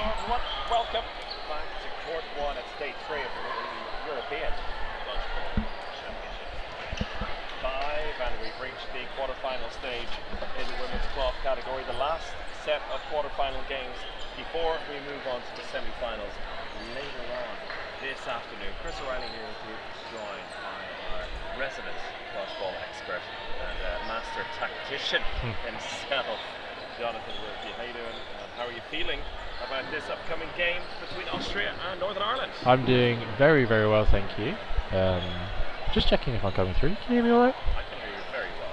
Welcome back to Court 1 at Stage 3 of the European Dodgeball Championship 5, and we've reached the quarter-final stage in the women's cloth category, the last set of quarter-final games before we move on to the semi-finals later on this afternoon. Chris O'Reilly here with you, joined by our resident dodgeball expert and master tactician himself, Jonathan Wilkie. How you doing? How are you feeling about this upcoming game between Austria and Northern Ireland? I'm doing very, very well, thank you. Just checking if I'm coming through. Can you hear me alright? I can hear you very well.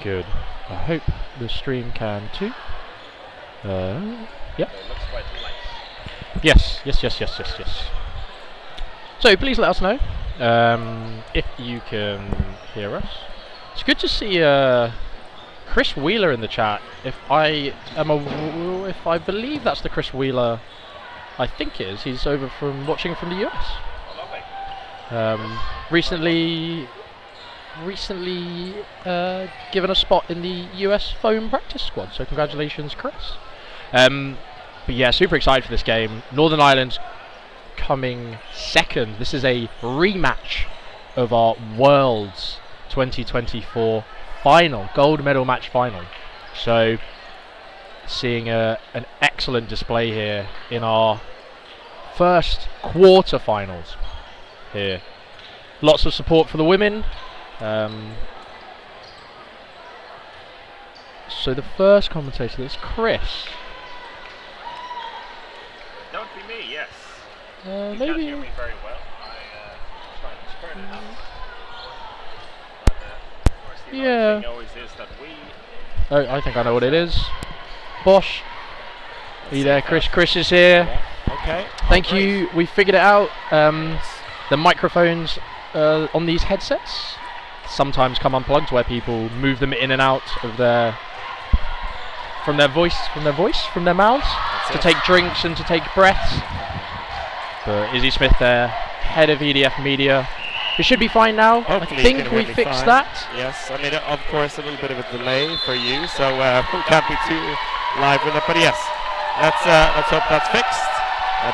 Good. I hope the stream can too. Yeah. It looks quite light. Yes. So please let us know if you can hear us. It's good to see Chris Wheeler in the chat. If I believe that's the Chris Wheeler, I think it is. He's over from watching from the US. Lovely. Recently given a spot in the US foam practice squad. So congratulations, Chris. But yeah, super excited for this game. Northern Ireland coming second. This is a rematch of our Worlds 2024 final, gold medal match final. So seeing an excellent display here in our first quarter-finals here. Lots of support for the women. So the first commentator is Chris. That would be me, yes. You Maybe. can't hear me very well. I try to turn it up. Of course, the Yeah. thing always is that we... Oh, I think I know what it is. Bosch. Are you there, Chris? Chris is here. Yeah. Okay. Thank you. We figured it out. The microphones on these headsets sometimes come unplugged, where people move them in and out of from their mouths to take drinks and to take breaths. But Izzy Smith there, head of EDF Media. It should be fine now. Hopefully I think we fixed that. Yes, I mean, of course, a little bit of a delay for you, so we can't be too live with it. But yes, let's hope that's fixed.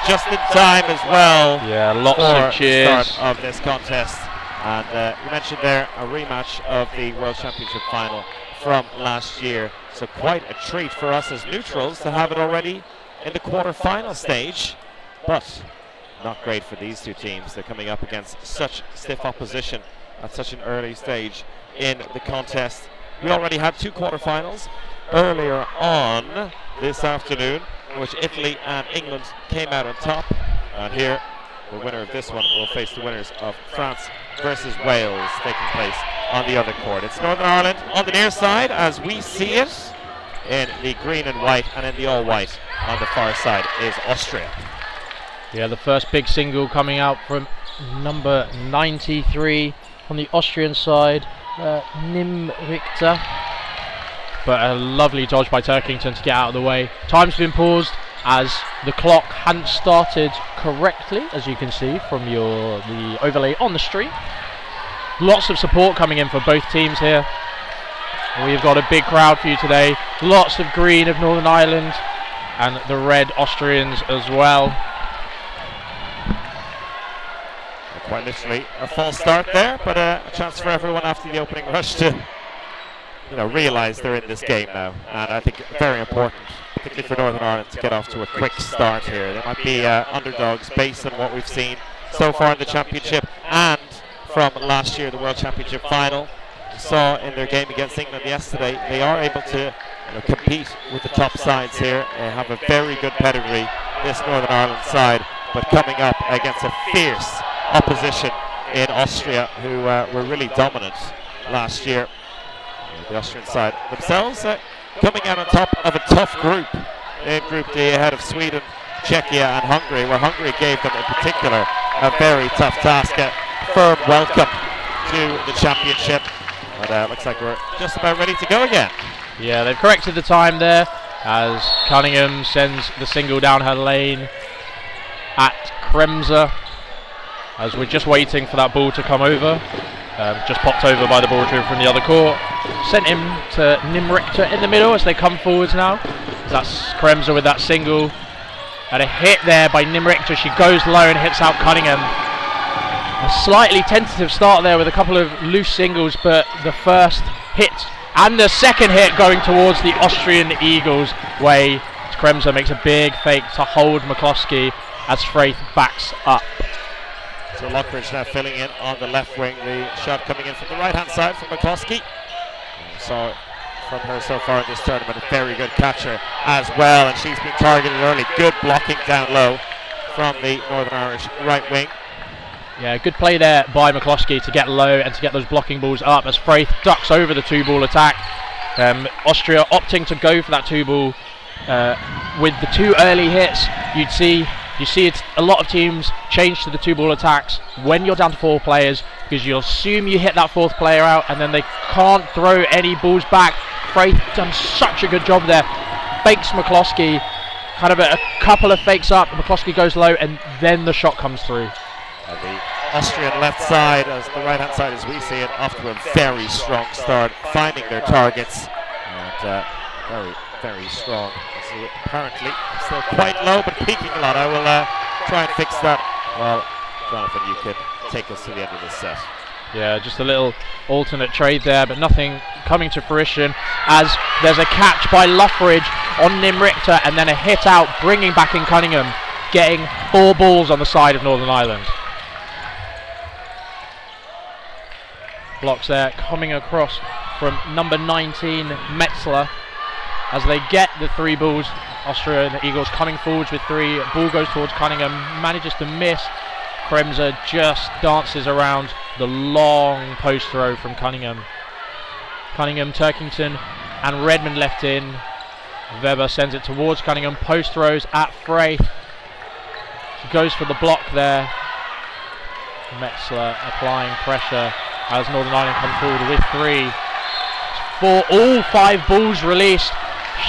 Just in time as well. Yeah, lots for of cheers. the start of this contest. And you mentioned there a rematch of the World Championship final from last year. So quite a treat for us as neutrals to have it already in the quarter-final stage. But not great for these two teams. They're coming up against such stiff opposition at such an early stage in the contest. We already had two quarterfinals earlier on this afternoon, in which Italy and England came out on top. And here, the winner of this one will face the winners of France versus Wales, taking place on the other court. It's Northern Ireland on the near side as we see it, in the green and white, and in the all-white on the far side is Austria. Yeah, the first big single coming out from number 93 on the Austrian side, Limerick. But a lovely dodge by Turkington to get out of the way. Time's been paused as the clock hadn't started correctly, as you can see from the overlay on the stream. Lots of support coming in for both teams here. We've got a big crowd for you today. Lots of green of Northern Ireland and the red Austrians as well. Quite literally a false start there, but a chance for everyone after the opening rush to realise they're in this game now. And I think very important, particularly for Northern Ireland, to get off to a quick start here. They might be underdogs based on what we've seen so far in the championship and from last year, the World Championship final. We saw in their game against England yesterday, they are able to compete with the top sides here. They have a very good pedigree, this Northern Ireland side, but coming up against a fierce opposition in Austria, who were really dominant last year. The Austrian side themselves coming out on top of a tough group in Group D, ahead of Sweden, Czechia and Hungary, where Hungary gave them in particular a very tough task. A firm welcome to the championship. But looks like we're just about ready to go again. Yeah, they've corrected the time there as Cunningham sends the single down her lane at Kremser, as we're just waiting for that ball to come over. Just popped over by the ball retriever from the other court. Sent him to Nimrichter in the middle as they come forwards now. That's Kremser with that single. And a hit there by Limerick. She goes low and hits out Cunningham. A slightly tentative start there with a couple of loose singles, but the first hit and the second hit going towards the Austrian Eagles' way. Kremser makes a big fake to hold McCloskey as Fraith backs up. So Lockridge now filling in on the left wing. The shot coming in from the right hand side from McCloskey. Saw it from her so far in this tournament. A very good catcher as well, and she's been targeted early. Good blocking down low from the Northern Irish right wing. Yeah, good play there by McCloskey to get low and to get those blocking balls up as Fraith ducks over the 2-ball attack. Austria opting to go for that 2-ball with the 2 early hits. You see it's a lot of teams change to the 2-ball attacks when you're down to 4 players, because you'll assume you hit that 4th player out and then they can't throw any balls back. Fraith done such a good job there. Fakes McCloskey, kind of a couple of fakes up, McCloskey goes low and then the shot comes through. The Austrian left side, as the right hand side as we see it, off to a very strong start, finding their targets, and very strong. So apparently still quite low but peaking a lot. I will try and fix that. Well, Jonathan, you can take us to the end of this set. Yeah, just a little alternate trade there, but nothing coming to fruition as there's a catch by Luffridge on Nim Richter and then a hit out, bringing back in Cunningham, getting 4 balls on the side of Northern Ireland. Blocks there coming across from number 19 Metzler as they get the 3 balls. Austria and the Eagles coming forwards with 3. Ball goes towards Cunningham, manages to miss. Kremser just dances around the long post throw from Cunningham. Cunningham, Turkington and Redmond left in. Weber sends it towards Cunningham, post throws at Fraith. She goes for the block there. Metzler applying pressure as Northern Ireland come forward with 3. For all 5 balls released.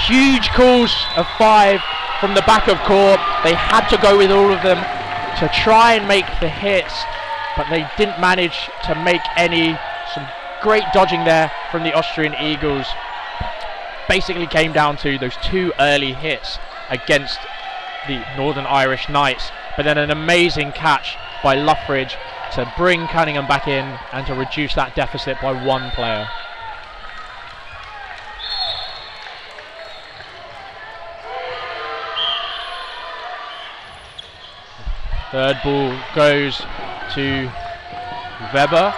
Huge calls of 5 from the back of court. They had to go with all of them to try and make the hits, but they didn't manage to make any. Some great dodging there from the Austrian Eagles. Basically came down to those 2 early hits against the Northern Irish Knights, but then an amazing catch by Luffridge to bring Cunningham back in and to reduce that deficit by 1 player. Third ball goes to Weber.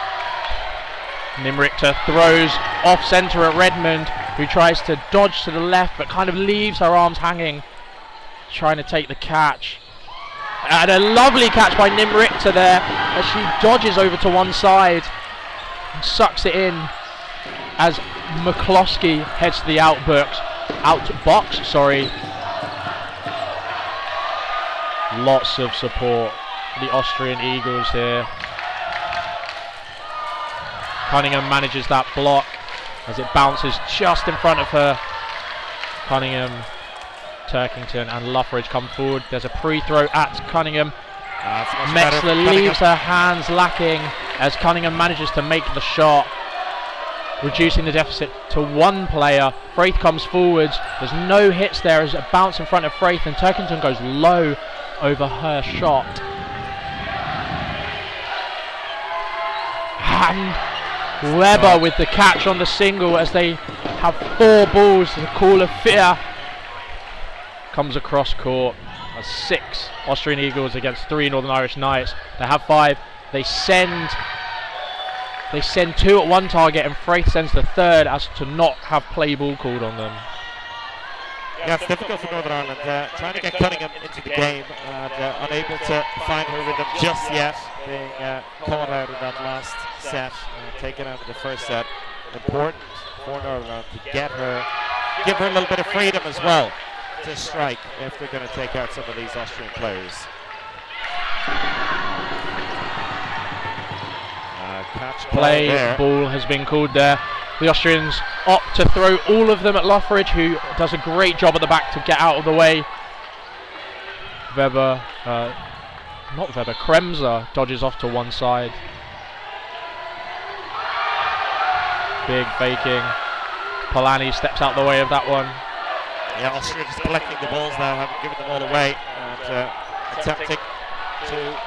Nimrichter throws off centre at Redmond, who tries to dodge to the left but kind of leaves her arms hanging, trying to take the catch. And a lovely catch by Nimrichter there as she dodges over to one side and sucks it in as McCloskey heads to the outbox. Lots of support for the Austrian Eagles here. Cunningham manages that block as it bounces just in front of her. Cunningham, Turkington and Luffridge come forward. There's a pre-throw at Cunningham. Metzler leaves her hands lacking as Cunningham manages to make the shot, reducing the deficit to 1 player. Fraith comes forwards. There's no hits there as a bounce in front of Fraith, and Turkington goes low over her shot. And Weber with the catch on the single as they have 4 balls. The call of fear comes across court. 6 Austrian Eagles against 3 Northern Irish Knights. They have 5. They send 2 at 1 target, and Fraith sends the 3rd as to not have play ball called on them. Yeah, it's difficult for Northern Ireland, trying to get Cunningham into the game and unable to find her rhythm just yet, being caught out in that last set, taken out of the first set. Important for Northern Ireland to give her a little bit of freedom as well to strike if they're going to take out some of these Austrian players. Catch play ball has been called there. The Austrians opt to throw all of them at Luffridge, who does a great job at the back to get out of the way. Kremser dodges off to one side. Big faking. Polanyi steps out the way of that one. Yeah, Austria just collecting the balls now, haven't given them all away. attempting to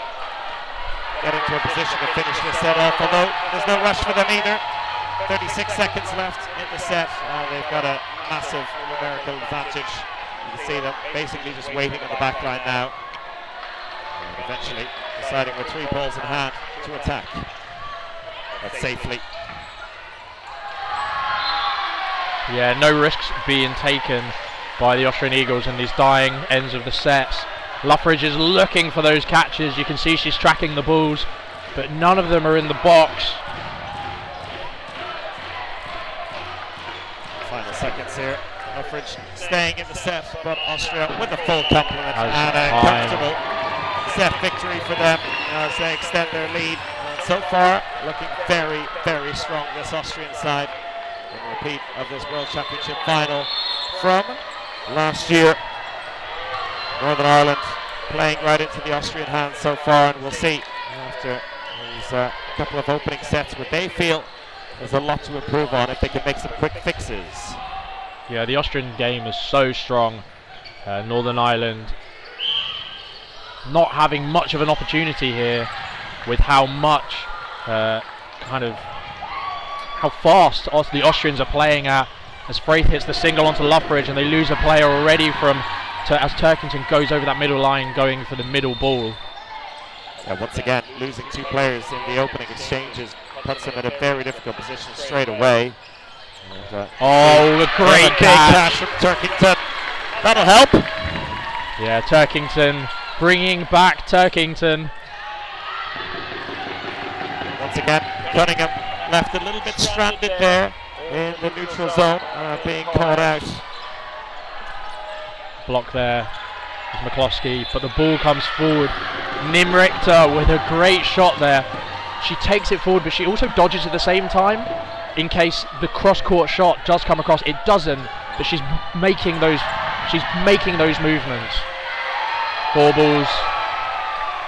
get into a position to finish this set off, although there's no rush for them either. 36 seconds left in the set. They've got a massive numerical advantage. You can see them basically just waiting on the back line now. And eventually deciding with 3 balls in hand to attack. But safely. Yeah, no risks being taken by the Austrian Eagles in these dying ends of the sets. Luffridge is looking for those catches. You can see she's tracking the balls, but none of them are in the box. Final seconds here. Luffridge staying in the set, but Austria with a full complement and a comfortable set victory for them as they extend their lead. And so far, looking very, very strong, this Austrian side. In a repeat of this World Championship final from last year. Northern Ireland playing right into the Austrian hands so far, and we'll see after these couple of opening sets what they feel there's a lot to improve on if they can make some quick fixes. Yeah, the Austrian game is so strong. Northern Ireland not having much of an opportunity here with how much how fast the Austrians are playing at, as Fraith hits the single onto Luffridge and they lose a player already as Turkington goes over that middle line going for the middle ball. Once again, losing 2 players in the opening exchanges puts them in a very difficult position straight away. And, a great catch from Turkington. That'll help. Yeah, Turkington bringing back Turkington. Once again, Cunningham left a little bit stranded there in the neutral zone, being caught out. Block there with McCloskey, but the ball comes forward. Nimrichter with a great shot there. She takes it forward, but she also dodges at the same time in case the cross-court shot does come across. It doesn't, but she's making those movements. 4 balls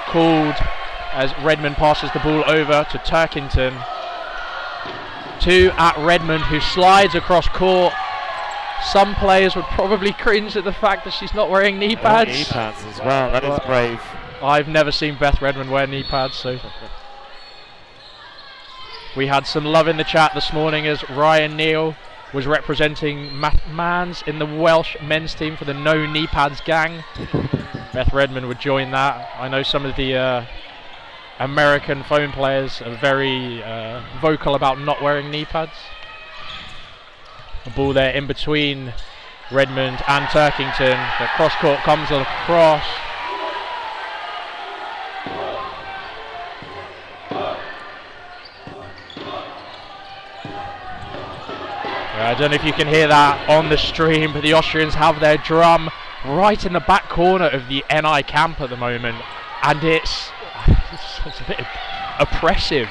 called as Redmond passes the ball over to Turkington. 2 at Redmond, who slides across court. Some players would probably cringe at the fact that she's not wearing knee pads. Knee pads as well, that is brave. I've never seen Beth Redmond wear knee pads, so. We had some love in the chat this morning as Ryan Neal was representing Mans in the Welsh men's team for the No Knee Pads gang. Beth Redmond would join that. I know some of the American phone players are very vocal about not wearing knee pads. The ball there in between Redmond and Turkington. The cross court comes across. I don't know if you can hear that on the stream, but the Austrians have their drum right in the back corner of the NI camp at the moment, and it's a bit oppressive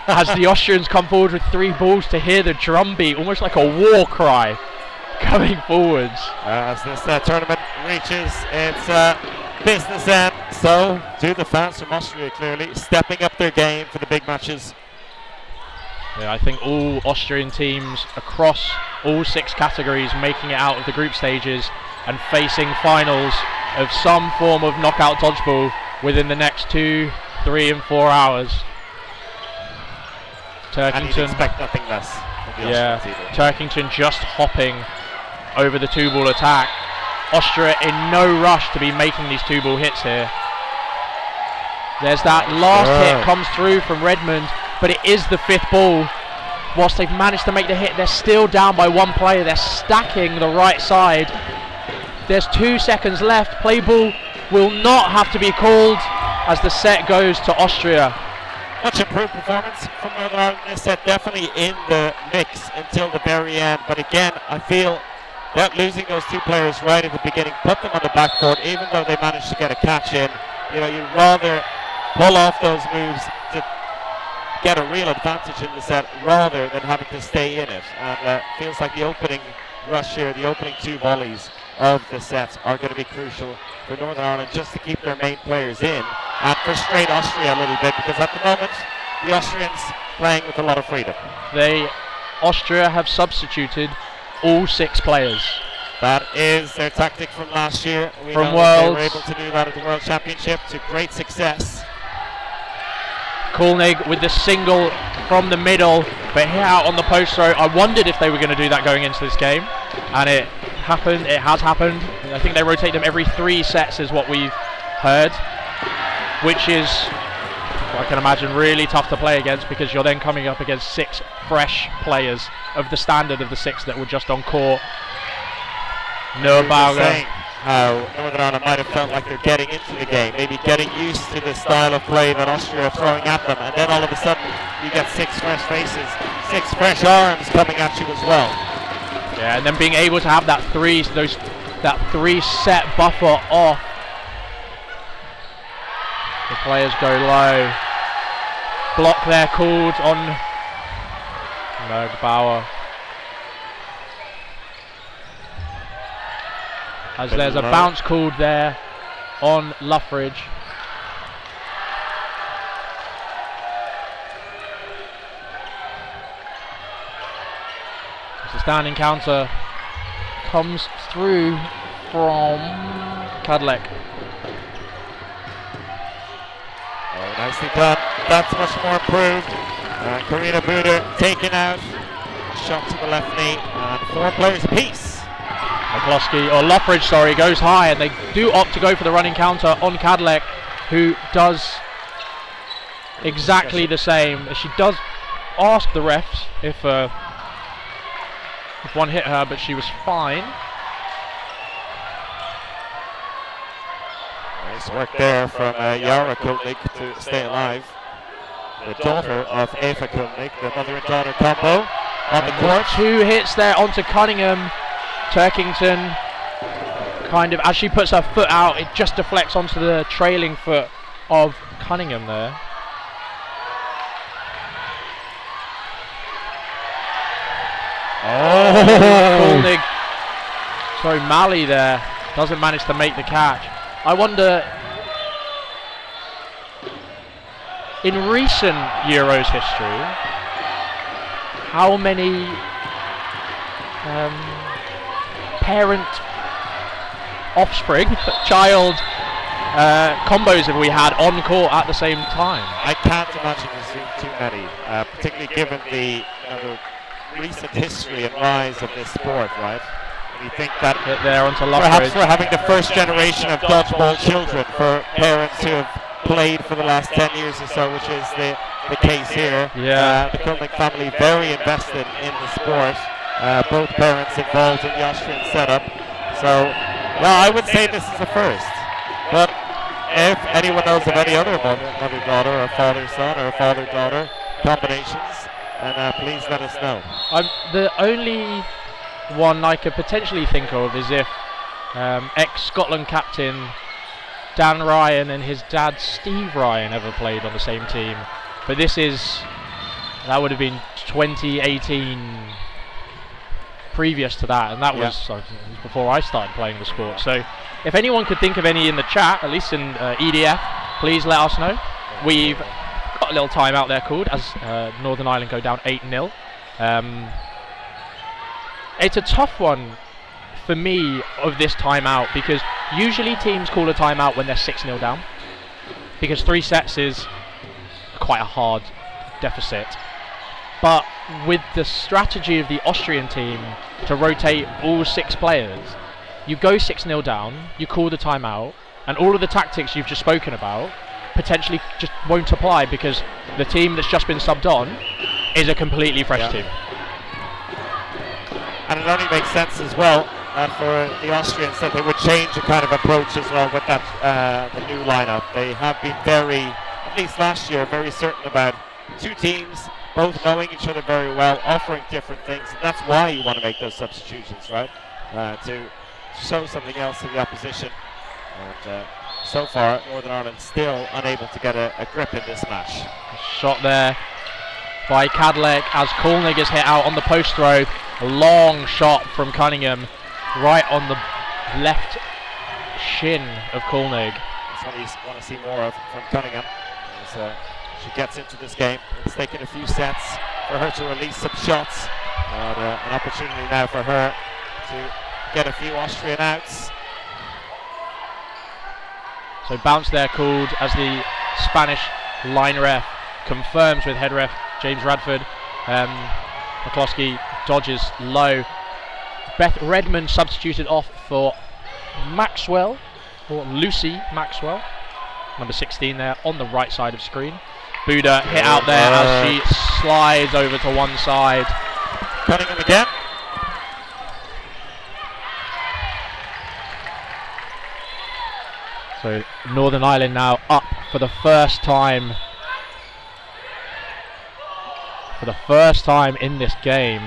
as the Austrians come forward with 3 balls to hear the drum beat, almost like a war cry coming forwards. As this tournament reaches its business end, so do the fans from Austria, clearly stepping up their game for the big matches. Yeah, I think all Austrian teams across all 6 categories making it out of the group stages and facing finals of some form of knockout dodgeball within the next 2, 3 and 4 hours. Turkington, and you'd expect nothing less from the Austrians either. Turkington just hopping over the 2-ball attack. Austria in no rush to be making these 2-ball hits here. There's that last hit comes through from Redmond, but it is the 5th ball. Whilst they've managed to make the hit, they're still down by 1 player. They're stacking the right side. There's 2 seconds left. Play ball will not have to be called as the set goes to Austria. Much improved performance from Northern Ireland in this set, definitely in the mix until the very end. But again, I feel that losing those 2 players right at the beginning put them on the back foot, even though they managed to get a catch in. You know, you'd rather pull off those moves to get a real advantage in the set rather than having to stay in it. And feels like the opening rush here, the opening 2 volleys of the sets are going to be crucial for Northern Ireland just to keep their main players in and frustrate Austria a little bit, because at the moment the Austrians playing with a lot of freedom. Austria have substituted all 6 players. That is their tactic from last year. We From know that they were Worlds. able to do that at the World Championship to great success. Koolnig with the single from the middle, but hit out on the post throw. I wondered if they were going to do that going into this game, and it happened. It has happened. I think they rotate them every 3 sets is what we've heard, which is, I can imagine, really tough to play against, because you're then coming up against 6 fresh players of the standard of the 6 that were just on court. No Bauer. How Northern Ireland might have felt like they're getting into the game, maybe getting used to the style of play that Austria are throwing at them, and then all of a sudden you get 6 fresh faces, 6 fresh arms coming at you as well. Yeah, and then being able to have that 3 set buffer off. The players go low. Block there called on Bauer. As there's a bounce called there on Luffridge. It's a standing counter. Comes through from Kadlec. Oh, nicely done. That's much more improved. Karina Buder taken out. Shot to the left knee. And 4 players apiece. McCloskey, or Luffridge, sorry, goes high, and they do opt to go for the running counter on Kadlec, who does exactly the same. She does ask the refs if one hit her, but she was fine. Nice work there from Yara Koolnig to stay alive. The daughter of Eva Koolnig, the mother and daughter combo on the court. 2 hits there onto Cunningham. Turkington, kind of, as she puts her foot out, it just deflects onto the trailing foot of Cunningham there. Oh! Sorry, Malley there doesn't manage to make the catch. I wonder, in recent Euros history, how many parent offspring child combos have we had on court at the same time? I can't imagine there's been too many, particularly given the recent history and rise of this sport, right? We think that hit there onto perhaps Luffridge. we're having the first generation of dodgeball children for parents who have played for the last 10 years or so, which is the case here. Yeah. The Koolnig family very invested in the sport. Both parents involved in the Austrian setup. So, well, I would say this is a first. But if anyone knows of any other mother-daughter or father-son or father-daughter combinations, then please let us know. The only one I could potentially think of is if ex-Scotland captain Dan Ryan and his dad Steve Ryan ever played on the same team. But that would have been 2018 previous to that, and that was before I started playing the sport. So if anyone could think of any in the chat, at least in EDF, please let us know. We've got a little timeout there called as Northern Ireland go down 8-0. It's a tough one for me of this timeout, because usually teams call a timeout when they're 6-0 down, because 3 sets is quite a hard deficit. But with the strategy of the Austrian team to rotate all 6 players, you go 6-0 down, you call the timeout, and all of the tactics you've just spoken about potentially just won't apply, because the team that's just been subbed on is a completely fresh team. And it only makes sense as well that for the Austrians that they would change a kind of approach as well with that the new lineup. They have been very, at least last year, very certain about 2 teams both knowing each other very well, offering different things, and that's why you want to make those substitutions, right? To show something else to the opposition. And so far, Northern Ireland still unable to get a grip in this match. Shot there by Kadlec as Koolnig is hit out on the post throw. A long shot from Cunningham, right on the left shin of Koolnig. That's what you want to see more of from Cunningham. As she gets into this game, it's taken a few sets for her to release some shots. An opportunity now for her to get a few Austrian outs. So bounce there called as the Spanish line ref confirms with head ref James Radford. McCloskey dodges low. Beth Redmond substituted off for Maxwell, or Lucy Maxwell, number 16 there on the right side of screen. Buda hit out there as she slides over to one side. Cunningham again. So Northern Ireland now up for the first time. For the first time in this game.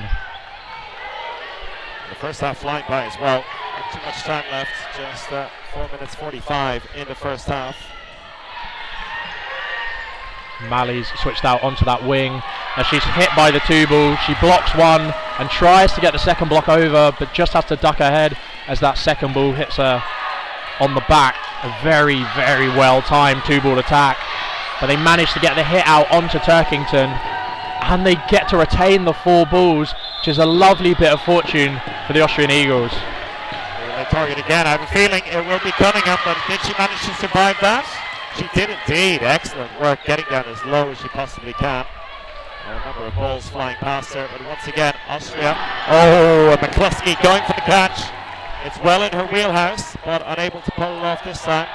The first half flying by as well. Not too much time left. Just 4 minutes 45 in the first half. Malley's switched out onto that wing as she's hit by the two ball. She blocks one and tries to get the second block over, but just has to duck her head as that second ball hits her on the back. A very, very well timed two ball attack, but they manage to get the hit out onto Turkington and they get to retain the four balls, which is a lovely bit of fortune for the Austrian Eagles. They target again. I have a feeling it will be Cunningham, but did she manage to survive that? She did indeed. Excellent work getting down as low as she possibly can. A number of balls flying past her, but once again, Austria. Oh, McCluskey going for the catch. It's well in her wheelhouse, but unable to pull it off this time,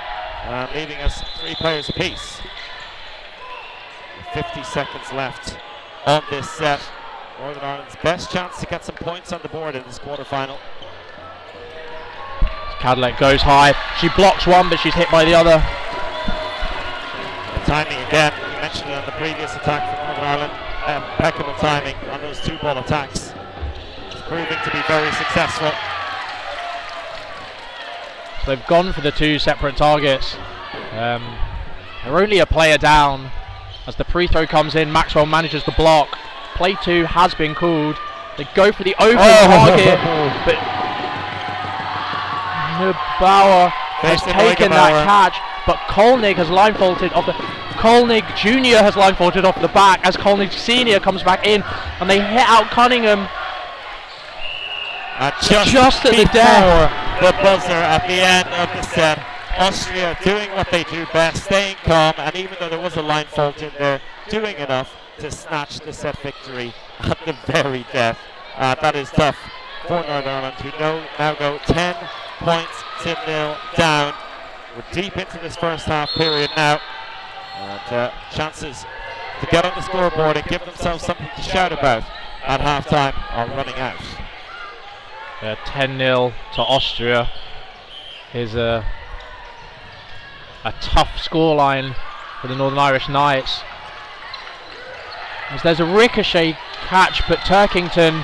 leaving us 3 players apiece. 50 seconds left on this set. Northern Ireland's best chance to get some points on the board in this quarterfinal. Cadillac goes high. She blocks one, but she's hit by the other. The timing again, we mentioned it on the previous attack from Northern Ireland. Impeccable timing on those two ball attacks. It's proving to be very successful. So they've gone for the two separate targets. They're only a player down. As the free throw comes in, Maxwell manages to block. Play two has been called. They go for the open target, but Neubauer has taken that catch, but Kolnig has line faulted off the. Kolnig Jr. has line faulted off the back as Kolnig Senior comes back in, and they hit out Cunningham. Just at the death. The buzzer at the end of the set. Austria doing what they do best, staying calm, and even though there was a line fault in there, doing enough to snatch the set victory at the very death. That is tough for Northern Ireland, who now go 10 points to 0 down. We're deep into this first half period now, and chances to get on the scoreboard and give themselves something to shout about at halftime are running out. 10-0 to Austria is a tough scoreline for the Northern Irish Knights. As there's a ricochet catch, but Turkington.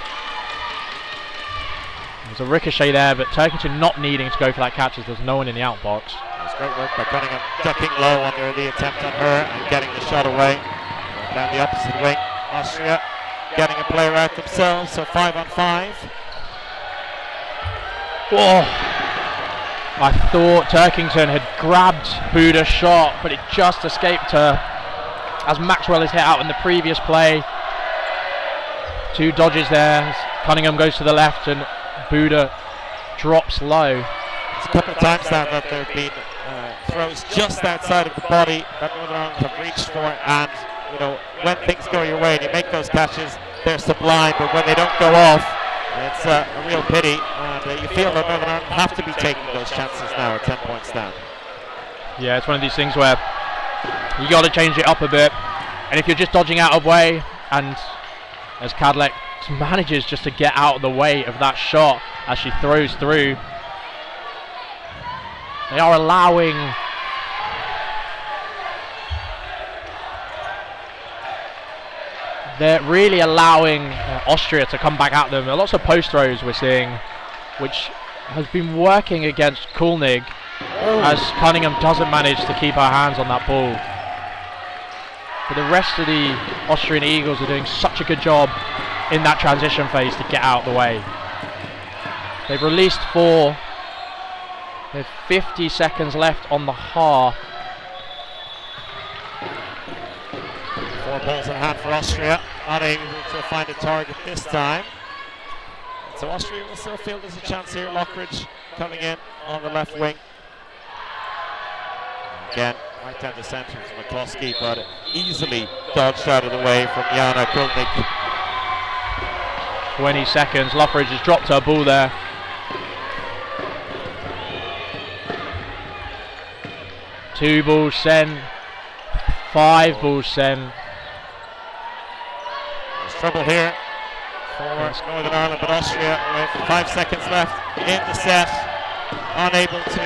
There's a ricochet there, but Turkington not needing to go for that catch as there's no one in the outbox. It's great work by Cunningham, ducking low under the attempt on her and getting the shot away. Down the opposite wing, Austria getting a player out themselves, so 5 on 5. Oh, I thought Turkington had grabbed Buda's shot, but it just escaped her as Maxwell is hit out in the previous play. Two dodges there. Cunningham goes to the left and Buda drops low. It's a couple of times now that there have been throws just outside of the body that Northern Ireland have reached for, and you know, when things go your way and you make those catches, they're sublime, but when they don't go off, it's a real pity, and you feel that Northern Ireland have to be taking those chances now at 10 points down. Yeah, it's one of these things where you got to change it up a bit, and if you're just dodging out of way, and as Cadillac manages just to get out of the way of that shot as she throws through, they are allowing they're really allowing Austria to come back at them. Lots of post throws we're seeing, which has been working against Kulnig as Cunningham doesn't manage to keep her hands on that ball. But the rest of the Austrian Eagles are doing such a good job in that transition phase to get out of the way. They've released 4. They have 50 seconds left on the half. 4 balls in hand for Austria, not able to find a target this time. So Austria will still feel there's a chance here. Lockridge coming in on the left wing. Again, right down the centre from McCluskey, but easily dodged out of the way from Jana Kulnik. 20 seconds. Lockridge has dropped her ball there. 2 balls sent. 5 balls sent. There's trouble here for Northern Ireland, but Austria with 5 seconds left in the set, unable to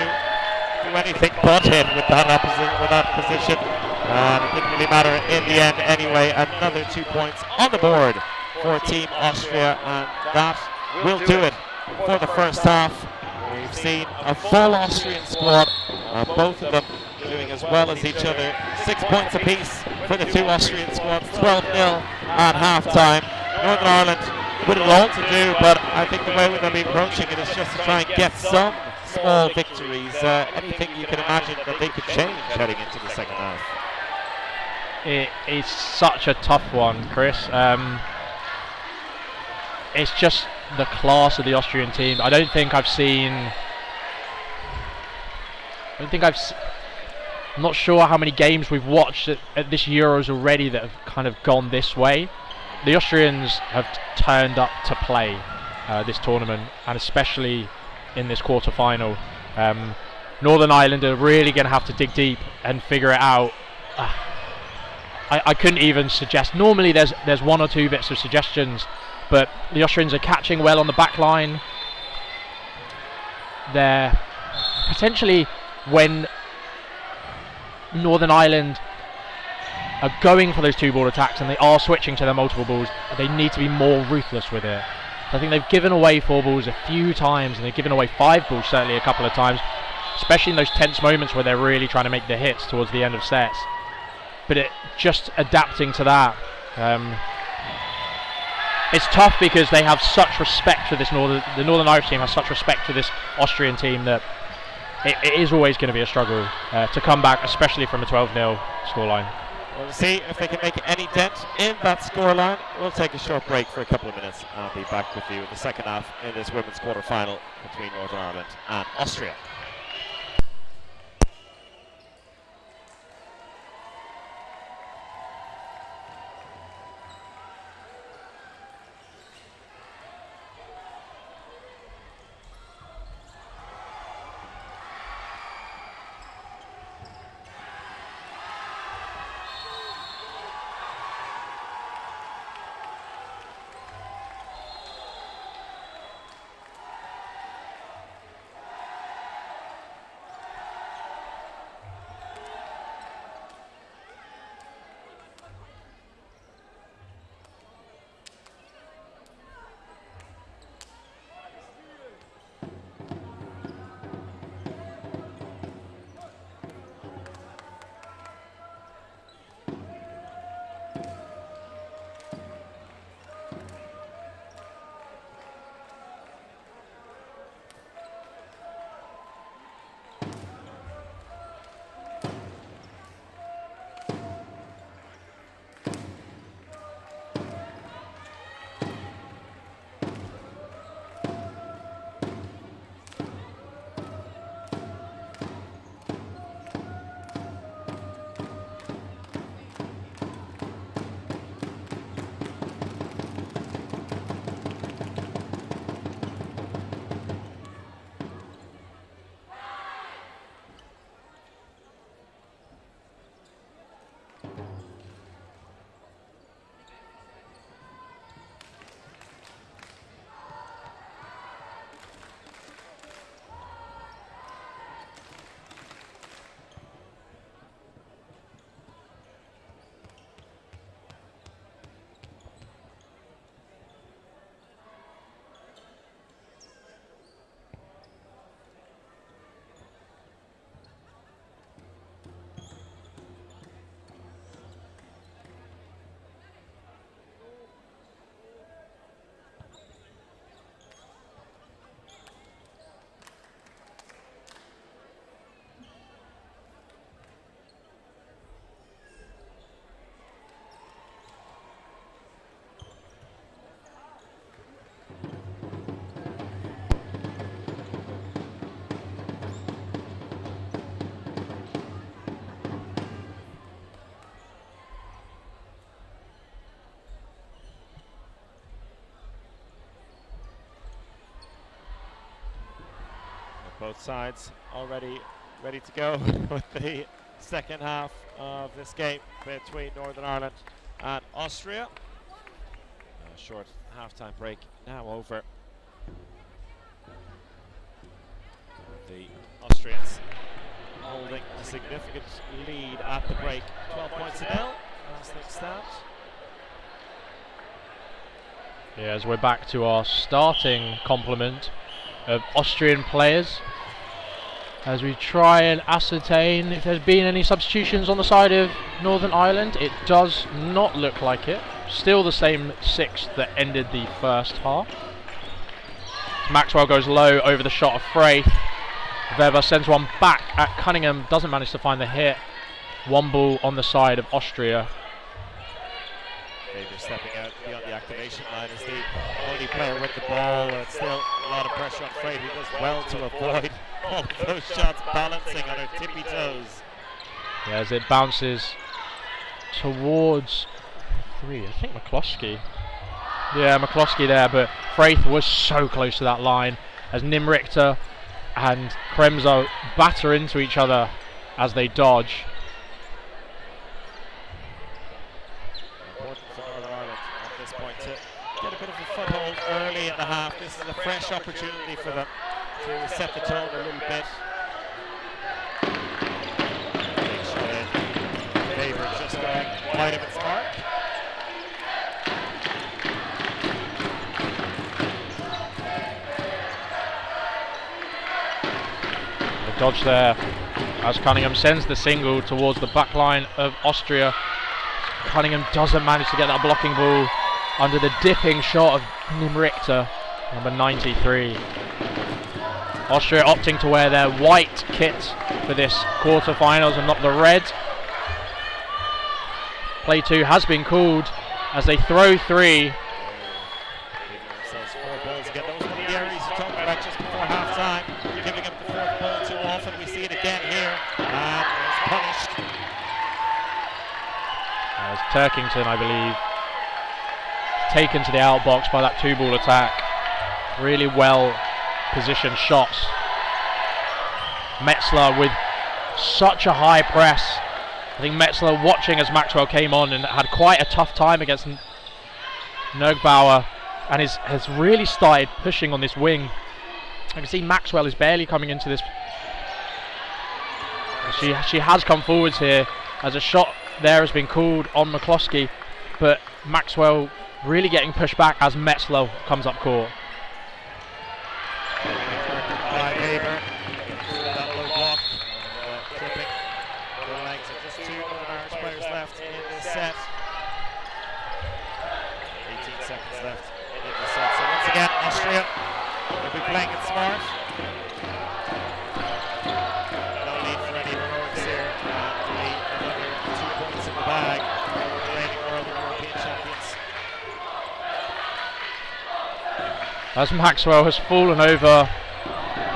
do anything but hit with that position. And it didn't really matter in the end anyway. Another 2 points on the board for Team Austria, and that will do it for the first half. We've seen a full Austrian squad, both of them doing as well as each other. 6 points apiece for the 2 Austrian squads, 12-0 at half-time. Northern Ireland with it all to do, but I think the way we're going to be approaching it is just to try and get some small victories. Anything you can imagine that they could change heading into the second half. It is such a tough one, Chris. It's just the class of the Austrian team. I don't think I've seen. I'm not sure how many games we've watched at this Euros already that have kind of gone this way. The Austrians have turned up to play this tournament, and especially in this quarter-final. Northern Ireland are really going to have to dig deep and figure it out. I couldn't even suggest. Normally there's 1 or 2 bits of suggestions, but the Austrians are catching well on the back line. They're potentially, when Northern Ireland are going for those 2-ball attacks and they are switching to their multiple balls, they need to be more ruthless with it. I think they've given away 4 balls a few times, and they've given away 5 balls certainly a couple of times, especially in those tense moments where they're really trying to make the hits towards the end of sets. But just adapting to that, it's tough because they have such respect for this the Northern Irish team has such respect for this Austrian team that it is always going to be a struggle to come back, especially from a 12-0 scoreline. We'll see if they can make any dent in that scoreline. We'll take a short break for a couple of minutes and I'll be back with you in the second half in this women's quarter-final between Northern Ireland and Austria. Both sides already ready to go with the second half of this game between Northern Ireland and Austria. A short half-time break now over. The Austrians holding a significant lead at the break, 12 points to nil as things stand. Yeah, as we're back to our starting complement of Austrian players, as we try and ascertain if there's been any substitutions on the side of Northern Ireland. It does not look like it. Still the same 6 that ended the first half. Maxwell goes low over the shot of Fraith. Weber sends one back at Cunningham, doesn't manage to find the hit. One ball on the side of Austria. Weber stepping out beyond the activation line as the only player with the ball. It's still a lot of pressure on Fraith, who does well to avoid all of those shots, balancing on her tippy toes. Yeah, as it bounces towards 3, I think McCloskey. Yeah, McCloskey there, but Fraith was so close to that line as Nim Richter and Kremzo batter into each other as they dodge. Important for Northern Ireland at this point to get a bit of a foothold early in the half. This is a fresh opportunity for them to set the tone a little bit. Big shot in. Weber just going wide of its mark. The dodge there as Cunningham sends the single towards the back line of Austria. Cunningham doesn't manage to get that blocking ball under the dipping shot of Nim Richter, number 93. Austria opting to wear their white kit for this quarter-finals and not the red. Play 2 has been called as they throw 3. Giving themselves 4 balls again. Those were the areas you talked about just before half-time. Giving up the 4th ball too often. We see it again here. And it's punished. As Turkington, I believe, taken to the outbox by that 2-ball attack. Really well positioned shots. Metzler with such a high press. I think Metzler watching as Maxwell came on and had quite a tough time against Nergbauer and has really started pushing on this wing. I can see Maxwell is barely coming into this. She has come forwards here as a shot there has been called on McCloskey, but Maxwell really getting pushed back as Metzler comes up court. By Weber. That low block. Clipping the legs of just 2 Northern Irish players left in this set. 18 seconds left in the set. So once again, Austria will be playing it smart. No need for any heroics here. Another 2 points in the bag. The reigning world and European champions. As Maxwell has fallen over,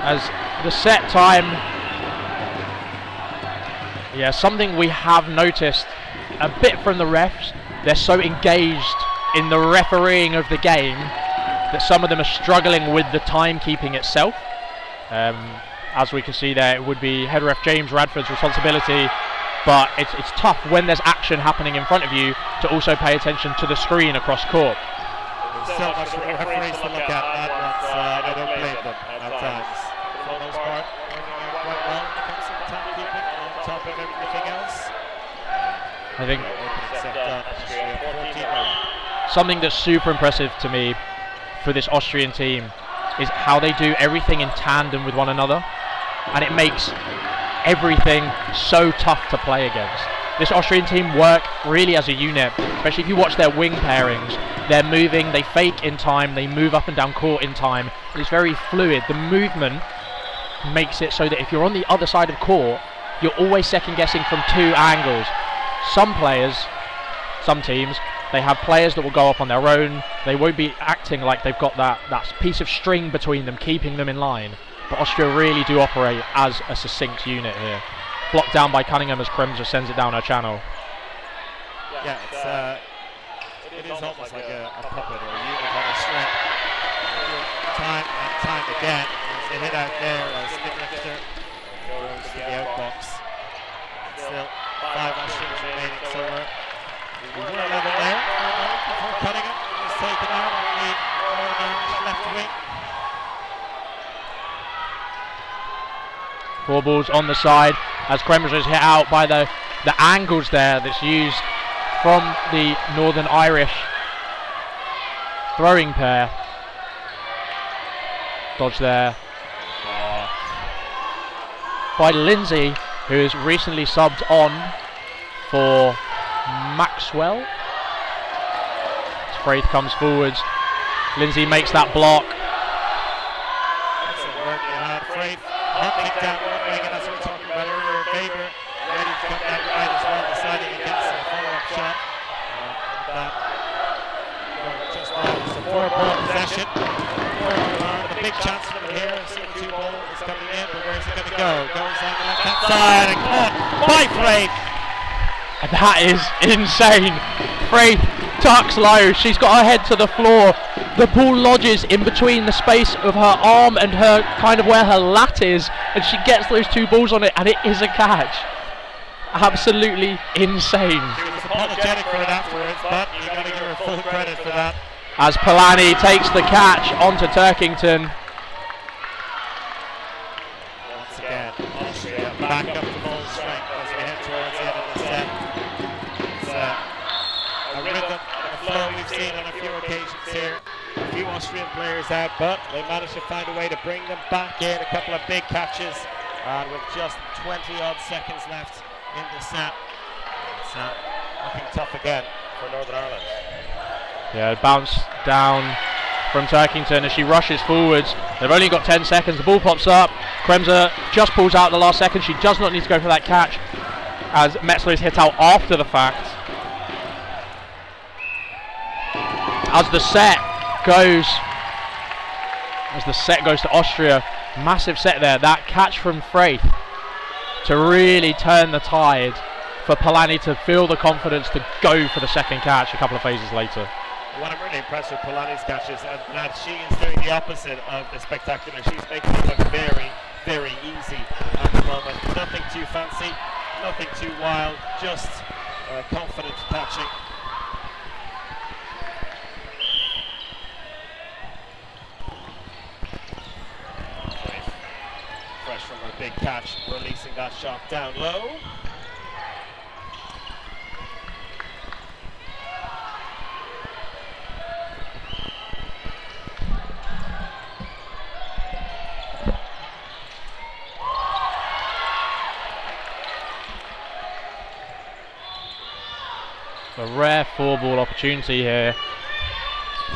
as the set time, yeah, something we have noticed a bit from the refs. They're so engaged in the refereeing of the game that some of them are struggling with the timekeeping itself. As we can see there, it would be head ref James Radford's responsibility, but it's tough when there's action happening in front of you to also pay attention to the screen across court. There's so much for the referees to look at that once. I don't blame them at times. For the most part, working out quite well when it comes to the timekeeping on top of everything else. I think Opening set done, Austria 14-0. something that's super impressive to me for this Austrian team is how they do everything in tandem with one another, and it makes everything so tough to play against. This Austrian team work really as a unit, especially if you watch their wing pairings. They're moving, they fake in time, they move up and down court in time. It's very fluid. The movement makes it so that if you're on the other side of court, you're always second guessing from 2 angles. Some players, some teams, they have players that will go up on their own. They won't be acting like they've got that piece of string between them, keeping them in line. But Austria really do operate as a succinct unit here. Blocked down by Cunningham as Kremser sends it down her channel. Yeah, it is almost like a puppet or a unit on a string. Time and time again, as the hit out there as Limerick goes to the outbox. Still 5 Austrians remaining, so we're level there before Cunningham is taken out on the Northern Irish left wing. 4 balls on the side as Kremser is hit out by the angles there that's used from the Northern Irish throwing pair. Dodge there by Lindsay, who is recently subbed on for Maxwell. As Fraith comes forwards, Lindsay makes that block. Excellent work behind Fraith, hunting down one wing, and that's what we're talking about earlier. Weber ready to come down right as well, deciding against a follow-up shot. That just a 4-ball possession. The big chance for them here. A 2 ball is coming in, but where's it going to go? Goes on the left-hand side and caught by Fraith. That is insane. Fraith tucks low. She's got her head to the floor. The ball lodges in between the space of her arm and her kind of where her lat is, and she gets those 2 balls on it, and it is a catch. Absolutely insane. She was apologetic for it afterwards, but you got to give her full credit for that. As Polanyi takes the catch onto Turkington. Once again, Austria back up to full strength as we head towards the end of the set. It's a rhythm and a flow we've seen on a few occasions here. A few Austrian players out, but they managed to find a way to bring them back in. A couple of big catches, and with just 20-odd seconds left in the set, it's looking tough again for Northern Ireland. Yeah, bounce down from Turkington as she rushes forwards. They've only got 10 seconds. The ball pops up. Kremser just pulls out the last second. She does not need to go for that catch as Metzler is hit out after the fact. As the set goes to Austria, massive set there. That catch from Fraith to really turn the tide for Polanyi to feel the confidence to go for the second catch a couple of phases later. What I'm really impressed with Polanyi's catches, and that she is doing the opposite of the spectacular. She's making it look very, very easy at the moment. Nothing too fancy, nothing too wild, just confident catching. Fresh from her big catch, releasing that shot down low. A rare 4-ball opportunity here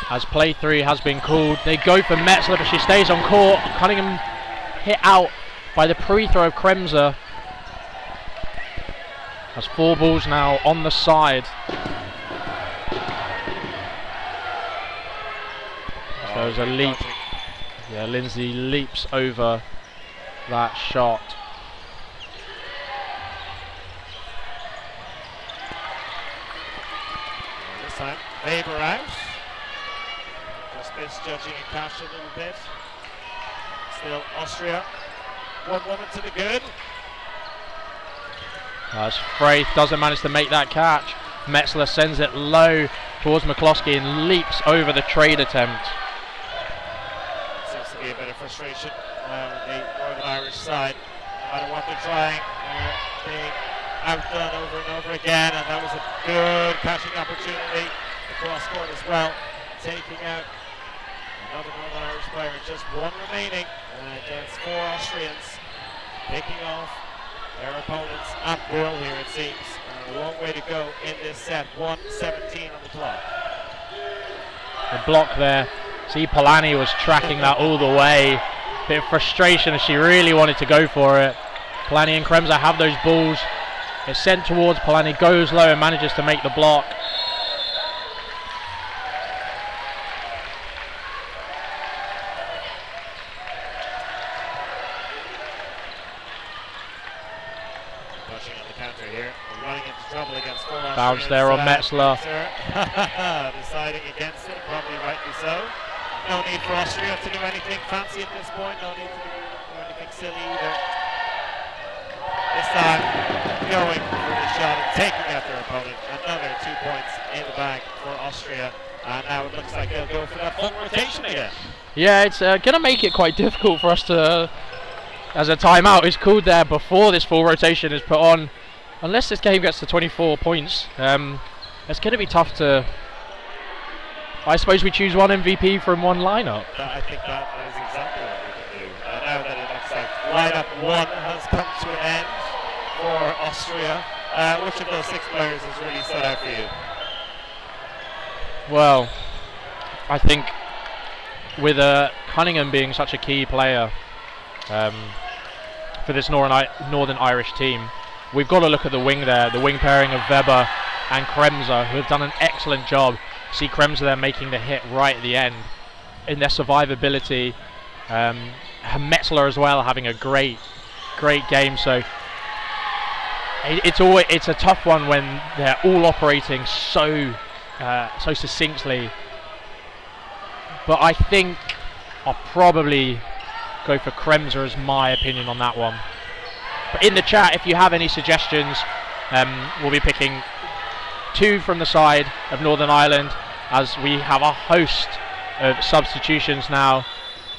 as play 3 has been called. They go for Metzler, but she stays on court. Cunningham hit out by the pre-throw of Kremser. Has 4 balls now on the side. So there's a leap. Yeah, Lindsay leaps over that shot. Time. Weber out. Just misjudging a catch a little bit. Still Austria. 1 woman to the good. As Fraith doesn't manage to make that catch, Metzler sends it low towards McCloskey and leaps over the trade attempt. Seems to be a bit of frustration on the Northern Irish side. No matter what they're trying, being outdone over and over again, and that was a good catching opportunity across court as well, taking out another Northern Irish player. Just 1 remaining against 4 Austrians, picking off their opponents at will here, it seems. A long way to go in this set. 1:17 on the clock. The block there. See, Polanyi was tracking that all the way. Bit of frustration as she really wanted to go for it. Polanyi and Kremser have those balls. It's sent towards Polanyi, goes low and manages to make the block. Rushing on the counter here. We're running into trouble against 4 Austrians. Bounce there on Metzler. Deciding against it, probably rightly so. No need for Austria to do anything fancy at this point. No need to do anything silly either. This time, going for the shot and taking out their opponent. Another 2 points in the bag for Austria. And now it looks like they'll go for that full rotation again. Yeah, it's going to make it quite difficult for us to, as a timeout is called there before this full rotation is put on. Unless this game gets to 24 points, it's going to be tough to... I suppose we choose one MVP from one lineup. I think that is exactly what we can do. Now that it looks like lineup 1 has come to an end for Austria, which of those 6 players has really stood out for you? Well, I think with Cunningham being such a key player for this Northern Irish team, we've got to look at the wing there, the wing pairing of Weber and Kremser, who have done an excellent job. See Kremser there making the hit right at the end in their survivability. Metzler as well having a great game. So it's a tough one when they're all operating so succinctly. But I think I'll probably go for Kremser as my opinion on that one. But in the chat, if you have any suggestions, we'll be picking 2 from the side of Northern Ireland, as we have a host of substitutions now,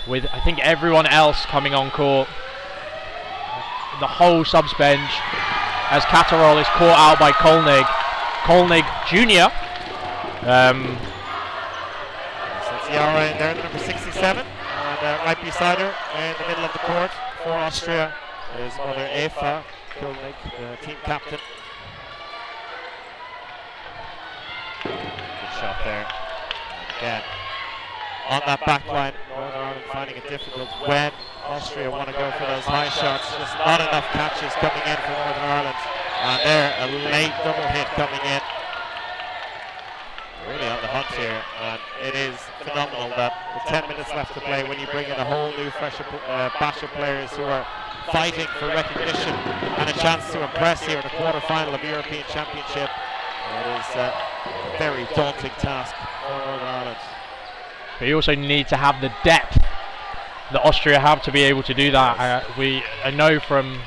with I think everyone else coming on court. The whole subs bench, as Catterall is caught out by Kolnig Jr. So it's Yara in there, number 67, and right beside her in the middle of the court for Austria is mother Eva Kolnig, the team captain. Good shot there. Again, on that back line, Northern Ireland finding it difficult when Austria want to go for those high shots. Just not enough catches coming in for Northern Ireland. And there, a late double hit coming in. Really on the hunt here, and it is phenomenal that with 10 minutes left to play, when you bring in a whole new fresh batch of players who are fighting for recognition and a chance to impress here in the quarter-final of the European Championship. It is a very daunting task for Northern Ireland. But you also need to have the depth that Austria have to be able to do that. I know from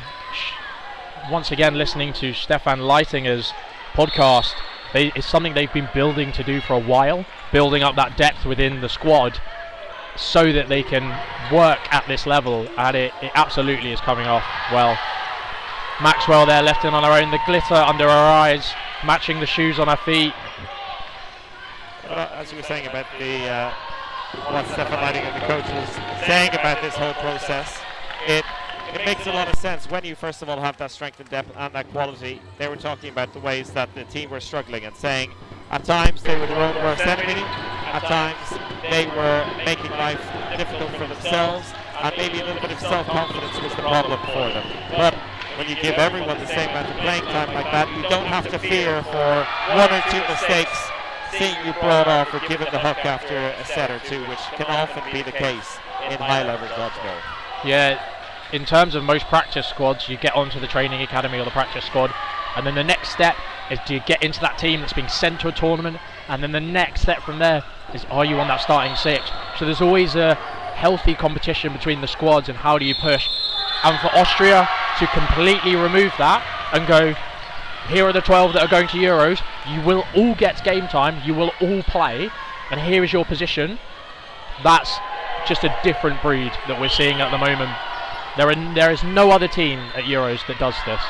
once again listening to Stefan Leitinger's podcast, it's something they've been building to do for a while, building up that depth within the squad so that they can work at this level, and it absolutely is coming off well. Maxwell there left in on her own, the glitter under her eyes, matching the shoes on her feet. Well, as you were saying about what Stefan Leidinger and the coach was saying about this whole process, it makes a lot of sense when you first of all have that strength and depth and that quality. They were talking about the ways that the team were struggling and saying at times they were their own worst enemy, at times they were making life difficult for themselves, and maybe a little bit of self-confidence was the problem for them. But when you give everyone the same amount of playing time like that, you don't have to fear for 1 or 2 mistakes seeing you brought off or given the hook after a set or 2, which can often be the case in high-level dodgeball. Yeah, in terms of most practice squads, you get onto the training academy or the practice squad, and then the next step is do you get into that team that's being sent to a tournament, and then the next step from there is are you on that starting 6? So there's always a healthy competition between the squads, and how do you push? And for Austria to completely remove that and go, here are the 12 that are going to Euros, you will all get game time, you will all play, and here is your position. That's just a different breed that we're seeing at the moment. There is no other team at Euros that does this,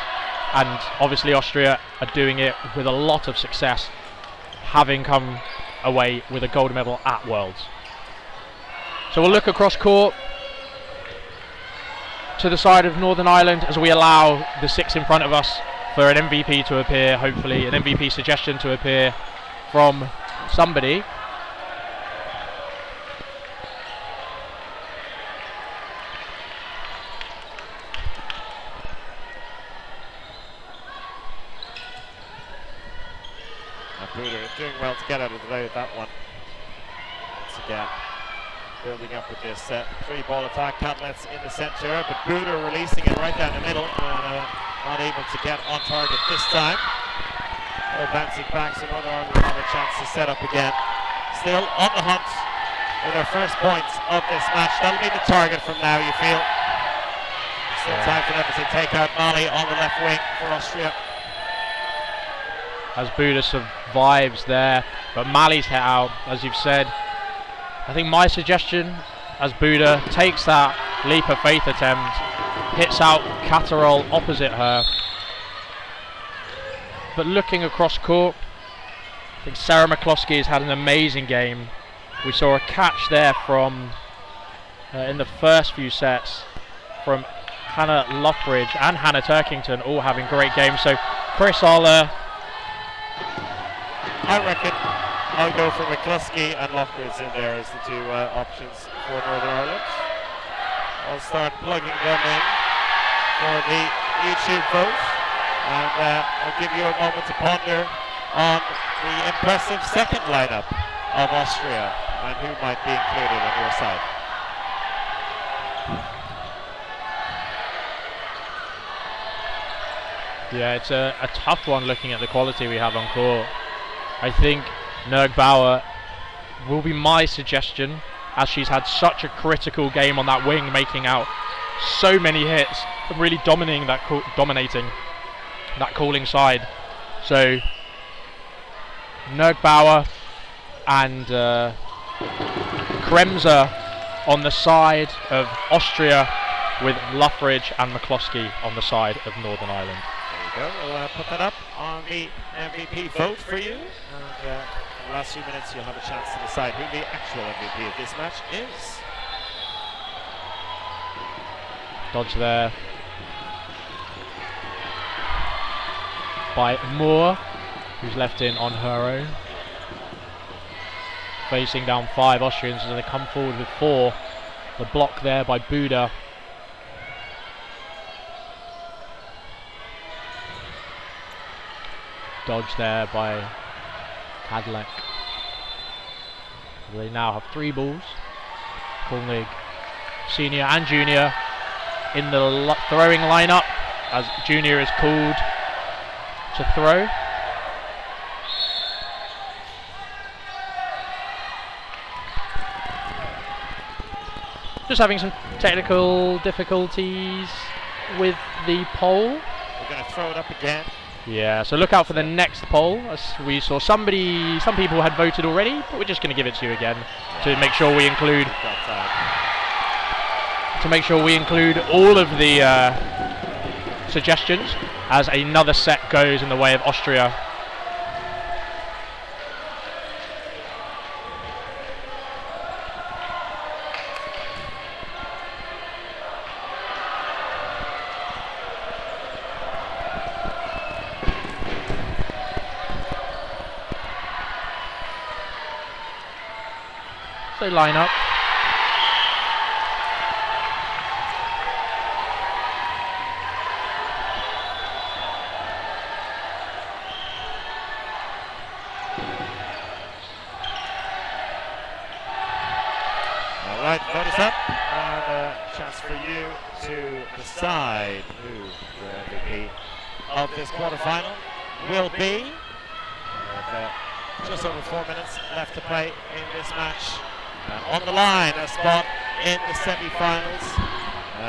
and obviously Austria are doing it with a lot of success, having come away with a gold medal at Worlds. So we'll look across court to the side of Northern Ireland as we allow the 6 in front of us for an MVP to appear, hopefully an MVP suggestion to appear from somebody. Bruder doing well to get out of the way with that one. Once again, building up with this 3-ball attack. Catlets in the centre, but Bruder releasing it right down the middle, and not able to get on target this time. Bouncing back, so Northern Ireland will have a chance to set up again. Still on the hunt with their first points of this match. That'll be the target from now, you feel. Still time for them to take out Mali on the left wing for Austria. As Buda survives there, but Mali's hit out, as you've said. I think my suggestion, as Buda takes that leap of faith attempt, hits out Catterall opposite her. But looking across court, I think Sarah McCloskey has had an amazing game. We saw a catch there from, in the first few sets, from Hannah Luffridge and Hannah Turkington, all having great games. So Chris, I reckon I'll go for McCluskey and Lockridge in there as the two options for Northern Ireland. I'll start plugging them in for the YouTube vote, and I'll give you a moment to ponder on the impressive second lineup of Austria and who might be included on your side. yeah, it's a tough one looking at the quality we have on court. I think Nerg Bauer will be my suggestion, as she's had such a critical game on that wing, making out so many hits and really dominating that calling side. So Nerg Bauer and Kremser on the side of Austria, with Luffridge and McCloskey on the side of Northern Ireland. There you go. We'll put that up on the MVP vote for you. And in the last few minutes, you'll have a chance to decide who the actual MVP of this match is. Dodge there by Moore, who's left in on her own. Facing down 5 Austrians as they come forward with 4. The block there by Buda. Dodge there by Kadlec. They now have 3 balls. Kolnig, senior and junior, in the throwing lineup, as junior is called to throw. Just having some technical difficulties with the poll. We're going to throw it up again. Yeah, so look out for the next poll. As we saw some people had voted already, but we're just going to give it to you again to make sure we include all of the suggestions, as another set goes in the way of Austria. So line up. Alright, vote is up, and a chance for you to decide who the MVP of this quarterfinal will be. With just over 4 minutes left to play in this match. On the line, a spot in the semi-finals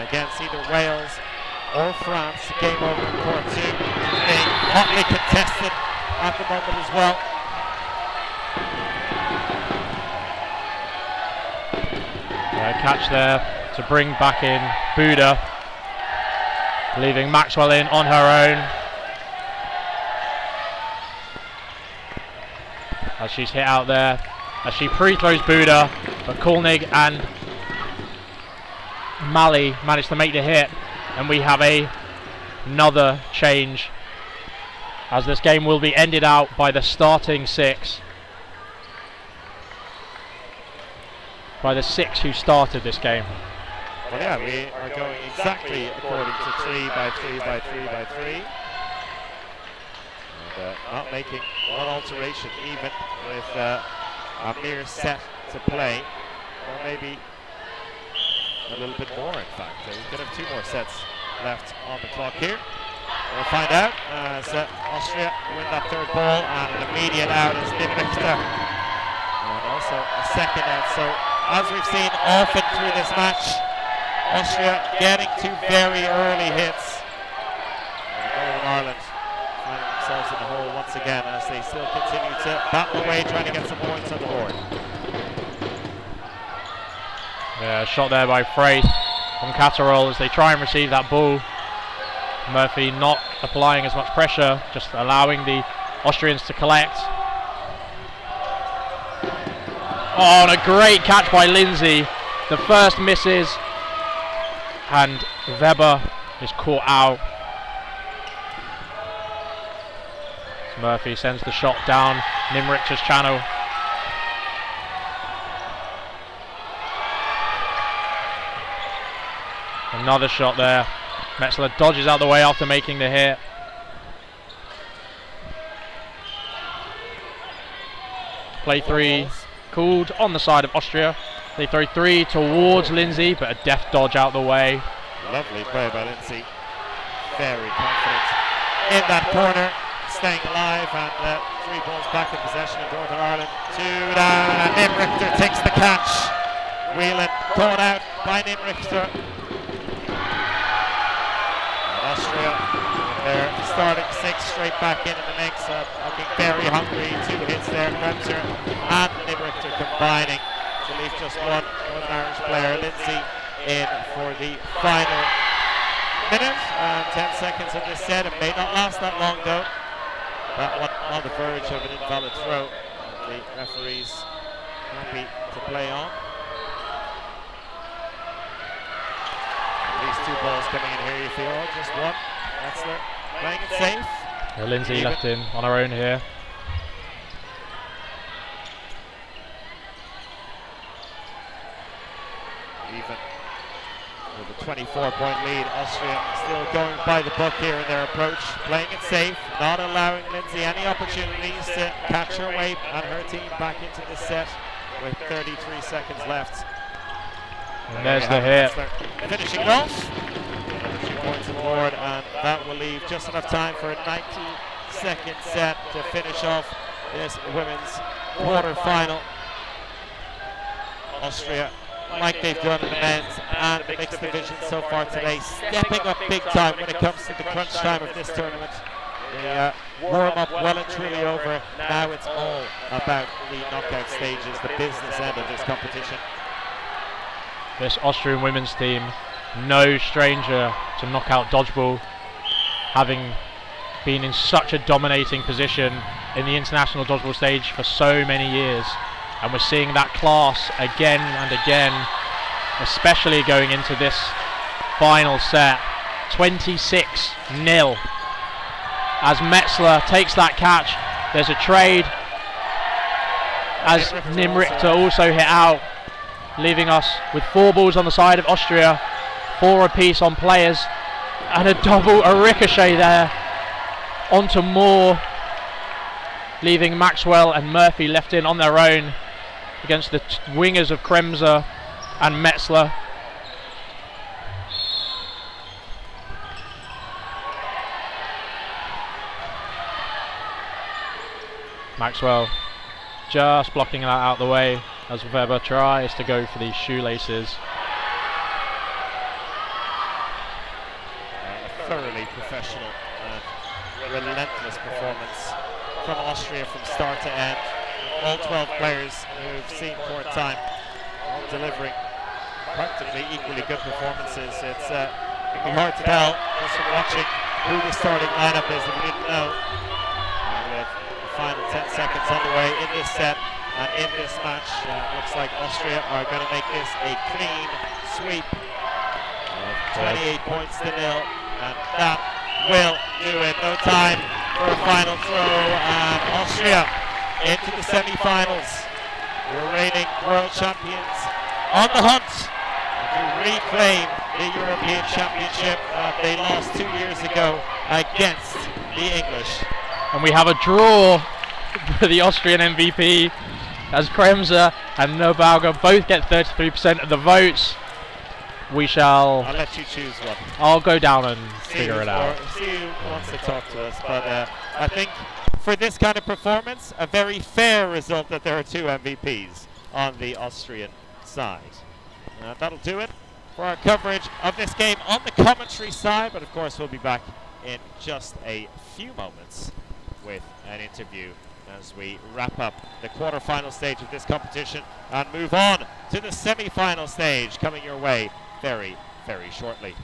against either Wales or France. Game over in court 2, being hotly contested at the moment as well. Catch there to bring back in Buda, leaving Maxwell in on her own. As she's hit out there, as she pre-throws Buda, but Kolnig and Mali managed to make the hit, and we have another change, as this game will be ended out by the starting 6. By the 6 who started this game. Well, yeah, we are going exactly according to 3 by 3 by 3 by 3. And not making one alteration, even with a mere set to play, or maybe a little bit more, in fact. We could have 2 more sets left on the clock here. We'll find out as Austria win that 3rd ball, and an immediate out is Limerick. And also a second out, so as we've seen often through this match, Austria getting two very early hits. Northern Ireland finding themselves in the hole once again as they still continue to battle away, trying to get some points on the board. Yeah, shot there by Fraith from Catterall as they try and receive that ball. Murphy not applying as much pressure, just allowing the Austrians to collect. Oh, and a great catch by Lindsay. The first misses, and Weber is caught out. Murphy sends the shot down Limerick's channel. Another shot there. Metzler dodges out the way after making the hit. Play three called on the side of Austria. They throw three towards Lindsay, but a deft dodge out the way. Lovely play by Lindsay. Very confident in that corner, staying alive, and 3 balls back in possession of Northern Ireland. 2 down, and Nimrichter takes the catch. Whelan caught out by Nimrichter. Austria, they're starting 6 straight back in the mix, looking very hungry. 2 hits there, Kremser and Nimrichter combining to leave just one Northern Irish player, Lindsay, in for the final minute and 10 seconds of this set. It may not last that long though. That one on the verge of an invalid throw. The referees happy to play on. These 2 balls coming in here, you feel, just one. Metzler playing it safe. Yeah, Lindsay left in on her own here. Even with a 24-point lead, Austria still going by the book here in their approach, playing it safe, not allowing Lindsay any opportunities to catch her way and her team back into the set with 33 seconds left. And there's the hit. Finishing it off. 2 points aboard, and that will leave just enough time for a 90-second set to finish off this women's quarter-final. Austria, like they've done in the men's and the mixed division so far today, stepping up big time when it comes to the crunch time of this tournament. The warm-up well and truly over. Now it's all about the knockout stages, the business end of this competition. This Austrian women's team, no stranger to knockout dodgeball, having been in such a dominating position in the international dodgeball stage for so many years. And we're seeing that class again and again, especially going into this final set. 26-0 as Metzler takes that catch. There's a trade as Nimrichter also hit out, leaving us with 4 balls on the side of Austria, 4 apiece on players, and a ricochet there onto Moore, leaving Maxwell and Murphy left in on their own against the wingers of Kremser and Metzler. Maxwell just blocking that out the way as Weber tries to go for these shoelaces. A thoroughly professional and relentless performance from Austria from start to end. All 12 players who've seen court time delivering practically equally good performances. It can be hard to tell just from watching who the starting lineup is if we didn't know. With the final 10 seconds underway in this set and in this match, looks like Austria are going to make this a clean sweep of 28 points to 0, and that will do it. No time for a final throw, and Austria into the semi-finals. The reigning world champions on the hunt to reclaim the European Championship that they lost 2 years ago against the English. And we have a draw for the Austrian MVP as Kremser and Nobauger both get 33% of the votes. I'll let you choose one. I'll go down and figure it out. See who wants to talk to us, but I think for this kind of performance, a very fair result that there are 2 MVPs on the Austrian side. That'll do it for our coverage of this game on the commentary side, but of course we'll be back in just a few moments with an interview as we wrap up the quarter-final stage of this competition and move on to the semi-final stage coming your way very, very shortly.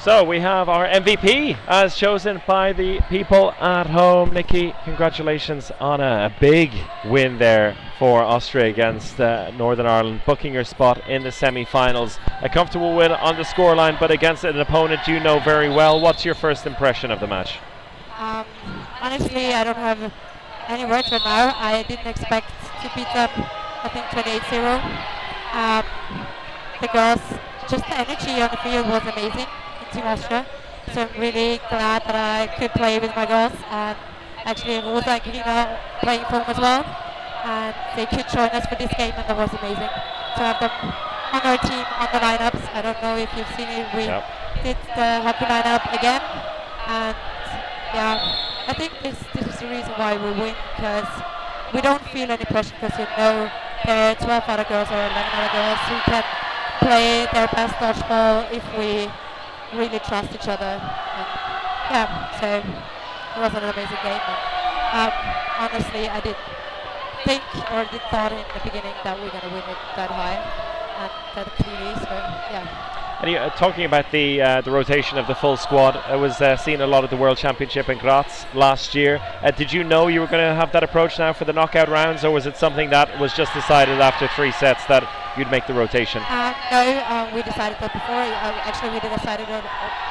So we have our MVP as chosen by the people at home. Nikki, congratulations on a big win there for Austria against Northern Ireland, booking your spot in the semi-finals. A comfortable win on the scoreline, but against an opponent you know very well. What's your first impression of the match? Honestly, I don't have any words right now. I didn't expect to beat them, I think 28-0. The girls, just the energy on the field was amazing in Team Austria. So I'm really glad that I could play with my girls, and actually Rosa and Karina playing for them as well. And they could join us for this game, and that was amazing. To have them on our team, on the lineups. I don't know if you've seen it, we did the hockey lineup again. And yeah, I think this is the reason why we win, because we don't feel any pressure, because you know there are 12 other girls or 11 other girls who can play their best dodgeball if we really trust each other. And yeah, so it was an amazing game. And, honestly, I did think or did thought in the beginning that we're going to win it that high, and that clearly, so yeah. And talking about the rotation of the full squad, I was seeing a lot of the World Championship in Graz last year. Did you know you were going to have that approach now for the knockout rounds, or was it something that was just decided after 3 sets that you'd make the rotation? No, we decided that before. Actually, we decided it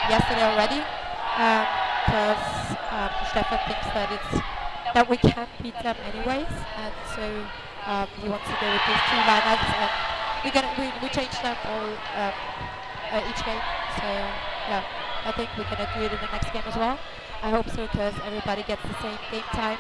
yesterday already, because Stefan thinks that it's that we can beat them anyways, and so he wants to go with these two lineups, and we change them all each game. So yeah, I think we're gonna do it in the next game as well. I hope so, because everybody gets the same game time,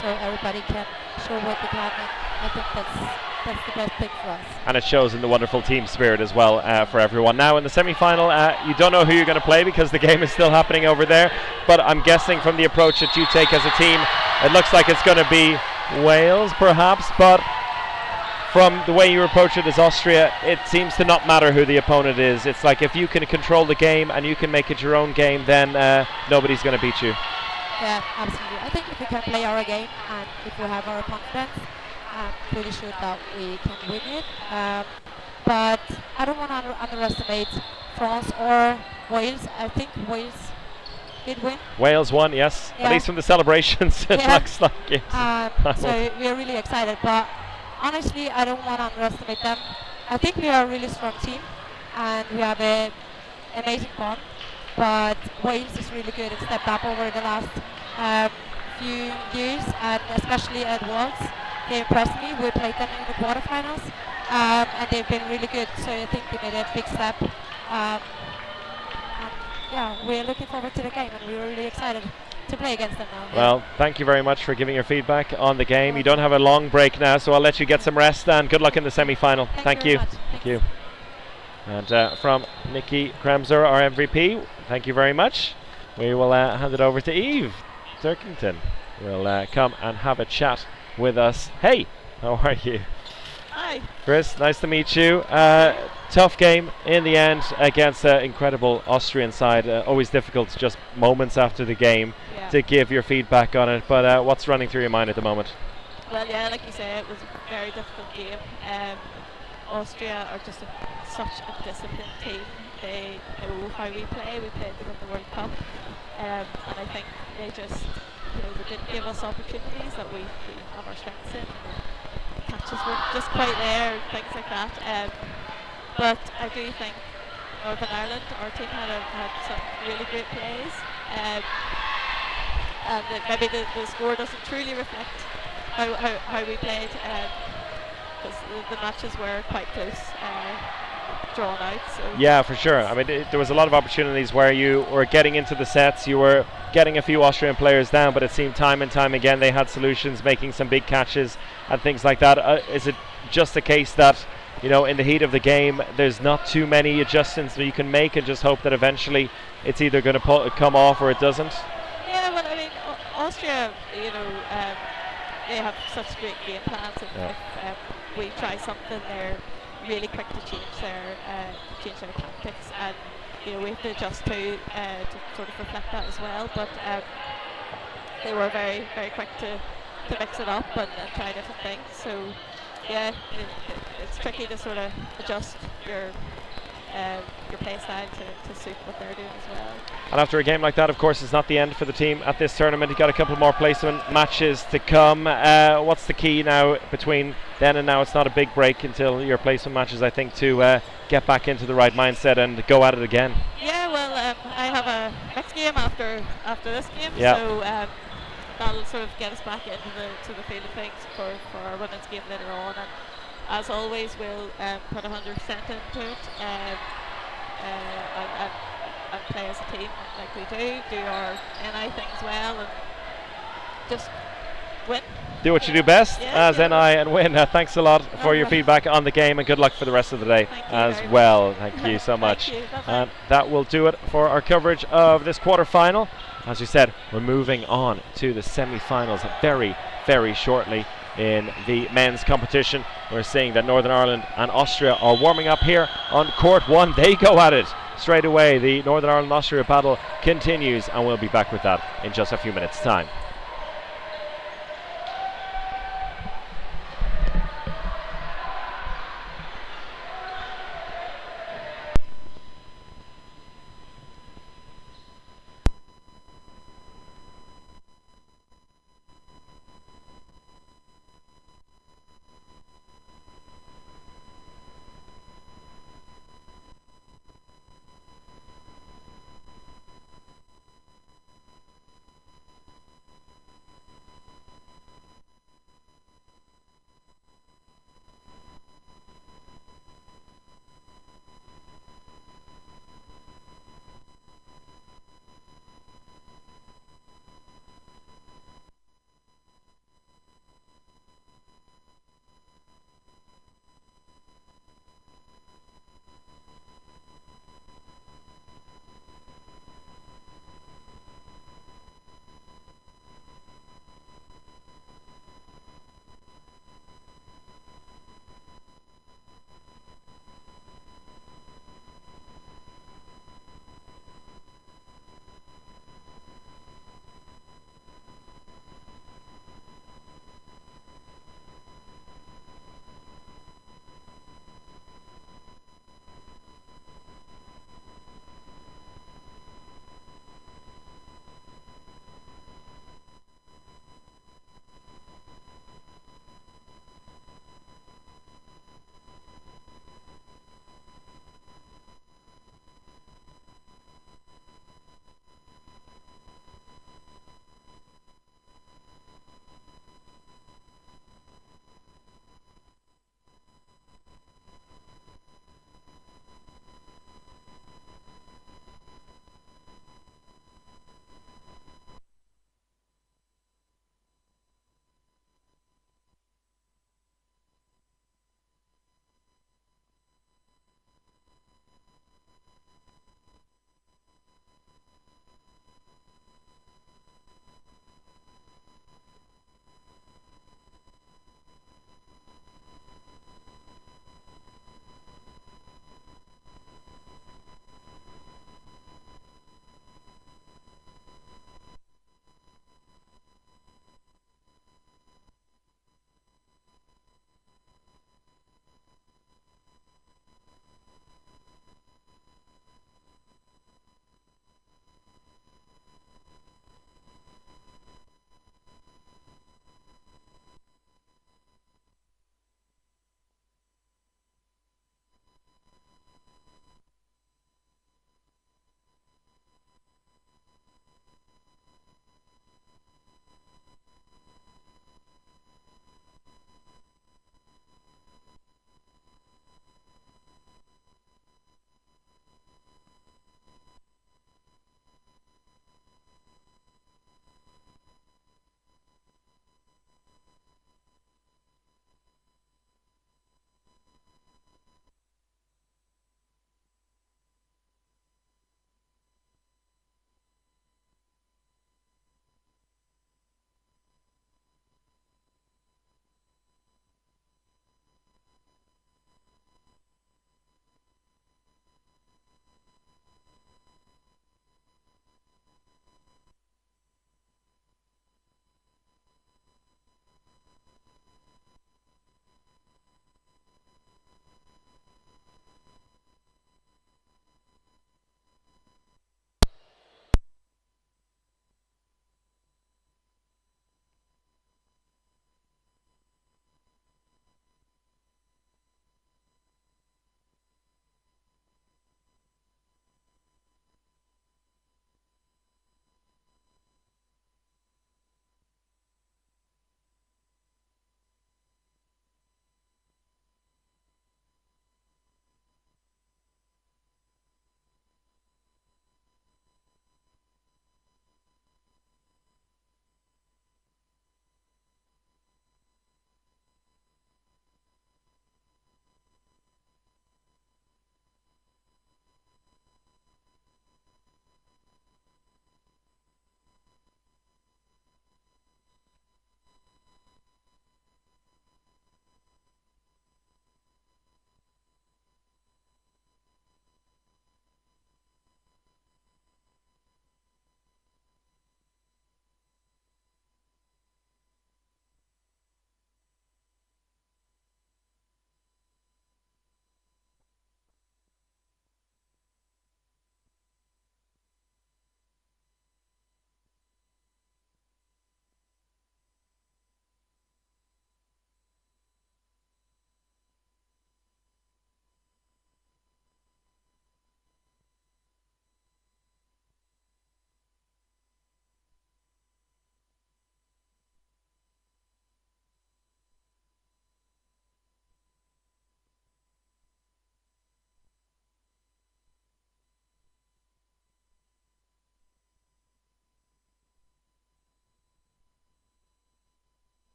so everybody can show what they can, and I think that's the best thing for us. And it shows in the wonderful team spirit as well for everyone. Now in the semi-final, you don't know who you're going to play because the game is still happening over there, but I'm guessing from the approach that you take as a team, it looks like it's going to be Wales perhaps, but from the way you approach it as Austria, it seems to not matter who the opponent is. It's like if you can control the game and you can make it your own game, then nobody's going to beat you. Yeah, absolutely. I think if we can play our game and if we have our confidence, I'm pretty sure that we can win it. But I don't want to underestimate France or Wales. I think Wales did win. Wales won, yes. Yeah. At least from the celebrations, it looks like it. So we're really excited. But honestly, I don't want to underestimate them. I think we are a really strong team and we have an amazing bond. But Wales is really good and stepped up over the last few years, and especially at Worlds. They impressed me. We played them in the quarterfinals, and they've been really good. So I think they made a big step. And yeah, we're looking forward to the game, and we're really excited to play against them now. Well, thank you very much for giving your feedback on the game. You don't have a long break now, so I'll let you get some rest, and good luck in the semi-final. Thank you. Thank you. And from Nikki Kremser, our MVP, thank you very much. We will hand it over to Eve Turkington. Will come and have a chat with us. Hey, how are you? Hi. Chris, nice to meet you. Tough game in the end against an incredible Austrian side. Always difficult just moments after the game to give your feedback on it. But what's running through your mind at the moment? Well, yeah, like you say, it was a very difficult game. Austria are just such a disciplined team. They know how we play. We played them in the World Cup, and I think they just, they didn't give us opportunities that we have our strengths in. Catches were just quite there, things like that. But I do think Northern Ireland, our team had some really great plays, and maybe the score doesn't truly reflect how we played. Because the matches were quite close, drawn out. So yeah, for sure. I mean, there was a lot of opportunities where you were getting into the sets, you were getting a few Austrian players down, but it seemed time and time again they had solutions, making some big catches and things like that. Is it just a case that, in the heat of the game, there's not too many adjustments that you can make and just hope that eventually it's either going to come off or it doesn't? Yeah, well, I mean, Austria, they have such great game plans. If we try something, they're really quick to change their tactics, and we have to adjust to sort of reflect that as well. But they were very, very quick to mix it up and try different things. So yeah, it's tricky to sort of adjust your play style to suit what they're doing as well. And after a game like that, of course, it's not the end for the team at this tournament. You've got a couple more placement matches to come. What's the key now between then and now? It's not a big break until your placement matches, I think, to get back into the right mindset and go at it again. Yeah, well, I have a next game after this game, so that'll sort of get us back into the field of things for our women's game later on. And as always, we'll put 100% into it and play as a team like we do our NI things well, and just win. Do what you do best as NI and win. Thanks a lot for your right. feedback on the game, and good luck for the rest of the day as well. Thank you so much. And that will do it for our coverage of this quarter-final. As we said, we're moving on to the semi-finals very, very shortly. In the men's competition, we're seeing that Northern Ireland and Austria are warming up here on court one. They go at it straight away. The Northern Ireland-Austria battle continues, and we'll be back with that in just a few minutes' time.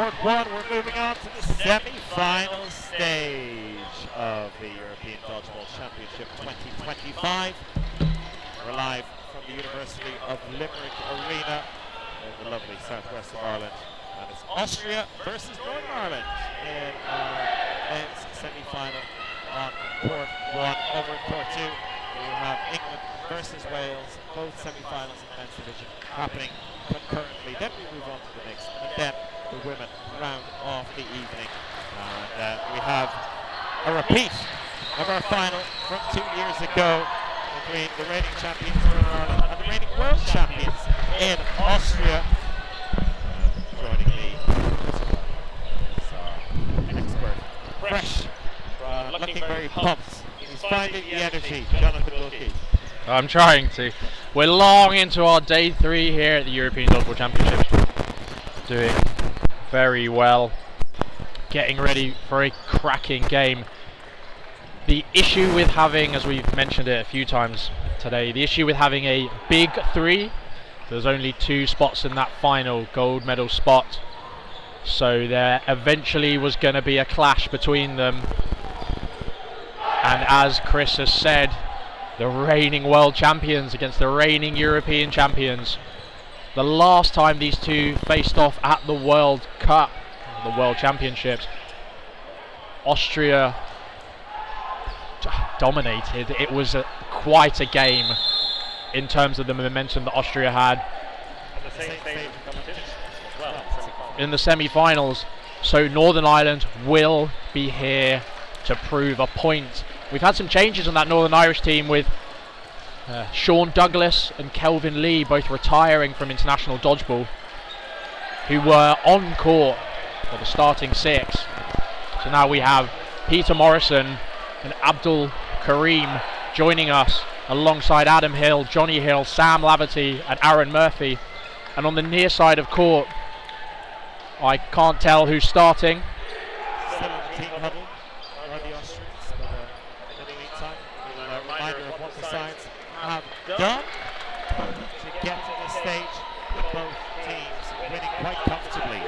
Court 1, we're moving on to the semi-final stage of the European Dodgeball Championship 2025. We're live from the University of Limerick Arena in the lovely southwest of Ireland. And it's Austria versus Northern Ireland in our men's semi-final on Court 1. Over in Court 2, we have England versus Wales, both semi-finals in the men's division happening concurrently. Then we move on to the next, and then the women round off the evening. And we have a repeat of our final from 2 years ago between the reigning champions of Northern Ireland and the reigning world champions in Austria. Joining me is our expert, fresh, looking very pumped. He's finding the energy, Jonathan Wilkie. I'm trying to. We're long into our day 3 here at the European Dodgeball Championships. Doing very well. Getting ready for a cracking game. The issue with having, as we've mentioned it a few times today, the issue with having a big 3, there's only 2 spots in that final gold medal spot. So there eventually was going to be a clash between them. And as Chris has said, the reigning world champions against the reigning European champions. The last time these two faced off at the World Cup, the World Championships, Austria dominated. It was quite a game in terms of the momentum that Austria had in the semi-finals. So Northern Ireland will be here to prove a point. We've had some changes on that Northern Irish team with Sean Douglas and Kelvin Lee both retiring from international dodgeball, who were on court for the starting 6. So now we have Peter Morrison and Abdul Karim joining us alongside Adam Hill, Johnny Hill, Sam Laverty and Aaron Murphy. And on the near side of court, I can't tell who's starting. Still in the team huddle are the Austrians, but in the meantime, a reminder of what the sides have done to get to this stage, with both teams winning quite comfortably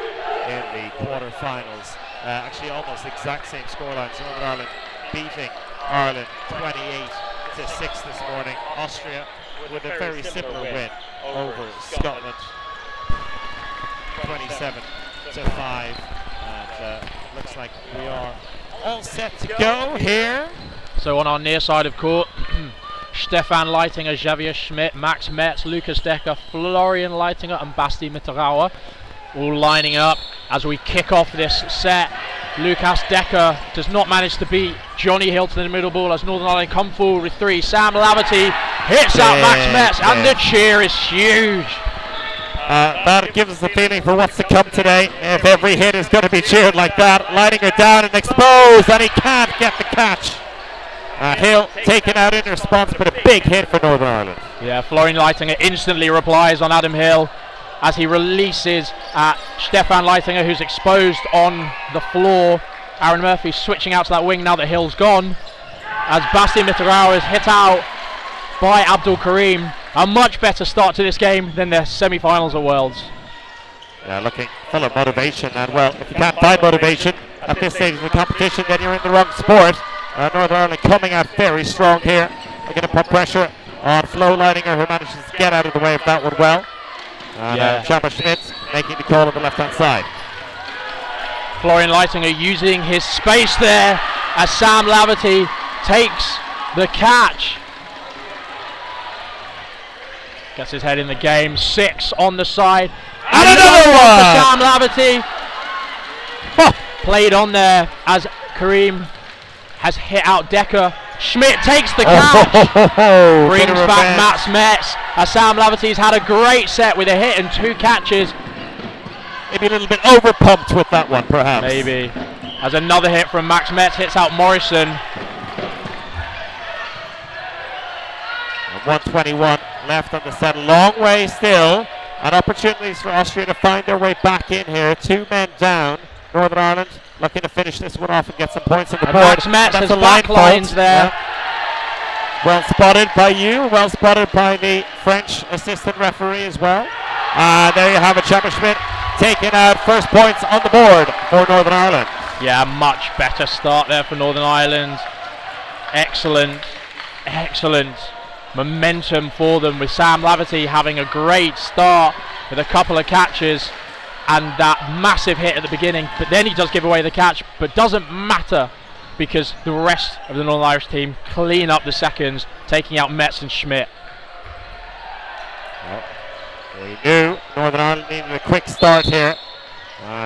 in the quarterfinals. Actually, almost exact same scorelines. Northern Ireland beating Ireland 28-6 this morning. Austria with a very similar win over Scotland, 27-5. And looks like we are all set to go here. So on our near side of court, Stefan Leitinger, Xavier Schmidt, Max Metz, Lucas Decker, Florian Leitinger and Basti Mitterauer all lining up as we kick off this set. Lucas Decker does not manage to beat Johnny Hill to the middle ball as Northern Ireland come forward with 3. Sam Laverty hits out Max Metz and the cheer is huge. That gives us a feeling for what's to come today. If every hit is going to be cheered like that. Leitinger down and exposed, and he can't get the catch. Hill taken out in response, but a big hit for Northern Ireland. Yeah, Florian Leitinger instantly replies on Adam Hill as he releases Stefan Leitinger, who's exposed on the floor. Aaron Murphy switching out to that wing now that Hill's gone, as Basti Mitterauer is hit out by Abdul Karim. A much better start to this game than the semi-finals at Worlds. Yeah, looking full of motivation, and well, if you can't find motivation at this stage of the competition, then you're in the wrong sport. Northern Ireland coming out very strong here. They're going to put pressure on Flo Leitinger, who manages to get out of the way of that one well. And Xavier Schmidt making the call on the left-hand side. Florian Leitinger using his space there as Sam Laverty takes the catch. Gets his head in the game. 6 on the side. And another one for Sam Laverty. Played on there as Karim has hit out Decker. Schmidt takes the catch. Brings back Max Metz as Sam Laverty's had a great set with a hit and 2 catches. Maybe a little bit overpumped with that one, perhaps. Maybe. As another hit from Max Metz hits out Morrison. And 121 left on the set. A long way still. And opportunities for Austria to find their way back in here. 2 men down. Northern Ireland looking to finish this one off and get some points on the board. Max Metz has back lines there. Yeah. Well spotted by you. Well spotted by the French assistant referee as well. There you have it. Xavier Schmidt taken out. First points on the board for Northern Ireland. Yeah, much better start there for Northern Ireland. Excellent momentum for them, with Sam Laverty having a great start with a couple of catches and that massive hit at the beginning, but then he does give away the catch, but doesn't matter because the rest of the Northern Irish team clean up the seconds, taking out Metz and Schmidt. Well, we knew Northern Ireland needed a quick start here.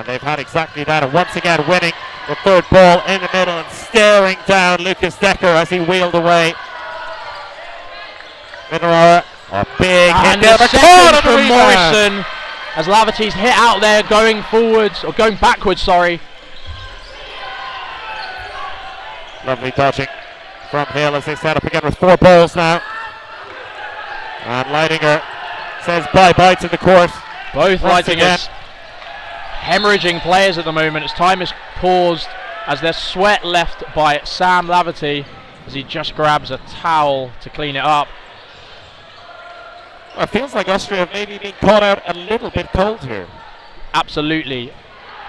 They've had exactly that, and once again winning the third ball in the middle and staring down Lucas Decker as he wheeled away. Minarara, a big hit there, but second from Morrison as Laverty's hit out there going forwards, or going backwards, sorry. Lovely dodging from Hill as they set up again with 4 balls now. And Leidinger says bye-bye to the court. Both Leitingers hemorrhaging players at the moment as time is paused, as there's sweat left by Sam Laverty as he just grabs a towel to clean it up. Well, it feels like Austria have maybe been caught out a little bit cold here. Absolutely.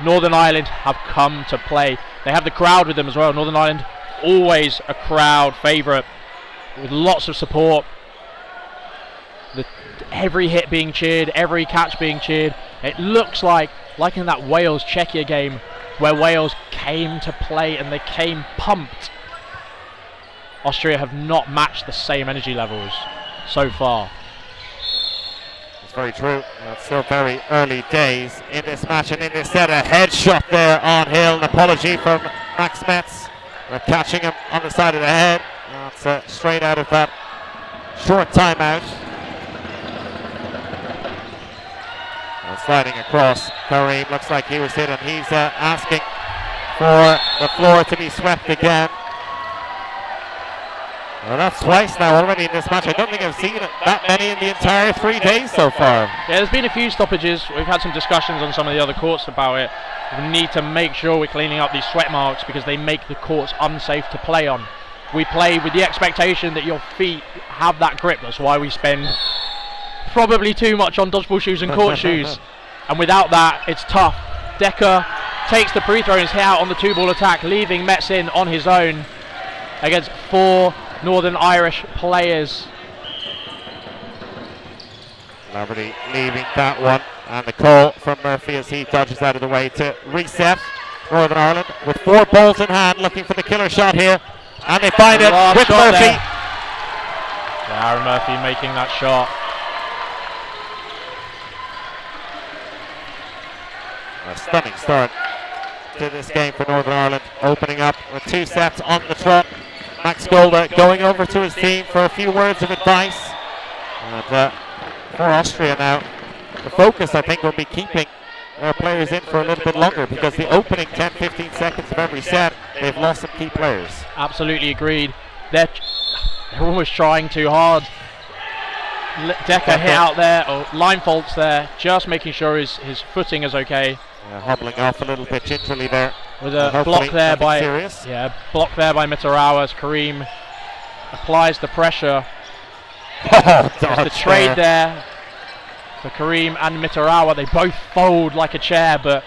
Northern Ireland have come to play. They have the crowd with them as well. Northern Ireland, always a crowd favourite with lots of support. Every hit being cheered, every catch being cheered. It looks like in that Wales-Czechia game where Wales came to play and they came pumped. Austria have not matched the same energy levels so far. It's very true. It's still very early days in this match, and in this set, a headshot there on Hill. An apology from Max Metz. They're catching him on the side of the head. That's straight out of that short timeout. And sliding across, Kareem looks like he was hit, and he's asking for the floor to be swept again. Well, that's twice now already in this match. I don't think I've seen that many in the entire 3 days so far. Yeah, there's been a few stoppages. We've had some discussions on some of the other courts about it. We need to make sure we're cleaning up these sweat marks because they make the courts unsafe to play on. We play with the expectation that your feet have that grip. That's why we spend probably too much on dodgeball shoes and court shoes. And without that, it's tough. Decker takes the free throw and is hit out on the 2-ball attack, leaving Metz in on his own against 4 Northern Irish players. Laverty leaving that one, and the call from Murphy as he dodges out of the way to reset. Northern Ireland with 4 balls in hand, looking for the killer shot here, and they find it with Murphy. Aaron Murphy making that shot. A stunning start to this game for Northern Ireland, opening up with 2 sets on the trot. Max Golder going over to his team for a few words of advice. And for Austria now, the focus I think will be keeping their players in for a little bit longer, because the opening 10-15 seconds of every set, they've lost some key players. Absolutely agreed. They're almost trying too hard. Decker hit out there, or line faults there, just making sure his footing is okay. Hobbling off a little bit gingerly there. With a block there by Mitarawa as Kareem applies the pressure. There's the trade there for Kareem and Mitarawa. They both fold like a chair, but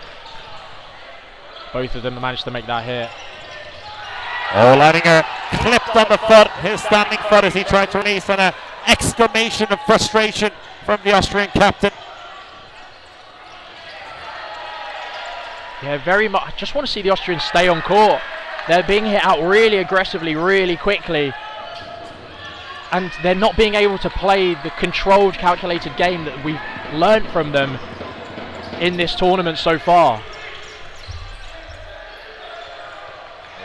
both of them managed to make that hit. Oh, Leidinger clipped on the foot, his standing foot, as he tried to release, and an exclamation of frustration from the Austrian captain. Yeah, very much. I just want to see the Austrians stay on court. They're being hit out really aggressively, really quickly. And they're not being able to play the controlled, calculated game that we've learnt from them in this tournament so far.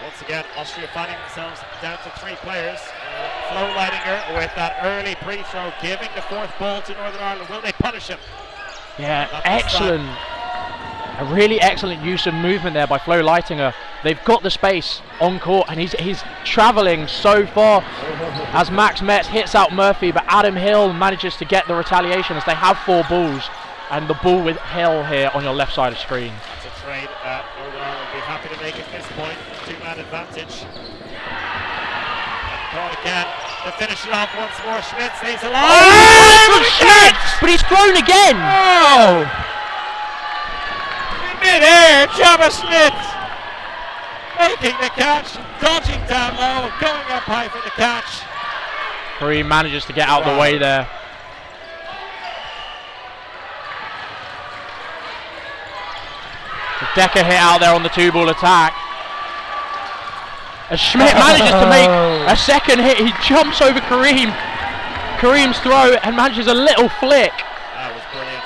Once again, Austria finding themselves down to 3 players. Flo Leidinger with that early pre-throw, giving the 4th ball to Northern Ireland. Will they punish him? Yeah, excellent. A really excellent use of movement there by Flo Leitinger. They've got the space on court, and he's travelling so far as Max Metz hits out Murphy, but Adam Hill manages to get the retaliation as they have 4 balls, and the ball with Hill here on your left side of screen. It's a trade Northern Ireland will be happy to make at this point. 2-man advantage. And caught again to finish it off once more. Schmidt stays alive. Oh, Schmidt! But he's thrown again! Oh! Mid-air, Jabba Schmidt making the catch, dodging down low, going up high for the catch. Kareem manages to get out the way there. Decker hit out there on the 2-ball attack. As Schmidt manages to make a second hit, he jumps over Kareem's throw and manages a little flick. That was brilliant.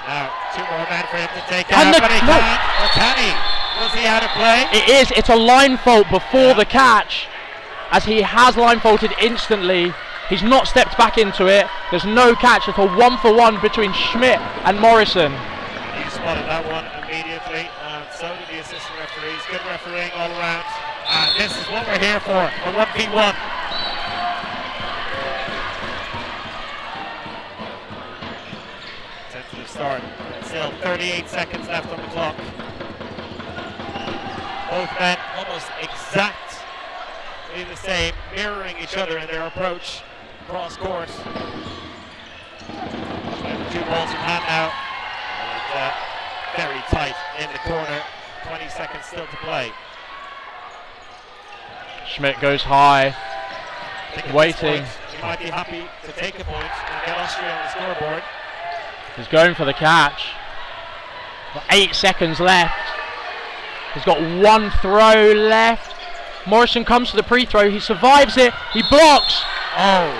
Now, 2 more men for him to take And out, but he can't. Or can he? Was he out of play? It's a line fault before the catch, as he has line faulted instantly. He's not stepped back into it. There's no catch. It's a 1-for-1 between Schmidt and Morrison. He spotted that one immediately, and so did the assistant referees. Good refereeing all around. And this is what we're here for, a 1v1. Tentative start. Still 38 seconds left on the clock. Both men almost exactly the same, mirroring each other in their approach cross court. The 2 balls in hand now. And, very tight in the corner. 20 seconds still to play. Schmidt goes high, waiting. He might be happy to take a point and get Austria on the scoreboard. He's going for the catch. Got 8 seconds left. He's got 1 throw left. Morrison comes to the pre-throw. He survives it. He blocks. Oh.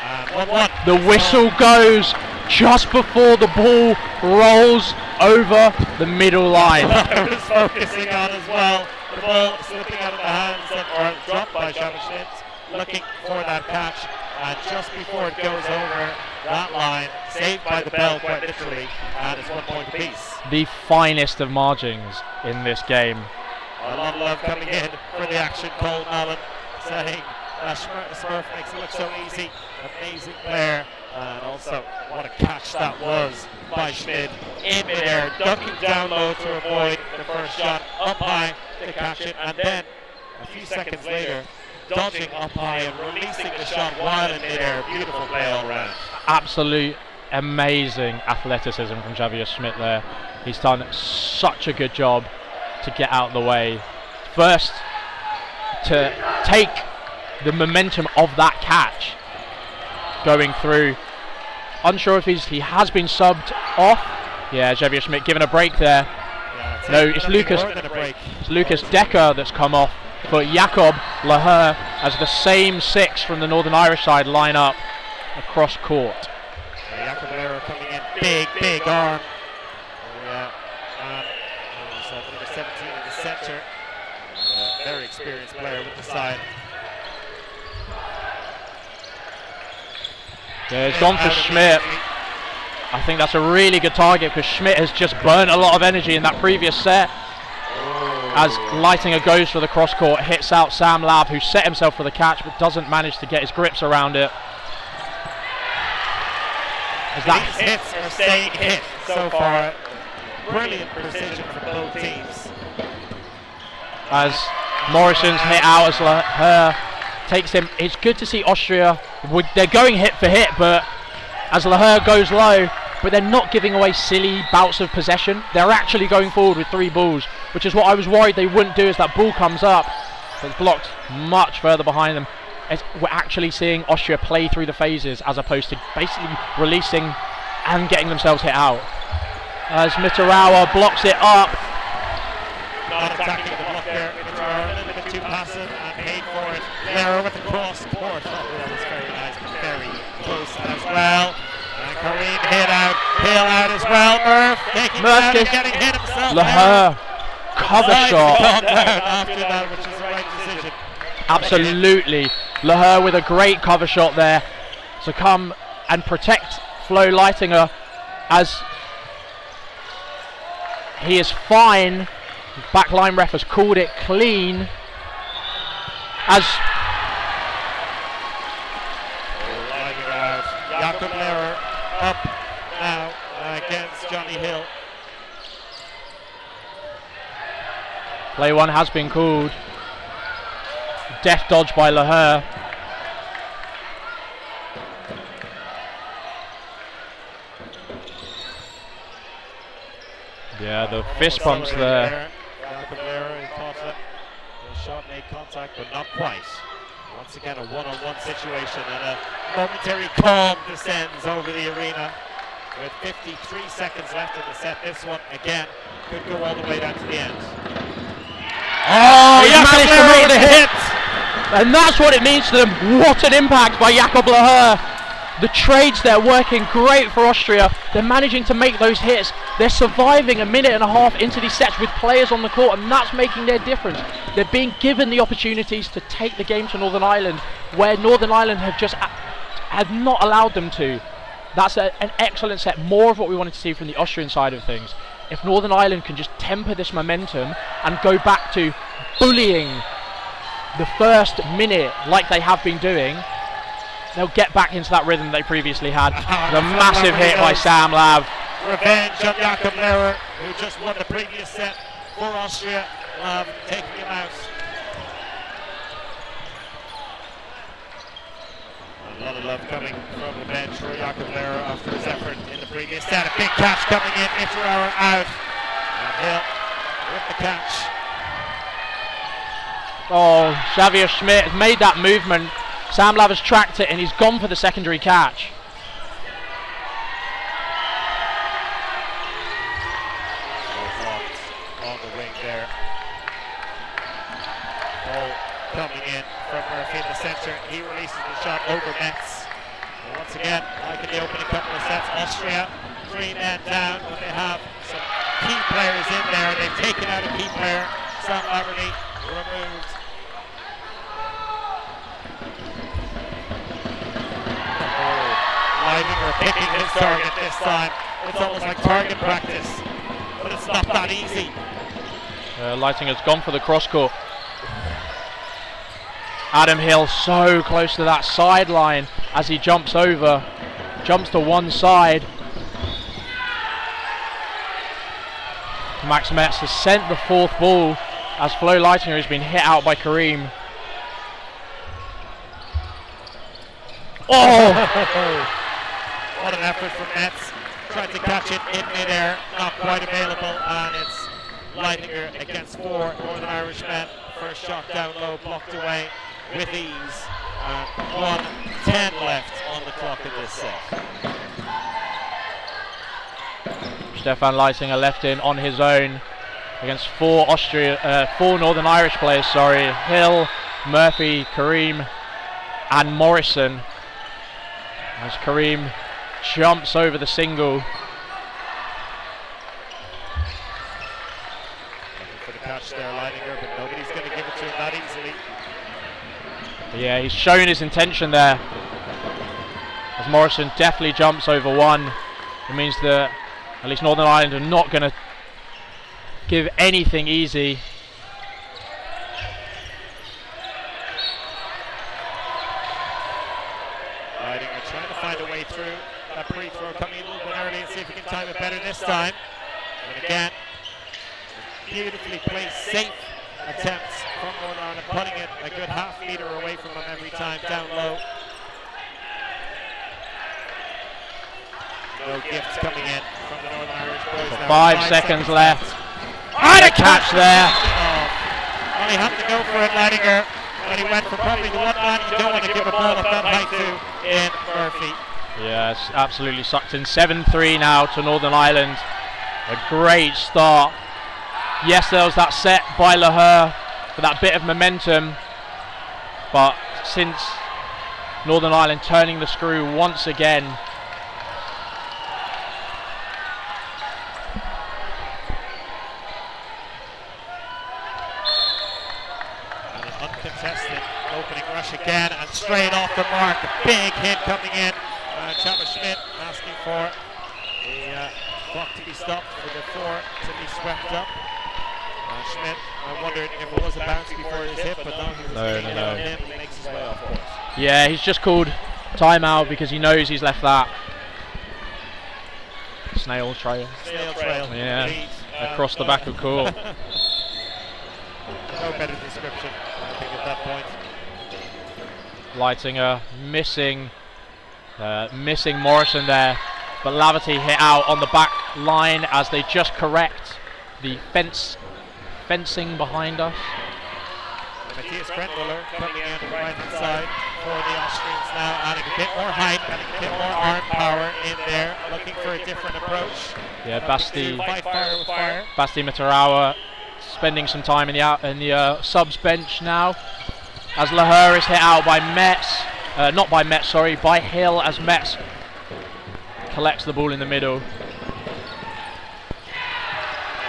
And 1-1. The whistle goes just before the ball rolls over the middle line. I was focusing on as well. The ball slipping out of the hands or dropped by Jabba Schmidt, looking for that catch, and just before it goes over that line, saved by the bell quite literally, and it's 1 point apiece. The finest of margins in this game. A lot of love coming in for the action. Cole Allen saying Smurf makes it look so easy. Amazing player. And also, what a catch that was by Schmidt in midair, ducking down low to avoid the first shot, up high to catch it, and then a few seconds later, dodging up high and releasing the shot while in midair. Beautiful play all round. Absolute amazing athleticism from Javier Schmidt there. He's done such a good job to get out of the way. First, to take the momentum of that catch going through. Unsure if he has been subbed off. Yeah, Javier Schmidt given a break there. Yeah, No, it's Lucas Decker that's come off for Jakob Laher as the same 6 from the Northern Irish side line up across court. Jakob Laher coming in, big arm. Yeah, and number 17 in the centre. Very experienced player with the side. Yeah, it's gone for Schmidt. I think that's a really good target because Schmidt has just burnt a lot of energy in that previous set. As Leitinger goes for the cross court, hits out Sam Lav, who set himself for the catch but doesn't manage to get his grips around it. These hits are staying hit so far. Brilliant precision from both teams. As Morrison's hit out as Laher takes him. It's good to see Austria. They're going hit for hit, but as Laher goes low, but they're not giving away silly bouts of possession. They're actually going forward with 3 balls, which is what I was worried they wouldn't do as that ball comes up. But it's blocked much further behind them. We're actually seeing Austria play through the phases as opposed to basically releasing and getting themselves hit out. As Mitarawa blocks it up. Not attacking the block there. Mitarawa a little bit too passive and paid for it. Lehrer with the cross court. Oh, that was very nice, but very close as well. And Kareem hit out, Hill out as well. Murph taking it out and getting hit himself. Laher, cover shot. After that, which is the right decision. Absolutely. Laher with a great cover shot there to come and protect Flo Leitinger as he is fine. Backline ref has called it clean. As Jakob Lehrer up now against Johnny Hill. play 1 has been called. Deft dodge by Laher. Yeah, the fist bumps there. Jakob Lehrer, he caught it. The shot made contact, but not quite. Once again, a one-on-one situation, and a momentary calm descends over the arena. With 53 seconds left in the set, this one again could go all the way down to the end. Oh, he managed to make the hit! And that's what it means to them. What an impact by Jakob Lehrer. The trades there working great for Austria. They're managing to make those hits. They're surviving a minute and a half into these sets with players on the court, and that's making their difference. They're being given the opportunities to take the game to Northern Ireland, where Northern Ireland have not allowed them to. That's an excellent set, more of what we wanted to see from the Austrian side of things. If Northern Ireland can just temper this momentum and go back to bullying the first minute like they have been doing, they'll get back into that rhythm they previously had. The massive hit by Sam Lav. Revenge on Jakob Lehrer, who just won the previous set for Austria. Lav taking him out. A lot of love coming from the bench for Jakob Lehrer after his effort in the previous set. A big catch coming in, Mitterauer out. And Hill with the catch. Oh, Xavier Schmidt has made that movement. Sam Lav has tracked it and he's gone for the secondary catch. On the wing there. Ball coming in from Murphy in the centre. He releases the shot over Metz. And once again, like in the opening couple of sets, Austria 3 men down, but they have some key players in there. They've taken out a key player, Sam Laverty, removed. Leidinger picking his target this time. It's almost like target practice, but it's not that easy. Leitinger's gone for the cross court. Adam Hill so close to that sideline as he jumps over, jumps to one side. Max Metz has sent the fourth ball as Flo Leitinger has been hit out by Kareem. Oh! What an effort from Metz. Tried to catch it in midair, not quite available, and it's Leitinger against 4 Northern Irish men. First shot down low, blocked away with ease. 1:10 left on the clock in this set. Stefan Leitinger left in on his own against 4 Northern Irish players. Hill, Murphy, Kareem, and Morrison. As Kareem jumps over the single. Looking for the catch there, Leitinger, but nobody's going to give it to him that easily. Yeah, he's shown his intention there. As Morrison definitely jumps over one. It means that at least Northern Ireland are not going to give anything easy. Leitinger trying to find a way through. That free throw coming a little bit early and see if he can time it better this time. And again, beautifully placed, safe attempts from Northern Ireland, putting it a good half meter away from him every time, down low. No gifts coming in from the Northern Irish boys. Now 5 seconds left. And a catch there. Well, he had to go for it, Leitinger, but he went for probably the one man you don't want to give a ball at that height to in Murphy. Yeah, it's absolutely sucked in. 7-3 now to Northern Ireland. A great start. Yes, there was that set by Lehrer for that bit of momentum, but since Northern Ireland turning the screw once again, and an uncontested opening rush again, and straight off the mark, a big hit coming in. Chava Schmidt asking for the clock to be stopped, for the 4 to be swept up. Schmidt, I wondered if it was a bounce before his hit, but no, he was getting it on him. He makes his way off course. yeah, he's just called timeout because he knows he's left that. Snail trail. Snail trail. Yeah, Indeed. across the back of court. No better description, I think, at that point. Leitinger missing Morrison there, but Laverty hit out on the back line as they just correct the fencing behind us. Matthias Brentmuller coming in on the right hand side for the Austrians now, adding a bit more height, a bit more arm power in there, looking for a different approach. Yeah, Basti Fight fire with fire. Matarawa spending some time in the subs bench now, as Lahore is hit out by Metz, by Hill, as Metz collects the ball in the middle.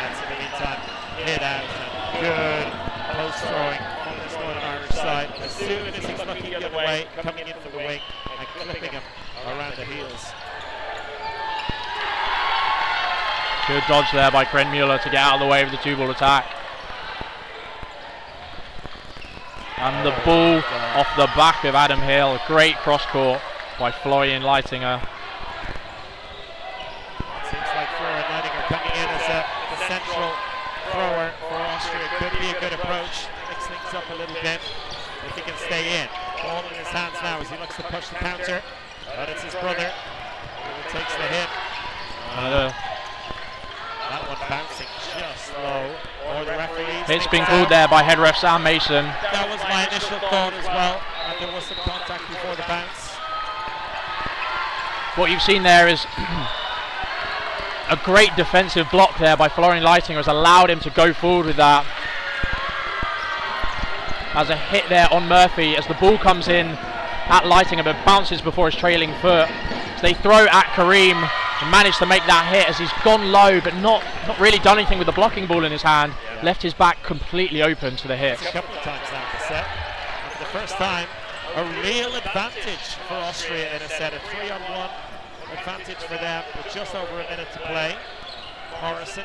That's in the meantime hit out and good close throwing on this Northern Irish side. As soon as he's looking the other way, coming in from the wing and clipping him around the heels. Good dodge there by Krenmuller to get out of the way of the 2-ball attack. And the ball off the back of Adam Hill. Great cross court by Florian Leitinger. Seems like Florian Leitinger coming in as the central thrower for Austria. Could be a good approach. Mix things up a little bit if he can stay in. Ball in his hands now as he looks to push the counter. But it's his brother who takes the hit. That one bouncing just low. Or the referees. It's been called there by head ref Sam Mason. That was my initial thought as well. And there was some contact before the bounce. What you've seen there is a great defensive block there by Florian Leitinger has allowed him to go forward with that. As a hit there on Murphy as the ball comes in at Leitinger but bounces before his trailing foot. So they throw at Kareem and managed to make that hit as he's gone low but not really done anything with the blocking ball in his hand. Left his back completely open to the hit. A couple of times now in the set. And for the first time, a real advantage for Austria in a set. A 3-on-1 advantage for them with just over a minute to play. Morrison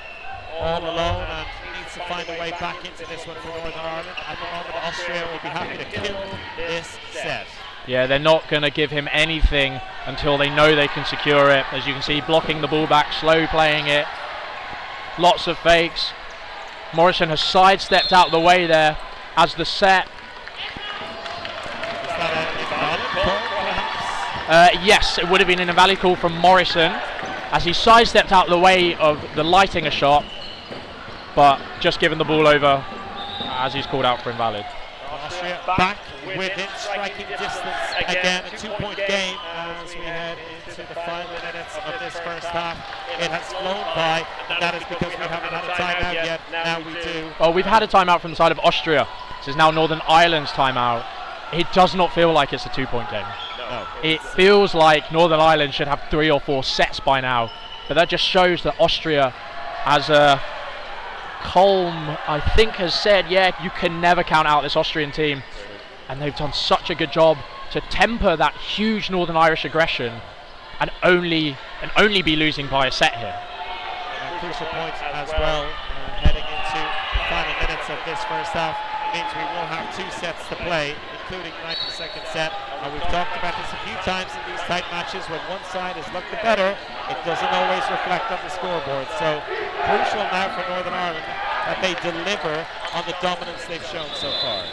all alone and needs to find a way back into this one for Northern Ireland. At the moment, Austria will be happy to kill this set. Yeah, they're not going to give him anything until they know they can secure it. As you can see, blocking the ball back, slow playing it. Lots of fakes. Morrison has sidestepped out the way there as the set. Is that an invalid call, perhaps? Yes, it would have been an invalid call from Morrison as he sidestepped out the way of the Leitinger shot, but just given the ball over as he's called out for invalid. Austria back within striking distance again, a 2-point game as we head into the final minutes of this first half. It has flown by, and that is because we haven't had a timeout yet. Now we do. Well, we've had a timeout from the side of Austria. This is now Northern Ireland's timeout. It does not feel like it's a 2-point game. No. It feels like Northern Ireland should have 3 or 4 sets by now, but that just shows that Austria, as Colm, I think, has said, yeah, you can never count out this Austrian team, and they've done such a good job to temper that huge Northern Irish aggression and only be losing by a set here. A crucial point as well, heading into the final minutes of this first half. Means we will have 2 sets to play, including 92nd set. And we've talked about this a few times in these tight matches. When one side has looked the better, it doesn't always reflect on the scoreboard. So crucial now for Northern Ireland that they deliver on the dominance they've shown so far.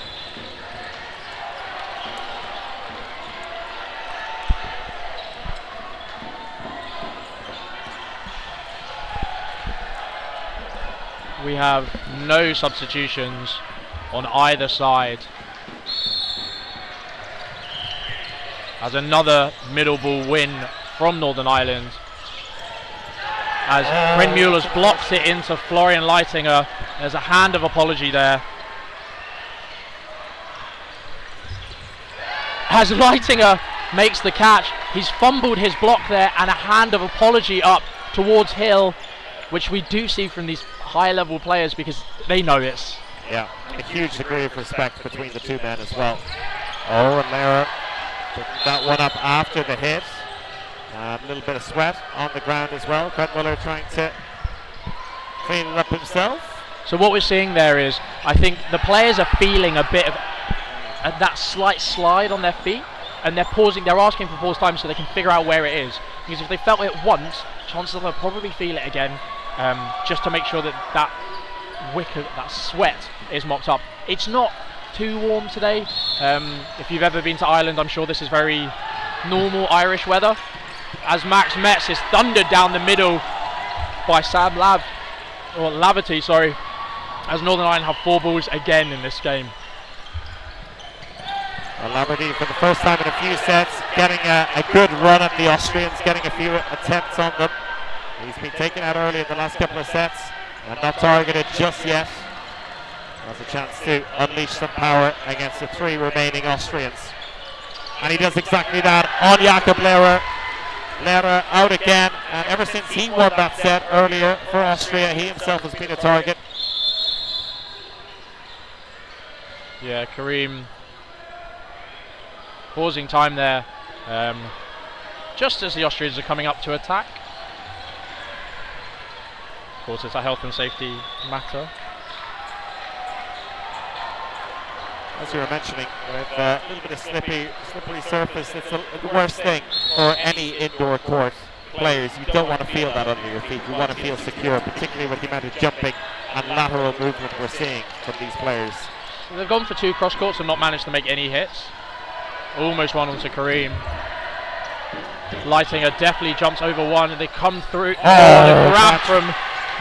We have no substitutions on either side. As another middle ball win from Northern Ireland. As Krenmuller's blocks it into Florian Leitinger. There's a hand of apology there. As Leitinger makes the catch, he's fumbled his block there and a hand of apology up towards Hill, which we do see from these high level players because they know it's. Yeah, a huge degree of respect between the two men as well. Oh, and Lehrer picking that one up after the hit. A little bit of sweat on the ground as well. Krenmuller trying to clean it up himself. So what we're seeing there is, I think the players are feeling a bit of that slight slide on their feet, and they're pausing. They're asking for pause time so they can figure out where it is. Because if they felt it once, chances are they'll probably feel it again, just to make sure that that sweat is mopped up. It's not too warm today. If you've ever been to Ireland, I'm sure this is very normal Irish weather. As Max Metz is thundered down the middle by Sam Laverty, sorry, as Northern Ireland have 4 balls again in this game. Well, Laverty, for the first time in a few sets, getting a good run at the Austrians, getting a few attempts on them. He's been taken out early in the last couple of sets and not targeted just yet. Has a chance to unleash some power against the 3 remaining Austrians. And he does exactly that on Jakob Lehrer. Lehrer out again, and ever since he won that set earlier for Austria, he himself has been a target. Yeah, Kareem pausing time there, just as the Austrians are coming up to attack. Of course, it's a health and safety matter. As you were mentioning, with a little bit of slippery surface, it's the worst thing for any indoor court players. You don't want to feel that under your feet. You want to feel secure, particularly with the amount of jumping and lateral movement we're seeing from these players. So they've gone for 2 cross courts and not managed to make any hits. Almost one onto Kareem. Leitinger definitely jumps over one, and they come through. The grab from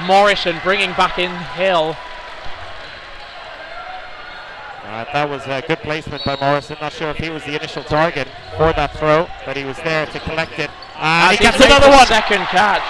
Morrison, bringing back in Hill. That was a good placement by Morrison. Not sure if he was the initial target for that throw, but he was there to collect it. And he gets another one. Second catch.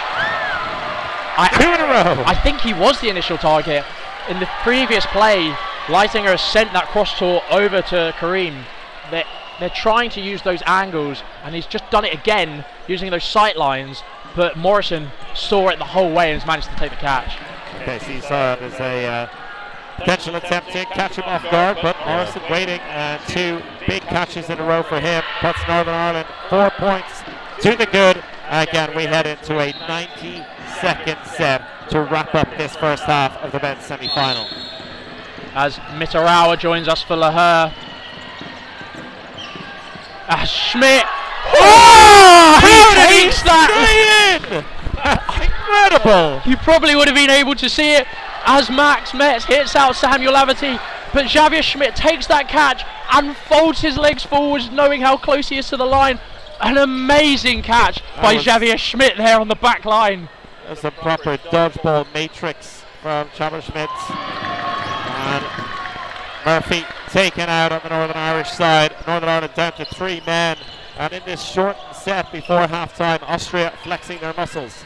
2 in a row. I think he was the initial target. In the previous play, Leitinger has sent that cross tour over to Kareem. They're trying to use those angles, and he's just done it again using those sight lines, but Morrison saw it the whole way and has managed to take the catch. Okay, so you saw it as a potential attempt to catch him off guard, but Morrison waiting, and 2 big catches in a row for him. Puts Northern Ireland 4 points to the good. Again, we head into a 90-second set to wrap up this first half of the men's semi-final. As Mitterauer joins us for Lahore. Schmidt. How did he stay in? That's incredible. You probably would have been able to see it as Max Metz hits out Samuel Laverty, but Xavier Schmidt takes that catch and folds his legs forwards, knowing how close he is to the line. An amazing catch by Xavier Schmidt there on the back line. That's a proper dodgeball matrix from Xavier Schmidt. And Murphy taken out on the Northern Irish side. Northern Ireland down to 3 men. And in this shortened set before half-time, Austria flexing their muscles.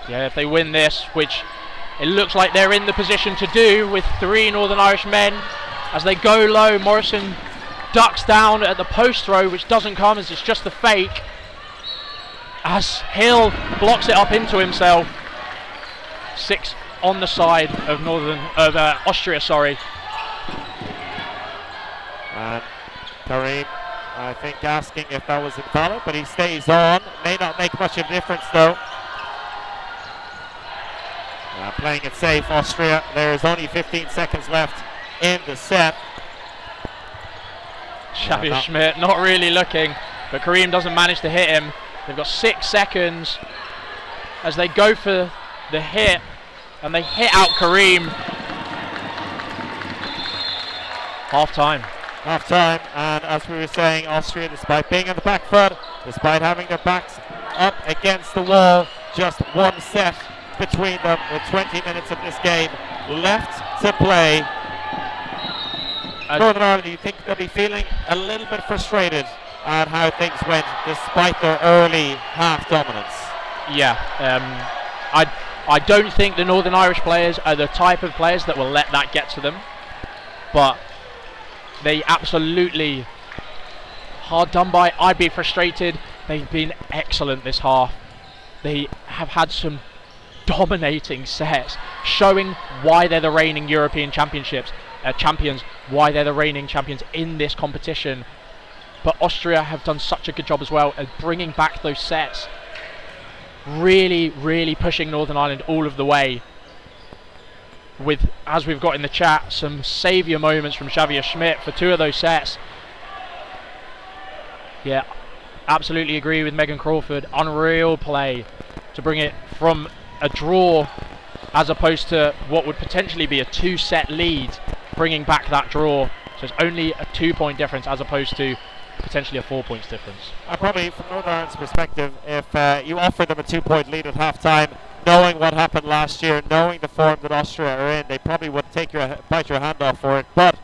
Yeah, if they win this, which it looks like they're in the position to do with 3 Northern Irish men. As they go low, Morrison ducks down at the post throw, which doesn't come as it's just the fake. As Hill blocks it up into himself. 6 on the side of Austria, sorry. And Kareem, I think, asking if that was invalid, but he stays on. May not make much of a difference though. Playing it safe, Austria. There is only 15 seconds left in the set. Xavier Schmidt not really looking, but Kareem doesn't manage to hit him. They've got 6 seconds as they go for the hit, and they hit out Kareem. Half time, and as we were saying, Austria, despite being on the back foot, despite having their backs up against the wall, just 1 set between them with 20 minutes of this game left to play. Northern Ireland, do you think they'll be feeling a little bit frustrated at how things went despite their early half dominance? Yeah, I don't think the Northern Irish players are the type of players that will let that get to them, but they absolutely hard done by. I'd be frustrated. They've been excellent this half. They have had some dominating sets, showing why they're the reigning European champions, why they're the reigning champions in this competition. But Austria have done such a good job as well at bringing back those sets, really, really pushing Northern Ireland all of the way. With, as we've got in the chat, some saviour moments from Xavier Schmidt for 2 of those sets. Yeah, absolutely agree with Megan Crawford. Unreal play to bring it from a draw as opposed to what would potentially be a 2-set lead, bringing back that draw. So it's only a 2-point difference as opposed to potentially a 4 points difference. Probably from Northern Ireland's perspective, if you offer them a 2-point lead at half time, knowing what happened last year, knowing the form that Austria are in, they probably would bite your hand off for it. But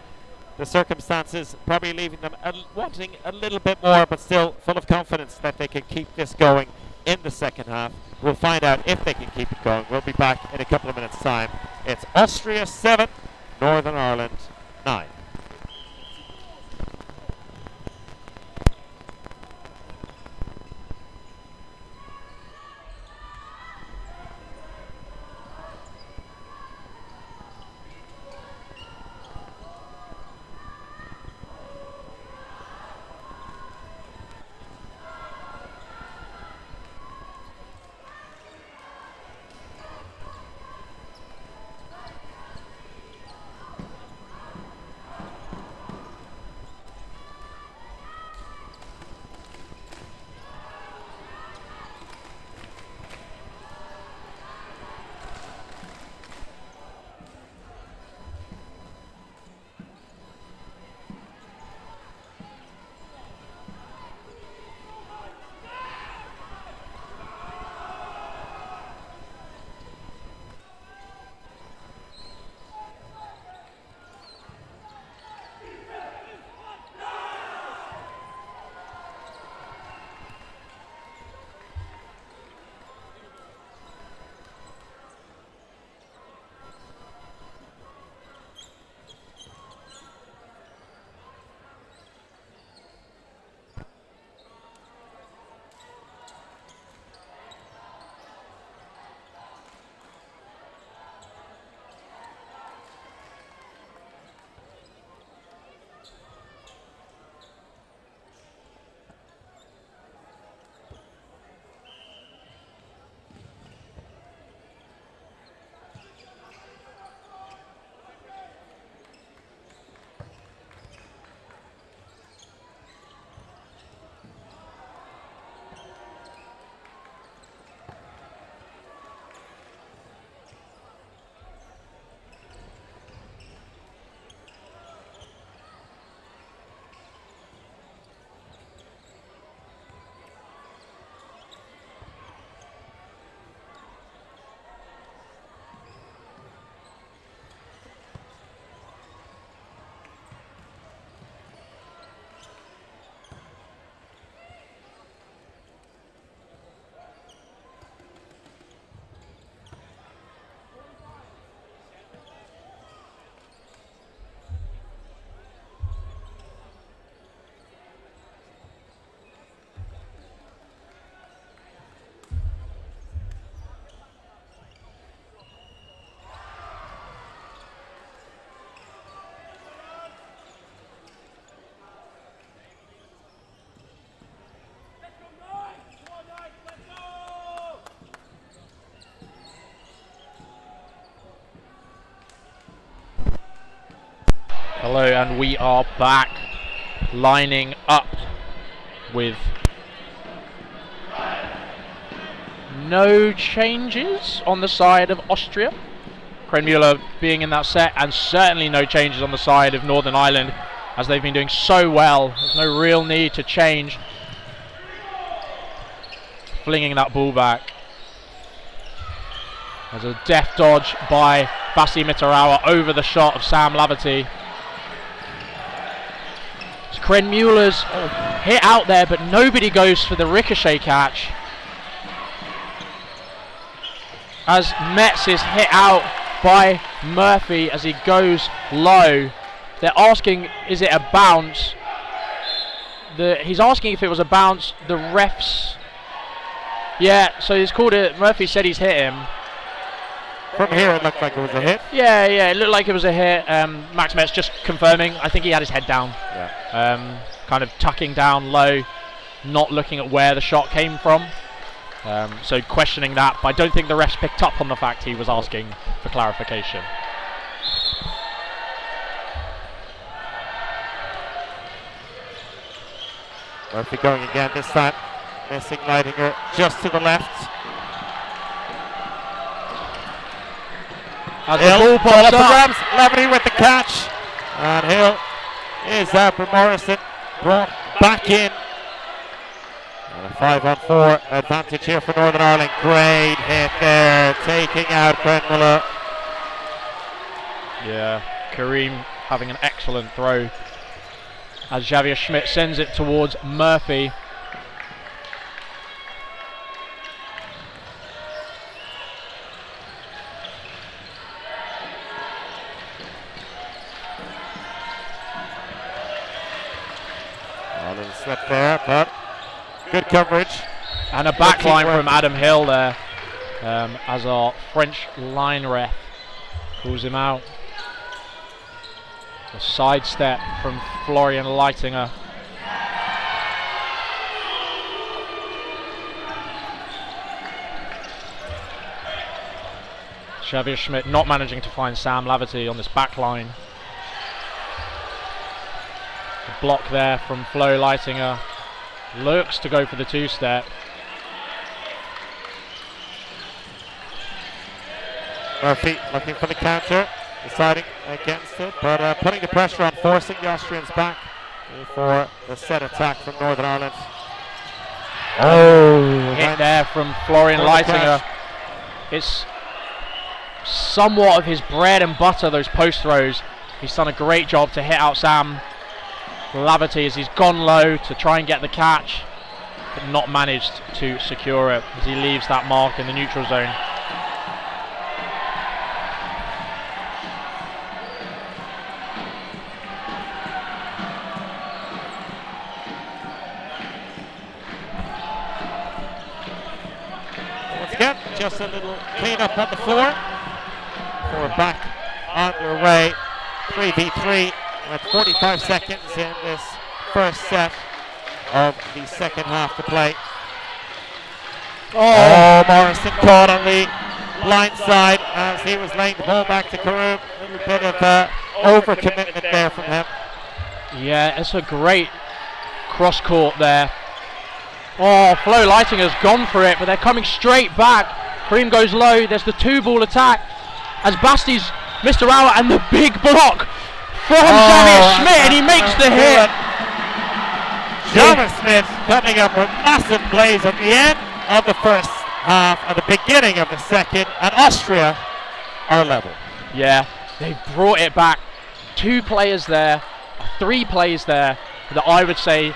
the circumstances probably leaving them wanting a little bit more, but still full of confidence that they can keep this going in the second half. We'll find out if they can keep it going. We'll be back in a couple of minutes' time. It's Austria 7, Northern Ireland 9. Hello, and we are back, lining up with no changes on the side of Austria. Krenmuller being in that set, and certainly no changes on the side of Northern Ireland, as they've been doing so well. There's no real need to change. Flinging that ball back. There's a deft dodge by Basi Mitarawa over the shot of Sam Laverty. Krenmuller's hit out there, but nobody goes for the ricochet catch. As Metz is hit out by Murphy as he goes low. They're asking, is it a bounce? He's asking if it was a bounce. The refs... Yeah, so he's called it... Murphy said he's hit him. From here it looked like it was a hit. Yeah, it looked like it was a hit. Max Metz just confirming. I think he had his head down. Yeah. Kind of tucking down low, not looking at where the shot came from. So questioning that, but I don't think the refs picked up on the fact he was asking for clarification. Murphy going again this time, missing Leidinger just to the left. As Hill, the ball pops for up. grabs, Leverty with the catch, and Hill is out, but Morrison brought back in. And a 5-on-4 advantage here for Northern Ireland. Great hit there, taking out Muller. Yeah, Kareem having an excellent throw as Xavier Schmidt sends it towards Murphy. A little slip there, but good coverage. And a back line from Adam Hill there, as our French line ref calls him out. A sidestep from Florian Leitinger. Xavier Schmidt not managing to find Sam Laverty on this back line. The block there from Flo Leitinger. Looks to go for the two-step. Murphy looking for the counter, deciding against it, but putting the pressure on, forcing the Austrians back for the set attack from Northern Ireland. Oh, Hit there from Florian Leitinger. It's somewhat of his bread and butter, those post throws. He's done a great job to hit out Sam Laverty as he's gone low to try and get the catch, but not managed to secure it as he leaves that mark in the neutral zone. Once again, just a little clean up on the floor. We're back underway, 3v3 with 45 seconds in this first set of the second half to play. Oh, Morrison caught on the blind side as he was laying the ball back to Karoum. A little bit of overcommitment there from him. Yeah, it's a great cross court there. Oh, Flo Leitinger's gone for it, but they're coming straight back. Kareem goes low, there's the two ball attack as Basti's Mr. Hour and the big block from Xavier Schmidt, and he makes the hit. Xavier Schmidt coming up with massive plays at the end of the first half and the beginning of the second, and Austria are level. Yeah, they've brought it back. Two players there, three plays there that I would say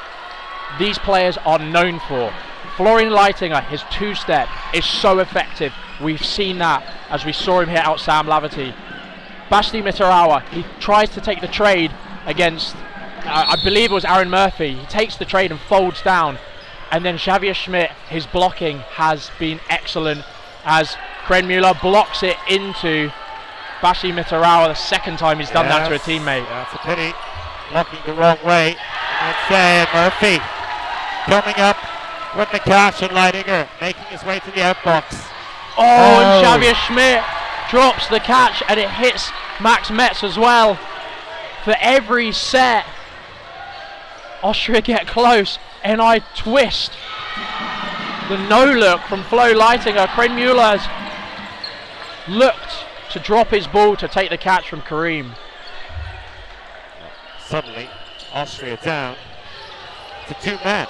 these players are known for. Florian Leitinger, his two-step is so effective. We've seen that as we saw him hit out Sam Laverty. Basti Mitarawa, he tries to take the trade against, I believe it was Aaron Murphy. He takes the trade and folds down. And then Xavier Schmidt, his blocking has been excellent as Muller blocks it into Basti Mitarawa the second time he's done that to a teammate. That's a pity. Blocking the wrong way. And Murphy coming up with the catch, and Leitinger making his way to the outbox. And Xavier Schmidt drops the catch and it hits Max Metz as well. For every set, Austria get close, and I twist. The no-look from Flo Leitinger. Muller has looked to drop his ball to take the catch from Kareem. Suddenly, Austria down to two men.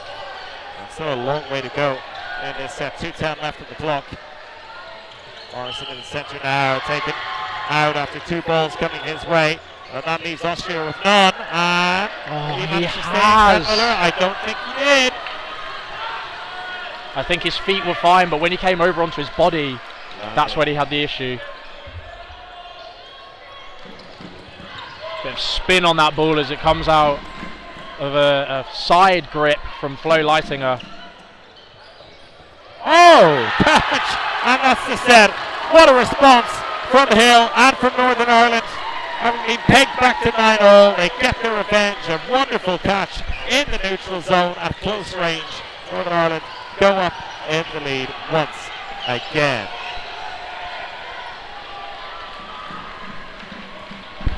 And so a long way to go in this set. 2:10 left of the clock. Morrison in the centre now, taken out after two balls coming his way. And that leaves Austria with none. And he has. I don't think he did. I think his feet were fine, but when he came over onto his body, that's when he had the issue. Bit of spin on that ball as it comes out of a side grip from Flo Leitinger. Oh, catch! And that's the set. What a response from Hill and from Northern Ireland. Having been pegged back to 9-0, they get their revenge. A wonderful catch in the neutral zone at close range. Northern Ireland go up in the lead once again.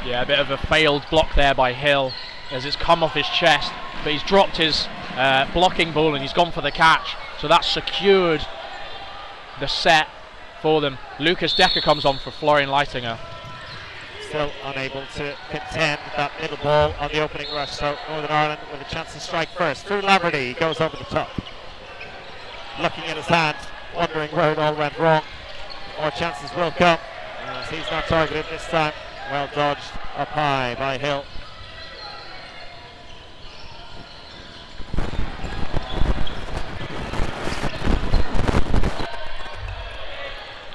Yeah, a bit of a failed block there by Hill as it's come off his chest, but he's dropped his blocking ball and he's gone for the catch, so that's secured the set for them. Lucas Decker comes on for Florian Leitinger. Still unable to contend that middle ball on the opening rush, so Northern Ireland with a chance to strike first. Through Laverty, he goes over the top. looking at his hand, wondering where it all went wrong. More chances will come, as he's not targeted this time. Well dodged up high by Hill.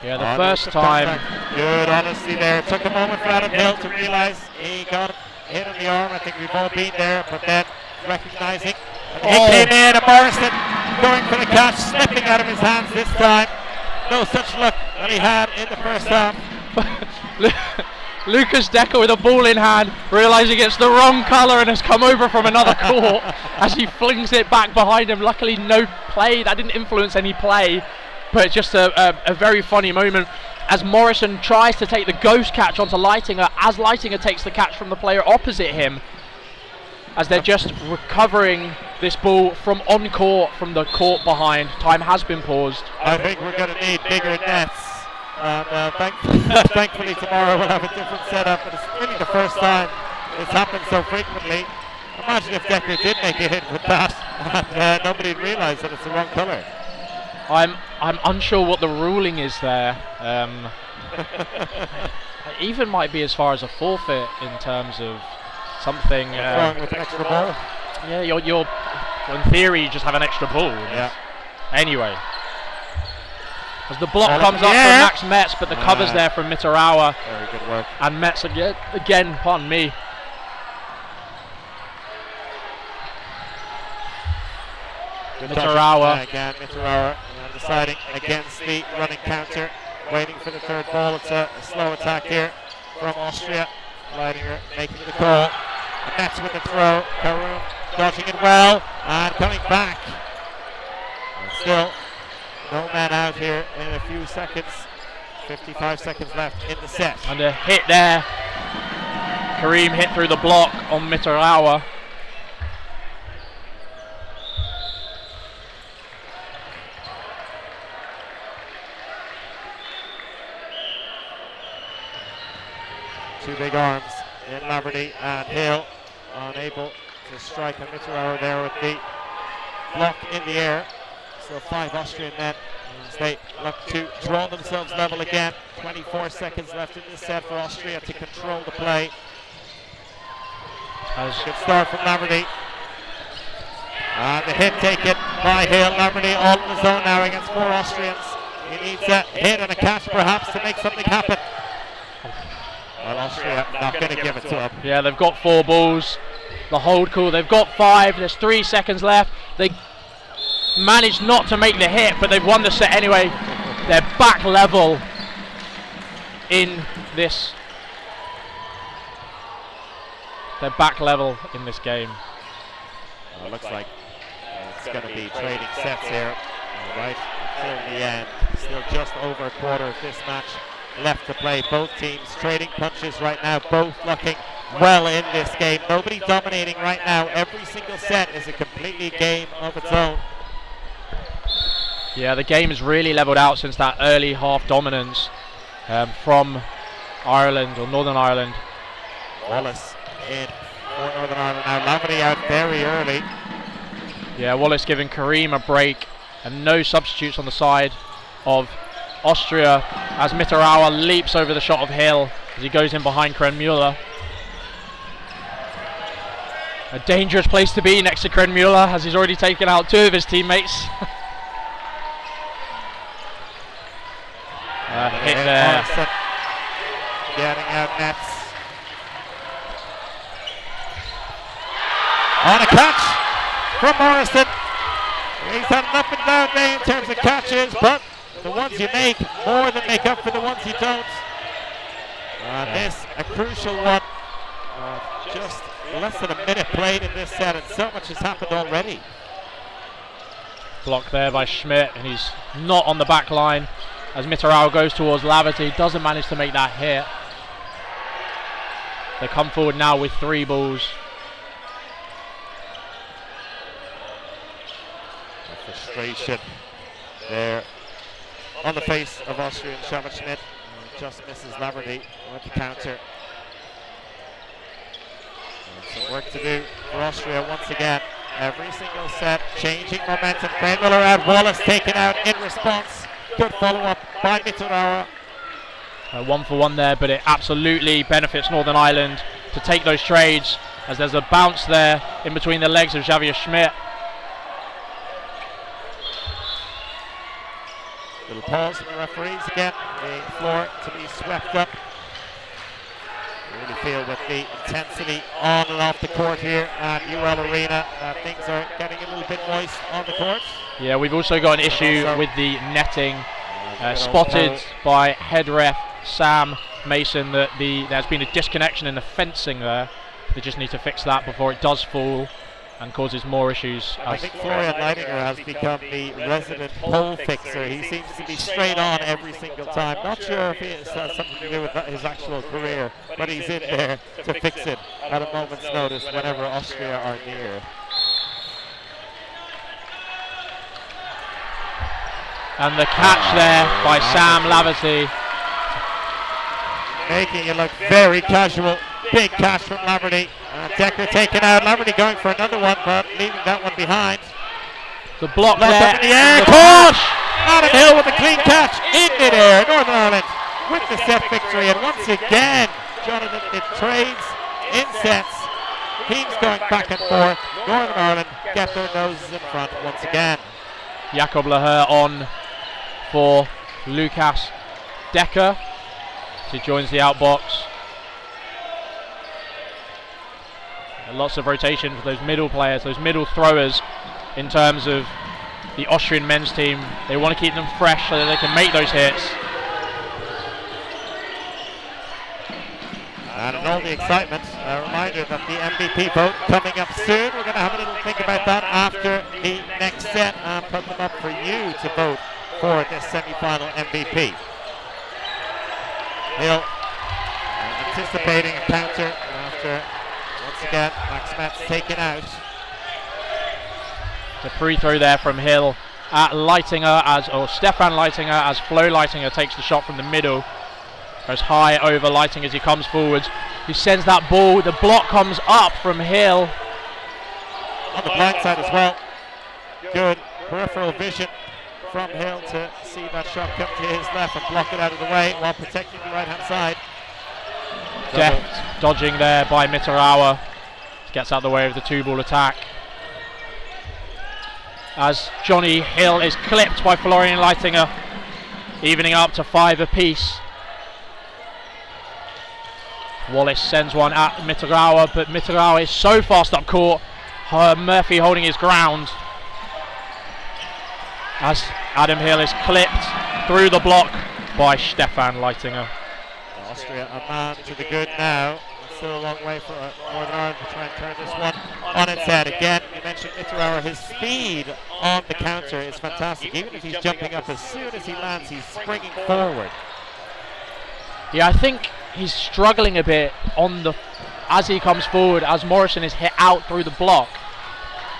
Yeah, the first time. Good honesty there. It took a moment for Adam Hill to realise he got hit on the arm. I think we've all been there, but then recognising. He came in, and Morrison going for the catch, slipping out of his hands this time. No such luck that he had in the first half. Lucas Decker with a ball in hand, realising it's the wrong colour and has come over from another court as he flings it back behind him. Luckily no play, that didn't influence any play, but just a very funny moment as Morrison tries to take the ghost catch onto Leitinger as Leitinger takes the catch from the player opposite him, as they're just recovering this ball from on court, from the court behind. Time has been paused. I think we're going to need bigger nets. And thankfully tomorrow we'll have a different setup, but it's really the first time it's happened so frequently. Imagine if Decker did make a hit with that and nobody realised that it's the wrong colour. I'm unsure what the ruling is there. It even might be as far as a forfeit in terms of something. Wrong with an extra ball. Yeah, you're in theory you just have an extra ball. Yeah. Anyway, as the block comes up from Max Metz, but the cover's there from Mitarawa. Very good work. And Metz again, pardon me. Mitarawa. Again, Mitarawa deciding against the running counter, waiting for the third ball. It's a slow attack here from Austria. Leitinger making the call. And Metz with the throw. Karoun dodging it well and coming back. And still no man out here in a few seconds. 55 seconds left in the set. And a hit there. Kareem hit through the block on Mitarawa. Two big arms in Laverty and Hill, unable to strike on Mitarawa there with the block in the air. So 5 Austrian men as they look to draw themselves level again. 24 seconds left in this set for Austria to control the play. Good start from Laverty. And the hit taken by Hill. Laverty all in the zone now against 4 Austrians. He needs a hit and a catch perhaps to make something happen. Well, Austria not going to give it to him. Yeah, they've got 4 balls. The hold call, they've got 5. There's 3 seconds left. They managed not to make the hit, but they've won the set anyway. They're back level in this. They're back level in this game. Well, it looks like it's going to be trading sets here. Right until the end. Still just over a quarter of this match left to play. Both teams trading punches right now, both looking well in this game. Nobody dominating right now. Every single set is a completely game of its own. Yeah, the game has really leveled out since that early half dominance from Ireland, or Northern Ireland. Wallace in for Northern Ireland now. Laverty out very early. Yeah, Wallace giving Kareem a break, and no substitutes on the side of Austria as Mitarawa leaps over the shot of Hill as he goes in behind Krenmuller. A dangerous place to be next to Krenmuller as he's already taken out 2 of his teammates. Hit there. Morrison getting out nets. On a catch from Morrison. He's had an up and down day in terms of catches, but the ones you make more than make up for the ones you don't. This a crucial one. Just less than a minute played in this set, and so much has happened already. Blocked there by Schmidt, and he's not on the back line as Mitarawa goes towards Laverty. Doesn't manage to make that hit. They come forward now with 3 balls. Frustration there on the face of Austrian Schmidt. Just misses Laverty with the counter. And some work to do for Austria once again. every single set, changing momentum. Crane Miller out, Wallace taken out in response. Good follow-up by Miturawa. 1 for 1 there, but it absolutely benefits Northern Ireland to take those trades, as there's a bounce there in between the legs of Xavier Schmidt. Little pause from the referees again. The floor to be swept up. You really feel with the intensity on and off the court here at UL Arena that things are getting a little bit moist on the court. Yeah, we've also got an issue with the netting, spotted by head ref Sam Mason that there's been a disconnection in the fencing there. They just need to fix that before it does fall and causes more issues. I think Florian Leininger has become the resident hole fixer. He seems to be straight on every single time. Not sure if it has something to do with his actual career, but he's in there to fix it at a moment's notice whenever Austria are near. And the catch there by Sam Laverty. Making it look very casual. Big catch from Laverty. Decker taken out. Laverty going for another one, but leaving that one behind. The block Left there. up in the air. Caught! Adam Hill with a clean catch in mid-air. Northern Ireland with the set victory. And once again, Jonathan, it trades in sets. Teams going back and forth. Northern Ireland get their noses in front once again. Jakob Leher on for Lucas Decker. He joins the outbox. Lots of rotation for those middle players, those middle throwers in terms of the Austrian men's team. They want to keep them fresh so that they can make those hits. And in all the excitement, a reminder that the MVP vote coming up soon. We're going to have a little think about that after the next set and put them up for you to vote for this semi-final MVP. Hill anticipating a counter after, once again, Max Metz taken out. The free throw there from Hill at Leitinger, or Stefan Leitinger, as Flo Leitinger takes the shot from the middle. Goes high over Leitinger as he comes forwards. He sends that ball, the block comes up from Hill. On the blind side as well. Good peripheral vision from Hill to see that shot come to his left and block it out of the way while protecting the right hand side. Deft dodging there by Miturawa. Gets out the way of the 2-ball attack. As Johnny Hill is clipped by Florian Leitinger, evening up to 5 apiece. Wallace sends one at Miturawa, but Miturawa is so fast up court. Murphy holding his ground. As Adam Hill is clipped through the block by Stefan Leitinger. Austria a man to the good now. Still a long way for Northern Ireland to try and turn this one on its head. Again, you mentioned Miturawa, his speed on the counter is fantastic. Even if he's jumping up, as soon as he lands, he's springing forward. Yeah, I think he's struggling a bit as he comes forward, as Morrison is hit out through the block.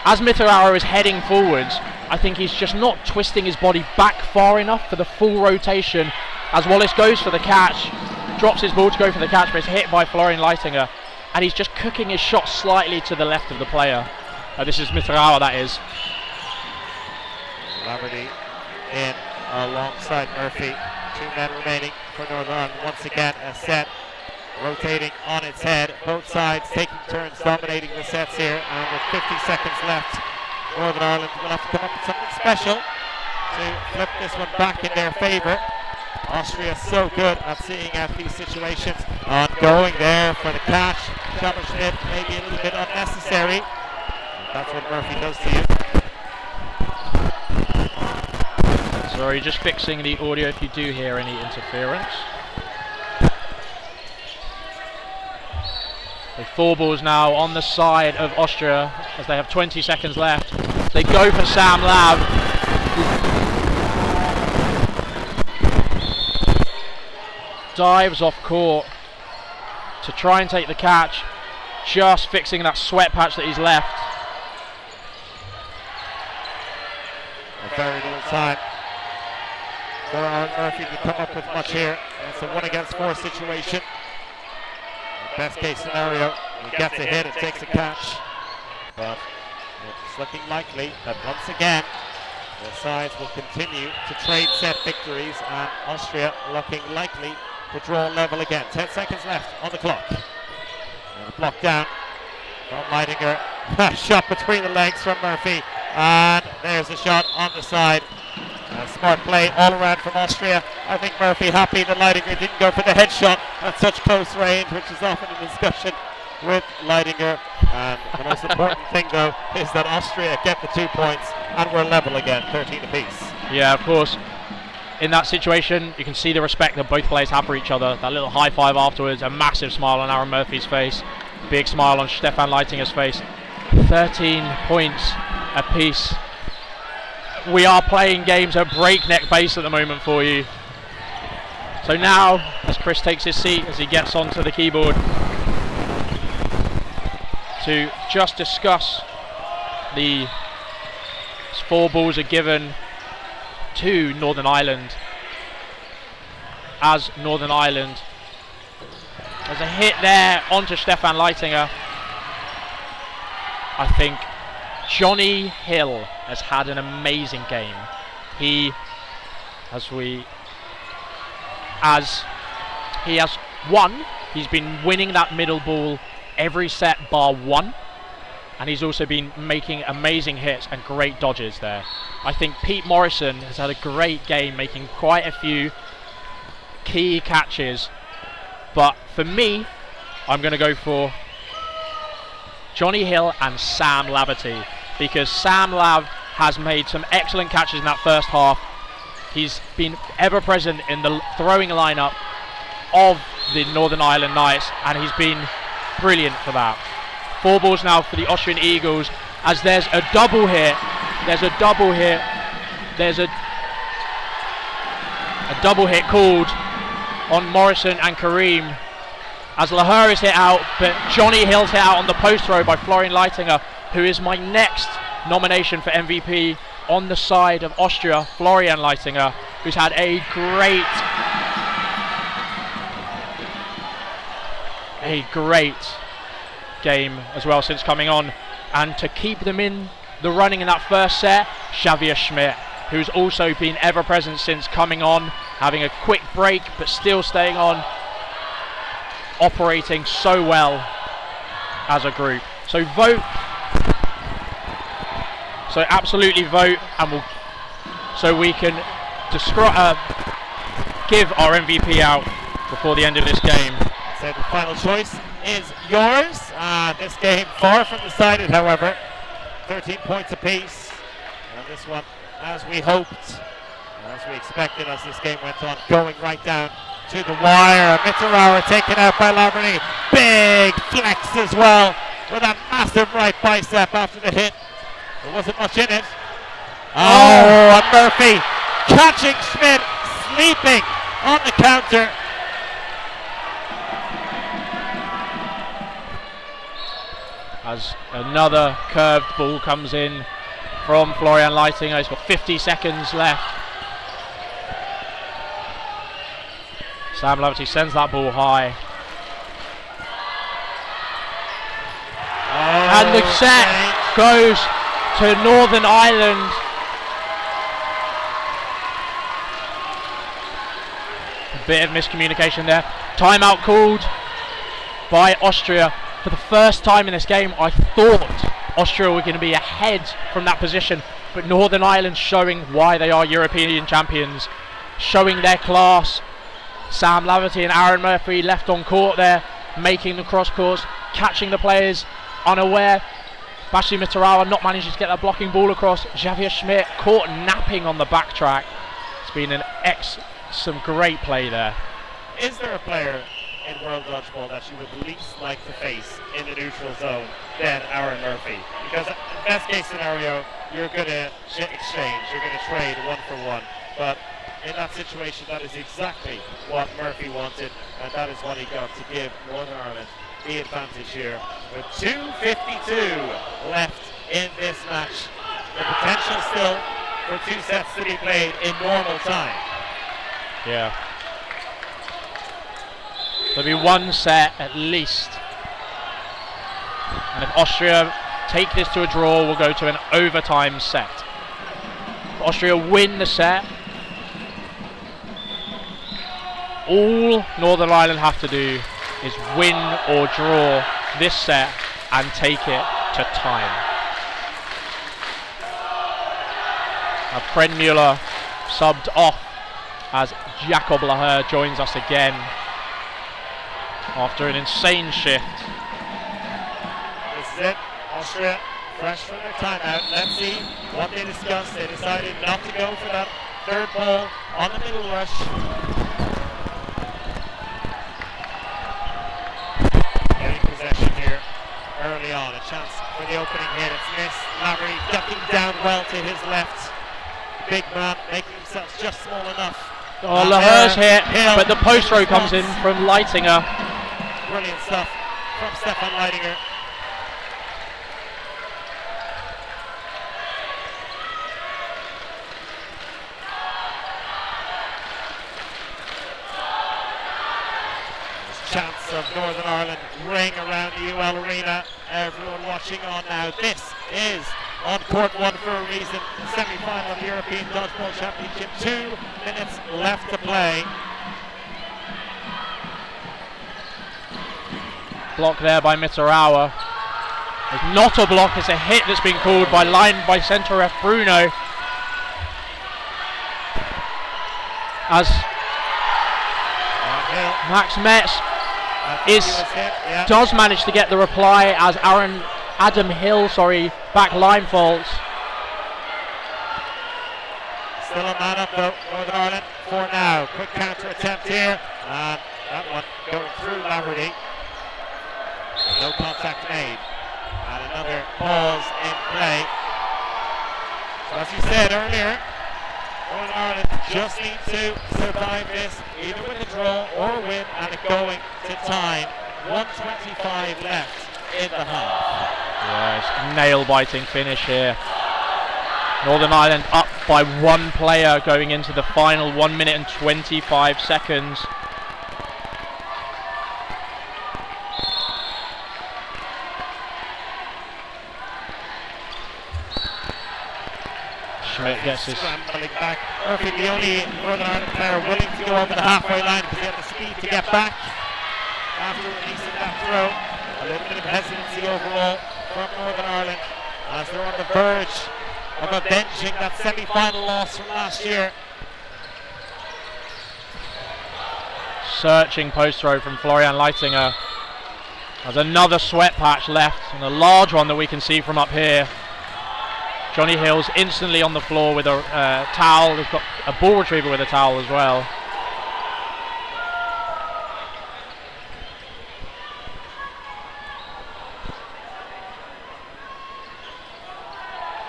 As Miturawa is heading forwards, I think he's just not twisting his body back far enough for the full rotation. As Wallace goes for the catch, drops his ball to go for the catch, but it's hit by Florian Leitinger, and he's just cooking his shot slightly to the left of the player. This is Miturawa, that is. Laverty in alongside Murphy. 2 men remaining for Northern Ireland. Once again, a set rotating on its head. Both sides taking turns dominating the sets here, and with 50 seconds left, Northern Ireland will have to come up with something special to flip this one back in their favour. Austria so good at seeing out these situations. On going there for the catch. Xavier Schmidt maybe a little bit unnecessary. That's what Murphy does to you. Sorry, just fixing the audio if you do hear any interference. The 4 balls now on the side of Austria as they have 20 seconds left. They go for Sam Lav. Dives off court to try and take the catch, just fixing that sweat patch that he's left. A very little time for Aaron Murphy to come up with much here. It's a 1-against-4 situation. Best case scenario, he gets a hit, it takes a catch. But It's looking likely that once again the sides will continue to trade set victories, and Austria looking likely to draw level again. 10 seconds left on the clock. And a block down from Leidinger. Shot between the legs from Murphy, and there's a shot on the side. Smart play all around from Austria. I think Murphy happy that Leidinger didn't go for the headshot at such close range, which is often a discussion with Leidinger. And the most important thing, though, is that Austria get the 2 points and we're level again, 13 apiece. Yeah, of course. In that situation, you can see the respect that both players have for each other. That little high five afterwards, a massive smile on Aaron Murphy's face, big smile on Stefan Leitinger's face. 13 points apiece. We are playing games at breakneck pace at the moment for you. So now, as Chris takes his seat, as he gets onto the keyboard, to just discuss the 4 balls are given to Northern Ireland, as Northern Ireland, there's a hit there onto Stefan Leitinger. I think Johnny Hill has had an amazing game. He has won. He's been winning that middle ball every set bar one, and he's also been making amazing hits and great dodges there. I think Pete Morrison has had a great game, making quite a few key catches, but for me, I'm going to go for Johnny Hill and Sam Laverty, because Sam Lav has made some excellent catches in that first half. He's been ever present in the throwing lineup of the Northern Ireland Knights, and he's been brilliant for that. 4 balls now for the Austrian Eagles, as there's a double hit. There's a double hit. There's a double hit called on Morrison and Kareem, as Lahore is hit out, but Johnny Hill's hit out on the post throw by Florian Leitinger, who is my next nomination for MVP on the side of Austria. Florian Leitinger, who's had a great game as well since coming on, and to keep them in the running in that first set, Xavier Schmidt, who's also been ever present since coming on, having a quick break but still staying on, operating so well as a group. So vote, so absolutely vote, and so we can give our MVP out before the end of this game. So the final choice is yours. This game far from decided, however. 13 points apiece. And this one, as we hoped, as we expected as this game went on, going right down to the wire. Mitterauer taken out by Laverty. Big flex as well, with a massive right bicep after the hit. There wasn't much in it. Oh, and Murphy catching Schmidt, sleeping on the counter. As another curved ball comes in from Florian Leitinger. He's got 50 seconds left. Sam Laverty sends that ball high. And the set goes to Northern Ireland. A bit of miscommunication there. Timeout called by Austria. For the first time in this game, I thought Austria were going to be ahead from that position, but Northern Ireland showing why they are European champions, showing their class. Sam Laverty and Aaron Murphy left on court there, making the cross course, catching the players unaware. Bashi Mitterauer not managing to get that blocking ball across. Xavier Schmidt caught napping on the backtrack. It's been some great play there. Is there a player in World Dodgeball that you would least like to face in the neutral zone than Aaron Murphy? Because best case scenario, you're going to exchange, you're going to trade 1-for-1, but in that situation, that is exactly what Murphy wanted, and that is what he got to give Northern Ireland the advantage here, with 2:52 left in this match. The potential still for 2 sets to be played in normal time. Yeah. There'll be 1 set at least. And if Austria take this to a draw, we'll go to an overtime set. If Austria win the set, all Northern Ireland have to do is win or draw this set and take it to time. Fred Mueller subbed off as Jakob Laher joins us again after an insane shift. This is it. Austria fresh from their timeout. Let's see what they discussed. They decided not to go for that third ball on the middle rush. Getting possession here early on. A chance for the opening hit. It's missed. Lavery ducking down well to his left. Big man making himself just small enough. Oh, Laher's hit, but the post throw comes in from Leitinger. Brilliant stuff from Stefan Leitinger. Chance of Northern Ireland ring around the UL Arena. Everyone watching on now. This is on court one for a reason. The semi-final of the European Dodgeball Championship. 2 minutes left to play. Block there by Mitarawa. It's not a block, it's a hit that's been called by centre ref Bruno. As Max Metz does manage to get the reply as Adam Hill, back line faults. Still a man up though, Northern Ireland for now. Quick counter attempt here, and that one going through Laverty. No contact made, and another pause in play. So as you said earlier, Northern Ireland just need to survive this, either with a draw or a win, and it going to time. 1:25 left in the half. Yes, nail-biting finish here. Northern Ireland up by 1 player going into the final 1 minute and 25 seconds. Schmidt gets his scrambling back. Murphy, the only Northern Ireland player willing to go over the halfway line because he had the speed to get back after releasing that throw. A little bit of hesitancy overall from Northern Ireland as they're on the verge of avenging that semi-final loss from last year. searching post throw from Florian Leitinger. There's another sweat patch left, and a large one that we can see from up here. Johnny Hill's instantly on the floor with a towel. He's got a ball retriever with a towel as well.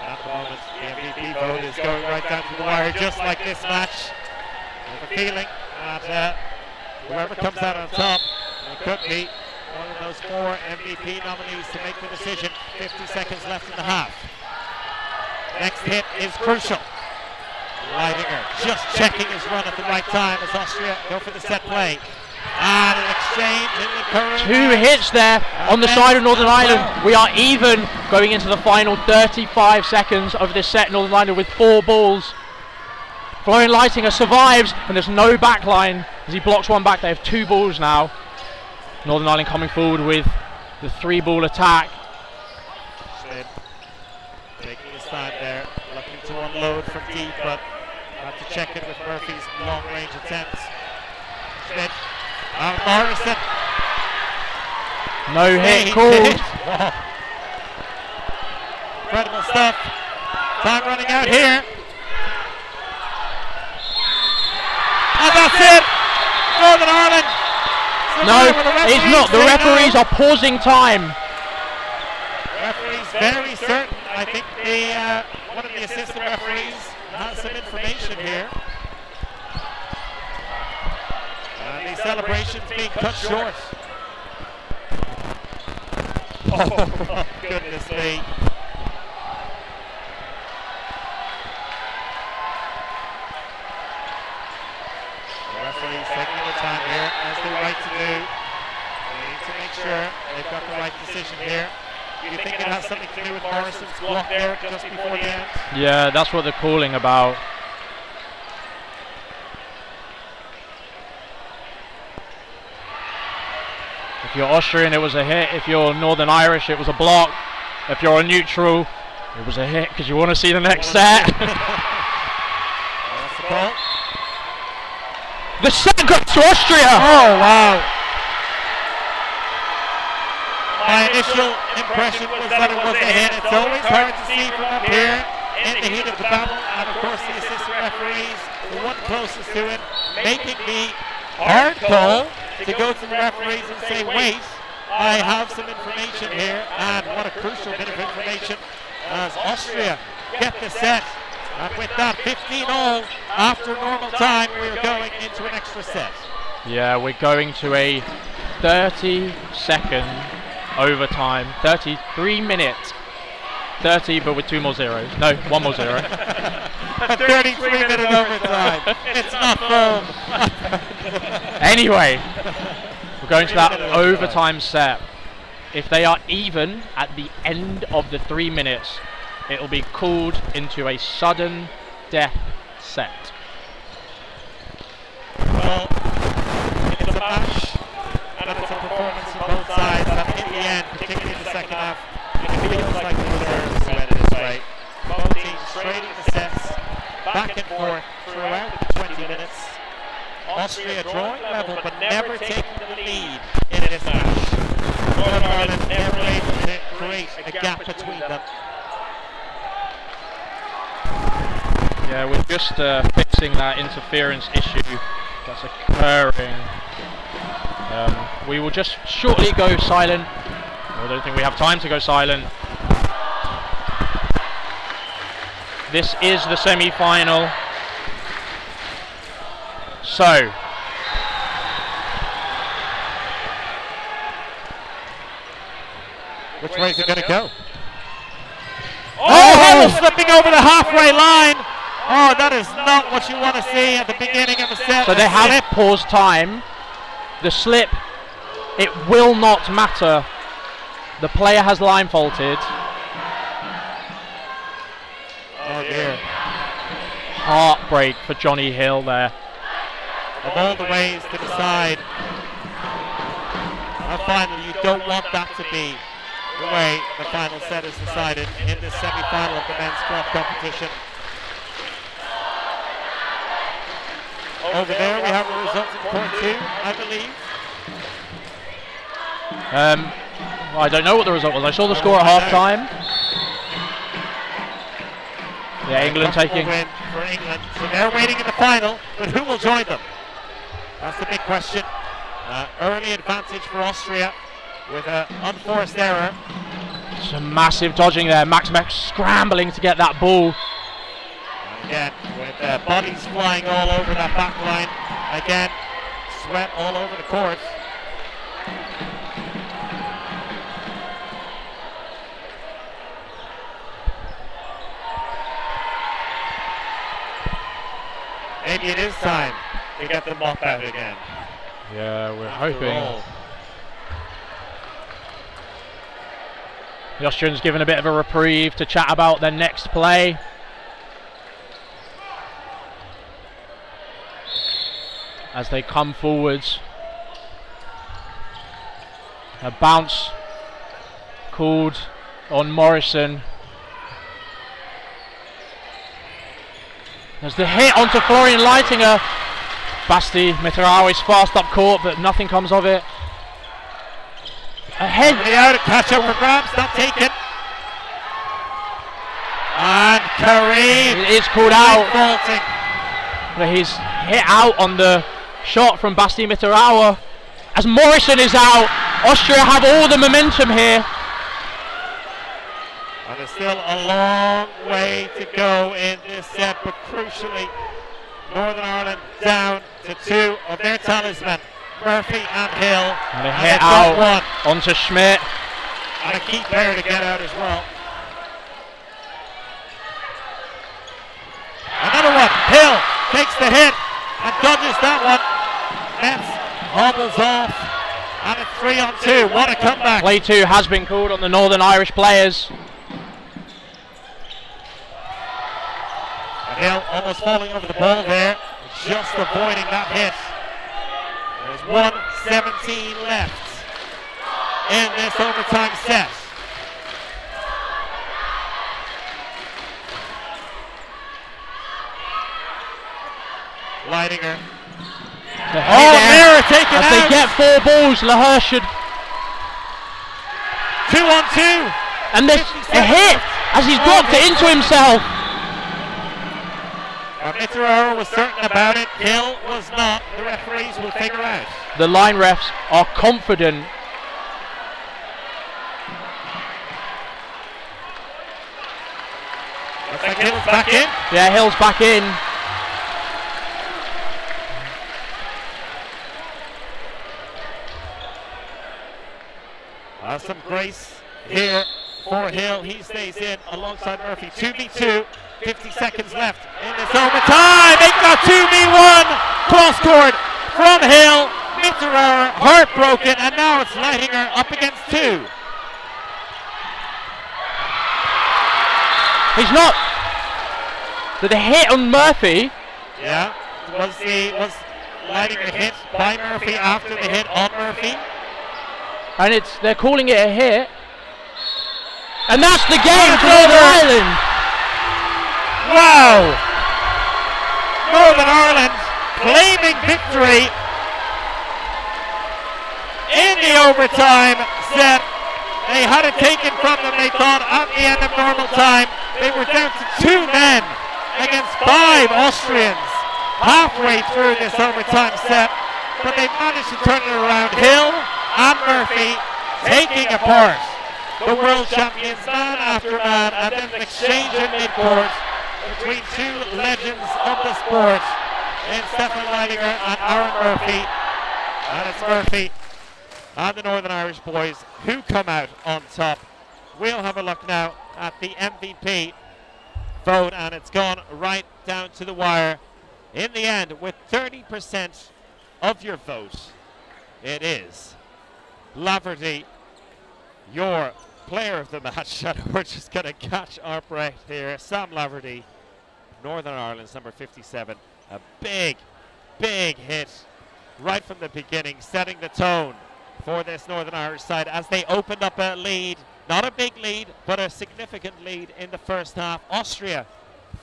At the moment, the MVP vote is going right down to the wire, just like this match. I have a feeling that whoever comes out on top, it could be one of those 4 MVP nominees to make the decision. 50 seconds left in the half. Next hit is crucial. Leitinger just checking his run at the right time as Austria go for the set play. And an exchange in the current. 2 hits there on the side of Northern Ireland. We are even going into the final 35 seconds of this set. Northern Ireland with 4 balls. Florian Leitinger survives, and there's no back line as he blocks one back. They have 2 balls now. Northern Ireland coming forward with the 3-ball attack. Slim taking his time there, looking to unload from deep, but had to check it with Murphy's long-range attempts. Schmidt, Morrison. No hit called. Wow. Incredible stuff. Time running out here. And that's it. Northern Ireland. No, it's not. The referees are pausing time. Referee's very certain. I think one of the assistant referees has some information here. And the celebration's being cut short. Oh, goodness me. The referee's taking the time here, as they're right to do. They need to make sure they've got the right decision here. Do you think it has something to do with Morrison's block there just before the end? Yeah, that's what they're calling about. If you're Austrian, it was a hit. If you're Northern Irish, it was a block. If you're a neutral, it was a hit because you want to see the next set. That's the call. The set goes to Austria! Oh, wow. My initial impression was that it was a hit. It's always hard to see from up here in the heat of the battle. And of course the assistant referees, the one closest to it, making the hard call to go to the referees and say, wait, I have some information here. And what a crucial bit of information as Austria get the set. And with that 15-all after normal time, we're going into an extra set. Yeah, we're going to a 30-second overtime, 33-minute, 30 but with 2 more zeros. No, 1 more zero. A 33-minute overtime. It's not full. Anyway, we're going to that overtime set. If they are even at the end of the 3 minutes, it will be called into a sudden death set. Well, it's a match and it's a performance on both sides, and in the end, particularly in the second half, it feels like the reserves went this way. Both teams trading the sets back and forth throughout the 20 minutes. Austria drawing level but never taking the lead in this match. Northern Ireland never able to create a gap between them. Yeah, we're just fixing that interference issue that's occurring. We will just shortly go silent. I don't think we have time to go silent. This is the semi-final. So, which way is it going to go? Oh, slipping over the halfway line. Oh, that is not what you want to see at the beginning of a set. so they have pause time. The slip, it will not matter. The player has line faulted. Oh dear. Heartbreak for Johnny Hill there. Of all the ways to decide a final, you don't want that to be the way the final set is decided in this semi-final of the men's club competition. Over there we have the results in court 2, I believe. I don't know what the result was. I saw the score at half time. Yeah, England taking. Win for England. So they're waiting in the final, but who will join them? That's the big question. Early advantage for Austria with an unforced error. Some massive dodging there. Max scrambling to get that ball. And again, with bodies flying all over that back line. Again, sweat all over the court. Maybe it is time to get the mop out again. Yeah, we're After hoping. all. The Austrians given a bit of a reprieve to chat about their next play. As they come forwards. A bounce called on Morrison. There's the hit onto Florian Leitinger. Basti Mitterrand is fast up court, but nothing comes of it. Ahead. Out, catch up for grabs, not taken. And Kareem It is called out. faulting. But he's hit out on the shot from Basti Mitterrand. As Morrison is out, Austria have all the momentum here. And there's still a long way to go in this set, but crucially, Northern Ireland down to 2 of their talisman, Murphy and Hill. And a And hit they've got out one. onto Schmidt. And a key player to get out as well. Another one. Hill takes the hit and dodges that one. Metz hobbles off. And it's 3-on-2. What a comeback. Play 2 has been called on the Northern Irish players. Hill almost falling over the ball there, just avoiding that hit. There's 1:17 left in this overtime set. Leidinger. Mirror taken As out. they get 4 balls, LaHurst should. 2-on-2. And there's a hit as he's dropped it into himself. Mitterer was certain about it. Hill was not. The referees will figure out. The line refs are confident. Looks like Hill's back in. Yeah, Hill's back in. Some grace here for Hill. He stays in alongside Murphy. 2v2. 50 seconds left in this overtime. They've got 2v1. Cross court from Hill. Mitterer heartbroken, and now it's Leidinger up against 2. He's not. The hit on Murphy. Yeah. Was Leidinger hit by Murphy after the hit on Murphy? And they're calling it a hit. And that's the game It's for Northern over. Ireland. Wow! Northern Ireland claiming victory in the overtime set. They had it taken from them, they thought, at the end of normal time. They were down to 2 men against 5 Austrians halfway through this overtime set, but they managed to turn it around. Hill and Murphy taking apart the world champions man after man, and then an exchange in midcourt between 2 legends of the sport in Stefan Leidinger and Aaron Murphy. And it's Murphy and the Northern Irish boys who come out on top. We'll have a look now at the MVP vote, and it's gone right down to the wire. In the end, with 30% of your vote, it is Laverty, your player of the match. And we're just going to catch our breath here. Sam Laverty, Northern Ireland's number 57. A big, big hit right from the beginning, setting the tone for this Northern Irish side as they opened up a lead. Not a big lead, but a significant lead in the first half. Austria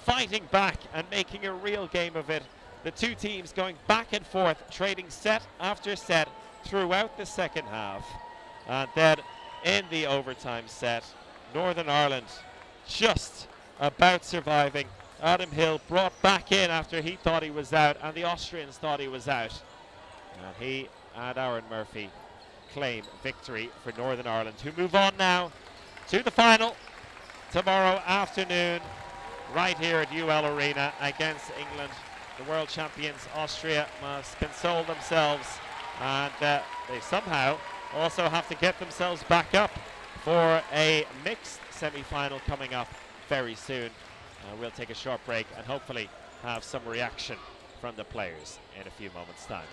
fighting back and making a real game of it. The 2 teams going back and forth, trading set after set throughout the second half. And then in the overtime set, Northern Ireland just about surviving. Adam Hill brought back in after he thought he was out, and the Austrians thought he was out. And he and Aaron Murphy claim victory for Northern Ireland, who move on now to the final tomorrow afternoon right here at UL Arena against England. The world champions Austria must console themselves, and they somehow also have to get themselves back up for a mixed semi-final coming up very soon. We'll take a short break and hopefully have some reaction from the players in a few moments' time.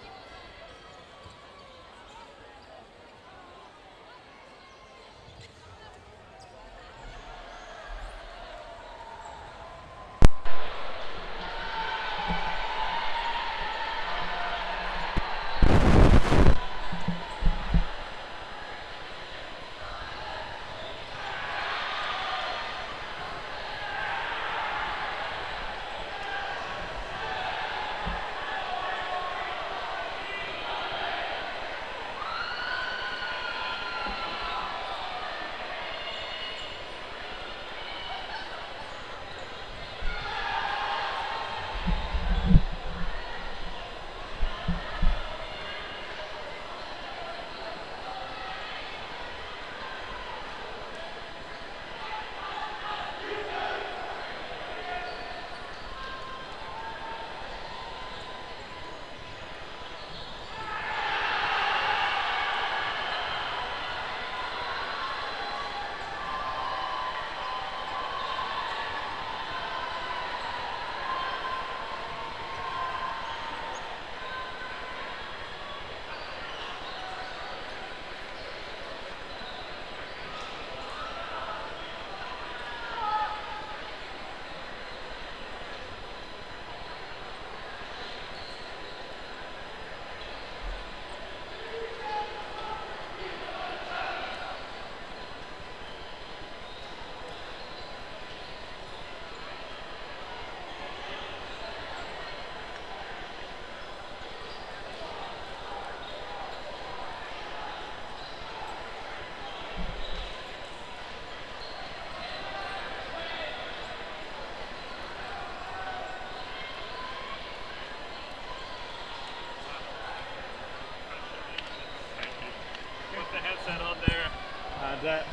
And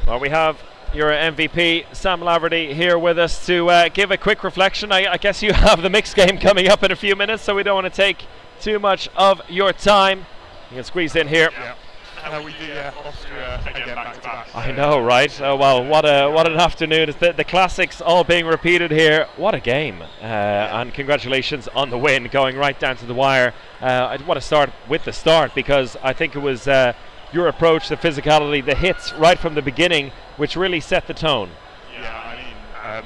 Well, we have your MVP, Sam Laverty, here with us to give a quick reflection. I guess you have the mixed game coming up in a few minutes, so we don't want to take too much of your time. You can squeeze in here. We do Austria again back to back. I know, right? Oh well, what an afternoon! It's the classics all being repeated here. What a game! And congratulations on the win, going right down to the wire. I want to start with the start because I think it was your approach, the physicality, the hits right from the beginning, which really set the tone. Yeah, I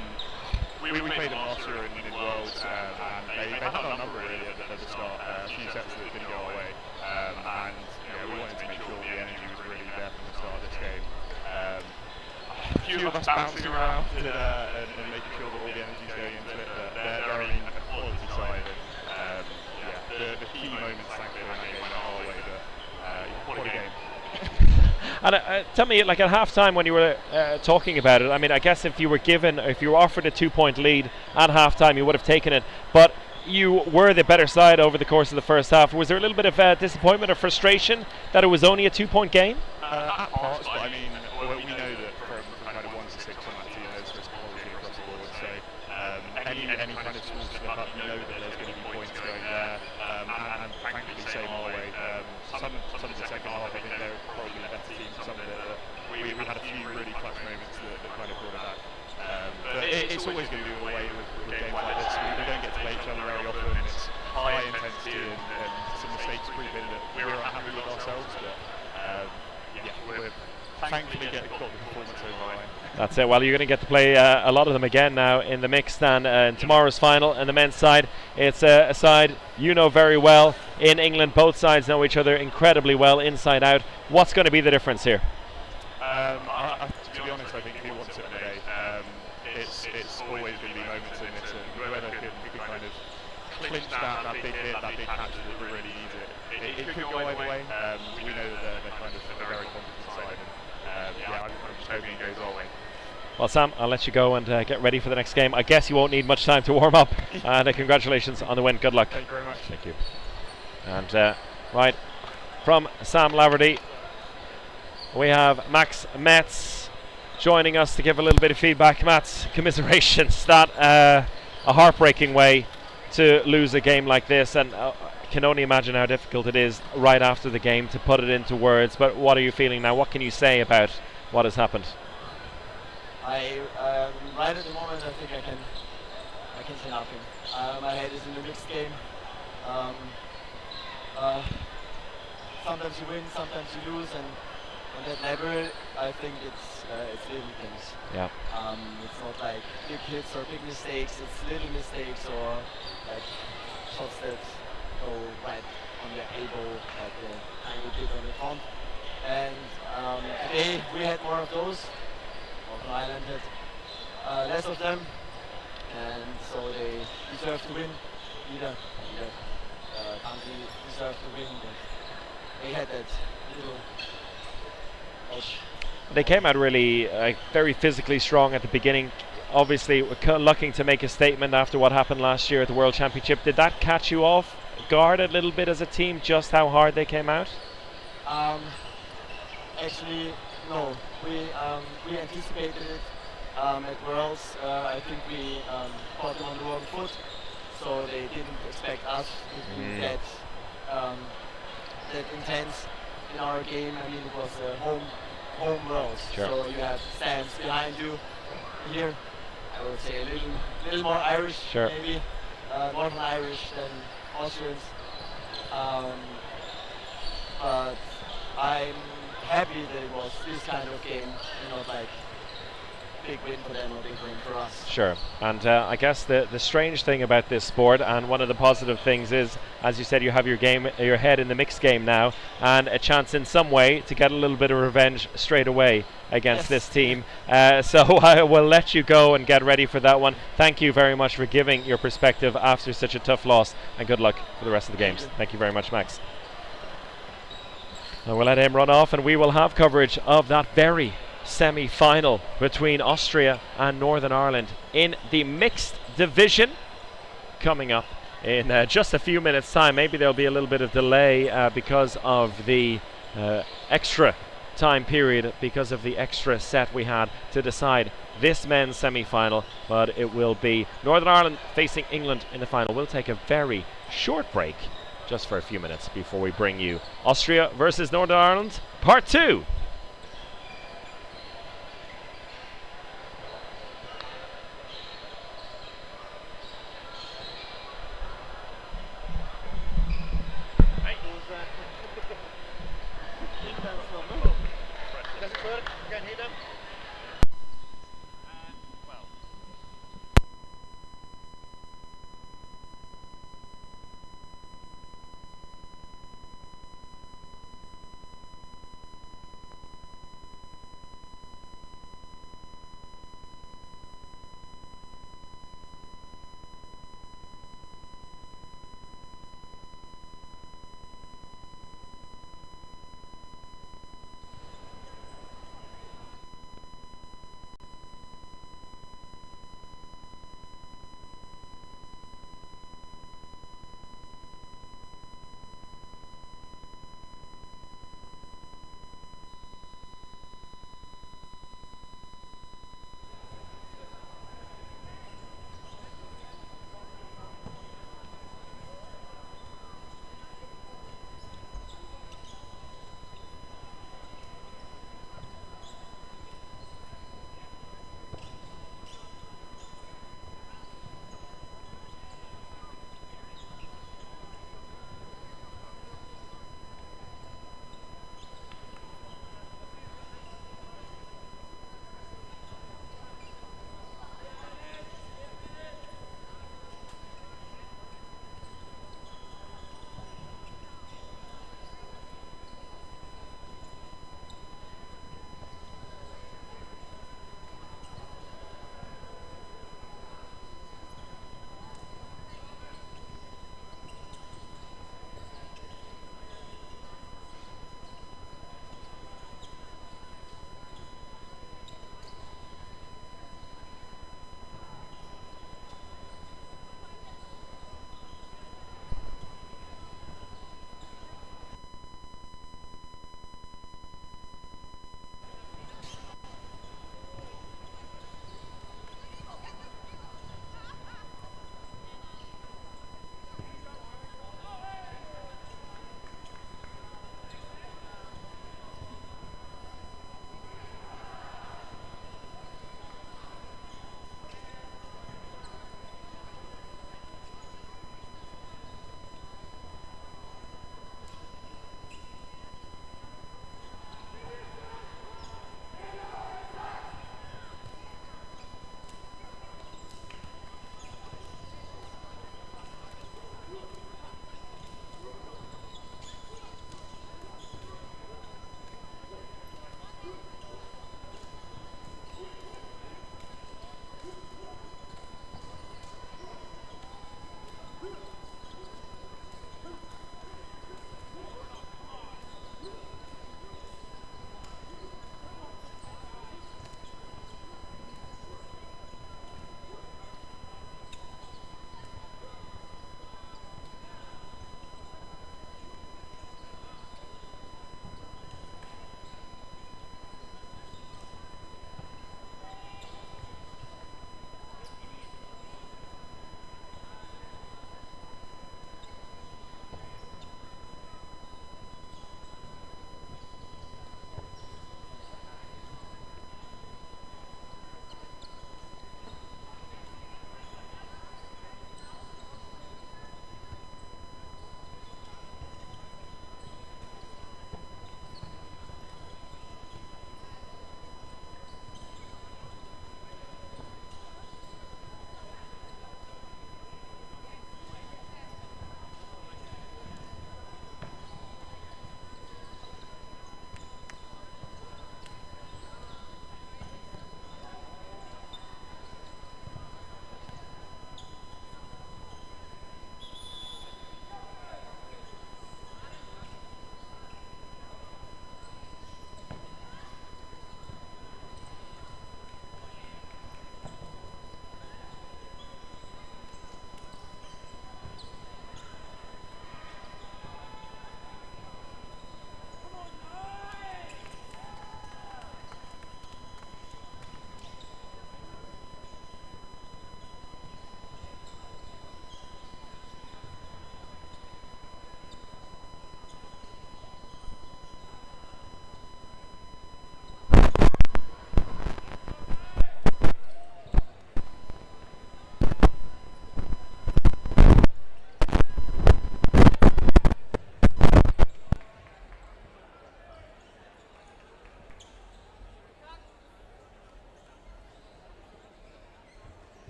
mean, we played in Austria in Worlds, and they had our number really at the start. A few sets that didn't go away, and we wanted to make sure the energy was really there from the start of this game. A few of us bouncing around and making sure that all the energy's going into it. They're a quality side, and the key moments, thankfully, in that game went our way. But what a game! And tell me, like at halftime when you were talking about it, I mean, I guess if you were offered a 2-point lead at halftime, you would have taken it. But you were the better side over the course of the first half. Was there a little bit of disappointment or frustration that it was only a 2-point game? At parts, but I mean, we know that from kind of 1 to 6 on that team, there's risk quality across the board. So any kind of small slip up, you know that there's going to be points going there. And thankfully, same our way. Some of the second half, I think they're probably a better team. Some of it, we had a few really clutch moments that kind of brought it back. But it's always going to be the way with games like this. We don't get to play each other very often. It's high intensity and some mistakes creep in that we're unhappy with ourselves. But we're thankfully got the performance over the line. That's it. Well, you're going to get to play a lot of them again now in the mixed and in tomorrow's final. And the men's side, it's a side you know very well in England. Both sides know each other incredibly well, inside out. What's going to be the difference here? To be honest, I think who wants it today? It's always going to be moments in this, and whoever can kind of clinch that big hit, that big catch that really needs it. It could go either way. We know that they're kind of a very competent side, and I'm just hoping it goes our way. Well, Sam, I'll let you go and get ready for the next game. I guess you won't need much time to warm up. And congratulations on the win. Good luck. Thank you very much. Thank you. And right, from Sam Laverty, we have Max Metz joining us to give a little bit of feedback. Max, commiserations. That a heartbreaking way to lose a game like this, and I can only imagine how difficult it is right after the game to put it into words. But what are you feeling now? What can you say about what has happened? Right at the moment, I think I can say nothing. My head is in the mixed game. Sometimes you win, sometimes you lose, and on that level, I think it's little things. Yeah. It's not like big hits or big mistakes. It's little mistakes or like shots that go right on the elbow, like the tiny bit on the front. And today we had more of those. Northern Ireland had less of them, and so they deserve to win. Either country deserved to win, but they had that little edge. They came out really very physically strong at the beginning. Obviously, looking to make a statement after what happened last year at the World Championship. Did that catch you off guard a little bit as a team, just how hard they came out? Actually, no. We anticipated it at Worlds. I think we caught them on the wrong foot, so they didn't expect us to be that intense in our game. I mean, it was a home Worlds, sure. So you have stands behind you. Here, I would say a little more Irish, sure. Maybe Northern Irish than Austrians. But I'm happy that it was this kind of game, and not like big win for them or big win for us. Sure, and I guess the strange thing about this sport, and one of the positive things is, as you said, you have your head in the mixed game now, and a chance in some way to get a little bit of revenge straight away against this team. So I will let you go and get ready for that one. Thank you very much for giving your perspective after such a tough loss, and good luck for the rest of the games. Thank you very much, Max. And we'll let him run off, and we will have coverage of that very semi-final between Austria and Northern Ireland in the mixed division coming up in just a few minutes time. Maybe there'll be a little bit of delay because of the extra time period because of the extra set we had to decide this men's semi-final, but it will be Northern Ireland facing England in the final. We'll take a very short break just for a few minutes before we bring you Austria versus Northern Ireland part 2.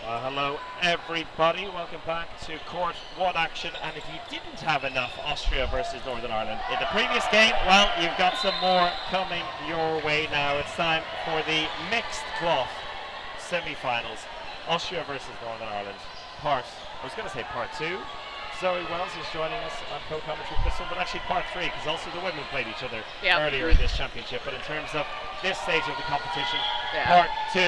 Hello everybody, welcome back to Court 1 action, and if you didn't have enough Austria versus Northern Ireland in the previous game, well, you've got some more coming your way now. It's time for the mixed cloth semi-finals. Austria versus Northern Ireland, part 2. Zoe Wells is joining us on co-commentary for this one, but actually part 3, because also the women played each other earlier in this championship. But in terms of this stage of the competition, part 2,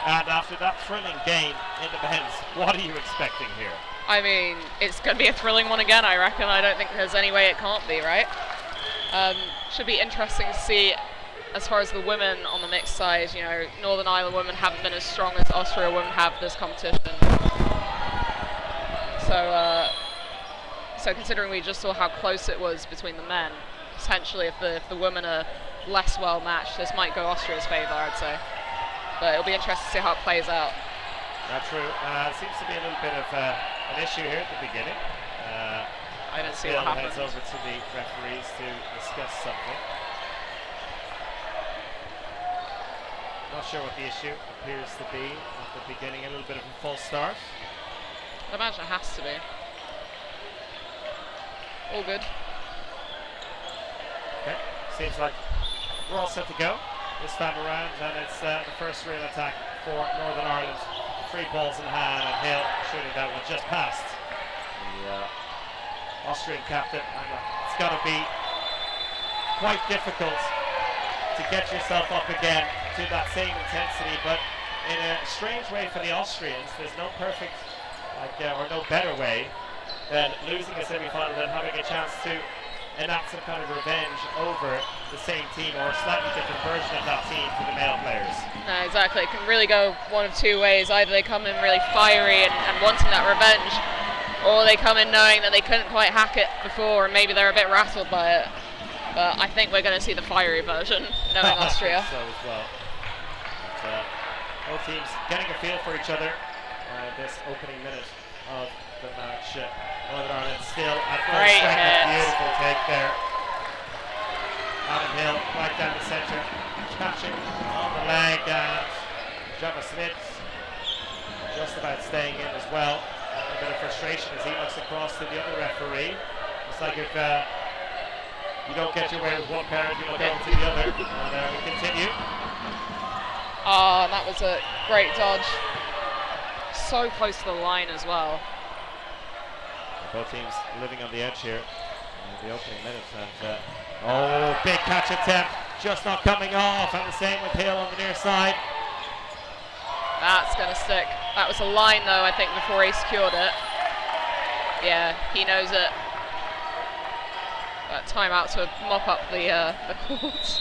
and after that thrilling game in the men's, what are you expecting here? I mean, it's going to be a thrilling one again, I reckon. I don't think there's any way it can't be, right? Should be interesting to see as far as the women on the mixed side. You know, Northern Ireland women haven't been as strong as Austria women have this competition. So considering we just saw how close it was between the men, potentially if the women are less well matched, this might go Austria's favour, I'd say. But it'll be interesting to see how it plays out. That's true. Seems to be a little bit of an issue here at the beginning. I didn't see what happened. Heads over to the referees to discuss something. Not sure what the issue appears to be at the beginning. A little bit of a false start. I imagine it has to be. All good. Okay, seems like we're all set to go this time around, and it's the first real attack for Northern Ireland. 3 balls in hand, and Hill shooting that one just past the Austrian captain. And it's got to be quite difficult to get yourself up again to that same intensity, but in a strange way for the Austrians, there's no perfect, or no better way than losing a semi-final than having a chance to enact some kind of revenge over the same team or a slightly different version of that team for the male players. No, exactly. It can really go one of two ways. Either they come in really fiery and wanting that revenge, or they come in knowing that they couldn't quite hack it before and maybe they're a bit rattled by it. But I think we're going to see the fiery version, knowing Austria. So as well. But, both teams getting a feel for each other this opening minute of the match. Northern Ireland still at full strength. A beautiful take there. Adam Hill right down the centre, catching on the leg, and Gemma Smith just about staying in as well. A bit of frustration as he looks across to the other referee. It's like if you don't get your way with one parent, you don't go to the other. And we continue. Oh, that was a great dodge. So close to the line as well. Both teams living on the edge here in the opening minutes, and big catch attempt, just not coming off, and the same with Hill on the near side. That's going to stick. That was a line though, I think, before he secured it. Yeah, he knows it. Time out to mop up the courts.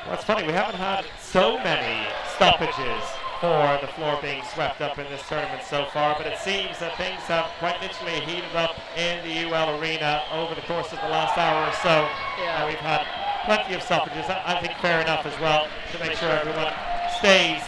Well, it's funny, we haven't had so many stoppages for the floor being swept up in this tournament so far, but it seems that things have quite literally heated up in the UL arena over the course of the last hour or so. Yeah. We've had plenty of stoppages, I think fair enough as well, to make sure everyone stays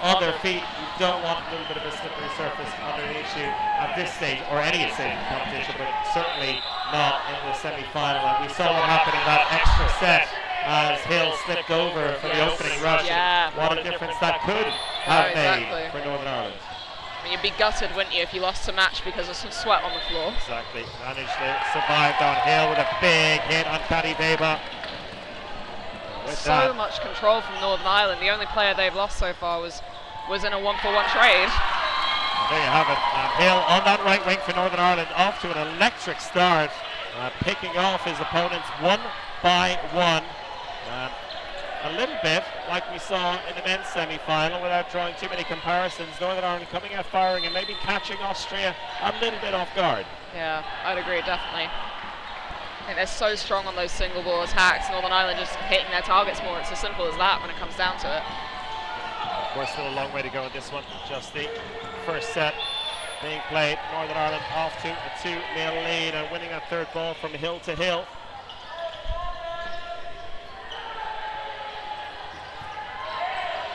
on their feet. You don't want a little bit of a slippery surface underneath you at this stage, or any stage of the competition, but certainly not in the semi-final. And we saw what happened in that extra set as Hill slipped over for the opening rush. Yeah. What a difference that could have made for Northern Ireland. I mean, you'd be gutted, wouldn't you, if you lost a match because of some sweat on the floor. Exactly. Managed to survive on Hill with a big hit on Paddy Weber. So much control from Northern Ireland. The only player they've lost so far was in a 1-for-1 trade. Well, there you have it. Hill on that right wing for Northern Ireland, off to an electric start, picking off his opponents one by one. A little bit like we saw in the men's semi-final, without drawing too many comparisons. Northern Ireland coming out firing and maybe catching Austria a little bit off guard. Yeah, I'd agree, definitely. I think they're so strong on those single ball attacks. Northern Ireland just hitting their targets more. It's as simple as that when it comes down to it. Of course, still a long way to go in this one. Just the first set being played. Northern Ireland off to a 2-0 lead and winning that third ball from Hill to Hill.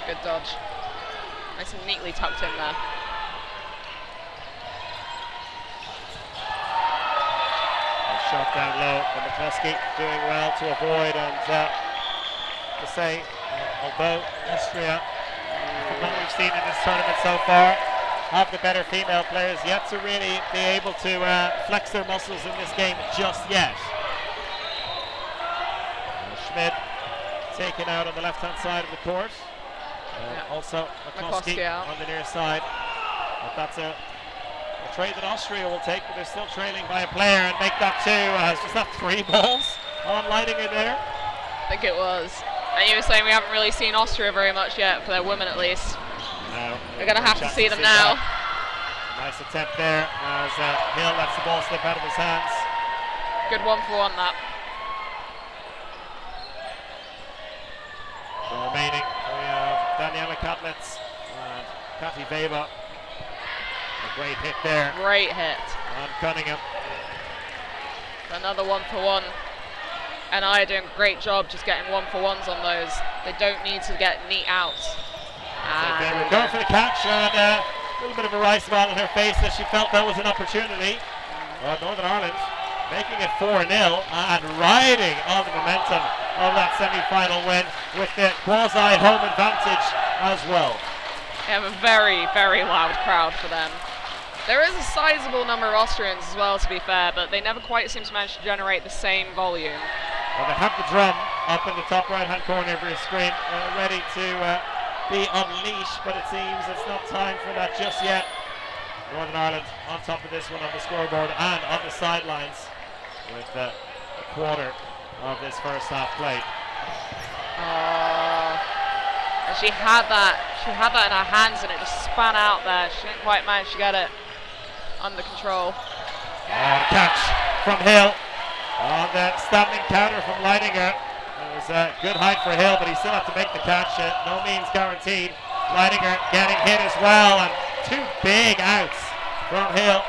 Good dodge. Nice and neatly tucked in there. Shot down low, but McCluskey doing well to avoid, and to say, although Austria from what we've seen in this tournament so far. Have the better female players yet to really be able to flex their muscles in this game just yet. Schmidt taken out on the left-hand side of the court. Also McCloskey on the near side. But that's a trade that Austria will take, but they're still trailing by a player and make that two. Just that 3 balls on Leidinger there. I think it was. And you were saying we haven't really seen Austria very much yet, for their women at least. No, we're going to have to see them now. Nice attempt there as Hill lets the ball slip out of his hands. Good 1-for-1 that. So remaining, we have Daniela Katlitz and Kati Weber. A great hit there. Great hit. On Cunningham. Another 1-for-1. And I are doing a great job just getting 1-for-1s on those. They don't need to get neat outs. We're going for the catch, and a little bit of a rice ball in her face as she felt that was an opportunity. Northern Ireland making it 4-0 and riding on the momentum of that semi-final win with the quasi-home advantage as well. They have a very, very loud crowd for them. There is a sizable number of Austrians as well, to be fair, but they never quite seem to manage to generate the same volume. Well, they have the drum up in the top right-hand corner of your screen, ready to be unleashed, but it seems it's not time for that just yet. Northern Ireland on top of this one on the scoreboard and on the sidelines with a quarter of this first half played. And she had that in her hands and it just span out there. She didn't quite manage to get it under control. Catch from Hill on the standing counter from Leidinger. It was a good height for Hill, but he still had to make the catch. No means guaranteed. Leidinger getting hit as well, and 2 big outs from Hill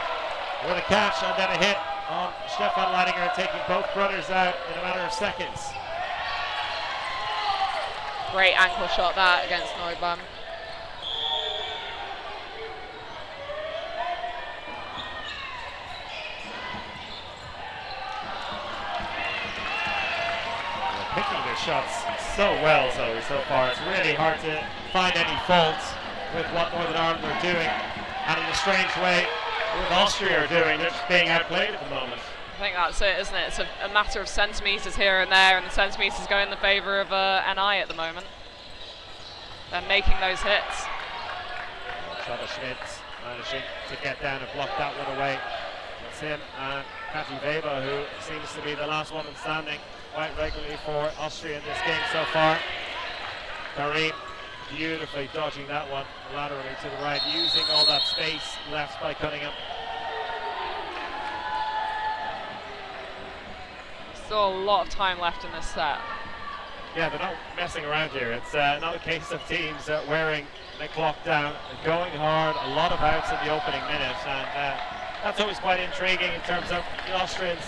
with a catch and then a hit on Stefan Leidinger, taking both brothers out in a matter of seconds. Great ankle shot that against Neubaum. Picking their shots so well so far. It's really hard to find any faults with what Northern Ireland are doing, and in a strange way what Austria are doing. They're just being outplayed at the moment. I think that's it, isn't it? It's a matter of centimetres here and there, and the centimetres go in the favour of NI at the moment. They're making those hits. Trevor Schmidt managing to get down and block that one away. That's him and Kati Weber, who seems to be the last woman standing quite regularly for Austria in this game so far. Karim beautifully dodging that one laterally to the right, using all that space left by Cunningham. Still a lot of time left in this set. Yeah, they're not messing around here. It's not a case of teams wearing the clock down, going hard, a lot of outs in the opening minute, and that's always quite intriguing in terms of the Austrians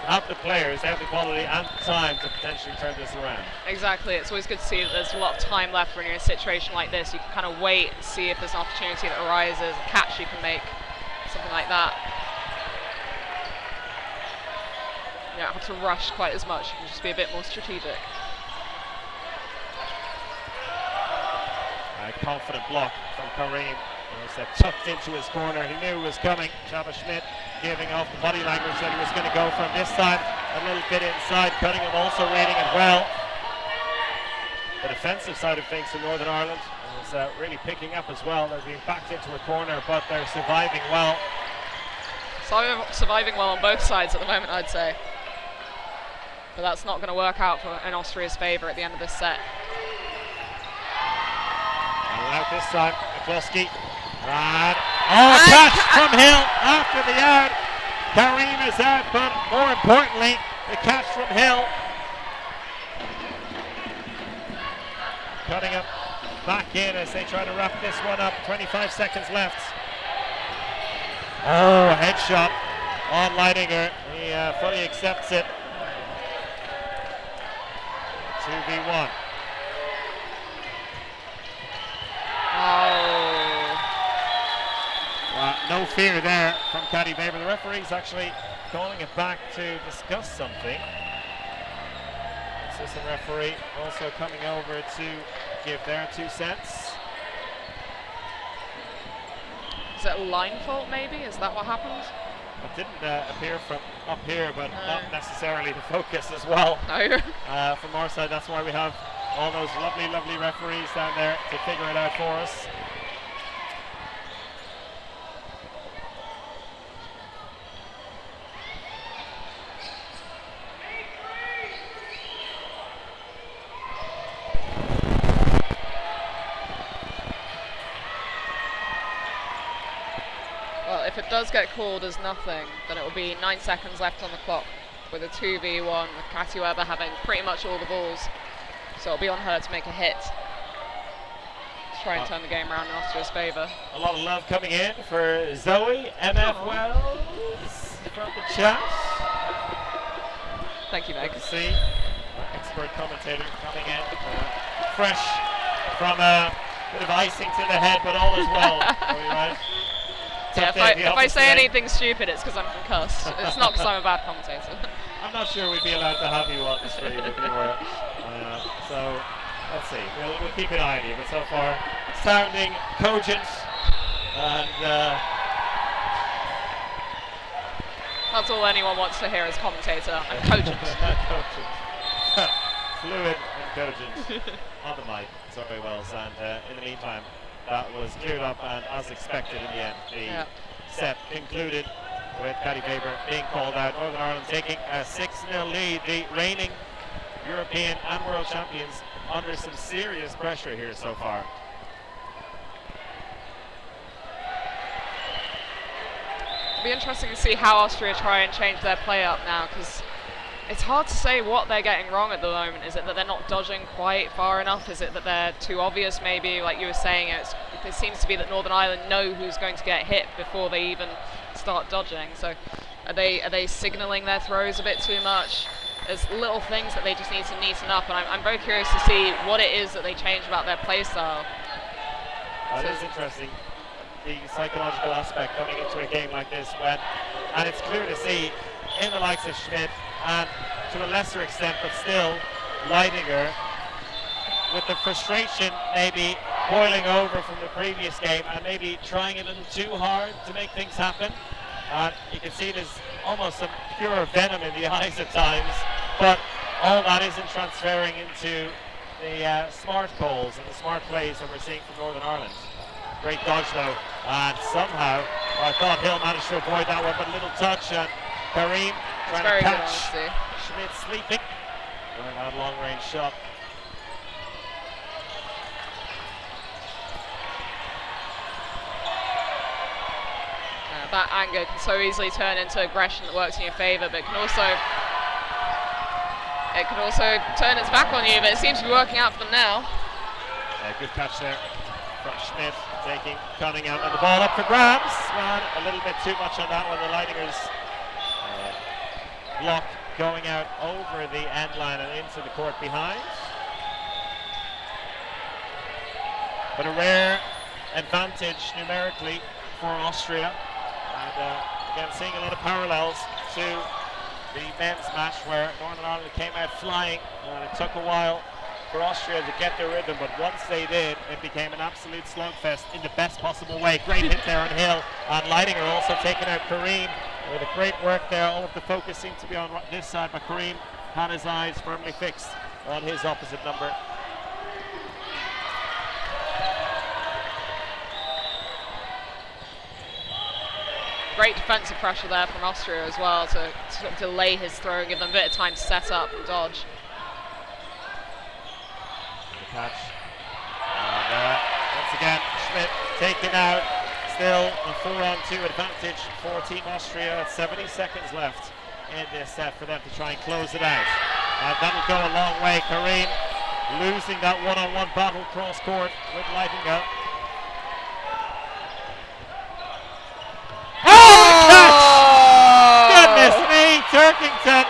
have the players, they have the quality and the time to potentially turn this around. Exactly, it's always good to see that there's a lot of time left when you're in a situation like this. You can kind of wait and see if there's an opportunity that arises, a catch you can make, something like that. You don't have to rush quite as much, you can just be a bit more strategic. A confident block from Karim. Tucked into his corner, he knew it was coming. Chava Schmidt giving off the body language that he was going to go from this time a little bit inside. Cunningham also reading it well. The defensive side of things for Northern Ireland is really picking up as well. They're being backed into a corner, but they're surviving well. Surviving well on both sides at the moment, I'd say. But that's not going to work out in Austria's favour at the end of this set. And out this time, McCloskey. And catch from Hill after the out. Karim is out, but more importantly, the catch from Hill. Cutting up back in as they try to wrap this one up. 25 seconds left. Oh, headshot on Leidinger. He fully accepts it. 2v1. No fear there from Kati Weber. The referee's actually calling it back to discuss something. Assistant referee also coming over to give their 2 cents. Is it a line fault maybe? Is that what happened? It didn't appear from up here, but not necessarily the focus as well. No. From our side, that's why we have all those lovely, lovely referees down there to figure it out for us. Well, if it does get called as nothing, then it will be 9 seconds left on the clock with a 2v1 with Katy Weber having pretty much all the balls. So it'll be on her to make a hit. Try and turn the game around in Austria's favour. A lot of love coming in for Zoe, MF Wells from the chat. Thank you, Meg. Good to see our expert commentator coming in. Fresh from a bit of icing to the head, but all is well. Are we right? Yeah, if I say anything stupid, it's because I'm concussed. It's not because I'm a bad commentator. I'm not sure we'd be allowed to have you on the stream if you were. So let's see. We'll keep an eye on you. But so far, sounding cogent and. That's all anyone wants to hear as commentator. I'm cogent. Fluid and cogent on the mic. Sorry, Wells. And in the meantime, that was cleared up, and as expected in the end, the set concluded with Katy Weber being called out. Northern Ireland taking a 6-0 lead. The reigning European and World Champions under some serious pressure here so far. It'll be interesting to see how Austria try and change their play up now, because it's hard to say what they're getting wrong at the moment. Is it that they're not dodging quite far enough? Is it that they're too obvious maybe? Like you were saying, it seems to be that Northern Ireland know who's going to get hit before they even start dodging. So are they signalling their throws a bit too much? There's little things that they just need to neaten up, and I'm very curious to see what it is that they change about their play style. That is interesting. The psychological aspect coming into a game like this, and it's clear to see in the likes of Schmidt, and to a lesser extent, but still, Leidinger, with the frustration maybe boiling over from the previous game and maybe trying a little too hard to make things happen. You can see there's almost some pure venom in the eyes at times, but all that isn't transferring into the smart calls and the smart plays that we're seeing from Northern Ireland. Great dodge though, and somehow I thought Hill managed to avoid that one, but a little touch, and Karim trying to catch Schmidt sleeping. Going on long range shot. That anger can so easily turn into aggression that works in your favour, but it can also turn its back on you, but it seems to be working out for them now. Good catch there from Schmidt, taking Cunningham, and the ball up for grabs. Well, a little bit too much on that one. The Leininger's block going out over the end line and into the court behind. But a rare advantage numerically for Austria. And again, seeing a lot of parallels to the men's match where Northern Ireland came out flying. It took a while for Austria to get their rhythm, but once they did, it became an absolute slugfest in the best possible way. Great hit there on Hill, and Leidinger also taking out Karim with a great work there. All of the focus seemed to be on this side, but Karim had his eyes firmly fixed on his opposite number. Great defensive pressure there from Austria as well to sort of delay his throw and give them a bit of time to set up and dodge. The catch. And once again, Schmidt taken out. Still a 4-on-2 advantage for Team Austria. 70 seconds left in this set for them to try and close it out. And that'll go a long way. Karim losing that one-on-one battle cross court with Leidinger. Goodness me, Turkington.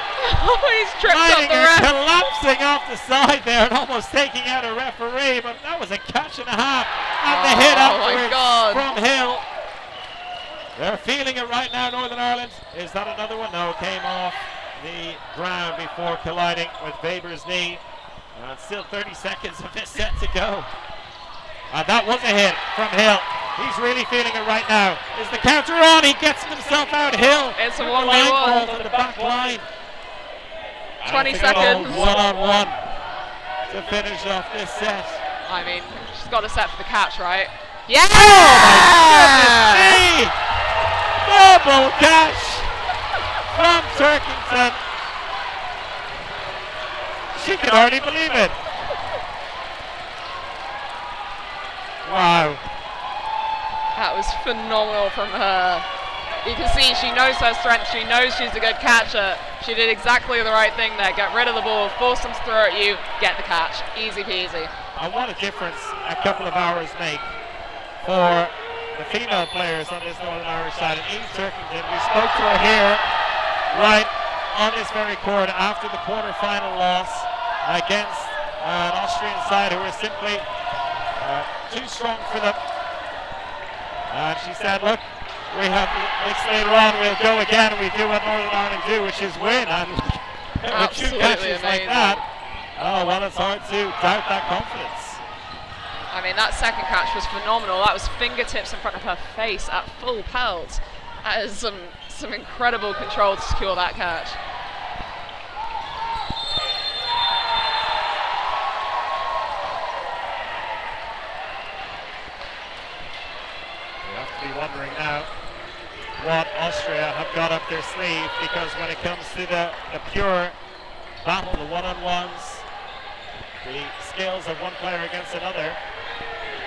He's tripped up the ref. Collapsing off the side there and almost taking out a referee, but that was a catch and a half. And the hit upwards from Hill. They're feeling it right now, Northern Ireland. Is that another one? No, it came off the ground before colliding with Weber's knee. Still 30 seconds of this set to go. And that was a hit from Hill. He's really feeling it right now. Is the counter on? He gets himself out. Hill. It's a with the 1v1. line ball on the back line. 20 seconds. One-on-one to finish off this set. I mean, she's got a set for the catch, right? Yeah! Goodness me! Double catch from Turkington. She can hardly believe it. Wow. That was phenomenal from her. You can see she knows her strength. She knows she's a good catcher. She did exactly the right thing there. Get rid of the ball, force them to throw at you, get the catch. Easy peasy. And what a difference a couple of hours make for the female players on this Northern Irish side. And Eve Turkington, we spoke to her here right on this very court after the quarter-final loss against an Austrian side who were simply too strong for them. And she said, look, we have weeks later on, we'll go again and we do what Northern Ireland do, which is win. And with two catches like that, oh, well, it's hard to doubt that confidence. I mean, that second catch was phenomenal. That was fingertips in front of her face at full pelt. That is some incredible control to secure that catch. You have to be wondering now what Austria have got up their sleeve, because when it comes to the pure battle, the one-on-ones, the skills of one player against another,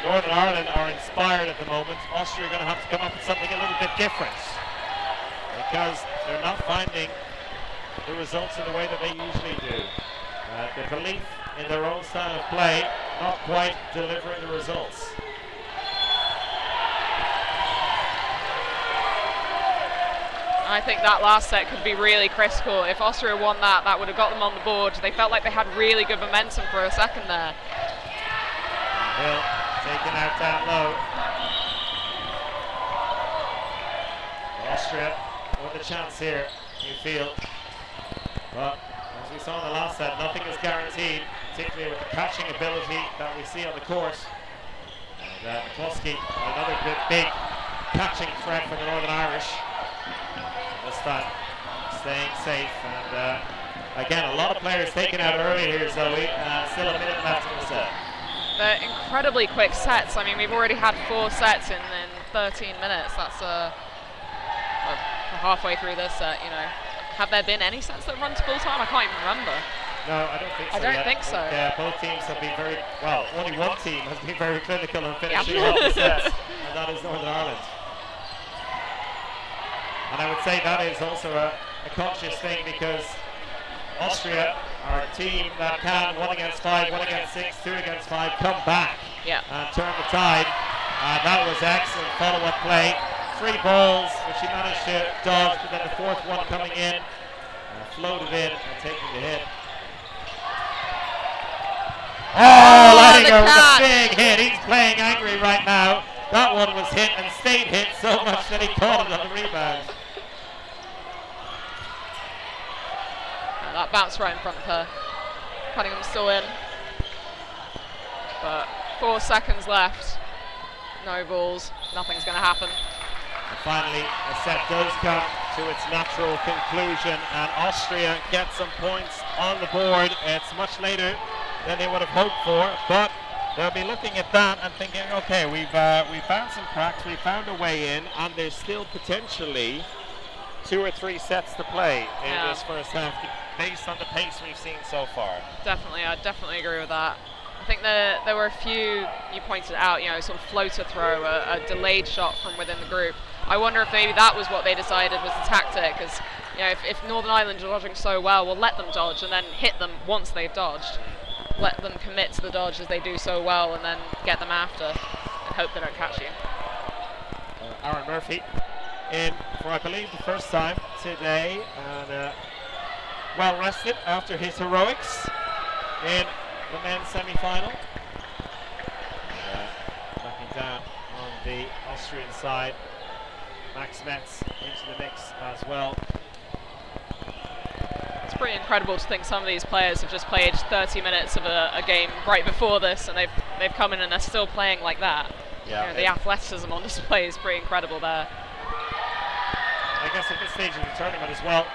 Northern Ireland are inspired at the moment. Austria are going to have to come up with something a little bit different, because they're not finding the results in the way that they usually do. The belief in their own style of play, not quite delivering the results. I think that last set could be really critical. If Austria won that, that would have got them on the board. They felt like they had really good momentum for a second there. Hill taken out down low. Austria with a chance here, you feel. But as we saw in the last set, nothing is guaranteed, particularly with the catching ability that we see on the court. And McCluskey, another big catching threat for the Northern Irish. This time staying safe, and again, a lot of players taken out early here, Zoe. Still a minute left in the set. They're incredibly quick sets. I mean, we've already had 4 sets in 13 minutes. That's we're halfway through this set, you know. Have there been any sets that run to full time? I can't even remember. No, I don't think so. I don't think so. Both teams have been very, well, only one team has been very clinical in finishing off the sets, and that is Northern Ireland. And I would say that is also a conscious thing, because Austria are a team that can 1 against 5, 1 against 6, 2 against 5 come back and turn the tide. That was excellent follow-up play. 3 balls which he managed to dodge, but then the 4th one coming in, floated in and taking the hit. Oh, letting go with a big hit. He's playing angry right now. That one was hit and stayed hit so much that he caught it on the rebound. That bounced right in front of her. Cunningham's still in. But 4 seconds left. No balls. Nothing's going to happen. And finally, the set does come to its natural conclusion, and Austria get some points on the board. It's much later than they would have hoped for, but they'll be looking at that and thinking, okay, we found some cracks, we found a way in, and there's still potentially 2 or 3 sets to play in this first half, based on the pace we've seen so far. Definitely, I definitely agree with that. I think there were a few, you pointed out, you know, sort of floater throw, a delayed shot from within the group. I wonder if maybe that was what they decided was the tactic, because, you know, if Northern Ireland are dodging so well, we'll let them dodge and then hit them once they've dodged. Let them commit to the dodge as they do so well, and then get them after and hope they don't catch you. Aaron Murphy in for, I believe, the first time today, and well rested after his heroics in the men's semi-final. Backing down on the Austrian side, Max Metz into the mix as well. It's pretty incredible to think some of these players have just played 30 minutes of a game right before this, and they've come in and they're still playing like that. Yeah, the athleticism on display is pretty incredible there. I guess at this stage of the tournament as well,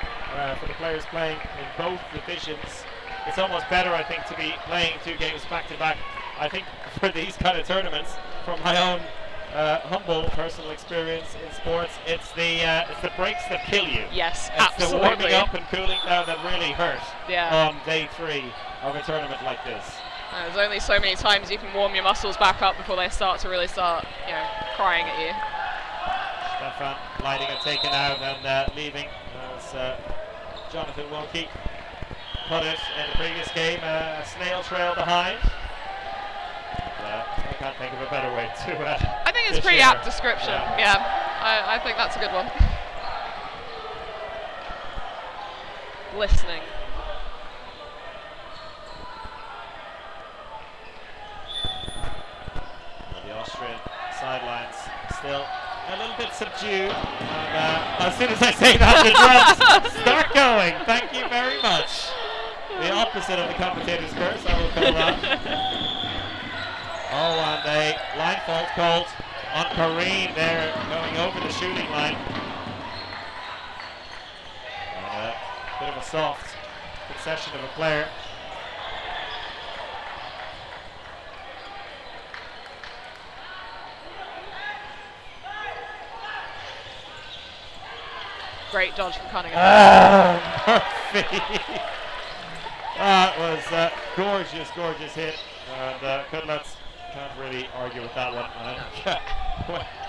for the players playing in both divisions, it's almost better, I think, to be playing 2 games back to back. I think for these kind of tournaments, from my own humble personal experience in sports, it's the breaks that kill you. Yes, it's absolutely. the warming up and cooling down that really hurt on day 3 of a tournament like this. There's only so many times you can warm your muscles back up before they start crying at you. Stefan Leidinger taken out and leaving as Jonathan Wilkie put it in the previous game, a snail trail behind. I can't think of a better way to I think it's a pretty apt description. I think that's a good one. Listening. The Austrian sidelines still a little bit subdued. And, as soon as I say that, the drums start going. Thank you very much. The opposite of the commentator's curse, I will call that. Oh, and a line fault called on Kareen there, going over the shooting line. And a bit of a soft concession of a player. Great dodge from Cunningham. Murphy. That was gorgeous, gorgeous hit. And Kudlets can't really argue with that one.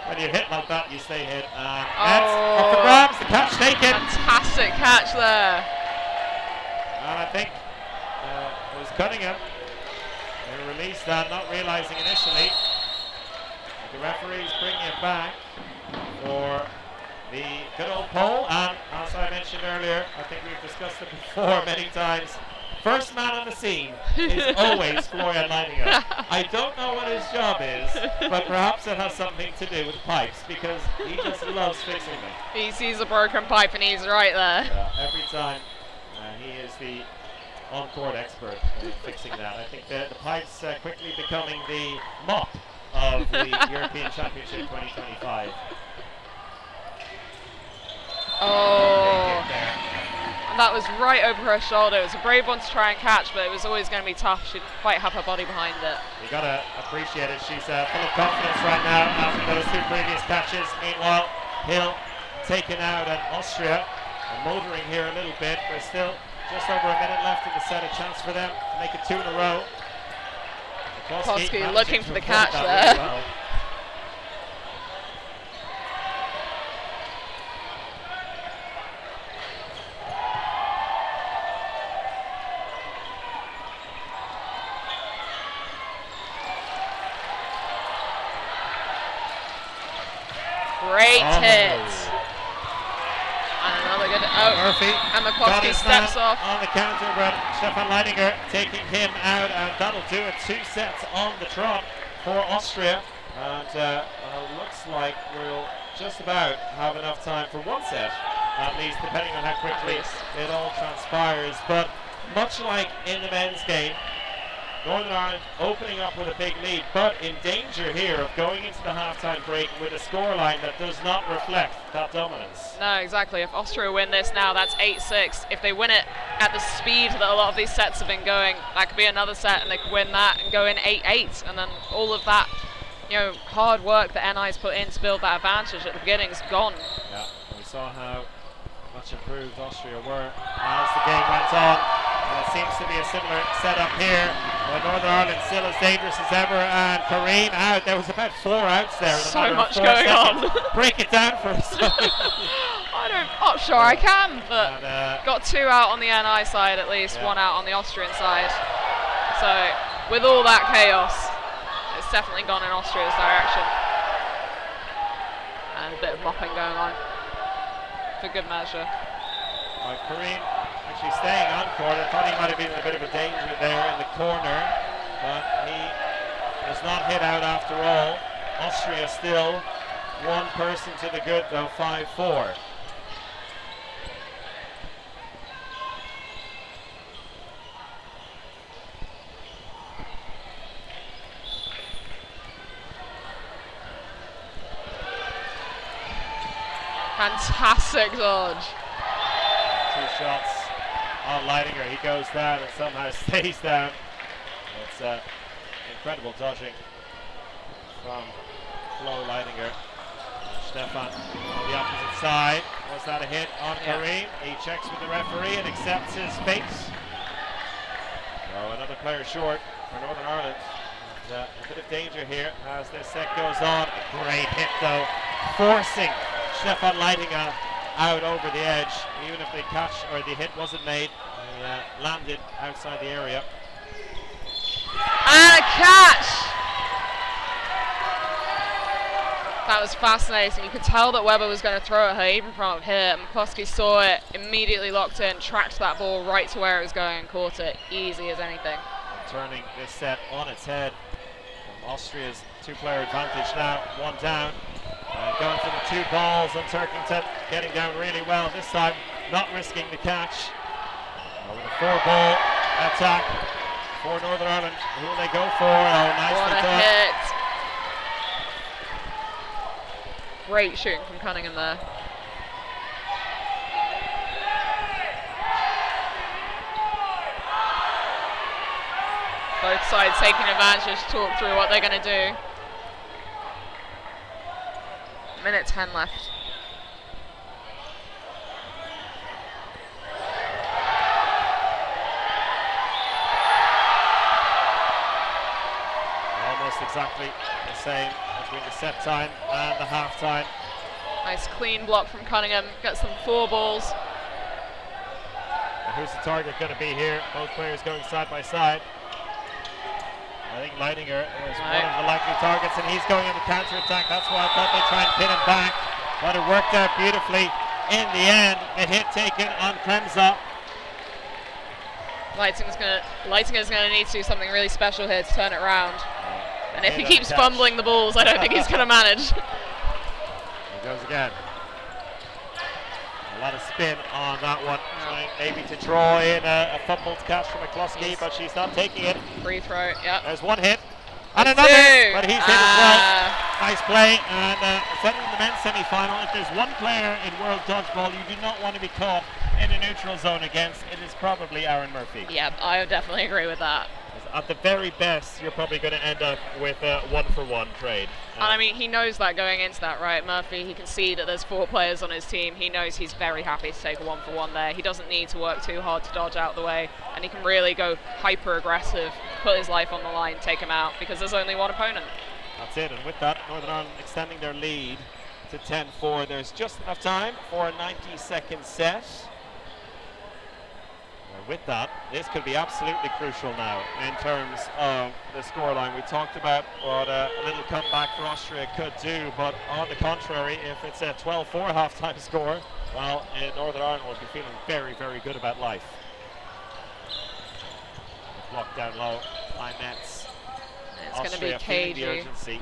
When you hit like that, you stay hit. And that's off the grabs, the catch taken. Fantastic catch there. And I think it was Cunningham who released that, not realizing initially. The referee's bringing it back for the good old pole. And as I mentioned earlier, I think we've discussed it before many times. First man on the scene is always Florian Leidinger. I don't know what his job is, but perhaps it has something to do with pipes, because he just loves fixing them. He sees a broken pipe and he's right there. Every time he is the on-court expert in fixing that. I think the pipes quickly becoming the mop of the European Championship 2025. Oh. And that was right over her shoulder. It was a brave one to try and catch, but it was always going to be tough. She didn't quite have her body behind it. You got to appreciate it. She's full of confidence right now after those 2 previous catches. Meanwhile, Hill taken out at Austria. Motoring here a little bit, but still just over a minute left in the set. A chance for them to make it 2 in a row. Koski looking for the catch there. Really well. Great hit. And another good. Murphy. And McCloskey steps off. On the counter, but Stefan Leidinger taking him out, and that'll do it. 2 sets on the trot for Austria. And looks like we'll just about have enough time for 1 set, at least, depending on how quickly it all transpires. But much like in the men's game, Northern Ireland opening up with a big lead, but in danger here of going into the halftime break with a scoreline that does not reflect that dominance. No, exactly. If Austria win this now, that's 8-6. If they win it at the speed that a lot of these sets have been going, that could be another set, and they could win that and go in 8-8. And then all of that, hard work that NI's put in to build that advantage at the beginning is gone. Yeah, we saw how much improved Austria were as the game went on. And it seems to be a similar setup here. But Northern Ireland still as dangerous as ever, and Kareem out. There was about 4 outs there. So much going on. Break it down for us. I'm not sure I can, but got 2 out on the NI side at least, 1 out on the Austrian side. So with all that chaos, it's definitely gone in Austria's direction. And a bit of mopping going on for good measure. Kareem actually staying on court. I thought he might have been in a bit of a danger there in the corner, but he was not hit out after all. Austria still 1 person to the good though, 5-4. Fantastic dodge. 2 shots on Leidinger. He goes down and somehow stays down. It's incredible dodging from Flo Leidinger. Stefan on the opposite side. Was that a hit on Kareem? He checks with the referee and accepts his fate. So another player short for Northern Ireland. And, a bit of danger here as this set goes on. A great hit though, forcing Stefan Leidinger out over the edge. Even if the catch or the hit wasn't made, he landed outside the area. And a catch! That was fascinating. You could tell that Webber was going to throw at her even from up here. McCloskey saw it, immediately locked in, tracked that ball right to where it was going and caught it easy as anything. And turning this set on its head from Austria's 2-player advantage now, 1 down. Going for the 2 balls on Turkington, getting down really well this time, not risking the catch. With a 4-ball attack for Northern Ireland. Who will they go for? Oh, nicely What a done. hit. Great shooting from Cunningham there. Both sides taking advantage to talk through what they're going to do. Minute 10 left. Almost exactly the same between the set time and the half time. Nice clean block from Cunningham. Gets them 4 balls. And who's the target going to be here? Both players going side by side. I think Leidinger is one of the likely targets, and he's going on the counter-attack. That's why I thought they'd try and pin him back. But it worked out beautifully in the end. The hit taken on Kremza. Leitinger's going to need to do something really special here to turn it around. And if he keeps fumbling the balls, I don't think he's going to manage. There goes again. A lot of spin on that one. Trying maybe to draw in a fumbled catch from McCloskey, but she's not taking it. Free throw, yep. There's 1 hit. And another, but he's hit as well. Nice play, and certainly in the men's semi-final, if there's one player in World Dodgeball you do not want to be caught in a neutral zone against, it is probably Aaron Murphy. Yeah, I would definitely agree with that. At the very best, you're probably going to end up with a 1-for-1 trade. And I mean, he knows that going into that, right? Murphy, he can see that there's 4 players on his team. He knows he's very happy to take a 1-for-1 there. He doesn't need to work too hard to dodge out the way, and he can really go hyper-aggressive, put his life on the line, take him out, because there's only 1 opponent. That's it, and with that, Northern Ireland extending their lead to 10-4. There's just enough time for a 90-second set. With that, this could be absolutely crucial now in terms of the scoreline. We talked about what a little comeback for Austria could do, but on the contrary, if it's a 12-4 halftime score, well, Northern Ireland will be feeling very, very good about life. Blocked down low by Metz. It's going to be cagey. The urgency.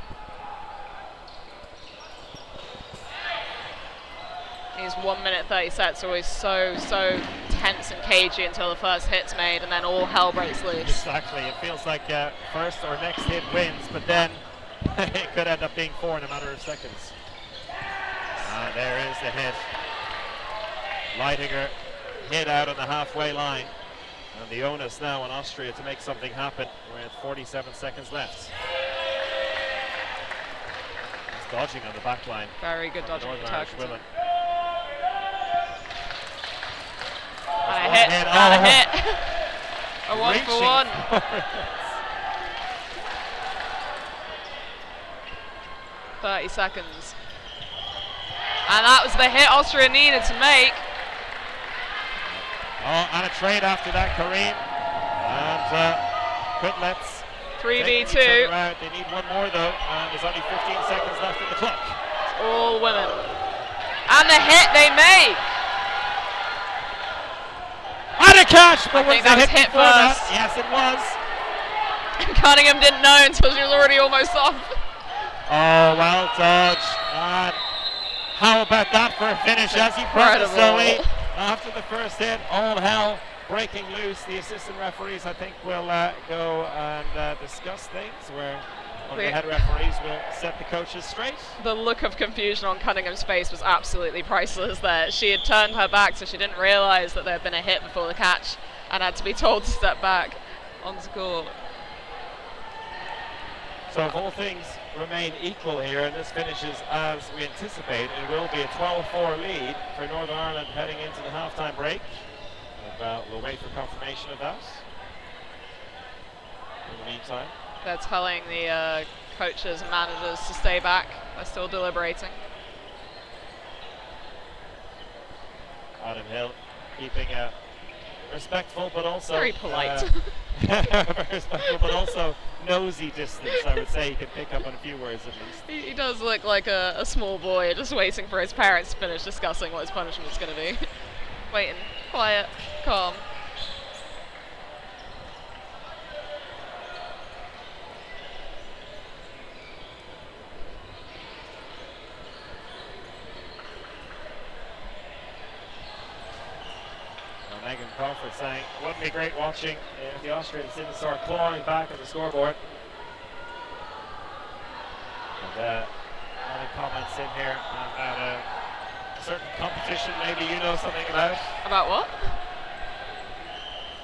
These 1 minute 30 sets are always so tense and cagey until the first hit's made, and then all hell breaks loose. Exactly. It feels like first or next hit wins, but then it could end up being 4 in a matter of seconds. There is the hit. Leidinger hit out on the halfway line, and the onus now on Austria to make something happen with 47 seconds left. He's dodging on the back line. Very good dodging from Turkington. And a hit, and a hit. A 1-for-1. 30 seconds. And that was the hit Austria needed to make. Oh, and a trade after that, Kareem. And Cutlets. 3v2. They need 1 more though, and there's only 15 seconds left in the clock. It's all women. And the hit they make. And a catch! But I think that was hit first. Yes, it was. Cunningham didn't know until she was already almost off. Oh, well dodged. And how about that for a finish? As he promised, Zoe. After the first hit, all hell breaking loose. The assistant referees, I think, will go and discuss things where One of the head referees will set the coaches straight. The look of confusion on Cunningham's face was absolutely priceless there. She had turned her back, so she didn't realise that there had been a hit before the catch and had to be told to step back on score. So if all things remain equal here and this finishes as we anticipate, it will be a 12-4 lead for Northern Ireland heading into the half-time break. We'll wait for confirmation of that. In the meantime, they're telling the coaches and managers to stay back. They're still deliberating. Adam Hill keeping a respectful but also very polite. Very respectful but also nosy distance, I would say. He can pick up on a few words at least. He does look like a small boy just waiting for his parents to finish discussing what his punishment is going to be. Waiting, quiet, calm. Megan Crawford saying, wouldn't be great watching if the Austrians didn't start clawing back at the scoreboard. And any comments in here about a certain competition maybe you know something about? About what?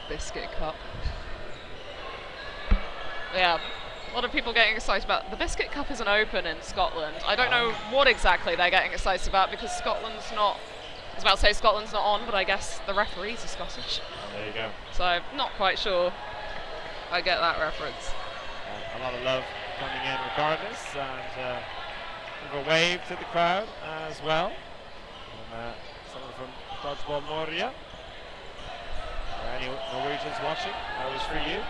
Biscuit Cup. Yeah, a lot of people getting excited about the Biscuit Cup is an open in Scotland. I don't know what exactly they're getting excited about because Scotland's not, I was about to say Scotland's not on, but I guess the referees are Scottish. Oh, there you go. So, not quite sure I get that reference. A lot of love coming in regardless, and a wave to the crowd as well. And, someone from Dodgeball Moria. Or any Norwegians watching, that was for you.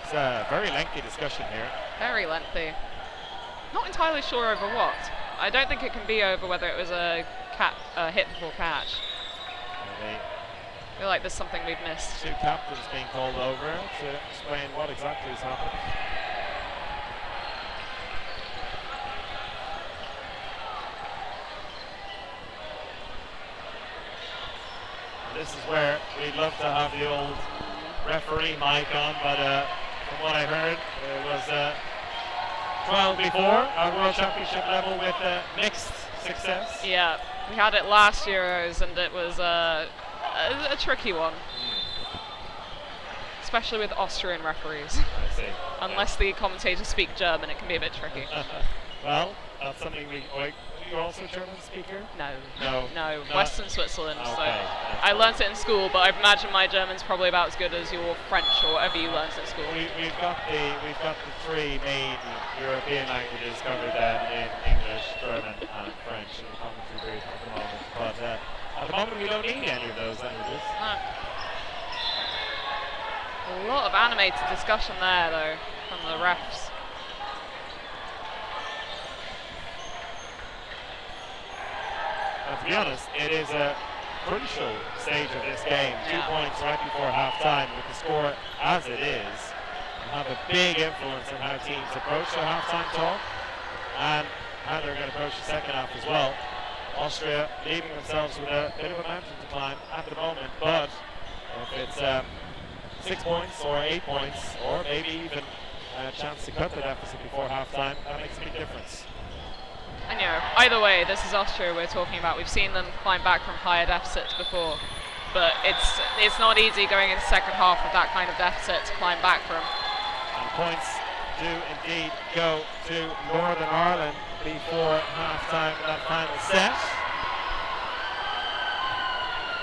It's a very lengthy discussion here. Very lengthy. Not entirely sure over what. I don't think it can be over whether it was a hit before catch. I feel like there's something we've missed. Two captains being called over to explain what exactly has happened. This is where we'd love to have the old referee mic on, but from what I heard, it was trial before our World Championship level with mixed success. Yeah, we had it last Euros and it was a tricky one. Especially with Austrian referees. I see. Unless the commentators speak German, it can be a bit tricky. Well, that's something you're also a German speaker? No. Western Switzerland. Okay. So I learnt it in school, but I imagine my German's probably about as good as your French or whatever you learnt at school. We've got the three main European languages covered in English, German, and French in the commentary brief at the moment. But at the moment, we don't need any of those languages. No. A lot of animated discussion there, though, from the refs. To be honest, it is a crucial stage of this game. 2 points right before half-time with the score as it is. Will have a big influence on how teams approach their half-time talk and how they're going to approach the second half as well. Austria leaving themselves with a bit of a mountain to climb at the moment, but if it's 6 points or 8 points, or maybe even a chance to cut the deficit before half-time, that makes a big difference. And either way, this is Austria we're talking about. We've seen them climb back from higher deficits before, but it's not easy going into the second half with that kind of deficit to climb back from. And points do indeed go to Northern Ireland before half-time in that final set.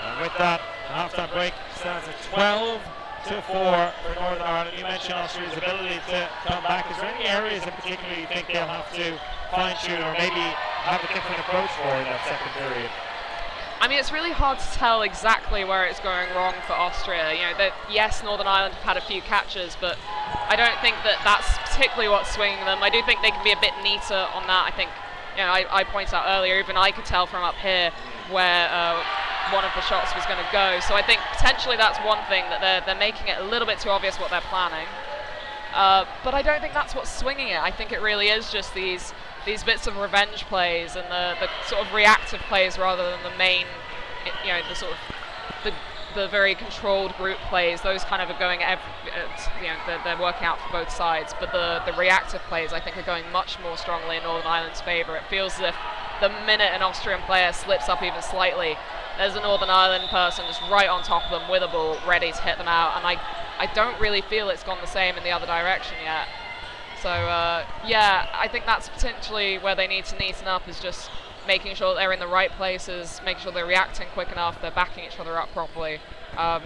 And with that, the half-time break stands at 12-4 for Northern Ireland. You mentioned Austria's ability to come back. Is there any areas in particular you think they'll have to fine-tune or maybe have a different approach for in that second period? I mean, it's really hard to tell exactly where it's going wrong for Austria. Yes, Northern Ireland have had a few catches, but I don't think that's particularly what's swinging them. I do think they can be a bit neater on that. I think, I pointed out earlier, even I could tell from up here where one of the shots was going to go. So I think potentially that's one thing, that they're making it a little bit too obvious what they're planning. But I don't think that's what's swinging it. I think it really is just these bits of revenge plays and the sort of reactive plays rather than the main, the the very controlled group plays, those kind of are going they're working out for both sides, but the reactive plays I think are going much more strongly in Northern Ireland's favour. It feels as if the minute an Austrian player slips up even slightly, there's a Northern Ireland person just right on top of them with a ball ready to hit them out, and I don't really feel it's gone the same in the other direction yet. So I think that's potentially where they need to neaten up, is just making sure they're in the right places, making sure they're reacting quick enough, they're backing each other up properly. But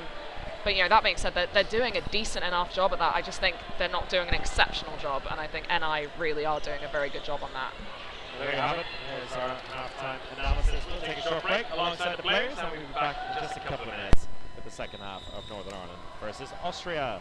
that being said, they're doing a decent enough job at that. I just think they're not doing an exceptional job, and I think NI really are doing a very good job on that. There you have it. There's our half-time analysis. We'll take a short break alongside the players, and we'll be back in just a couple of minutes with the second half of Northern Ireland versus Austria.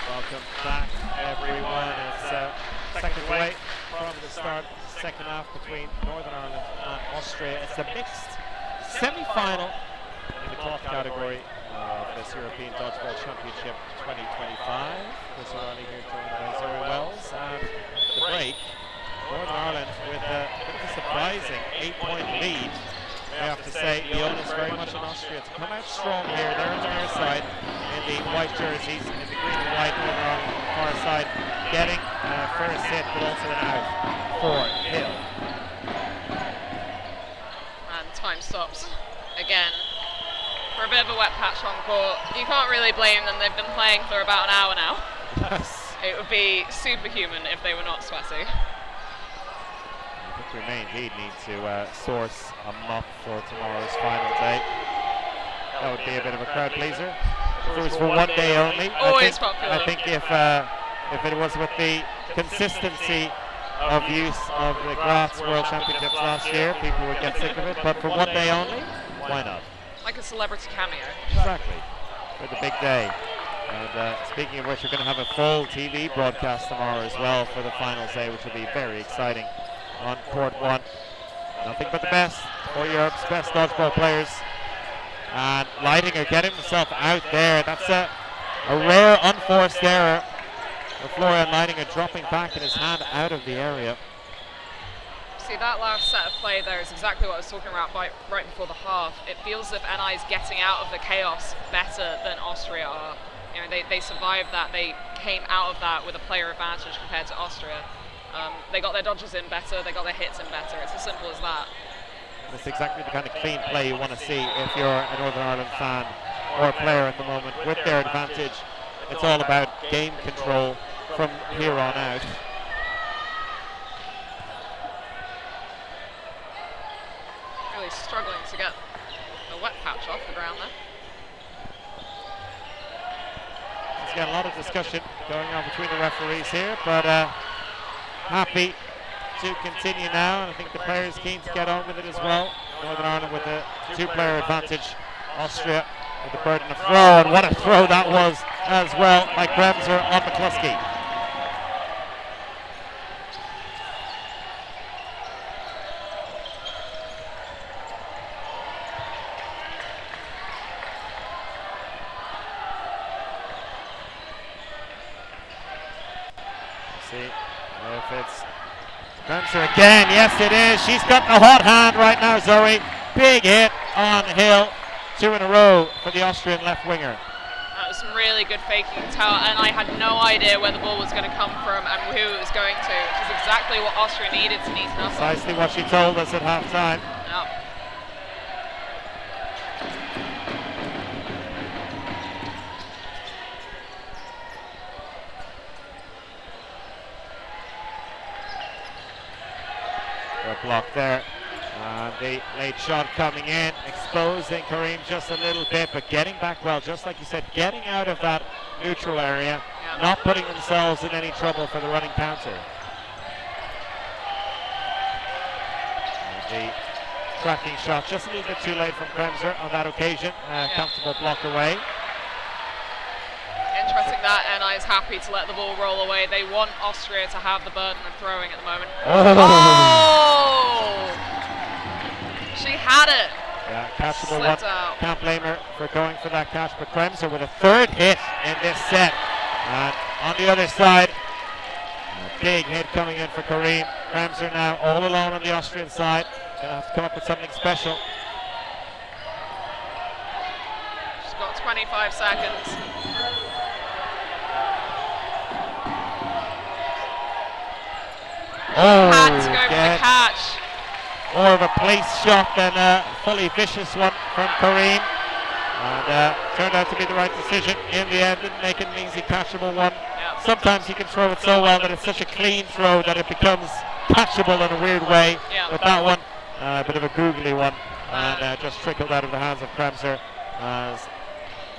Welcome back, everyone. It's seconds away from the start of the second half between Northern Ireland and Austria. It's the mixed semi-final in the cloth category of this European Dodgeball Championship 2025. Chris O'Reilly here joined by Zoe Wells. And the break, Northern Ireland with a bit of a surprising 8-point lead. I have to say, the onus very much on Austria to come out strong here. They're on their side in the white jerseys, in the green and white over on the far side, getting first hit, but also an out for Hill. And time stops again for a bit of a wet patch on court. You can't really blame them. They've been playing for about an hour now. Yes. It would be superhuman if they were not sweaty. I think we may indeed need to source a mop for tomorrow's final day. That would be a bit of a crowd pleaser. If it was for one day only, Always popular. I think if it was with the consistency of use of the Graz World Championships last year, people would get sick of it. But for one day only, why not? like a celebrity cameo. Exactly. For the big day. And speaking of which, we're going to have a full TV broadcast tomorrow as well for the finals day, which will be very exciting on Court 1. Nothing but the best for Europe's best dodgeball players. And Leidinger getting himself out there. That's a rare unforced error. Florian Leidinger dropping back in his hand out of the area. See, that last set of play there is exactly what I was talking about right before the half. It feels as if NI is getting out of the chaos better than Austria are. You know, they survived that. They came out of that with a player advantage compared to Austria. They got their dodges in better, they got their hits in better. It's as simple as that. That's exactly the kind of clean play you want to see if you're a Northern Ireland fan or a player at the moment with their advantage. It's all about game control from here on out. Really struggling to get the wet patch off the ground there. There's got a lot of discussion going on between the referees here, but happy to continue now, and I think the players keen to get on with it as well. Northern Ireland with a 2-player advantage. Austria with the burden of throw, and what a throw that was as well by Kremser on McCluskey. See if it's Kremser again. Yes, it is. She's got the hot hand right now, Zoe. Big hit on Hill. 2 in a row for the Austrian left winger. That was some really good faking talent, and I had no idea where the ball was going to come from and who it was going to, which is exactly what Austria needed to neaten up. Precisely what she told us at half time. Yeah. A block there. The late shot coming in, exposing Kareem just a little bit, but getting back well, just like you said, getting out of that neutral area, not putting themselves in any trouble for the running counter. The tracking shot just a little bit too late from Kremser on that occasion. Comfortable block away. Interesting that NI is happy to let the ball roll away. They want Austria to have the burden of throwing at the moment. Oh! She had it. Yeah, catchable one. Slipped out. Can't blame her for going for that catch, but Kremser with a 3rd hit in this set. And on the other side, a big hit coming in for Kareem. Kremser now all alone on the Austrian side. Gonna have to come up with something special. She's got 25 seconds. Had to go for the catch. More of a place shot than a fully vicious one from Kareem. And turned out to be the right decision in the end. Didn't make it an easy catchable one. Yep. Sometimes you can throw it so well that it's such a clean throw that it becomes catchable in a weird way. Yep. With that one, a bit of a googly one. And just trickled out of the hands of Kremser as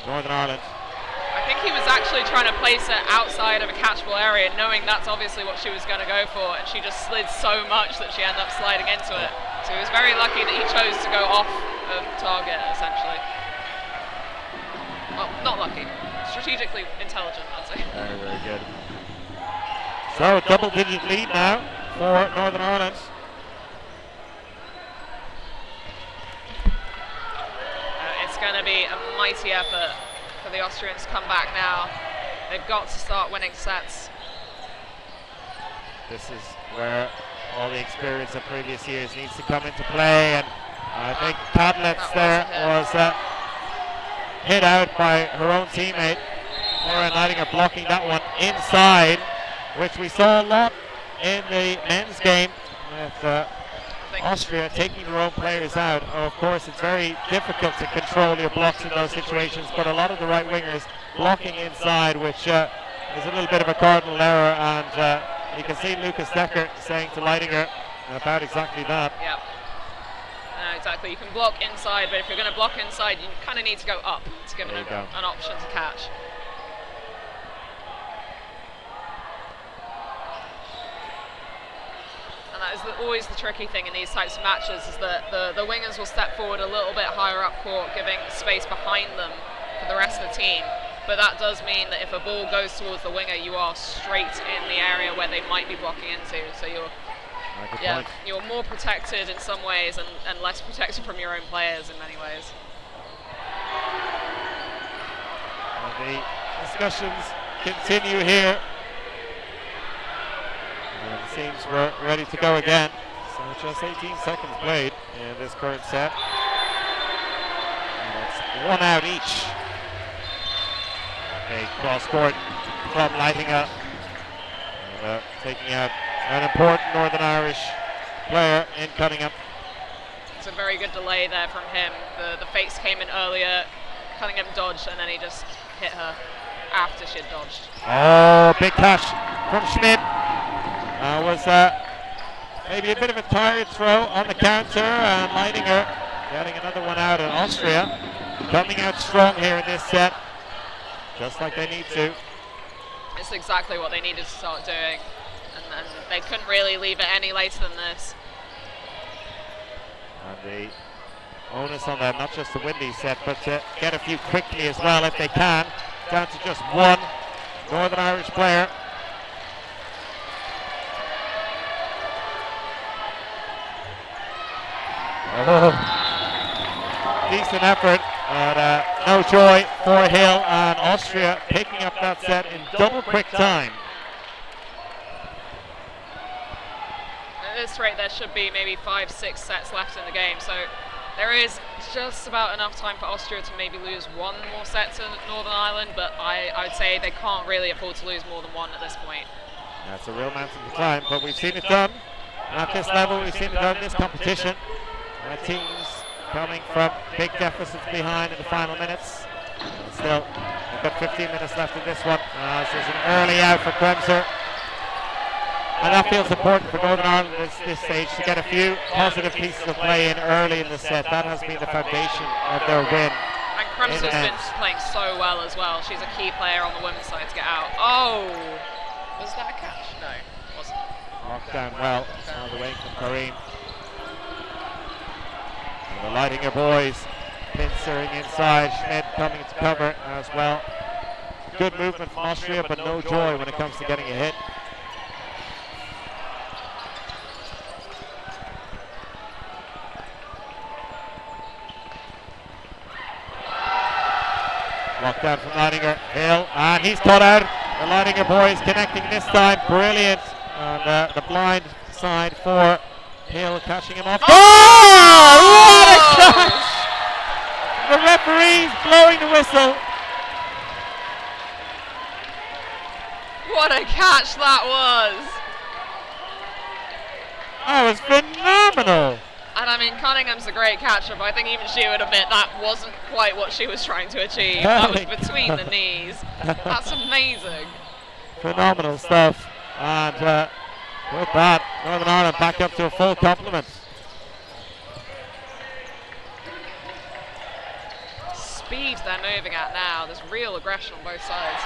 Northern Ireland. I think he was actually trying to place it outside of a catchable area, knowing that's obviously what she was going to go for, and she just slid so much that she ended up sliding into it. So he was very lucky that he chose to go off of target, essentially. Well, not lucky. Strategically intelligent, I'd say. Very, very good. So, a double-digit lead now for Northern Ireland. It's going to be a mighty effort for the Austrians to come back now. They've got to start winning sets. This is where all the experience of previous years needs to come into play, and I think Padlet's there was hit out by her own teammate. Florian Leidinger blocking that one inside, which we saw a lot in the men's game with Austria taking their own players out. Of course, it's very difficult to control your blocks in those situations, but a lot of the right wingers blocking inside, which is a little bit of a cardinal error, and you can see Lucas Decker saying to Leidinger about exactly that. Yep. Exactly. You can block inside, but if you're going to block inside, you kind of need to go up to give an option to catch. And that that is always the tricky thing in these types of matches, is that the wingers will step forward a little bit higher up court, giving space behind them for the rest of the team. But that does mean that if a ball goes towards the winger, you are straight in the area where they might be blocking into. So you're more protected in some ways and less protected from your own players in many ways. And the discussions continue here. And it seems we're ready to go again. So just 18 seconds played in this current set. And it's 1 out each. A cross court from Lightinga, taking out an important Northern Irish player in Cunningham. It's a very good delay there from him. The fakes came in earlier, Cunningham dodged, and then he just hit her after she had dodged. Oh, big catch from Schmidt. Was maybe a bit of a tired throw on the counter, and Lightinga getting another one out in Austria. Coming out strong here in this set. Just like they need to. It's exactly what they needed to start doing, and they couldn't really leave it any later than this. And the onus on them, not just to win these set, but to get a few quickly as well if they can. Down to just one Northern Irish player. Decent effort. But no joy for Hill, and Austria picking up that set in double quick time. At this rate, there should be maybe 5-6 sets left in the game, so there is just about enough time for Austria to maybe lose one more set to Northern Ireland, but I would say they can't really afford to lose more than one at this point. That's a real mountain to climb, but we've seen it done at this level. We've seen it done in this competition. Teams coming from big deficits behind in the final minutes. And still, we've got 15 minutes left in this one. There's an early out for Kremser. And that feels important for Northern Ireland at this stage, to get a few positive pieces of play in early in the set. That has been the foundation of their win. And Kremser's been playing so well as well. She's a key player on the women's side to get out. Oh! Was that a catch? No, it wasn't. Locked down well on the wing from Kareem. The Lightinga boys pincering inside. Schmidt coming to cover as well. Good movement from Austria, but no joy when it comes to getting a hit. Locked down from Lightinga. Hill, and he's cut out. The Lightinga boys connecting this time. Brilliant. And the blind side for Hill, catching him off. Oh! What a catch! The referee's blowing the whistle. What a catch that was! That was phenomenal. And I mean, Cunningham's a great catcher, but I think even she would admit that wasn't quite what she was trying to achieve. That was between the knees. That's amazing. Phenomenal stuff. And with that, Northern Ireland back up to a full complement. Speed they're moving at now. There's real aggression on both sides.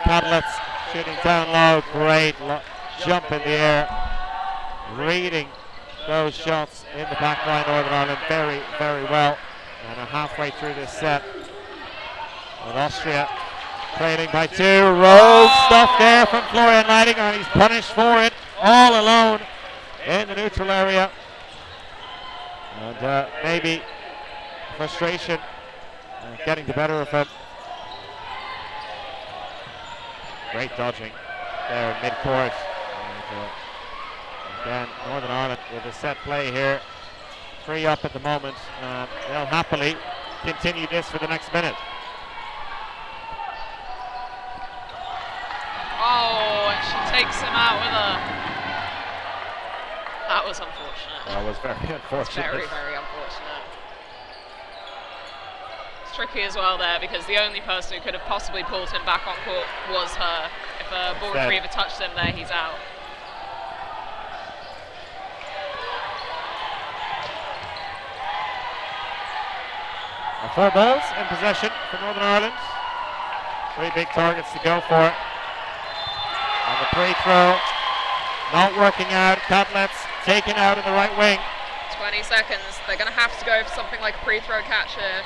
Cadlett's shooting down low. Great jump in the air. Reading those shots in the back line, Northern Ireland very, very well. And halfway through this set, with Austria trailing by 2. Rogue stuff there from Florian Lightinga, and he's punished for it all alone in the neutral area. And maybe frustration getting the better of him. Great dodging there in mid-court. Again, Northern Ireland with a set play here. 3 up at the moment. They'll happily continue this for the next minute. Oh, and she takes him out with her. That was unfortunate. That was very unfortunate. Very, very unfortunate. It's tricky as well there, because the only person who could have possibly pulled him back on court was her. If a ball retriever touched him there, he's out. Four balls in possession for Northern Ireland. 3 big targets to go for. And the free throw not working out. Cutlets taken out in the right wing. 20 seconds. They're going to have to go for something like a free throw catch here.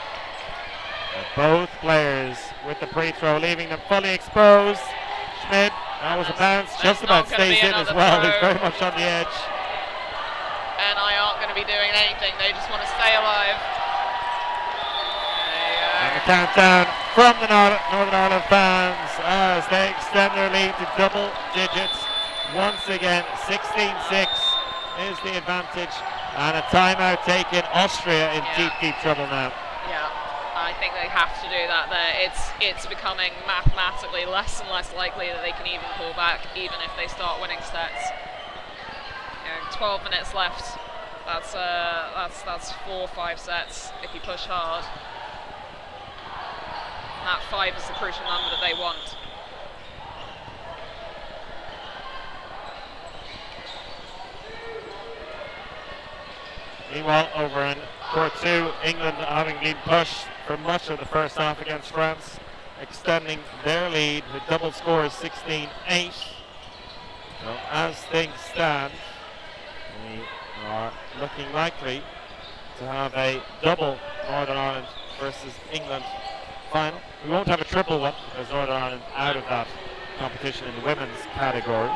And both players with the free throw, leaving them fully exposed. Schmidt, that was a bounce, just about stays in as well. He's very much on the edge. NI aren't going to be doing anything. They just want to stay alive. And the countdown from the Northern Ireland fans as they extend their lead to double digits. Once again, 16-6 is the advantage. And a timeout taken. Austria in deep trouble now. Yeah, I think they have to do that there. It's becoming mathematically less and less likely that they can even pull back, even if they start winning sets. 12 minutes left. That's 4 or 5 sets if you push hard. And that 5 is the crucial number that they want. Meanwhile, over in court 2, England having been pushed for much of the first half against France, extending their lead with double scores 16-8. So as things stand, we are looking likely to have a double Northern Ireland versus England final. We won't have a triple one because Northern Ireland out of that competition in the women's category.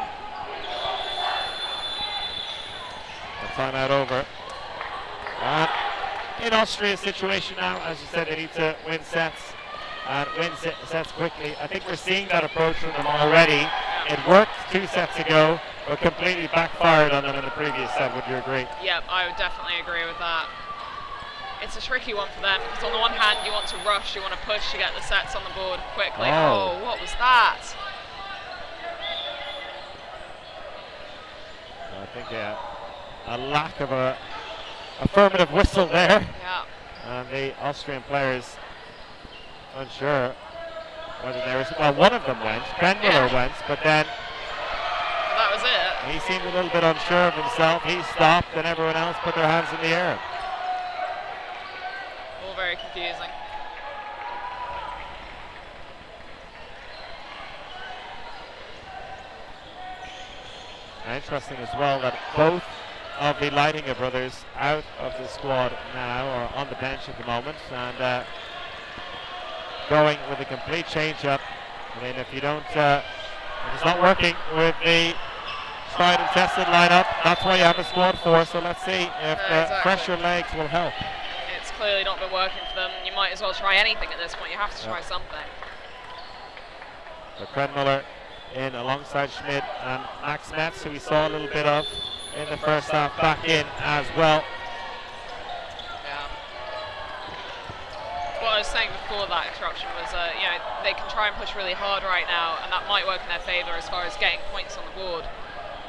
A timeout over. And in Austria's situation now, as you said, they need to win sets and win sets quickly. I think we're seeing that approach from them already. It worked 2 sets ago, but completely backfired on them in the previous set. Would you agree? Yep, I would definitely agree with that. It's a tricky one for them because on the one hand you want to rush, you want to push to get the sets on the board quickly. Oh, what was that? I think a lack of a affirmative whistle there. Yeah. And the Austrian players unsure whether there was, well, one of them went, Krenmüller went, but then that was it. He seemed a little bit unsure of himself. He stopped and everyone else put their hands in the air. All very confusing. Interesting as well that both of the Leitinger brothers out of the squad now, or on the bench at the moment, and going with a complete change-up. I mean, if you don't, if it's not working with the tried and tested lineup, that's why you have a squad for. So let's see if fresher legs will help. It's clearly not been working for them. You might as well try anything at this point. You have to try something. So Krenmüller in alongside Schmidt and Max Metz, who we saw a little bit of in the first half, back in as well. Yeah. What I was saying before that interruption was, you know, they can try and push really hard right now, and that might work in their favour as far as getting points on the board.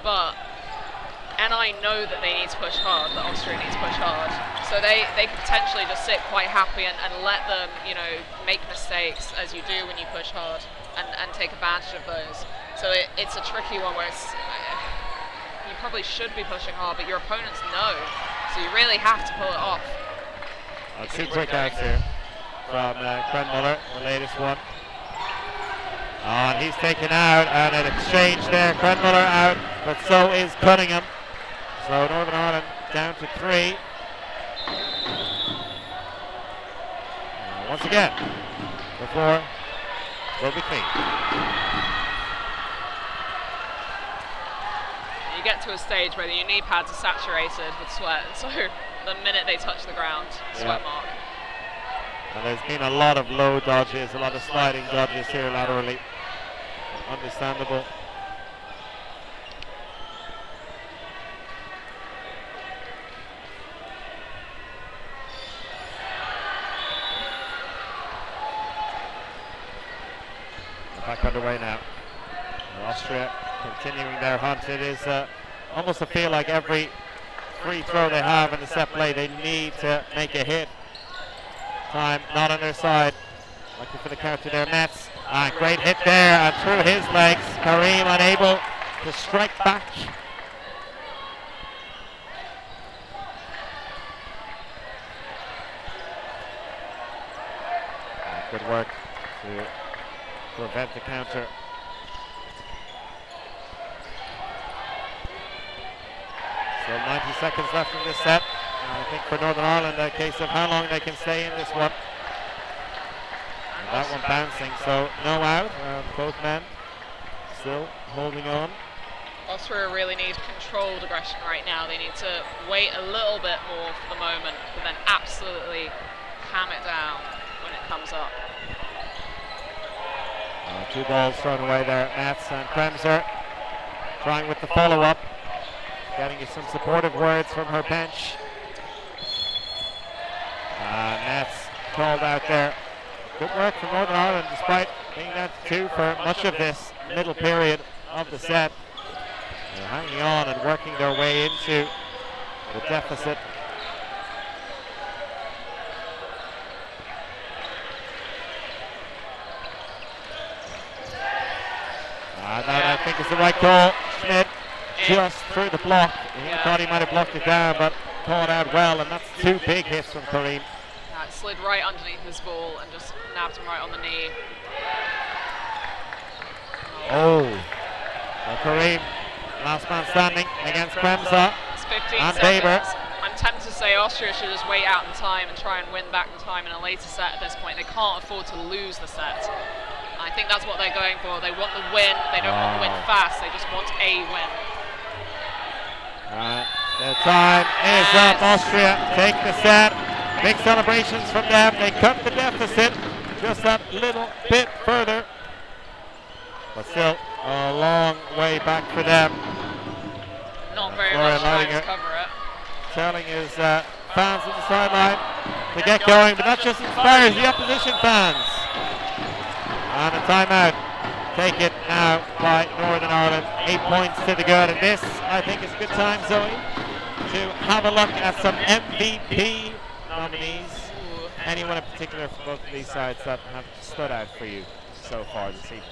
But NI know that they need to push hard, that Austria needs to push hard. So they could potentially just sit quite happy and let them, you know, make mistakes as you do when you push hard and take advantage of those. So it's a tricky one where it's, you probably should be pushing hard, but your opponents know. So you really have to pull it off. Two quick outs here from Krenmüller, the latest one. And he's taken out, and an exchange there. Krenmüller out, but so is Cunningham. So Northern Ireland down to 3. Once again, the floor will be clean. You get to a stage where your knee pads are saturated with sweat, so the minute they touch the ground, sweat mark. And there's been a lot of low dodges, a lot of sliding dodges here laterally. Understandable. Back underway now. Austria continuing their hunt. It is almost a feel like every free throw they have in the set play, they need to make a hit. Time not on their side. Looking for the counter there, Metz. Great hit there, and through his legs, Karim unable to strike back. Good work to prevent the counter. Still 90 seconds left in this set. I think for Northern Ireland, a case of how long they can stay in this one. And that one bouncing, so no out. Both men still holding on. Austria really need controlled aggression right now. They need to wait a little bit more for the moment, but then absolutely ham it down when it comes up. Two balls thrown away there. Nats and Kremser trying with the follow-up. Getting you some supportive words from her bench. Nats called out there. Good work from Northern Ireland despite being down to 2 for much of this middle period of the set. They're hanging on and working their way into the deficit. That I think is the right call. Schmidt just through the block. He thought he might have blocked it down, but caught out well, and that's 2 big hits from Kareem. It slid right underneath his ball and just nabbed him right on the knee. Oh. So Kareem, last man standing against Kremser. It's 15 and seconds. Weber. I'm tempted to say Austria should just wait out the time and try and win back the time in a later set at this point. They can't afford to lose the set. I think that's what they're going for. They want the win. They don't want the win fast. They just want a win. The time is up. Austria take the set. Big celebrations from them. They cut the deficit just that little bit further. But still a long way back for them. Not very much time to cover it. Telling his fans on the sideline to get going, but that just inspires the opposition fans. And a timeout taken now by Northern Ireland. 8 points to the good, and this, I think, is a good time, Zoe, to have a look at some MVP nominees. Anyone in particular from both of these sides that have stood out for you so far this evening?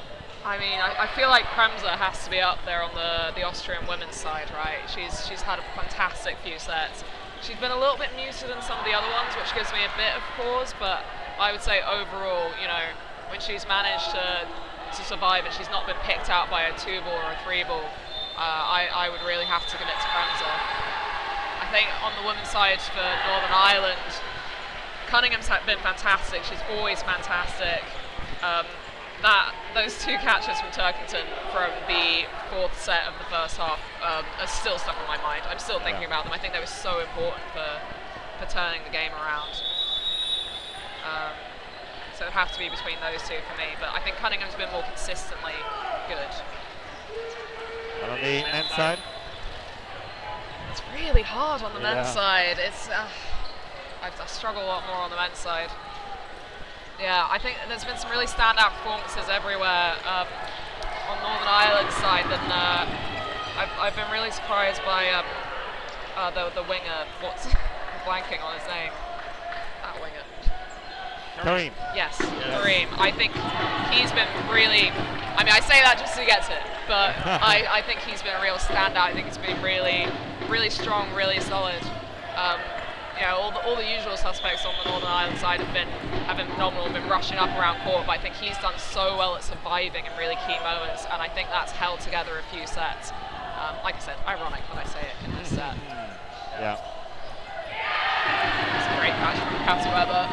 I mean, I feel like Kremser has to be up there on the Austrian women's side, right? She's had a fantastic few sets. She's been a little bit muted in some of the other ones, which gives me a bit of pause, but I would say overall, you know, when she's managed to survive and she's not been picked out by a 2-ball or a 3-ball, I would really have to give it to Kremser. I think on the women's side for Northern Ireland, Cunningham's been fantastic. She's always fantastic. Those 2 catches from Turkington from the 4th set of the first half are still stuck in my mind. I'm still thinking about them. I think they were so important for turning the game around. So it would have to be between those 2 for me. But I think Cunningham's been more consistently good. And on the men's side? It's really hard on the men's side. It's I struggle a lot more on the men's side. Yeah, I think there's been some really standout performances everywhere on Northern Ireland's side. And I've been really surprised by the winger. What's blanking on his name? That winger. Kareem. Yes, Kareem. I think he's been really. I mean, I say that just to get it, but I think he's been a real standout. I think he's been really, really strong, really solid. You know, all the usual suspects on the Northern Ireland side have been phenomenal, been rushing up around court, but I think he's done so well at surviving in really key moments, and I think that's held together a few sets. Like I said, ironic when I say it in this set. Yeah. It's a great catch from Kathy Weber.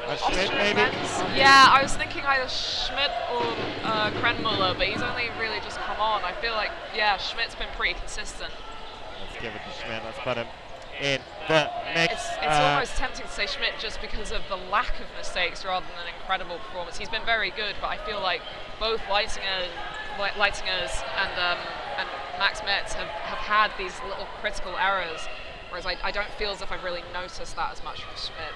Schmidt, maybe? Yeah, I was thinking either Schmidt or Krenmuller, but he's only really just come on. I feel like, yeah, Schmidt's been pretty consistent. Let's give it to Schmidt. Let's put him in the mix. It's almost tempting to say Schmidt just because of the lack of mistakes rather than an incredible performance. He's been very good, but I feel like both Leitingers and Max Metz have had these little critical errors, whereas I don't feel as if I've really noticed that as much from Schmidt.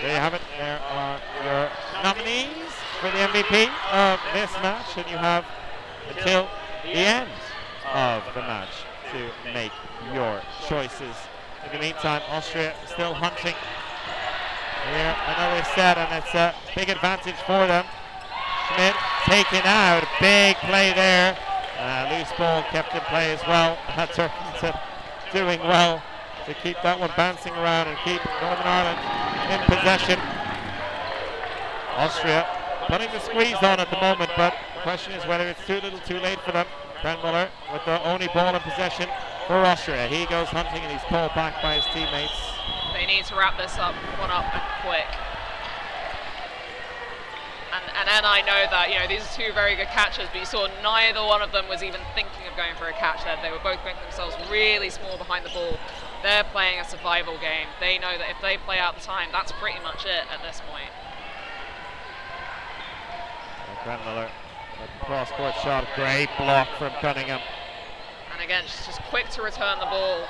There you have it. There are your nominees for the MVP of this match, and you have until the end of the match to make your choices. In the meantime, Austria still hunting here. Another set, and it's a big advantage for them. Schmidt taken out. Big play there. Loose ball kept in play as well. Turkington doing well to keep that one bouncing around and keep Northern Ireland in possession. Austria putting the squeeze on at the moment, but the question is whether it's too little too late for them. Krenmuller with the only ball in possession for Austria. He goes hunting and he's called back by his teammates. They need to wrap this up and quick. And then I know that, these are two very good catchers, but you saw neither one of them was even thinking of going for a catch there. They were both making themselves really small behind the ball. They're playing a survival game. They know that if they play out the time, that's pretty much it at this point. Krenmuller, cross-court shot, great block from Cunningham. And again, she's just quick to return the ball.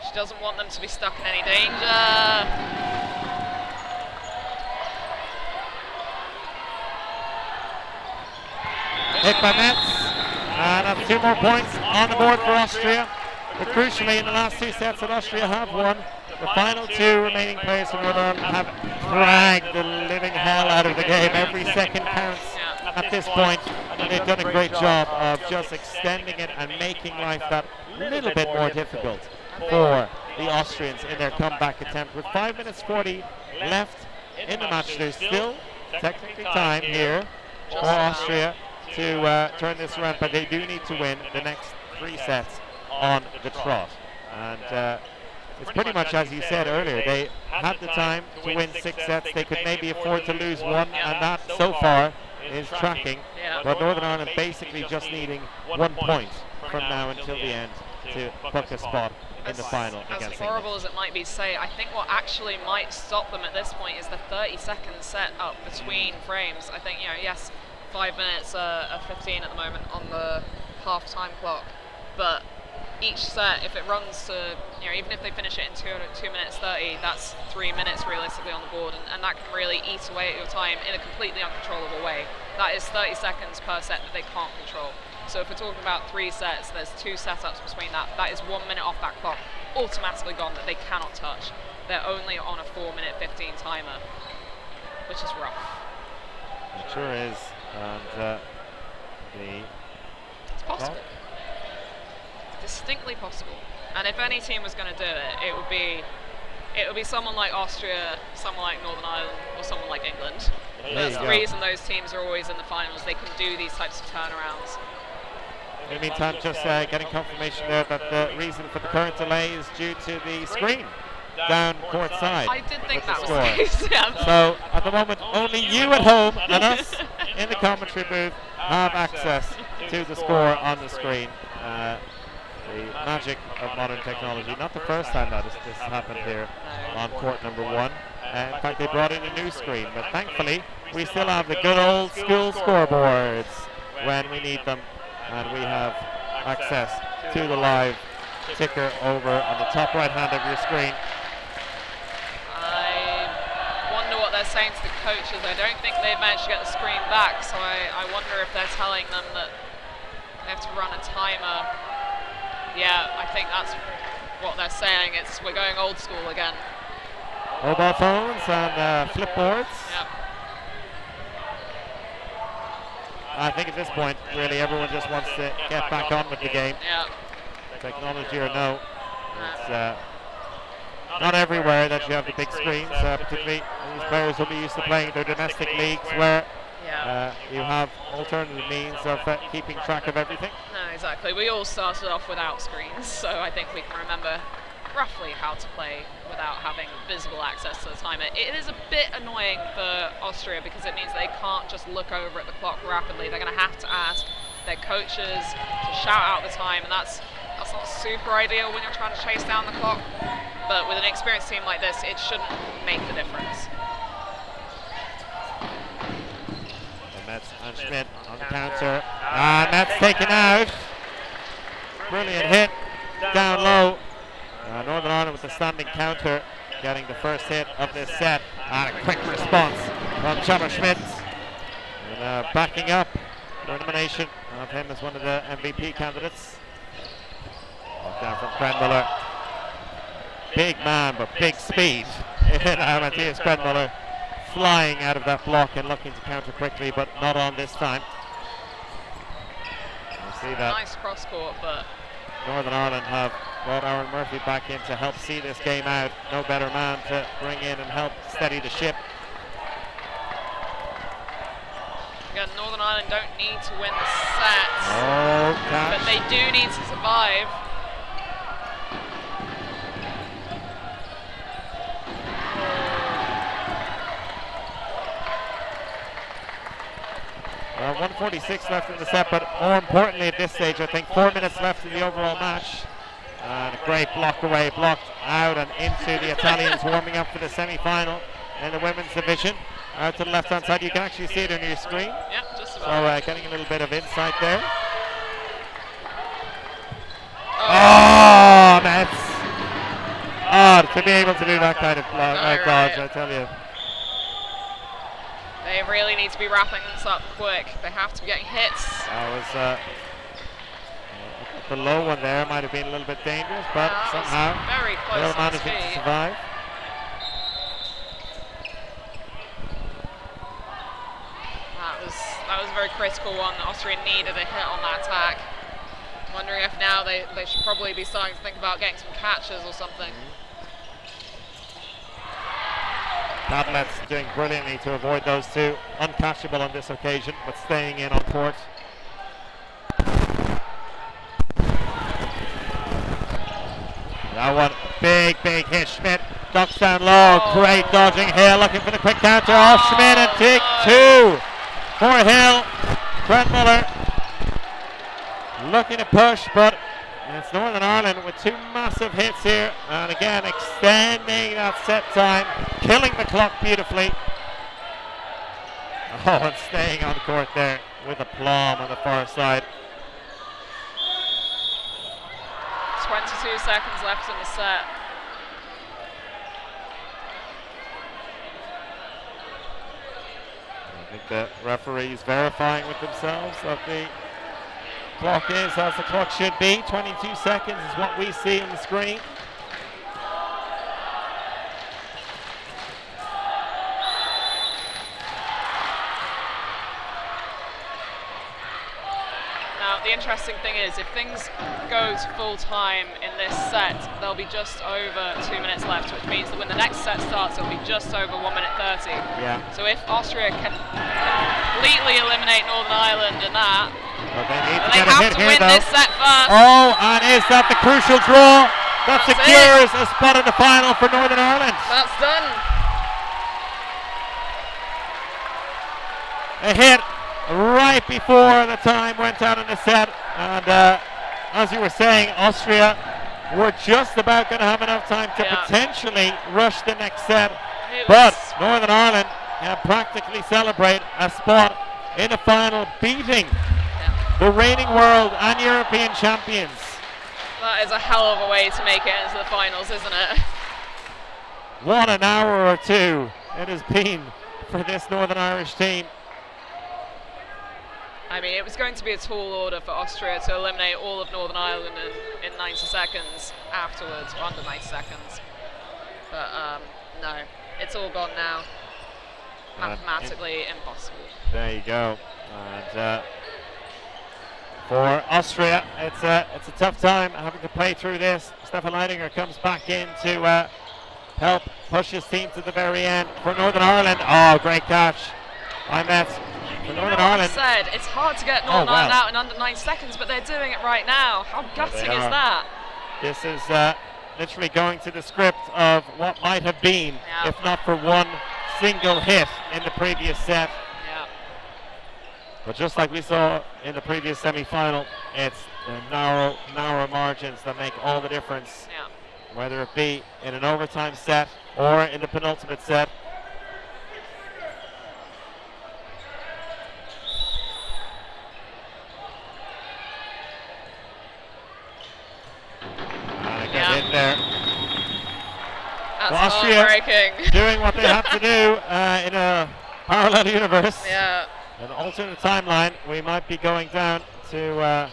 She doesn't want them to be stuck in any danger. Hit by Metz, and that's 2 more points on the board for Austria. But crucially, in the last 2 sets that Austria have won, the final 2 remaining players from Northern Ireland have dragged the living hell out of the game. Every second counts at this point, and they've done a great job of just extending it and making life that little bit more difficult for the Austrians in their comeback attempt. With 5 minutes 40 left in the match, there's still technically time here for Austria to turn this around, but they do need to win the next 3 sets on the trot. And it's pretty much as you said earlier, they had the time to win 6 sets. They could maybe afford to lose 1, and that so far is tracking. But Northern Ireland basically just needing 1 point from now until the end to book a spot in the final against England. As horrible as it might be to say, I think what actually might stop them at this point is the 30-second set up between frames. I think, yes, 5 minutes, 15 at the moment on the half-time clock, but each set, if it runs to, even if they finish it in 2 minutes 30, that's 3 minutes realistically on the board, and that can really eat away at your time in a completely uncontrollable way. That is 30 seconds per set that they can't control. So if we're talking about 3 sets, there's 2 setups between that. That is 1 minute off that clock, automatically gone, that they cannot touch. They're only on a 4-minute 15 timer, which is rough. It sure is. And it's possible. It's distinctly possible. And if any team was going to do it, it would be someone like Austria, someone like Northern Ireland, or someone like England. That's the reason those teams are always in the finals. They can do these types of turnarounds. In the meantime, just getting confirmation there that the reason for the current delay is due to the screen down court side. I did think that was the case. Yeah. So at the moment, only you at home and us in the commentary booth have access to the score on the screen. The magic of modern technology. Not the first time that this happened here on court number 1. In fact, they brought in a new screen, but thankfully we still have the good old school scoreboards when we need them, and we have access to the live ticker over on the top right hand of your screen. They're saying to the coaches. I don't think they've managed to get the screen back, so I wonder if they're telling them that they have to run a timer. Yeah, I think that's what they're saying. We're going old school again. Mobile phones and flipboards. Yep. I think at this point, really, everyone just wants to get back on with the game. Yeah. Technology or no, it's not everywhere that you have the big screens, particularly these players will be used to playing their domestic leagues where you have alternative means of keeping track of everything. No, exactly. We all started off without screens, so I think we can remember roughly how to play without having visible access to the timer. It is a bit annoying for Austria because it means they can't just look over at the clock rapidly. They're going to have to ask their coaches to shout out the time, and that's not super ideal when you're trying to chase down the clock. But with an experienced team like this, it shouldn't make the difference. Metz and Schmidt on the counter. And Metz taken out. Brilliant hit down low. Northern Ireland with the standing counter, getting the first hit of this set. And a quick response from Chava Schmidt. And backing up the nomination of him as one of the MVP candidates. Down from Krenmuller. Big man, but big speed. Matthias Krenmuller flying out of that block and looking to counter quickly, but not on this time. You see that. Nice cross court, but Northern Ireland have brought Aaron Murphy back in to help see this game out. No better man to bring in and help steady the ship. Again, Northern Ireland don't need to win the set, Oh, but they do need to survive. 1:46 left in the set, but more importantly at this stage, I think 4 minutes left in the overall match. And a great block away, blocked out and into the Italians warming up for the semi-final in the women's division. Out to the left-hand side, you can actually see it on your screen. Yeah, just about. So getting a little bit of insight there. Oh, Mets! Oh, to be able to do that kind of dodge, I tell you. They really need to be wrapping this up quick. They have to be getting hits. That was the low one there. Might have been a little bit dangerous, but somehow very close they're managing to survive. That was a very critical one. Austria needed a hit on that attack. I'm wondering if now they should probably be starting to think about getting some catches or something. Padlet's doing brilliantly to avoid those two. Uncatchable on this occasion, but staying in on court. That one, big hit. Schmidt ducks down low. Great dodging. Hill looking for the quick counter. Off Schmidt and take two for Hill. Brent Muller looking to push, but it's Northern Ireland with two massive hits here, and again extending that set time, killing the clock beautifully. Oh, and staying on court there with aplomb on the far side. 22 seconds left in the set. I think the referees verifying with themselves that the clock is as the clock should be. 22 seconds is what we see on the screen. Now, the interesting thing is, if things go to full time in this set, there'll be just over 2 minutes left, which means that when the next set starts, it'll be just over 1:30. Yeah. So if Austria can completely eliminate Northern Ireland in that, Well, they need to they get a have hit to here, win though. this set first. Oh, and is that the crucial draw that That's secures a spot in the final for Northern Ireland? That's done. A hit right before the time went out in the set, and as you were saying, Austria were just about going to have enough time to potentially rush the next set, but Northern Ireland can practically celebrate a spot in the final, beating the reigning world and European champions. That is a hell of a way to make it into the finals, isn't it? What an hour or two it has been for this Northern Irish team. I mean, it was going to be a tall order for Austria to eliminate all of Northern Ireland in 90 seconds afterwards, or under 90 seconds. But no, it's all gone now. Mathematically impossible. There you go. And for Austria, it's a tough time having to play through this. Stefan Leidinger comes back in to help push his team to the very end. For Northern Ireland, oh, great catch. I met for Northern Ireland. Said it's hard to get Northern Ireland out in under 9 seconds, but they're doing it right now. How gutting is that? This is literally going to the script of what might have been, if not for one single hit in the previous set. Yeah. But just like we saw in the previous semi-final, it's the narrow margins that make all the difference. Yeah. Whether it be in an overtime set or in the penultimate set. In there. That's Austria heartbreaking. doing what they have to do in a parallel universe. Yeah. An alternate timeline. We might be going down to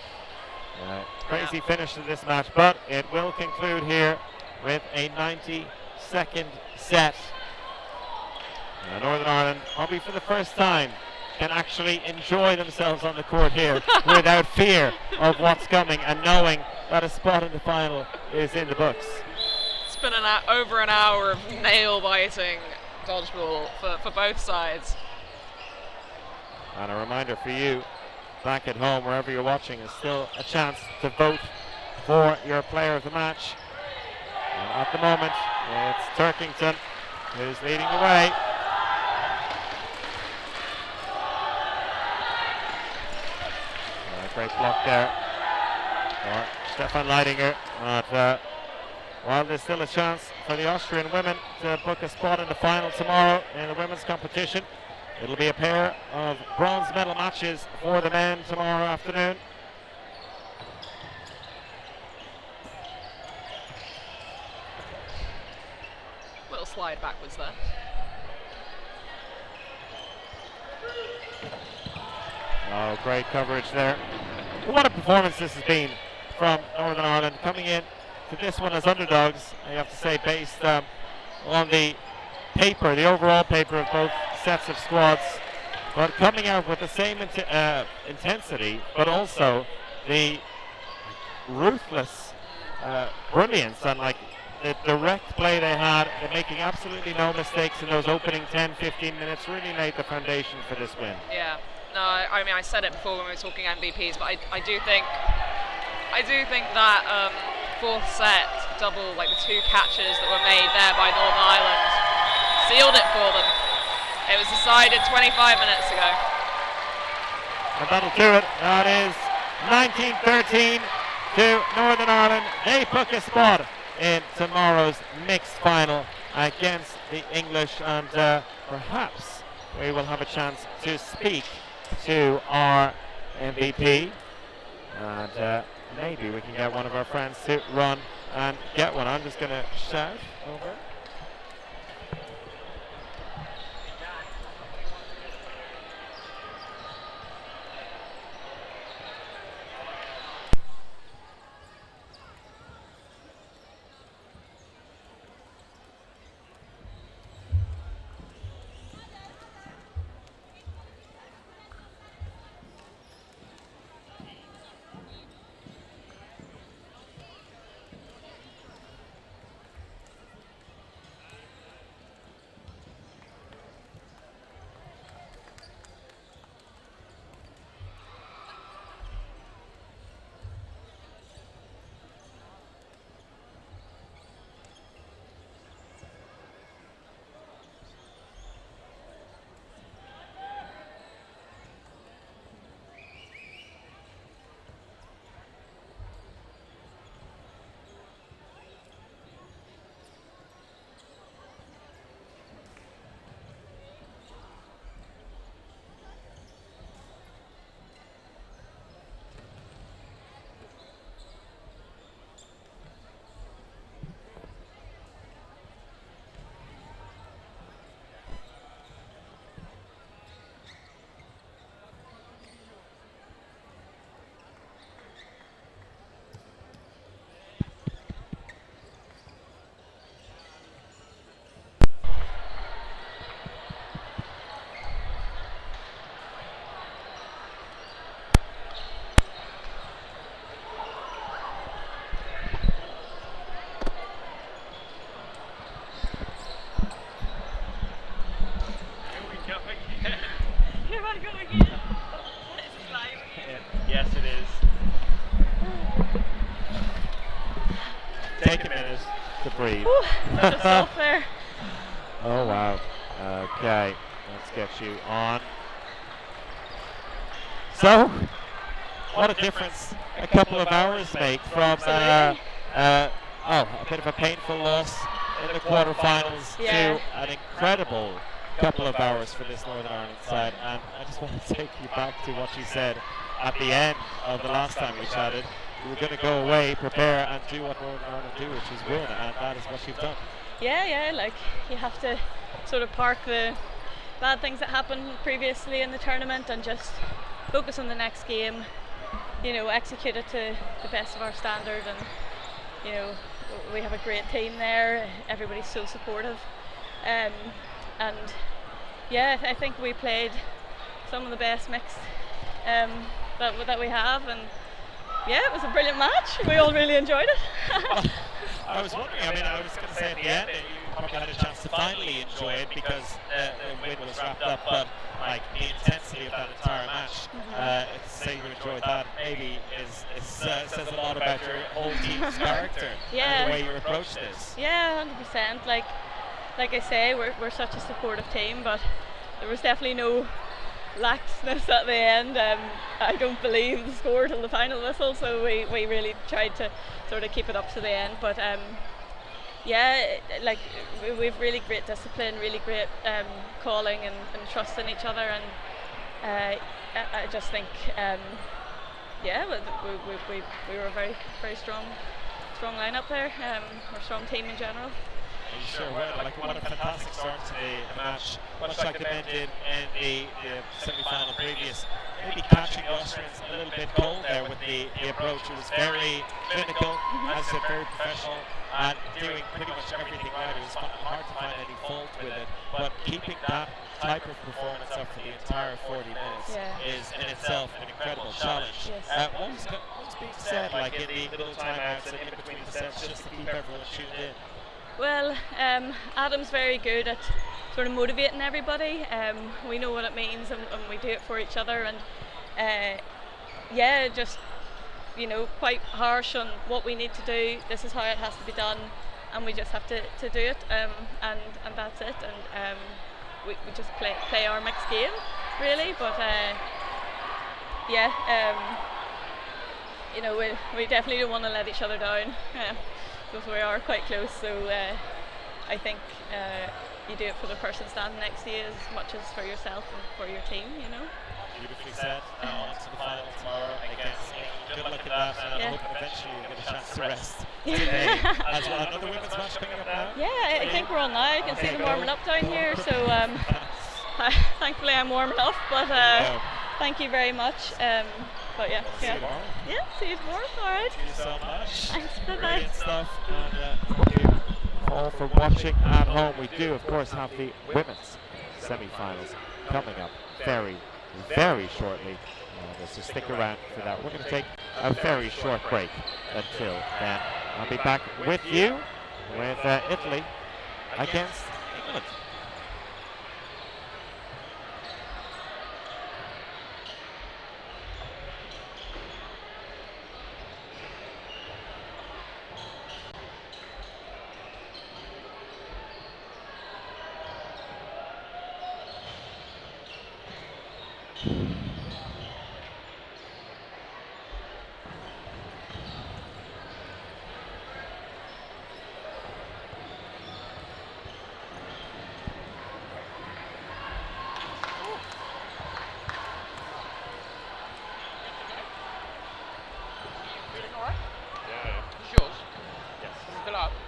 crazy finish to this match, but it will conclude here with a 90-second set. Northern Ireland, probably for the first time, can actually enjoy themselves on the court here without fear of what's coming and knowing that a spot in the final is in the books. It's been over an hour of nail-biting dodgeball for both sides. And a reminder for you back at home, wherever you're watching, is still a chance to vote for your player of the match. And at the moment, it's Turkington who's leading the way. Great block there for Stefan Leidinger. But while there's still a chance for the Austrian women to book a spot in the final tomorrow in the women's competition, it'll be a pair of bronze medal matches for the men tomorrow afternoon. Little slide backwards there. Oh, great coverage there. What a performance this has been from Northern Ireland, coming in to this one as underdogs, I have to say, based on the paper, the overall paper of both sets of squads, but coming out with the same intensity, but also the ruthless brilliance and like the direct play they had. They're making absolutely no mistakes in those opening 10-15 minutes, really laid the foundation for this win. Yeah. No, I mean, I said it before when we were talking MVPs, but I do think that fourth set double, like the two catches that were made there by Northern Ireland, sealed it for them. It was decided 25 minutes ago. And that'll do it. That is 19-13 to Northern Ireland. They book a spot in tomorrow's mixed final against the English, and perhaps we will have a chance to speak to our MVP, and maybe we can get one of our friends to run and get one. I'm just going to shout over. Yes, it is. Take a minute to breathe. Just off there. Oh wow. Okay, let's get you on. So, what a difference a couple of hours make from a bit of a painful loss in the quarterfinals to an incredible couple of hours for this Northern Ireland side. And I just want to take you back to what you said at the end of the last time we chatted. You were going to go away, prepare, and do what Northern Ireland do, which is win, and that is what you've done. Yeah, like you have to sort of park the bad things that happened previously in the tournament and just focus on the next game, you know, execute it to the best of our standard, and you know, we have a great team there, everybody's so supportive, and yeah, I think we played some of the best mix that we have, and yeah, it was a brilliant match. We all really enjoyed it. I was wondering, I was going to say at the end that you probably had a chance to finally enjoy it because the win was wrapped up, but like the intensity of that entire say you enjoyed that. Maybe says a lot about your whole team's character Yeah. and the way you approach this. Yeah, 100%. Like I say, we're such a supportive team, but there was definitely no laxness at the end. I don't believe the score till the final whistle, so we really tried to sort of keep it up to the end. But yeah, like we've really great discipline, really great calling and trust in each other, and I just think yeah, we were a very strong lineup there. We're a strong team in general. You sure were. Like, what a fantastic start to the match. Much like the men did in the semi-final previous. Maybe catching the Austrians a little bit cold there with the approach. It was very clinical, as I said, very professional, and doing pretty much everything right. It was hard to find any fault with it, but keeping that type of performance up for the entire 40 minutes is in itself an incredible challenge. Yes. What was being said, like in the little timeouts and in between the sets, just to keep everyone tuned in? Well, Adam's very good at sort of motivating everybody. We know what it means, and we do it for each other. And yeah, just quite harsh on what we need to do. This is how it has to be done, and we just have to do it. And that's it. And we just play our mixed game, really. But yeah, we definitely don't want to let each other down. Because we are quite close, so I think you do it for the person standing next to you as much as for yourself and for your team, Beautifully said. On to the final tomorrow against England. Good luck at that, and I hope eventually you get a chance to rest today as well. Another women's match coming up now? Yeah, I think we're on now. You can see them warming up down here, so thankfully I'm warming up, but thank you very much. But yeah, See you tomorrow. Yeah, see you tomorrow. All right. Thank you so much. Thanks. Bye bye. Brilliant stuff. And thank you all for watching at home. We do, of course, have the women's semi-finals coming up very, very shortly. So stick around for that. We're going to take a very short break until then. I'll be back with you with Italy against England.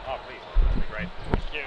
Oh, please. That'd be great. Thank you.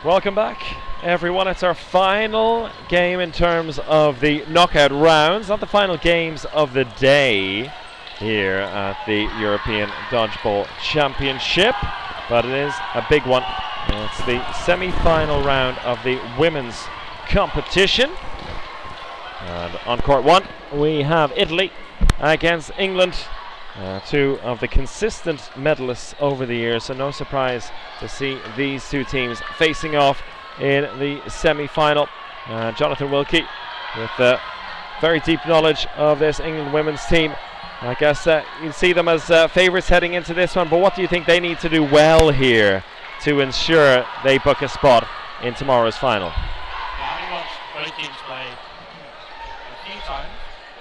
Welcome back, everyone. It's our final game in terms of the knockout rounds, not the final games of the day here at the European Dodgeball Championship, but it is a big one. It's the semi-final round of the women's competition. And on court one, we have Italy against England. Two of the consistent medalists over the years, so no surprise to see these two teams facing off in the semi-final. Jonathan Wilkie with very deep knowledge of this England women's team. I guess you see them as favourites heading into this one, but what do you think they need to do well here to ensure they book a spot in tomorrow's final? Yeah, I watched both teams play a few times,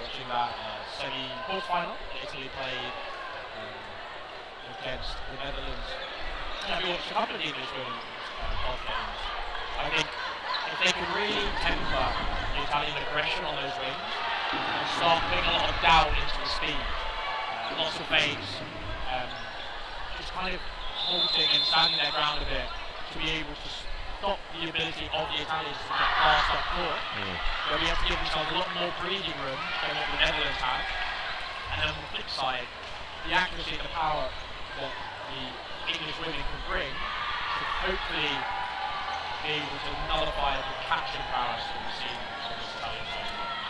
watching that semi-quarter final. Italy played against the Netherlands. Yeah, we watched a couple of English women's golf games. I think if they can really temper the Italian aggression on those wings and start putting a lot of doubt into the speed, lots of fakes, just kind of halting and standing their ground a bit to be able to stop the ability of the Italians to get fast up court, where we have to give themselves a lot more breathing room than what the Netherlands have. And on the flip side, the accuracy and the power that the English women can bring should hopefully be able to nullify the catching prowess that we've seen from this Italian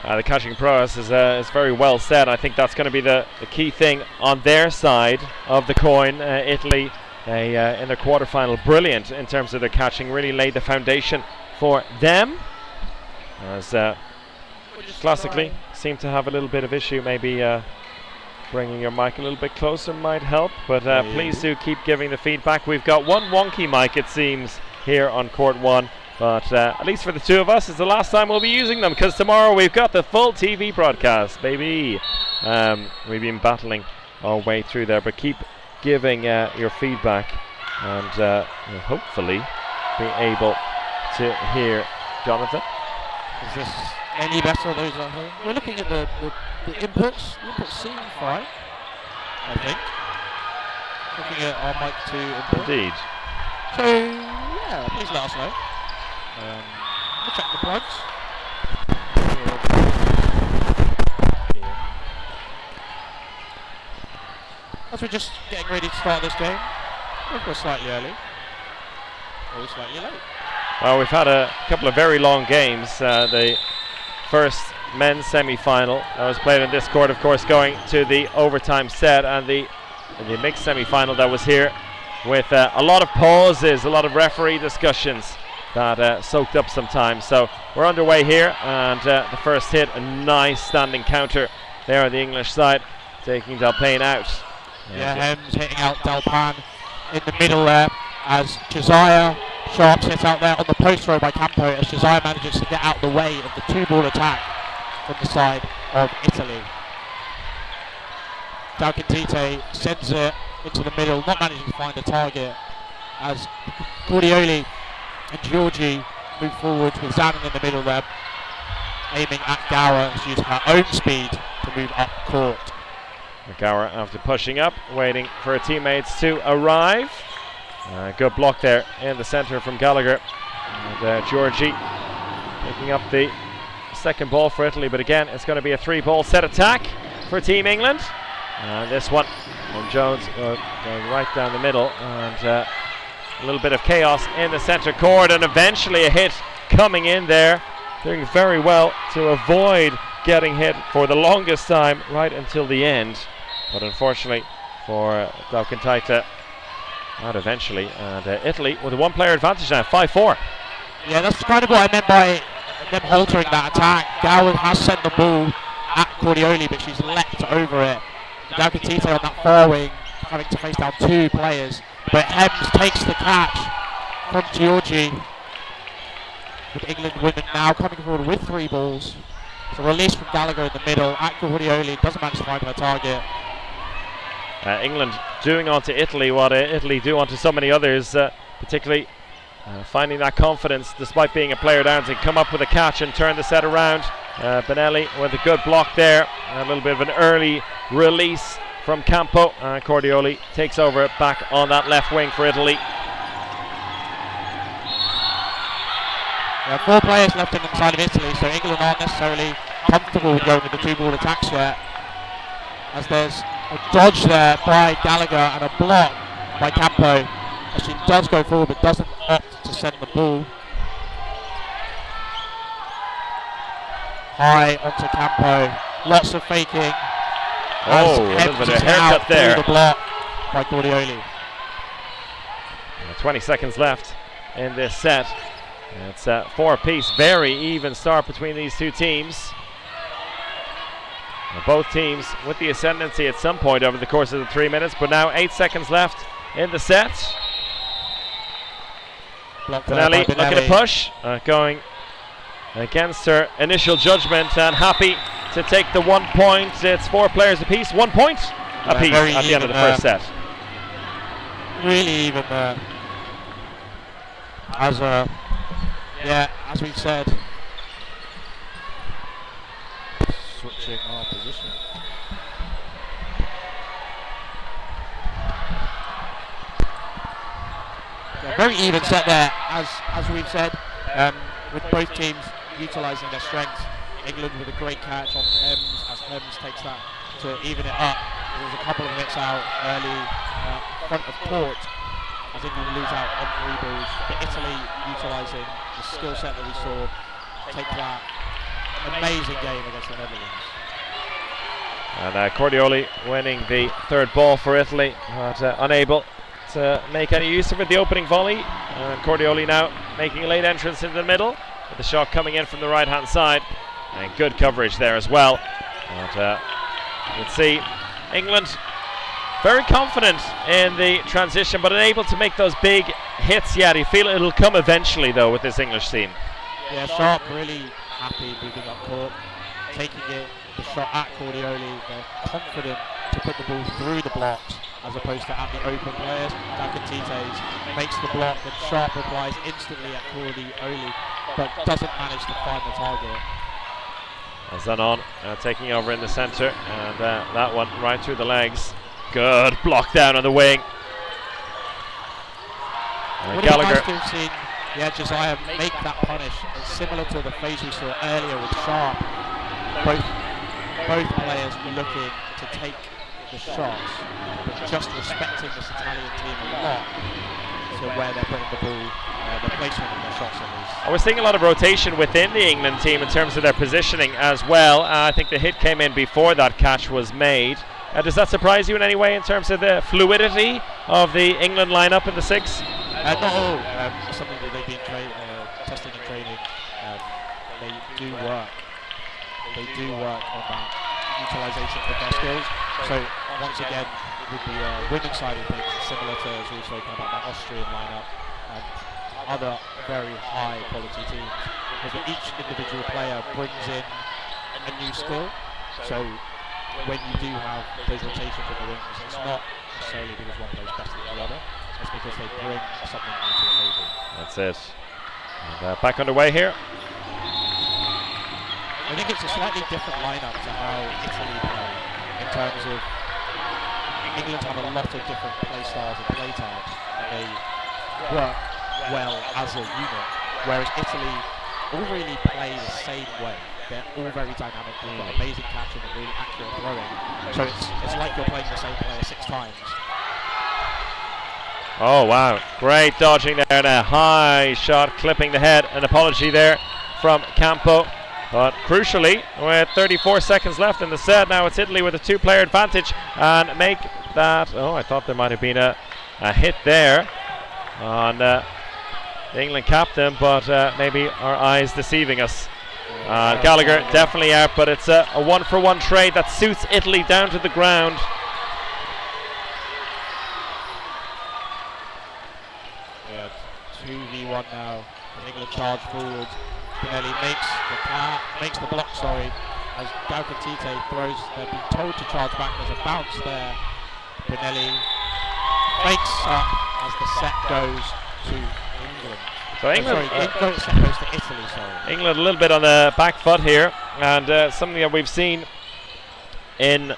side. The catching prowess is very well said. I think that's going to be the key thing on their side of the coin. Italy in their quarterfinal, brilliant in terms of their catching, really laid the foundation for them. As classically seem to have a little bit of issue, maybe bringing your mic a little bit closer might help, but please do keep giving the feedback. We've got one wonky mic, it seems, here on court one, but at least for the two of us, it's the last time we'll be using them, because tomorrow we've got the full TV broadcast, baby. We've been battling our way through there, but keep giving your feedback, and we'll hopefully be able to hear Jonathan. Is this any better? Those at home? We're looking at the inputs. The inputs seem fine, I think. Looking at our mic 2 input. Indeed. So, yeah, please let us know. We'll check the plugs. As we're just getting ready to start this game, we're slightly early, or slightly late. Well, we've had a couple of very long games. The first men's semi-final that was played on this court, of course, going to the overtime set, and the mixed semi-final that was here with a lot of pauses, a lot of referee discussions that soaked up some time. So we're underway here, and the first hit, a nice standing counter there on the English side, taking Dalpain out. Yeah, Hems hitting out Dalpan in the middle there as Josiah Sharps hits out there on the post throw by Campo, as Josiah manages to get out the way of the 2-ball attack from the side of Italy. Dalcantite sends it into the middle, not managing to find a target, as Cordioli and Giorgi move forward with Zanin in the middle there, aiming at Gower, who's using her own speed to move up court. Gower, after pushing up, waiting for her teammates to arrive. Good block there in the centre from Gallagher. And Giorgi picking up the second ball for Italy, but again, it's going to be a 3-ball set attack for Team England. And this one from Jones going right down the middle, and a little bit of chaos in the centre court, and eventually a hit coming in there, doing very well to avoid getting hit for the longest time right until the end. But unfortunately for Dalcantite, out eventually, and Italy with a 1-player advantage now, 5-4. Yeah, that's kind of what I meant by them haltering that attack. Gower has sent the ball at Cordioli, but she's leapt over it. Dalcantite on that far wing, having to face down 2 players, but Hems takes the catch from Giorgi. With England women now coming forward with 3 balls. So release from Gallagher in the middle at Cordioli, doesn't manage to find her target. England doing onto Italy what Italy do onto so many others, particularly finding that confidence despite being a player down to come up with a catch and turn the set around. Benelli with a good block there, a little bit of an early release from Campo, and Cordioli takes over back on that left wing for Italy. There are 4 players left in the side of Italy, so England aren't necessarily comfortable with going with the 2-ball attacks yet. As there's a dodge there by Gallagher and a block by Campo. As she does go forward but doesn't opt to send the ball. High onto Campo. Lots of faking. Oh, a little bit of a haircut there. The block by Cordioli. 20 seconds left in this set. It's a 4-piece, very even start between these two teams. Both teams with the ascendancy at some point over the course of the 3 minutes, but now 8 seconds left in the set. Benelli looking to push, going against her initial judgment and happy to take the 1 point. It's 4 players apiece, 1 point apiece at the end of the first set. Really even there. As we've said, switching our position. Yeah, very even set there, as we've said, with both teams utilising their strengths. England with a great catch on Hems, as Hems takes that to even it up. There's a couple of hits out early front of court, as England lose out on 3 balls. But Italy utilising the skill set that we saw, take that amazing game against the Netherlands. And Cordioli winning the 3rd ball for Italy, but unable to make any use of it, the opening volley. Cordioli now making a late entrance into the middle, with the shot coming in from the right hand side, and good coverage there as well. And you can see England very confident in the transition, but unable to make those big hits yet. You feel it'll come eventually though with this English team. Yeah, Sharp really happy moving up court, taking the shot at Cordioli. They're confident to put the ball through the blocks as opposed to at the open players. Dakatites makes the block and Sharp replies instantly at Cordioli, but doesn't manage to find the target. Zanon taking over in the centre, and that one right through the legs. Good block down on the wing. Gallagher. Josiah make that punish. It's similar to the phase we saw earlier with Sharp. Both players looking to take the shots, but just respecting this Italian team a lot to where they're putting the ball, the placement of their shots at least. We're seeing a lot of rotation within the England team in terms of their positioning as well. I think the hit came in before that catch was made. Does that surprise you in any way in terms of the fluidity of the England lineup in the 6? Not all. Something that they've been testing and training. They do work on that utilisation of their skills. So once again, with the women's side of things, similar to as we've spoken about the Austrian lineup and other very high quality teams, is that each individual player brings in a new skill. So when you do have those rotations in the wings, it's not necessarily because one plays better than the other, it's because they bring something new to the table. That's it. And, back underway here. I think it's a slightly different lineup to how Italy play, in terms of England have a lot of different play styles and play types, and they work well as a unit, whereas Italy all really play the same way. They're all very dynamic, they've got amazing catching and really accurate throwing. So it's like you're playing the same player 6 times. Oh wow, great dodging there and a high shot clipping the head. An apology there from Campo. But crucially, with 34 seconds left in the set, now it's Italy with a 2-player advantage and make that. Oh, I thought there might have been a hit there on the England captain, but maybe our eyes deceiving us. Gallagher definitely out, but it's a 1-for-1 trade that suits Italy down to the ground. Yeah, 2v1 now. England charge forward. Benelli makes the block, as Dalcatite throws. They've been told to charge back. There's a bounce there. Benelli fakes up as the set goes to England. So England, set goes to Italy. Sorry. England a little bit on the back foot here, and something that we've seen in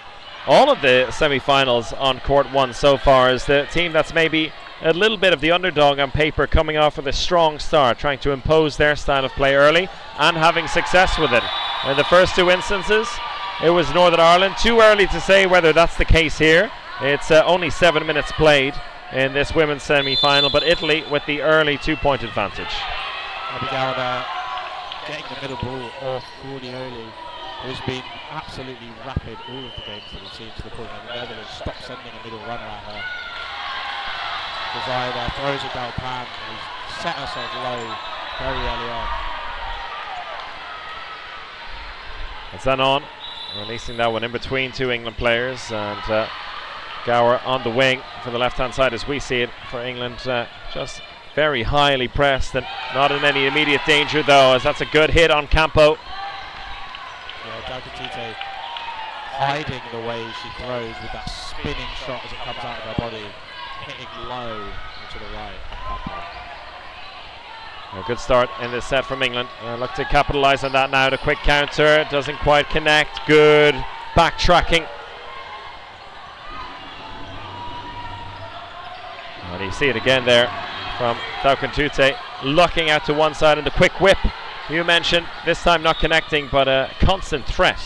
all of the semi-finals on court 1 so far is the team that's maybe a little bit of the underdog on paper, coming off with a strong start, trying to impose their style of play early and having success with it. In the first 2 instances, it was Northern Ireland. Too early to say whether that's the case here. It's only 7 minutes played in this women's semi-final, but Italy with the early 2-point advantage. Abigail getting the middle ball off Courtney early, who's been absolutely rapid all of the games that we've seen to the point where the Netherlands stop sending a middle runner at her. Desire there throws it down Pan, who's set herself low very early on. It's then on, releasing that one in between 2 England players, and Gower on the wing for the left-hand side as we see it for England, just very highly pressed and not in any immediate danger though, as that's a good hit on Campo. Yeah, Dalcatite hiding the way she throws with that spinning shot as it comes out of her body, hitting low into the right on Campo. A good start in this set from England. Look to capitalise on that now. The quick counter doesn't quite connect. Good backtracking. And you see it again there from Dalcatite, looking out to one side, and the quick whip you mentioned, this time not connecting, but a constant threat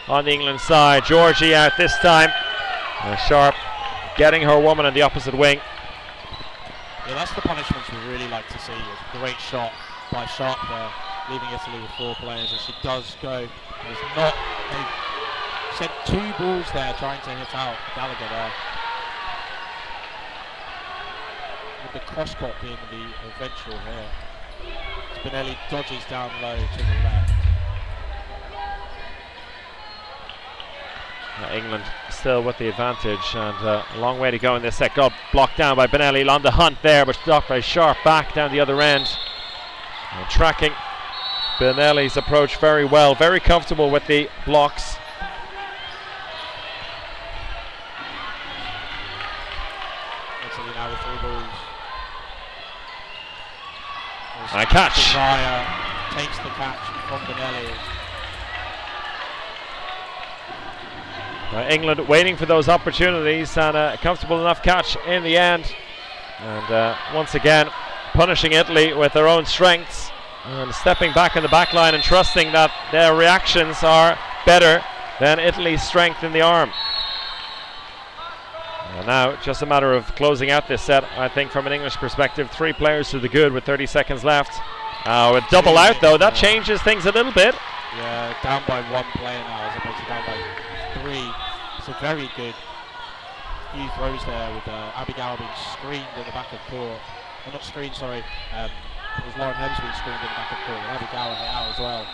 on the England side. Georgie out this time. Sharp getting her woman on the opposite wing. Yeah, that's the punishments we really like to see. It's a great shot by Sharp there, leaving Italy with 4 players, and she does go. They've sent 2 balls there trying to hit out Gallagher there. With the cross-court being the eventual here. Spinelli dodges down low to the left. England still with the advantage, and a long way to go in this set. Got blocked down by Benelli on the hunt there, but stopped by Sharp back down the other end. And tracking Benelli's approach very well, very comfortable with the blocks. Italy now with 3 balls. And a catch. Desire takes the catch from Benelli. England waiting for those opportunities, and a comfortable enough catch in the end. And once again, punishing Italy with their own strengths and stepping back in the back line and trusting that their reactions are better than Italy's strength in the arm. And now just a matter of closing out this set, I think, from an English perspective. 3 players to the good with 30 seconds left. A double out though, that changes things a little bit. Yeah, down by 1 player now as opposed to down by 3. It's a very good few throws there with Abigail being screened in the back of court. Well, not screened, sorry. It was Lauren Hems being screened in the back of court, and Abigail hit out as well.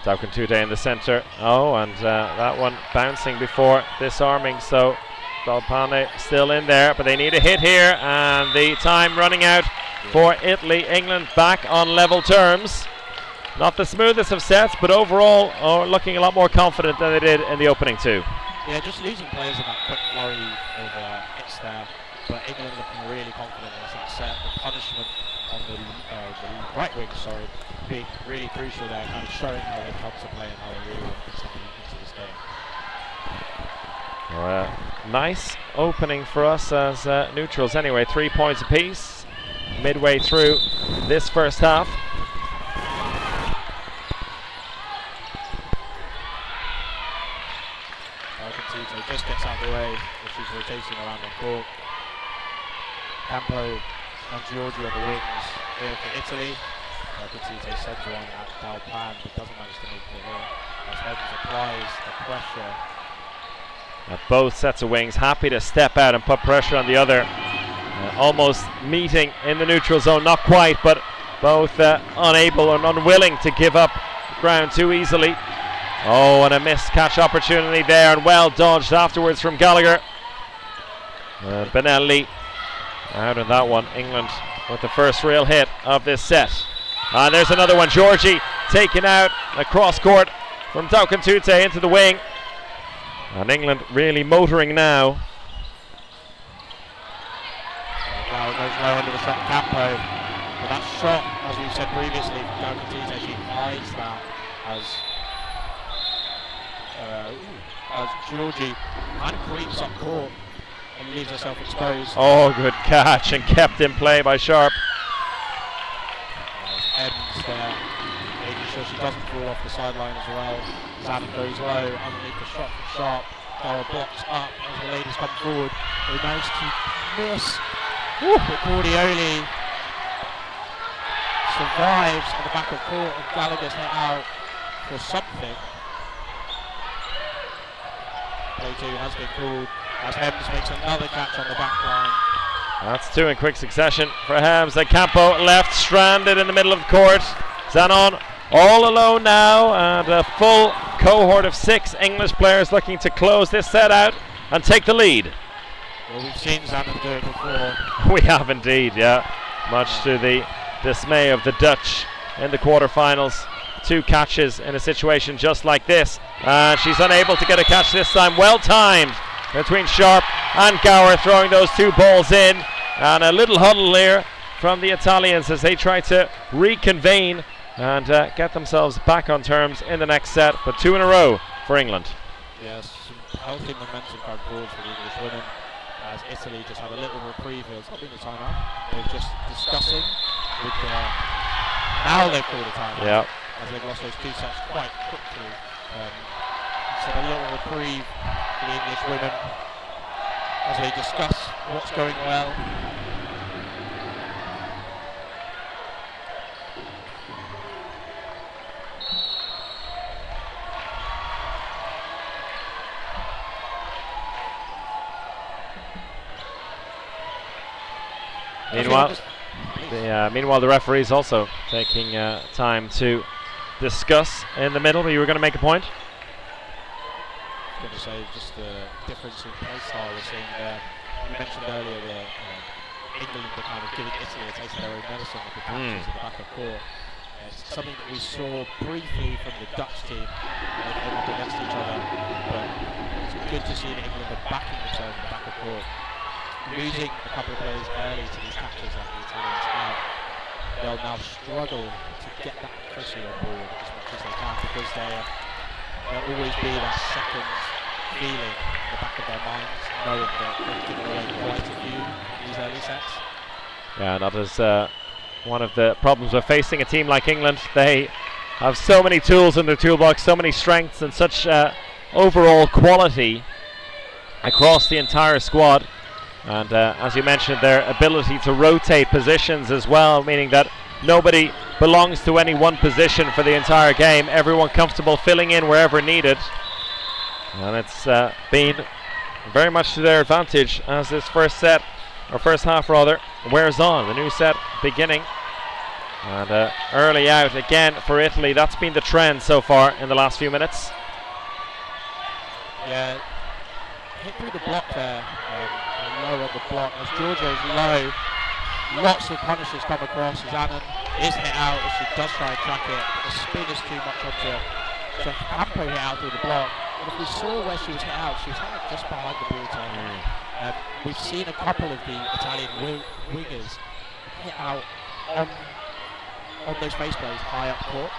Dalcatite in the centre. Oh, and that one bouncing before disarming. So Dalpane still in there, but they need a hit here, and the time running out for Italy. England back on level terms. Not the smoothest of sets, but overall looking a lot more confident than they did in the opening 2. Yeah, just losing players in that quick flurry of hits there, but England looking really confident in this set. The punishment on the right wing, being really crucial there, kind of showing how they come to play and how they really want to continue into this game. Nice opening for us as neutrals anyway. 3 points apiece midway through this first half. Just gets out of the way as she's rotating around the court. Campo and Giorgi on the wings here for Italy. Dalcatite sends one at Dalpan, but doesn't manage to make the hit. As Hems applies the pressure. At both sets of wings, happy to step out and put pressure on the other. Almost meeting in the neutral zone, not quite, but both unable and unwilling to give up ground too easily. Oh, and a missed catch opportunity there, and well dodged afterwards from Gallagher. Benelli out on that one. England with the first real hit of this set. And there's another one. Georgie taken out across court from Dalcatite into the wing. And England really motoring now. Now it goes low under the shot, Campo. But that shot, as we've said previously, from Dalcatite, she hides that as Georgie kind of creeps up court and leaves herself exposed. Oh, good catch and kept in play by Sharp. Evans there, making sure she doesn't fall off the sideline as well. Zanin goes low, underneath the shot from Sharp. Dara blocks up as the ladies come forward. They manage to miss. But Cordioli survives on the back of court, and Gallagher's hit out for something. Play 2 has been called as Hems makes another catch on the back line. That's 2 in quick succession for Hems. And Campo left stranded in the middle of the court. Zanon all alone now, and a full cohort of 6 English players looking to close this set out and take the lead. Well, we've seen Zanon do it before. We have indeed, yeah. Much to the dismay of the Dutch in the quarterfinals. 2 catches in a situation just like this. And she's unable to get a catch this time. Well timed between Sharp and Gower, throwing those 2 balls in. And a little huddle here from the Italians as they try to reconvene and get themselves back on terms in the next set. But 2 in a row for England. Yes, some healthy momentum going forward for the English women, as Italy just had a little reprieve here. It's not been a timeout. They're just discussing with now they've called a timeout. Yeah. As they've lost those 2 sets quite quickly. So a little reprieve for the English women as they discuss what's going well. Meanwhile, the referee's also taking time to discuss in the middle. But you were going to make a point? I was going to say just the difference in play style we're seeing there. You mentioned earlier that England are kind of giving Italy a taste of their own medicine with the catches at the back of court. It's something that we saw briefly from the Dutch team. They came up against each other, but it's good to see that England are backing themselves in the back of court. Losing a couple of players early to these catches like the Italians have, they'll now struggle to get that accuracy on board as much as they can, because there'll always be that second feeling in the back of their minds, knowing that they've given away quite a few in these early sets. Yeah, that is one of the problems we're facing a team like England. They have so many tools in their toolbox, so many strengths, and such overall quality across the entire squad. And as you mentioned, their ability to rotate positions as well, meaning that nobody belongs to any one position for the entire game. Everyone comfortable filling in wherever needed. And it's been very much to their advantage as this first half wears on. The new set beginning. And early out again for Italy. That's been the trend so far in the last few minutes. Yeah, hit through the block there. Low on the block as Giorgio's low. Lots of punishes come across as Annan is hit out as she does try and track it. The spin is too much onto her. So Campo hit out through the block. But if we saw where she was hit out just behind the ball turn. We've seen a couple of the Italian wingers hit out on those face plays high up court.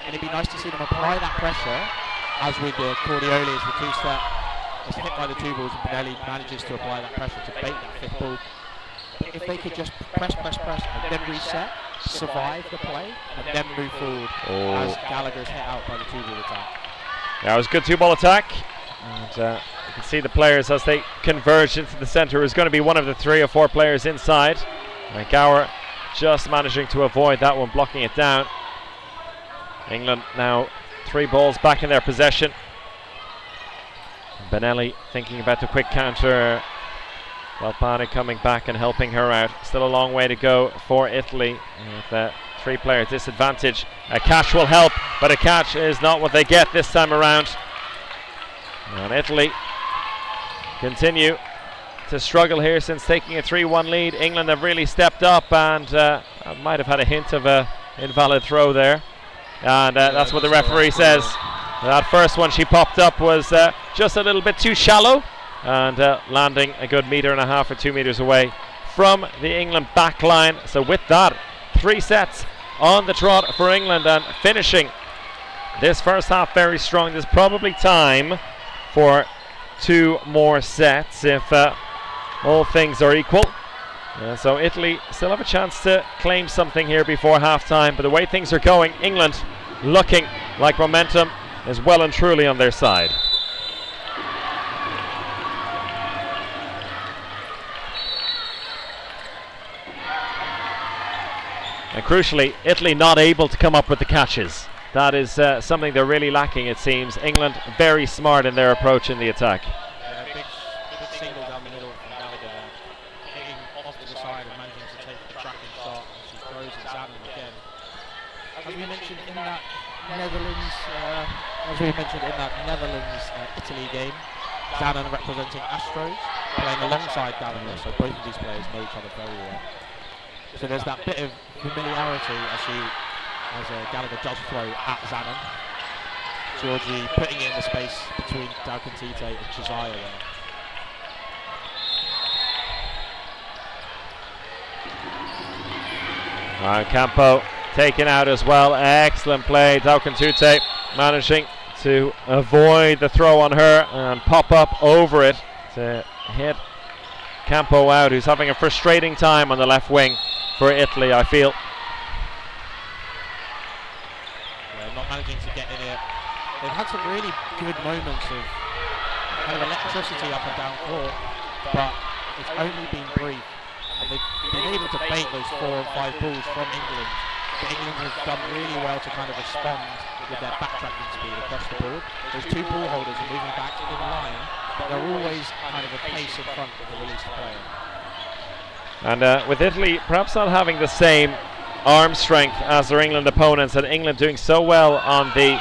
And it'd be nice to see them apply that pressure, as with the Cordioli as the 2-step. It's hit by the 2 balls, and Benelli manages to apply that pressure to bait that 5th ball. If they could just press, and then reset, survive the play, and then move forward, as Gallagher's hit out by the 2-ball attack. Yeah, it was a good 2-ball attack. And you can see the players as they converge into the centre. It was going to be one of the 3 or 4 players inside. And Gower just managing to avoid that one, blocking it down. England now 3 balls back in their possession. Benelli thinking about the quick counter. Valpani coming back and helping her out. Still a long way to go for Italy with a 3-player disadvantage. A catch will help, but a catch is not what they get this time around. And Italy continue to struggle here since taking a 3-1 lead. England have really stepped up and might have had a hint of a invalid throw there. And that's what the referee says. That first one she popped up was just a little bit too shallow, and landing a good 1.5 meters or 2 meters away from the England back line. So with that, 3 sets on the trot for England, and finishing this first half very strong. There's probably time for 2 more sets if all things are equal. So Italy still have a chance to claim something here before half-time, but the way things are going, England looking like momentum is well and truly on their side. And crucially, Italy not able to come up with the catches. That is something they're really lacking, it seems. England very smart in their approach in the attack. Yeah, big single down the middle from Gallagher there. Hitting off to the side and managing to take the tracking shot. She throws it Zanon again. As we mentioned in that Italy game, Zanon representing Astros, playing alongside Gallagher, so both of these players know each other very well. So there's that bit of familiarity as Gallagher does throw at Zanon. Georgie putting it in the space between Dalcantite and Josiah there. Campo taken out as well. Excellent play. Dalcantite managing to avoid the throw on her and pop up over it to hit Campo out, who's having a frustrating time on the left wing for Italy, I feel. Yeah, not managing to get in it. They've had some really good moments of kind of electricity up and down court, but it's only been brief. And they've been able to bait those 4 and 5 balls from England. But England have done really well to kind of respond with their backtracking speed across the board. Those 2 ball holders are moving back in line, but they're always kind of a pace in front of the released player. And with Italy perhaps not having the same arm strength as their England opponents, and England doing so well on the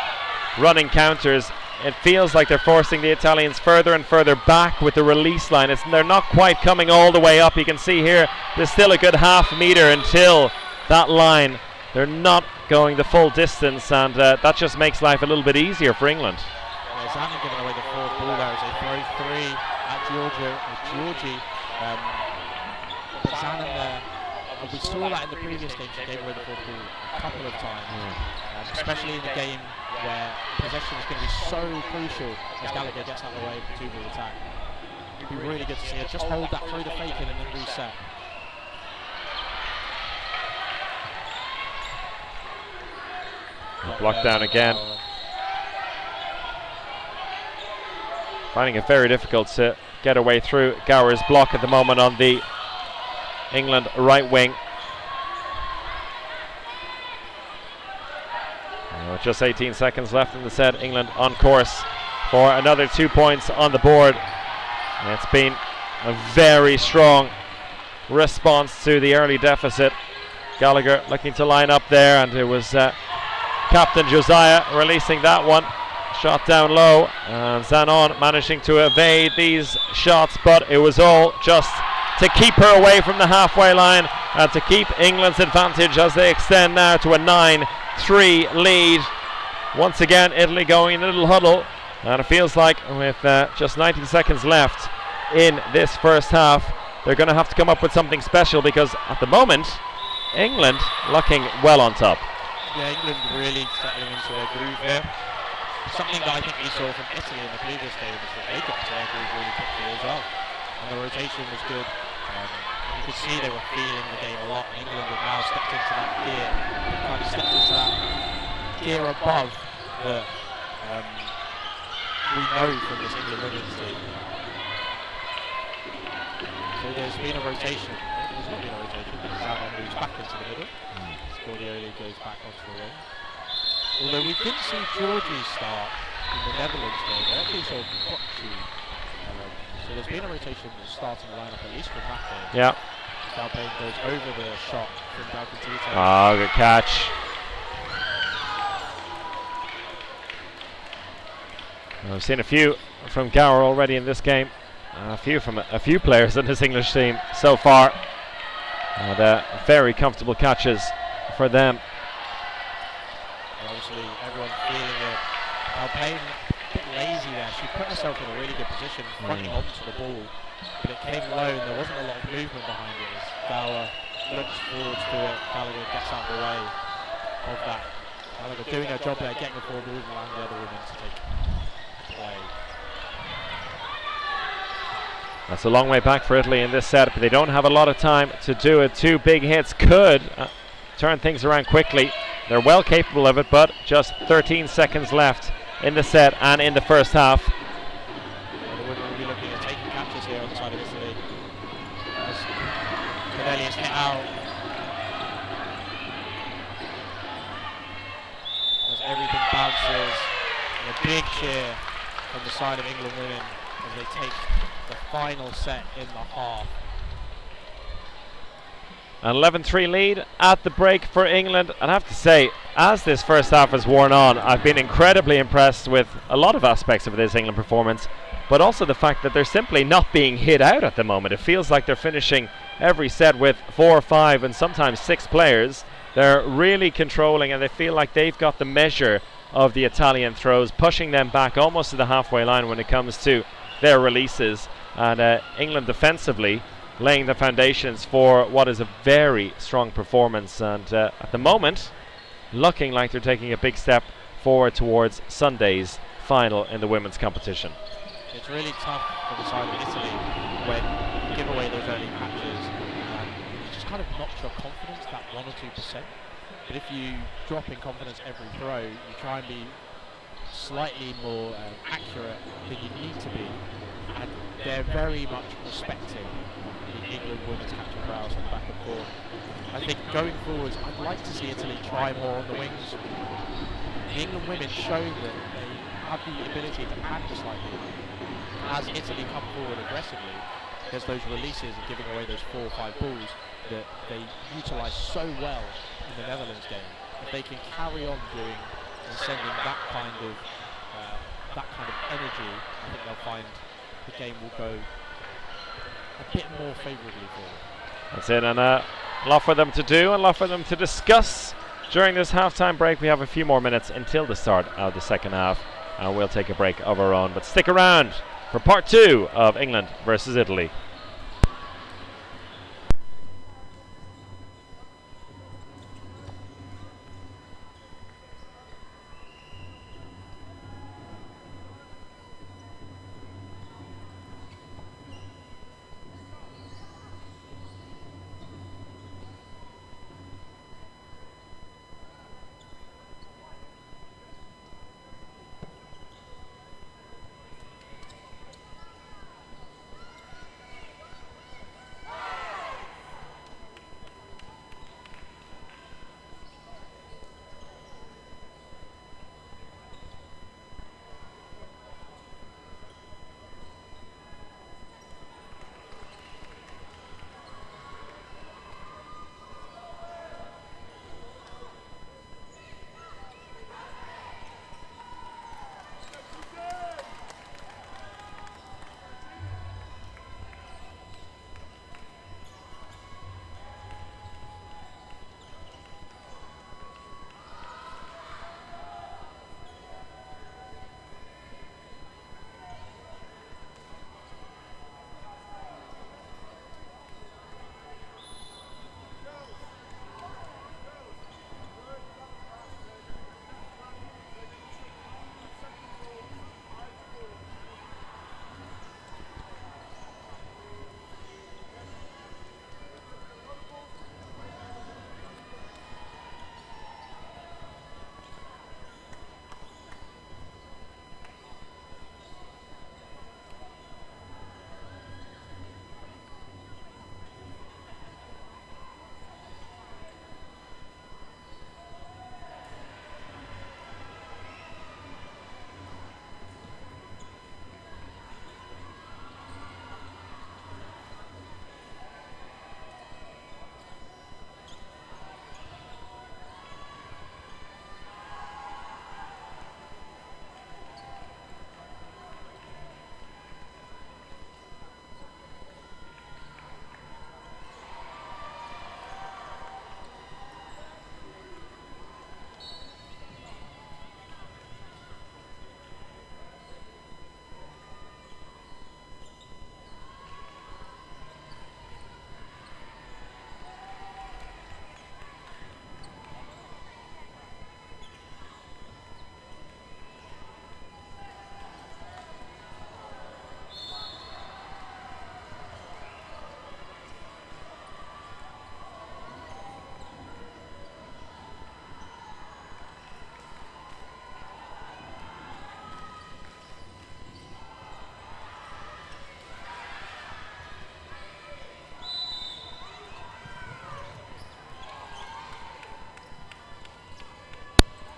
running counters, it feels like they're forcing the Italians further and further back with the release line. They're not quite coming all the way up. You can see here there's still a good half meter until that line. They're not going the full distance, and that just makes life a little bit easier for England. Yeah, Zanon giving away the 4th ball there as they throw 3 at Georgie. Zanon there, we saw that in the previous game. She gave away the 4th ball a couple of times, especially in the game where possession is going to be so crucial as Gallagher gets out of the way of the 2-ball attack. It'd be really good to see her just hold that, throw the fake in and then reset. Blocked down again. Finding it very difficult to get away through Gower's block at the moment on the England right wing. With just 18 seconds left in the set, England on course for another 2 points on the board. And it's been a very strong response to the early deficit. Gallagher looking to line up there, and it was Captain Josiah releasing that one. Shot down low, and Zanon managing to evade these shots, but it was all just to keep her away from the halfway line and to keep England's advantage as they extend now to a 9-3 lead. Once again, Italy going in a little huddle, and it feels like with just 90 seconds left in this first half, they're going to have to come up with something special, because at the moment, England looking well on top. Yeah, England really settling into their groove here. Something that I think we saw from Italy in the previous game is that they got to their groove really quickly as well. And the rotation was good. You could see they were feeling the game a lot. England have now stepped into that gear. They've kind of stepped into that gear above that we know from this England women's team. So there's been a rotation. There's not been a rotation. Zanon moves back into the middle. Scordioli goes back onto the wing. Although we didn't see Georgie start in the Netherlands game, they actually saw Bocci. So there's been a rotation in the starting lineup, at least from that game. Yeah. Dalpayne goes over the shot from Dalcantite. Oh, good catch. I've seen a few from Gower already in this game. A few from a few players in this English team so far. And very comfortable catches for them. Obviously, everyone feeling it. Dalpayne a bit lazy there. She put herself in a really good position, fronting onto the ball, but it came low and there wasn't a lot of movement behind it. As Gower looks forwards to it, Gallagher gets out of the way of that. Gallagher doing her job there, getting the ball moving around the other women to take play. That's a long way back for Italy in this set, but they don't have a lot of time to do it. 2 big hits could turn things around quickly. They're well capable of it, but just 13 seconds left in the set and in the first half. The women will be looking at taking catches here on the side of Italy. As Canelli is hit out. As everything bounces, and a big cheer from the side of England women as they take the final set in the half. An 11-3 lead at the break for England. And I have to say, as this first half has worn on, I've been incredibly impressed with a lot of aspects of this England performance, but also the fact that they're simply not being hit out at the moment. It feels like they're finishing every set with 4 or 5 and sometimes 6 players. They're really controlling, and they feel like they've got the measure of the Italian throws, pushing them back almost to the halfway line when it comes to their releases. And England defensively laying the foundations for what is a very strong performance, and at the moment looking like they're taking a big step forward towards Sunday's final in the women's competition. It's really tough for the side of Italy when you give away those early patches and it just kind of knocks your confidence, that 1 or 2%. But if you drop in confidence every throw, you try and be slightly more accurate than you need to be, and they're very much respecting the England women's catch and prowess on the back of court. I think going forwards, I'd like to see Italy try more on the wings. The England women showing that they have the ability to panic slightly. As Italy come forward aggressively, there's those releases and giving away those 4 or 5 balls that they utilise so well in the Netherlands game. If they can carry on doing and sending that kind of energy, I think they'll find the game will go a bit more favourably for them. That's it, and a lot for them to do, and a lot for them to discuss during this halftime break. We have a few more minutes until the start of the second half, and we'll take a break of our own. But stick around for part 2 of England versus Italy.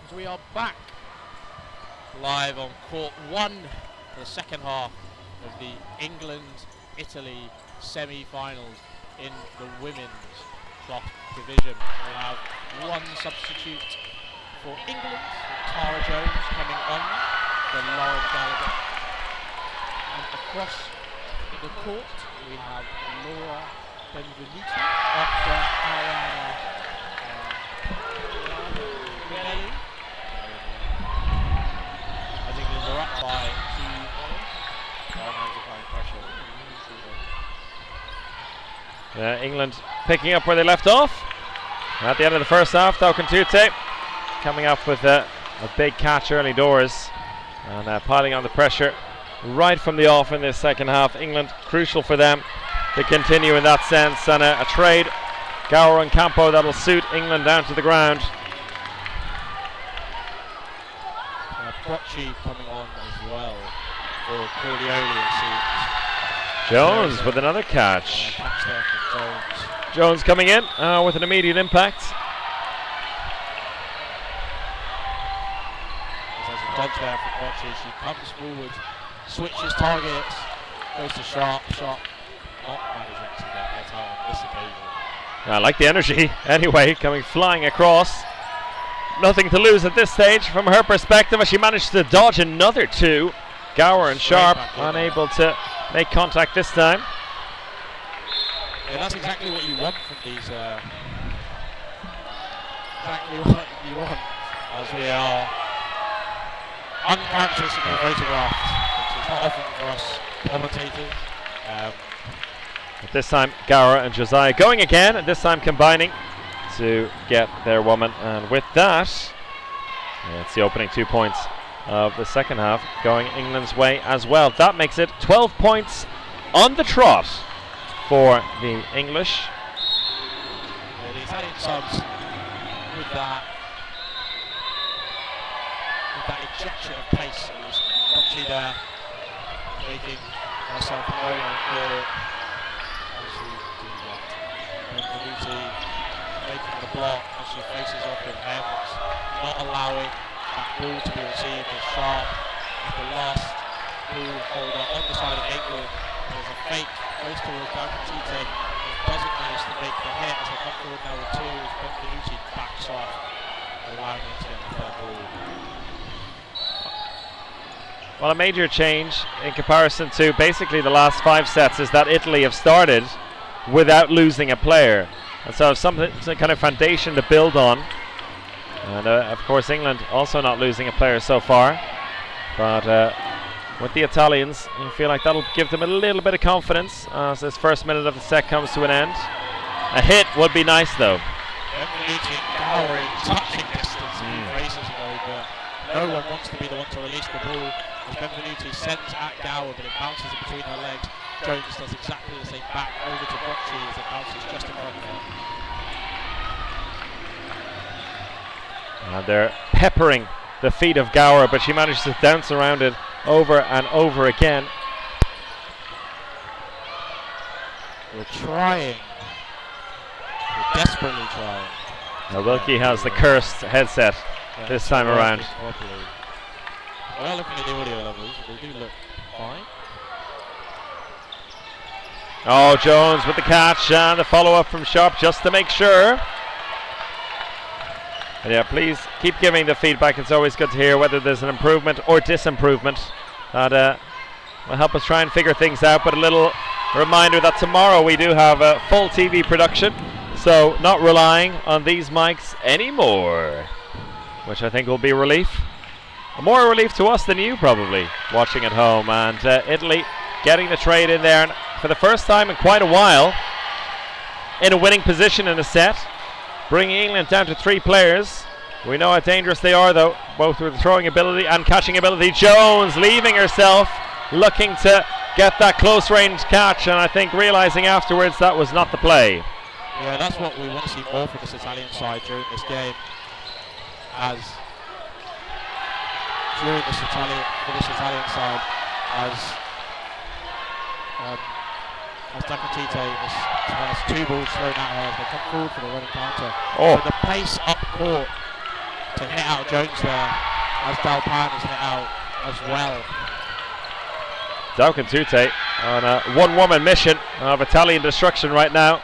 as we are back live on court 1 for the second half of the England-Italy semi-finals in the women's cloth division. We have one substitute for England, Tara Jones, coming on for Lauren Gallagher. And across the court we have Laura Benvenuti off for Ariana Minelli. As England are up by 2 points. Applying pressure. England picking up where they left off. At the end of the first half, Tokantute coming up with a big catch early doors and piling on the pressure right from the off in this second half. England, crucial for them to continue in that sense, and a trade, Gower and Campo, that'll suit England down to the ground. Brocci coming on as well for Corleone, it seems. Jones with another catch. Catch there from Jones. Jones coming in with an immediate impact. There's a dodge there for Brocci. She comes forward, switches targets, goes to Sharp. Sharp not managing to get hit out on this occasion. I like the energy. Anyway, coming flying across. Nothing to lose at this stage from her perspective as she managed to dodge another 2. Gower and Sharp unable to make contact this time. Yeah, that's exactly what you want from these. Exactly what you want, as we are uncharacteristically photographed, which is not often for us commentators. But this time Gower and Josiah going again, and this time combining to get their woman, and with that, it's the opening 2 points of the second half going England's way as well. That makes it 12 points on the trot for the English. Yeah, the Italian subs with that injection of pace. It was Brocci there making herself known for Benvenuti making the block as she faces off with Evans, not allowing that ball to be received as Sharp with the last ball holder on the side of England. There's a fake, goes towards Tite, doesn't manage to make the hit as they come forward now with 2 as Benvenuti backs off, allowing them to get the third ball. Well, a major change in comparison to basically the last 5 sets is that Italy have started without losing a player. And so some kind of foundation to build on. And of course England also not losing a player so far. But with the Italians, you feel like that'll give them a little bit of confidence as this first minute of the set comes to an end. A hit would be nice though. Benvenuti and Gower in touching distance a few races ago, but no one wants to be the one to release the ball. As Benvenuti sends at Gower, but it bounces in between her legs. Jones does exactly the same back over to Brocci as it bounces just in front of her. And they're peppering the feet of Gower, but she manages to dance around it over and over again. We're trying. We're desperately trying. Now Wilkie has the cursed headset this time around. Well, looking at the audio levels, they do look fine. Oh, Jones with the catch and the follow-up from Sharp just to make sure. And yeah, please keep giving the feedback. It's always good to hear whether there's an improvement or disimprovement. That will help us try and figure things out. But a little reminder that tomorrow we do have a full TV production, so not relying on these mics anymore, which I think will be a relief. More relief to us than you probably watching at home. And Italy getting the trade in there, and for the first time in quite a while in a winning position in a set, bringing England down to 3 players. We know how dangerous they are though, both with throwing ability and catching ability. Jones leaving herself, looking to get that close range catch, and I think realising afterwards that was not the play. Yeah, that's what we want to see more from this Italian side during this game. As during this Italian side, as Tacatite has 2 balls thrown at her as they come forward for the running counter. Oh. So the pace up court to hit out Jones there, as Dalpan has hit out as well. Daukan Tute on a one-woman mission of Italian destruction right now.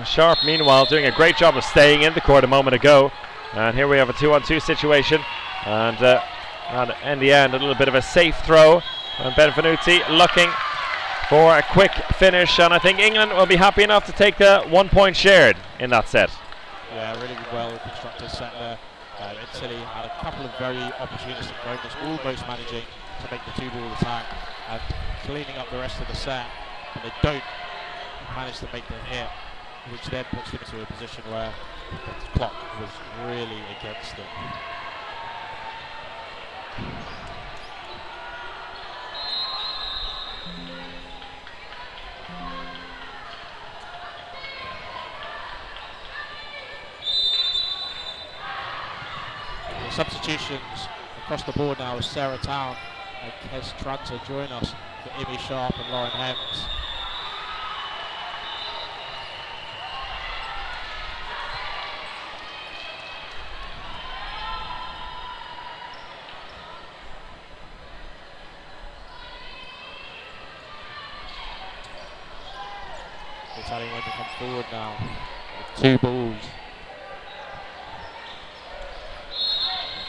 Sharp, meanwhile, doing a great job of staying in the court a moment ago. And here we have a 2-on-2 situation. And in the end, a little bit of a safe throw. And Benvenuti looking for a quick finish. And I think England will be happy enough to take the 1 point shared in that set. Yeah, really well constructed set there. Italy had a couple of very opportunistic moments, almost managing to make the 2-ball attack and cleaning up the rest of the set, and they don't manage to make the hit, which then puts them into a position where the clock was really against them. The substitutions across the board now as Sarah Town and Kes Tranter join us for Imi Sharp and Lauren Hems. Italian women come forward now with 2 balls.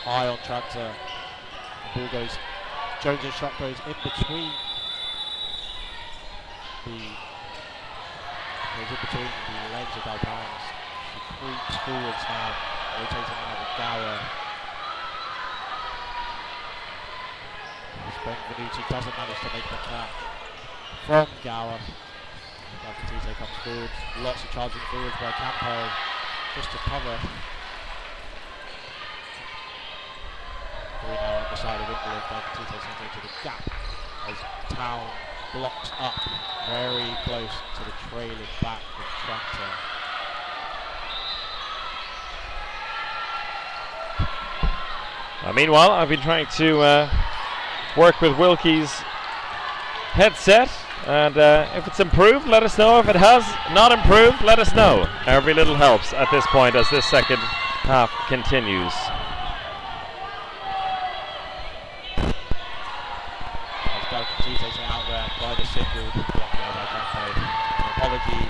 High on Tranter. The ball goes, Jones' shot goes in between the legs of Dalpans. She creeps forwards now, rotating now with Gower. Benvenuti doesn't manage to make the catch from Gower. Galcatite comes forward, lots of charging forwards by Campo just to cover. Three now on the side of England, Galcatite sends into the gap as Town blocks up very close to the trailing back of Tranter. Meanwhile, I've been trying to work with Wilkie's headset, and if it's improved, let us know. If it has not improved, let us know. Every little helps at this point as this second half continues. Galcatite out there by the single, blocked there by Campo. An apology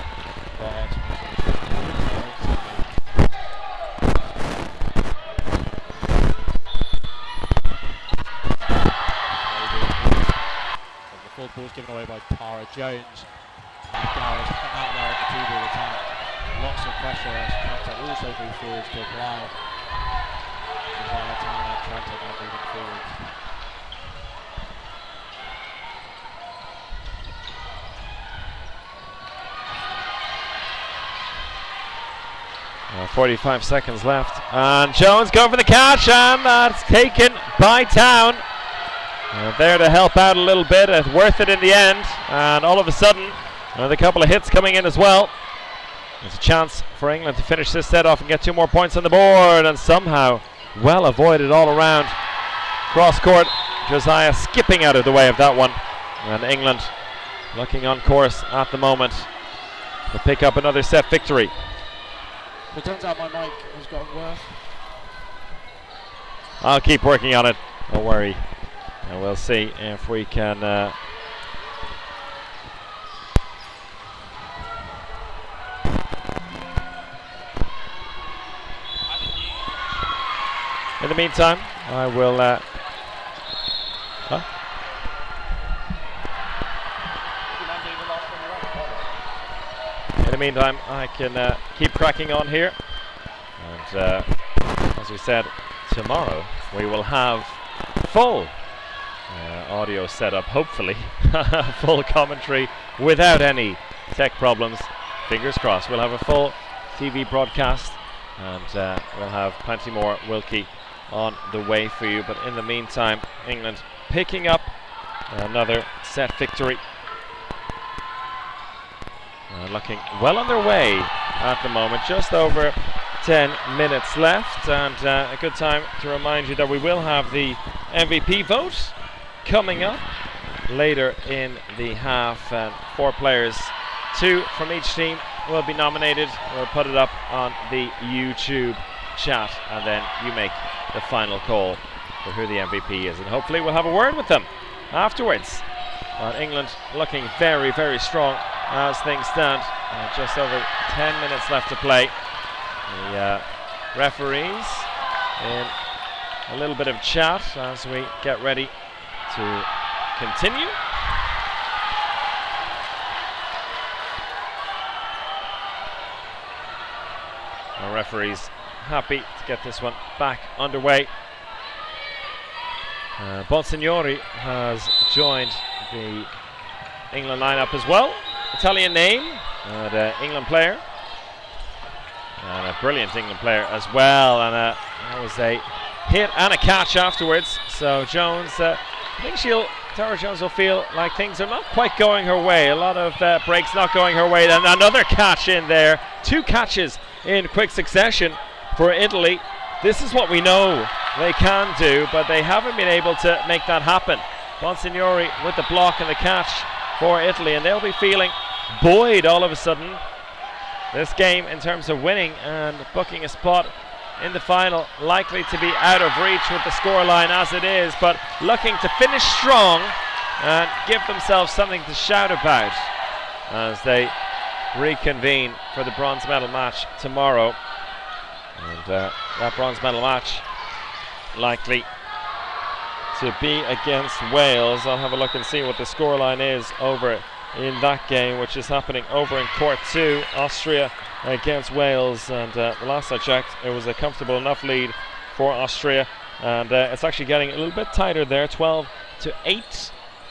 there the fourth ball is given away by Tara Jones. Gower's hung out there at the 2-ball attack. Lots of pressure as Tranter also moves forwards to apply. Desire Town and Tranter now moving forwards. 45 seconds left, and Jones going for the catch, and that's taken by Town. There to help out a little bit, worth it in the end, and all of a sudden, another couple of hits coming in as well. There's a chance for England to finish this set off and get 2 more points on the board, and somehow well avoided all around. Cross court, Josiah skipping out of the way of that one, and England looking on course at the moment to pick up another set victory. It turns out my mic has gotten worse. I'll keep working on it, don't worry. And we'll see if we can in the meantime, I will in the meantime, I can keep cracking on here. And as we said, tomorrow we will have full audio setup, hopefully. Full commentary without any tech problems. Fingers crossed. We'll have a full TV broadcast, and we'll have plenty more Wilkie on the way for you. But in the meantime, England picking up another set victory. Looking well on their way at the moment, just over 10 minutes left, and a good time to remind you that we will have the MVP vote coming up later in the half, and 4 players, 2 from each team, will be nominated. We'll put it up on the YouTube chat, and then you make the final call for who the MVP is, and hopefully we'll have a word with them afterwards. But England looking very, very strong as things stand. Just over 10 minutes left to play. The referees in a little bit of chat as we get ready to continue. Our referees happy to get this one back underway. Bonsignori has joined the England lineup as well. Italian name, and England player. And a brilliant England player as well. And that was a hit and a catch afterwards. So Jones, I think Tara Jones will feel like things are not quite going her way. A lot of breaks not going her way. And another catch in there. 2 catches in quick succession for Italy. This is what we know they can do, but they haven't been able to make that happen. Bonsignori with the block and the catch for Italy, and they'll be feeling buoyed all of a sudden. This game, in terms of winning and booking a spot in the final, likely to be out of reach with the scoreline as it is, but looking to finish strong and give themselves something to shout about as they reconvene for the bronze medal match tomorrow. And that bronze medal match likely to be against Wales. I'll have a look and see what the scoreline is over in that game, which is happening over in Court 2, Austria against Wales. And the last I checked, it was a comfortable enough lead for Austria, and it's actually getting a little bit tighter there, 12-8.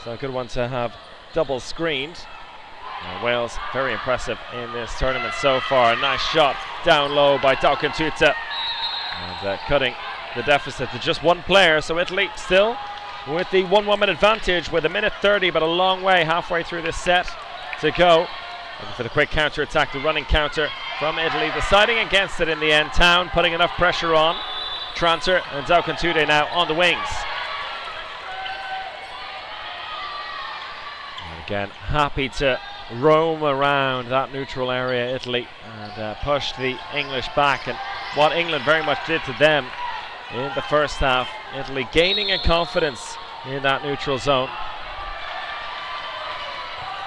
So a good one to have double screened. Wales very impressive in this tournament so far. A nice shot down low by Daukan Tuta, and cutting the deficit to just one player. So Italy still with the 1-woman advantage with 1:30, but a long way halfway through this set to go. Looking for the quick counter attack, the running counter from Italy, deciding against it in the end. Town putting enough pressure on. Tranter and Daukan Tuta now on the wings. And again, happy to roam around that neutral area, Italy, and push the English back, and what England very much did to them in the first half. Italy gaining in confidence in that neutral zone.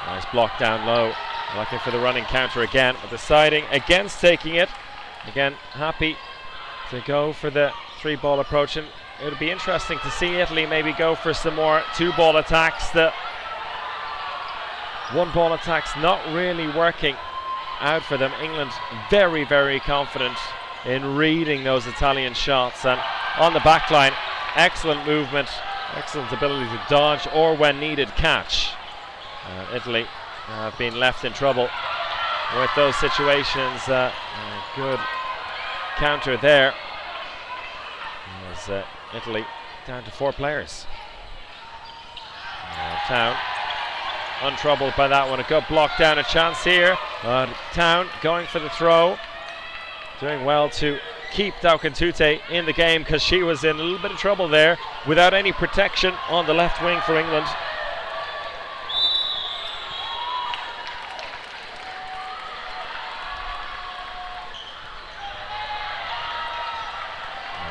Nice block down low, looking for the running counter again, but deciding against taking it. Again, happy to go for the 3-ball approach, and it would be interesting to see Italy maybe go for some more 2-ball attacks. The 1-ball attacks not really working out for them. England very, very confident in reading those Italian shots, and on the back line, excellent movement, excellent ability to dodge or when needed catch. Italy have been left in trouble with those situations. Good counter there as Italy down to 4 players. Town untroubled by that one. A good block down, a chance here. Town going for the throw. Doing well to keep Daukan Tuta in the game, because she was in a little bit of trouble there without any protection on the left wing for England.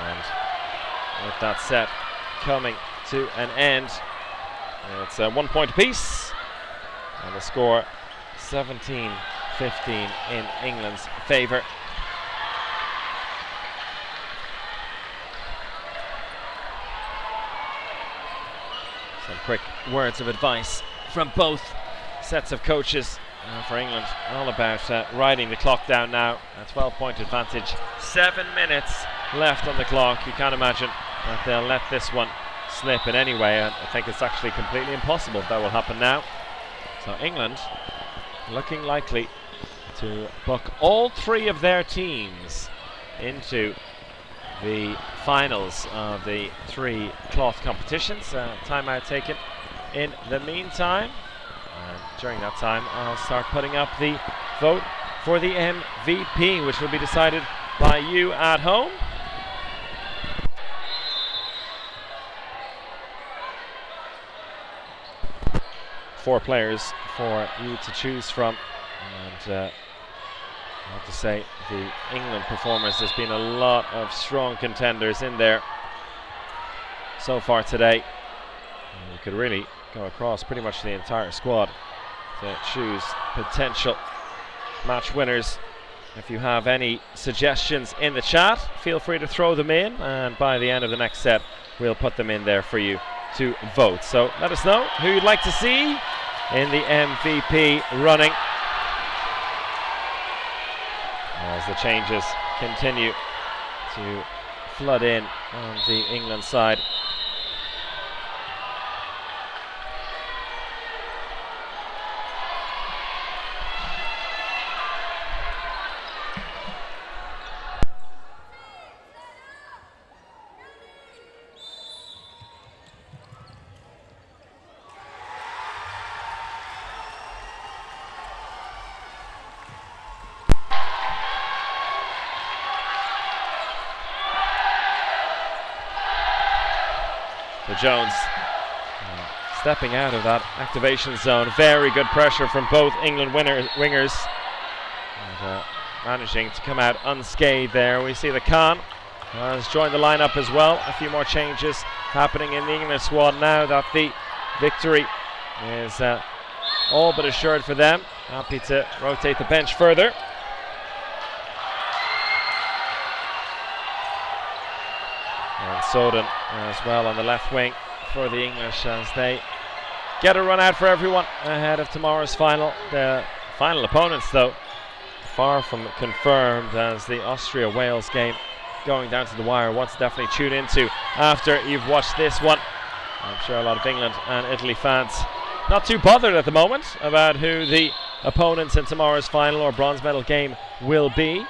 And with that set coming to an end, it's a 1 point apiece, and the score 17-15 in England's favour. Some quick words of advice from both sets of coaches for England, all about riding the clock down now. A 12-point advantage, 7 minutes left on the clock. You can't imagine that they'll let this one slip in any way, and I think it's actually completely impossible that will happen now. So England looking likely to book all 3 of their teams into the finals of the 3 cloth competitions. Timeout taken in the meantime, and during that time I'll start putting up the vote for the MVP, which will be decided by you at home. Four players for you to choose from, and I have to say, the England performers, there's been a lot of strong contenders in there so far today. And you could really go across pretty much the entire squad to choose potential match winners. If you have any suggestions in the chat, feel free to throw them in, and by the end of the next set we'll put them in there for you to vote. So let us know who you'd like to see in the MVP running as the changes continue to flood in on the England side. Jones stepping out of that activation zone. Very good pressure from both England wingers. And, managing to come out unscathed there. We see the Khan has joined the lineup as well. A few more changes happening in the England squad now that the victory is all but assured for them. Happy to rotate the bench further. And Soden as well on the left wing for the English as they get a run out for everyone ahead of tomorrow's final. The final opponents, though, far from confirmed, as the Austria-Wales game going down to the wire. One to definitely tune into after you've watched this one. I'm sure a lot of England and Italy fans not too bothered at the moment about who the opponents in tomorrow's final or bronze medal game will be.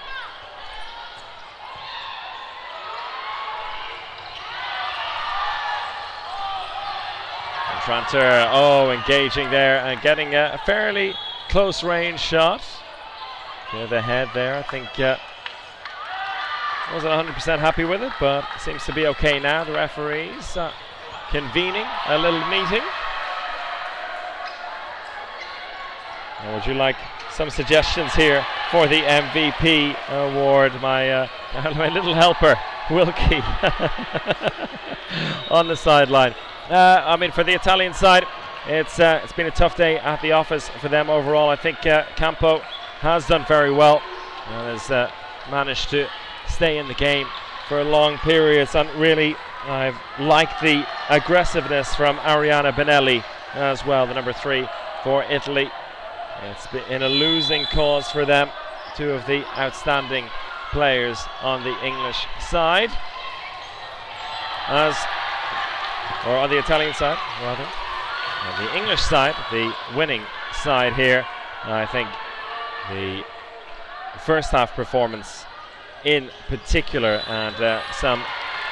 Tranter, engaging there and getting a fairly close range shot to the head there. I think wasn't 100% happy with it, but seems to be okay now. The referees convening a little meeting. Now, would you like some suggestions here for the MVP award? My little helper, Wilkie, on the sideline. For the Italian side, it's been a tough day at the office for them overall. I think Campo has done very well and has managed to stay in the game for long periods. And really, I've liked the aggressiveness from Ariana Benelli as well, the number 3 for Italy. It's been a losing cause for them, two of the outstanding players on the English side. Or on the Italian side, rather. On the English side, the winning side here, I think the first half performance in particular, and some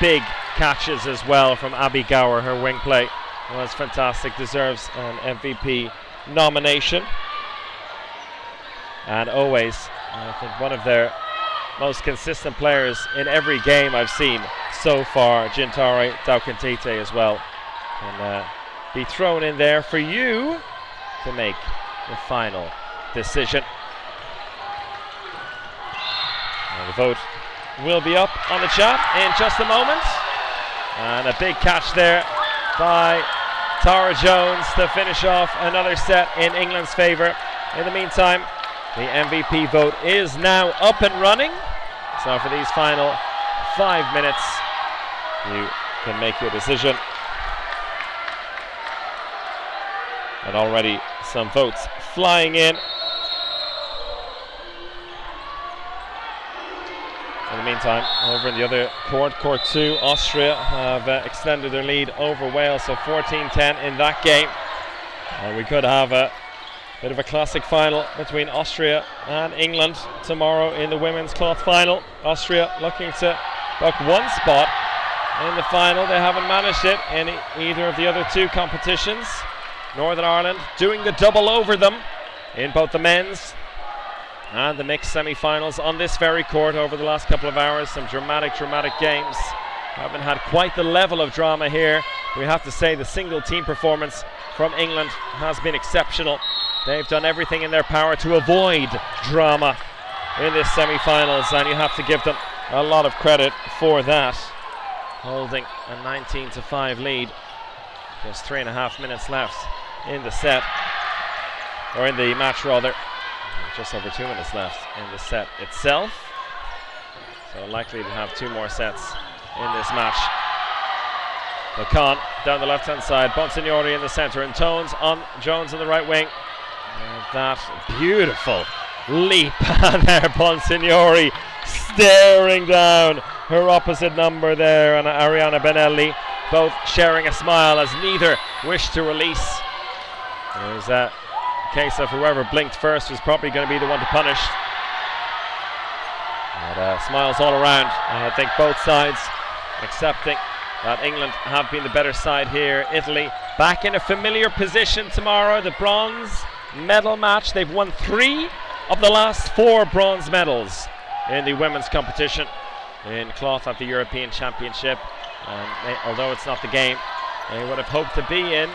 big catches as well from Abby Gower. Her wing play was fantastic, deserves an MVP nomination. And always, I think, one of their most consistent players in every game I've seen so far. Gintari Daukantite as well can be thrown in there for you to make the final decision. And the vote will be up on the chat in just a moment. And a big catch there by Tara Jones to finish off another set in England's favour. In the meantime, the MVP vote is now up and running. So for these final 5 minutes, you can make your decision. And already some votes flying in. In the meantime, over in the other court, Court 2, Austria have extended their lead over Wales, so 14-10 in that game. And we could have a bit of a classic final between Austria and England tomorrow in the women's cloth final. Austria looking to book one spot in the final. They haven't managed it in either of the other two competitions. Northern Ireland doing the double over them in both the men's and the mixed semi-finals on this very court over the last couple of hours. Some dramatic games. Haven't had quite the level of drama here. We have to say the single team performance from England has been exceptional. They've done everything in their power to avoid drama in this semi-finals, and you have to give them a lot of credit for that, holding a 19-5 lead. Just 3.5 minutes left in the set, or in the match rather. Just over 2 minutes left in the set itself, so likely to have 2 more sets in this match. Khan down the left hand side, Bonsignori in the centre, and Jones on the right wing. And that beautiful leap there, Bonsignori staring down her opposite number there, and Arianna Benelli, both sharing a smile as neither wished to release. There's a case of whoever blinked first was probably going to be the one to punish. But smiles all around, and I think both sides accepting that England have been the better side here. Italy back in a familiar position tomorrow, the bronze medal match. They've won 3 of the last 4 bronze medals in the women's competition in cloth at the European Championship. And although it's not the game they would have hoped to be in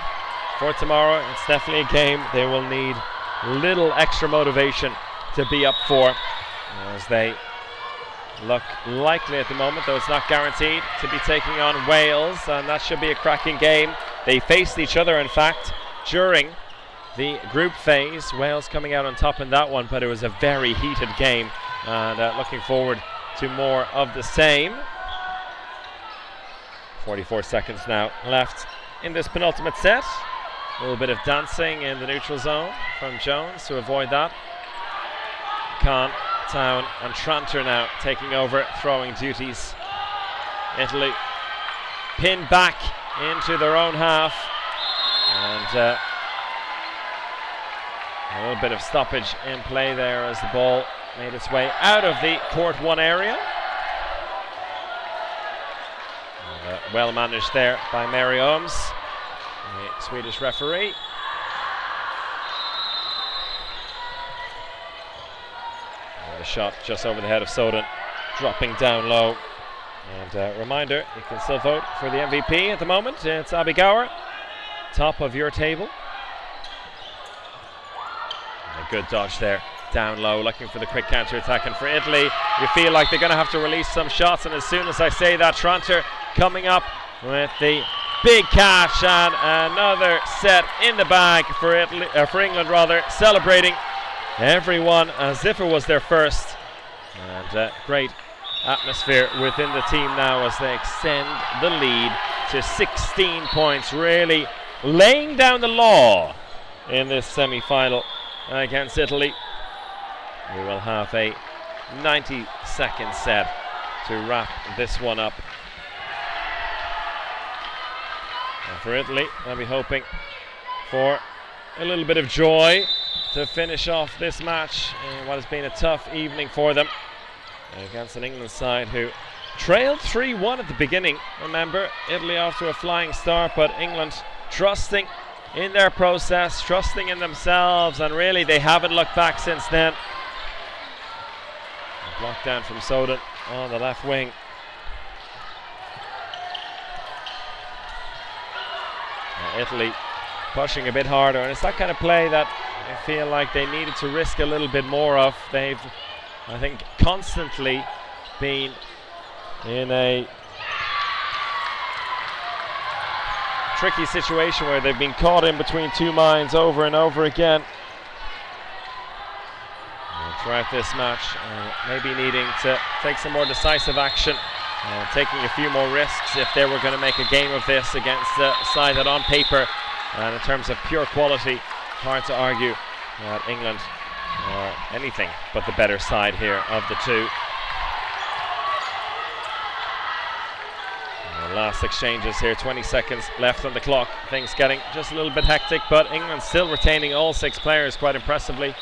for tomorrow, it's definitely a game they will need little extra motivation to be up for, as they look likely at the moment, though it's not guaranteed, to be taking on Wales, and that should be a cracking game. They faced each other, in fact, during the group phase. Wales coming out on top in that one, but it was a very heated game, and looking forward to more of the same. 44 seconds now left in this penultimate set. A little bit of dancing in the neutral zone from Jones to avoid that. Khan, Town and Tranter now taking over throwing duties. Italy pinned back into their own half, and a little bit of stoppage in play there as the ball made its way out of the court 1 area. Well managed there by Mary Ohms, the Swedish referee. And the shot just over the head of Soden, dropping down low. And reminder, you can still vote for the MVP at the moment. It's Abby Gower, top of your table. And a good dodge there, down low, looking for the quick counter attack. And for Italy, you feel like they're going to have to release some shots. And as soon as I say that, Tranter coming up with the big catch, and another set in the bag for Italy, for England rather, celebrating everyone as if it was their first. And great atmosphere within the team now as they extend the lead to 16 points, really laying down the law in this semi-final against Italy. We will have a 90-second set to wrap this one up. And for Italy, I'll be hoping for a little bit of joy to finish off this match in what has been a tough evening for them against an England side who trailed 3-1 at the beginning. Remember, Italy off to a flying start, but England trusting in their process, trusting in themselves, and really they haven't looked back since then. A block down from Soden on the left wing. Italy pushing a bit harder, and it's that kind of play that I feel like they needed to risk a little bit more of. They've, I think, constantly been in a tricky situation where they've been caught in between two minds over and over again. And throughout this match, maybe needing to take some more decisive action, taking a few more risks if they were going to make a game of this against a side that on paper, and in terms of pure quality, hard to argue that England are anything but the better side here of the two. Last exchanges here, 20 seconds left on the clock. Things getting just a little bit hectic, but England still retaining all 6 players quite impressively.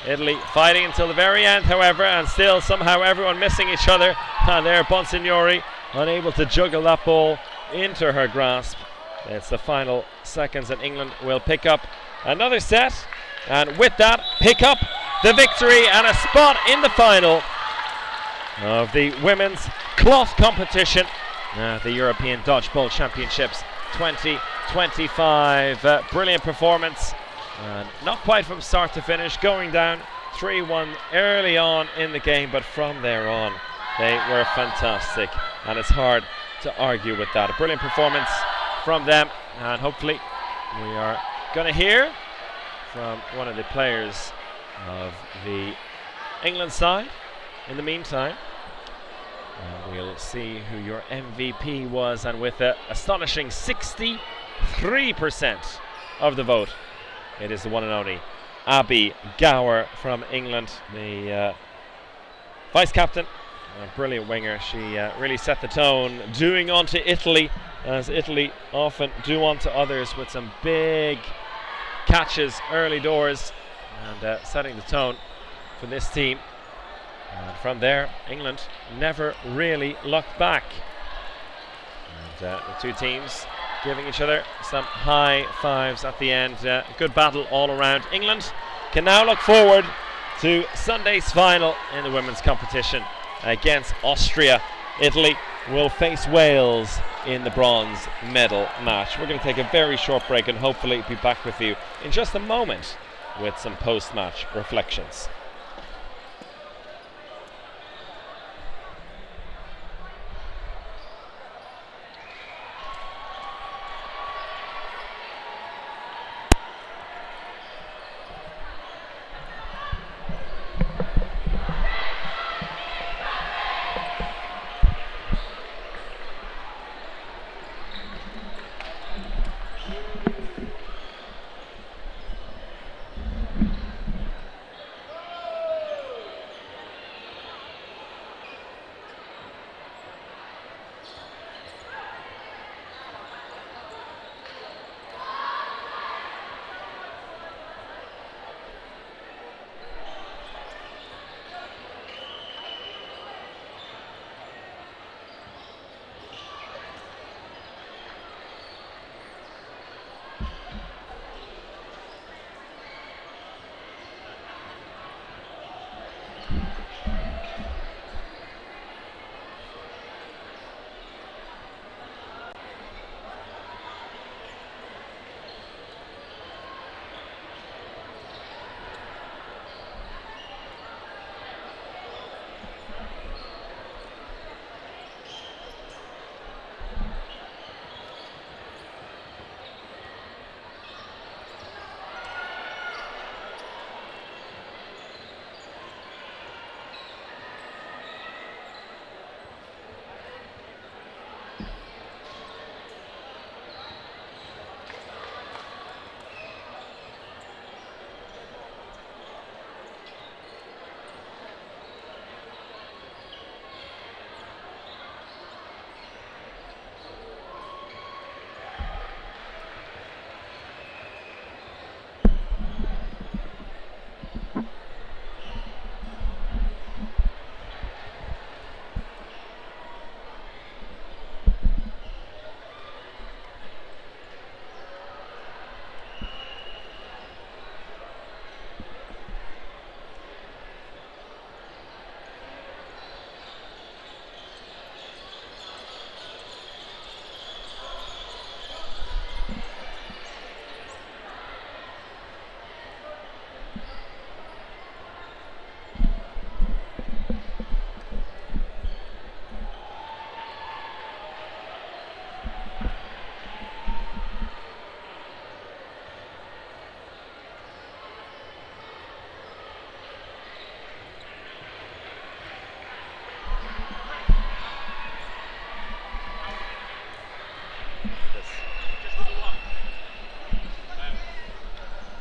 Italy fighting until the very end, however, and still somehow everyone missing each other. And there, Bonsignori unable to juggle that ball into her grasp. It's the final seconds, and England will pick up another set, and with that, pick up the victory and a spot in the final of the women's cloth competition. The European Dodgeball Championships 2025. Brilliant performance, not quite from start to finish, going down 3-1 early on in the game, but from there on, they were fantastic, and it's hard to argue with that. A brilliant performance from them, and hopefully we are going to hear from one of the players of the England side in the meantime. And we'll see who your MVP was, and with an astonishing 63% of the vote, it is the one and only Abby Gower from England, the vice captain, a brilliant winger. She really set the tone, doing on to Italy, as Italy often do on to others, with some big catches early doors, and setting the tone for this team. And from there, England never really looked back. And the two teams giving each other some high fives at the end. Good battle all around. England can now look forward to Sunday's final in the women's competition against Austria. Italy will face Wales in the bronze medal match. We're going to take a very short break and hopefully be back with you in just a moment with some post-match reflections.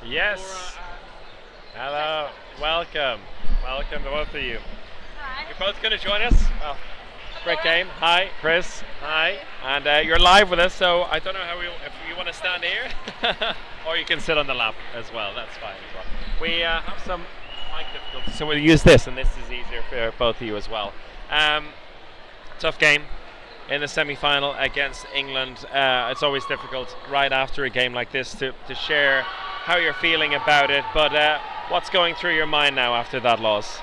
Yes. Hello. Welcome. Welcome to both of you. Hi. You're both going to join us. Well, Pregame. Hi, Chris. Hi. And you're live with us, so I don't know if you want to stand here or you can sit on the lap as well. That's fine as well. We have some mic difficulties, so we'll use this, and this is easier for both of you as well. Tough game in the semi-final against England. It's always difficult right after a game like this to share how you're feeling about it, but what's going through your mind now after that loss?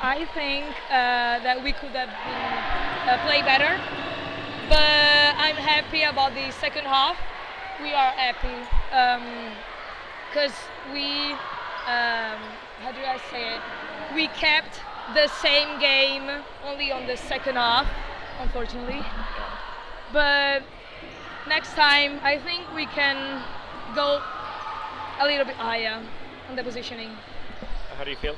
I think that we could have been play better, but I'm happy about the second half. We are happy because we how do I say it? We kept the same game only on the second half, unfortunately. But next time, I think we can go a little bit higher on the positioning. How do you feel?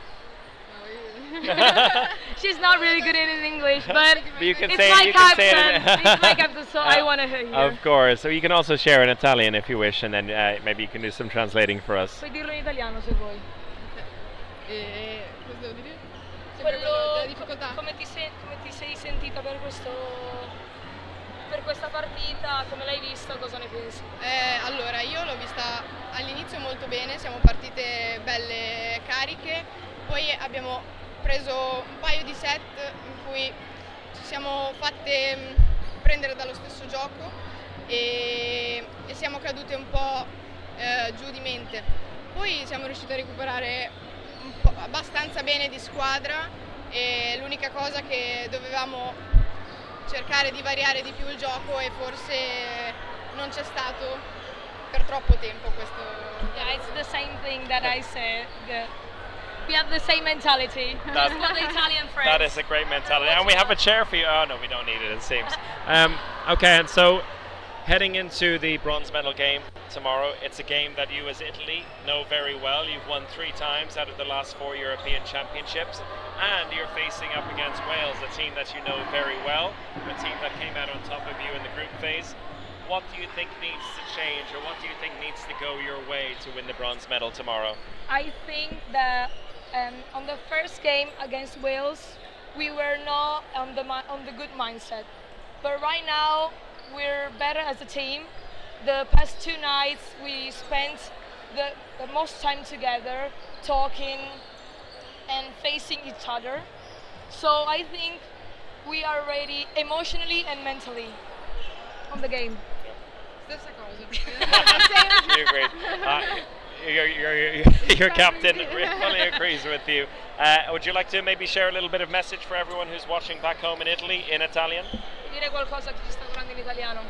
She's not really good in English, but You can it's say my you can say captain. it. It's my captain, so I want to hear. Of course. So you can also share in Italian if you wish, and then maybe you can do some translating for us. Puoi dirlo in italiano se vuoi. Cosa devo dire? Quello, La difficoltà? come ti sei sentita per questa partita, come l'hai vista, cosa ne pensi? Allora, io l'ho vista all'inizio molto bene, siamo partite belle cariche, poi abbiamo preso un paio di set in cui ci siamo fatte prendere dallo stesso gioco e siamo cadute un po' giù di mente. Poi siamo riusciti a recuperare abbastanza bene di squadra e l'unica cosa che dovevamo cercare di variare di più il gioco e forse non c'è stato per troppo tempo questo. Yeah, it's the same thing that I said. We have the same mentality. That's what the Italian friends. That is a great mentality. And we have a chair for you. Oh no, we don't need it, it seems. Okay, and so heading into the bronze medal game tomorrow, it's a game that you as Italy know very well. You've won 3 times out of the last 4 European Championships, and you're facing up against Wales, a team that you know very well, a team that came out on top of you in the group phase. What do you think needs to change, or what do you think needs to go your way to win the bronze medal tomorrow? I think that on the first game against Wales, we were not on the good mindset. But right now, we're better as a team. The past 2 nights, we spent the most time together, talking and facing each other. So I think we are ready emotionally and mentally on the game. Stessa cosa. You're great. Your captain fully agrees with you. Would you like to maybe share a little bit of message for everyone who's watching back home in Italy in Italian? Dire qualcosa a chi ci sta guardando in italiano.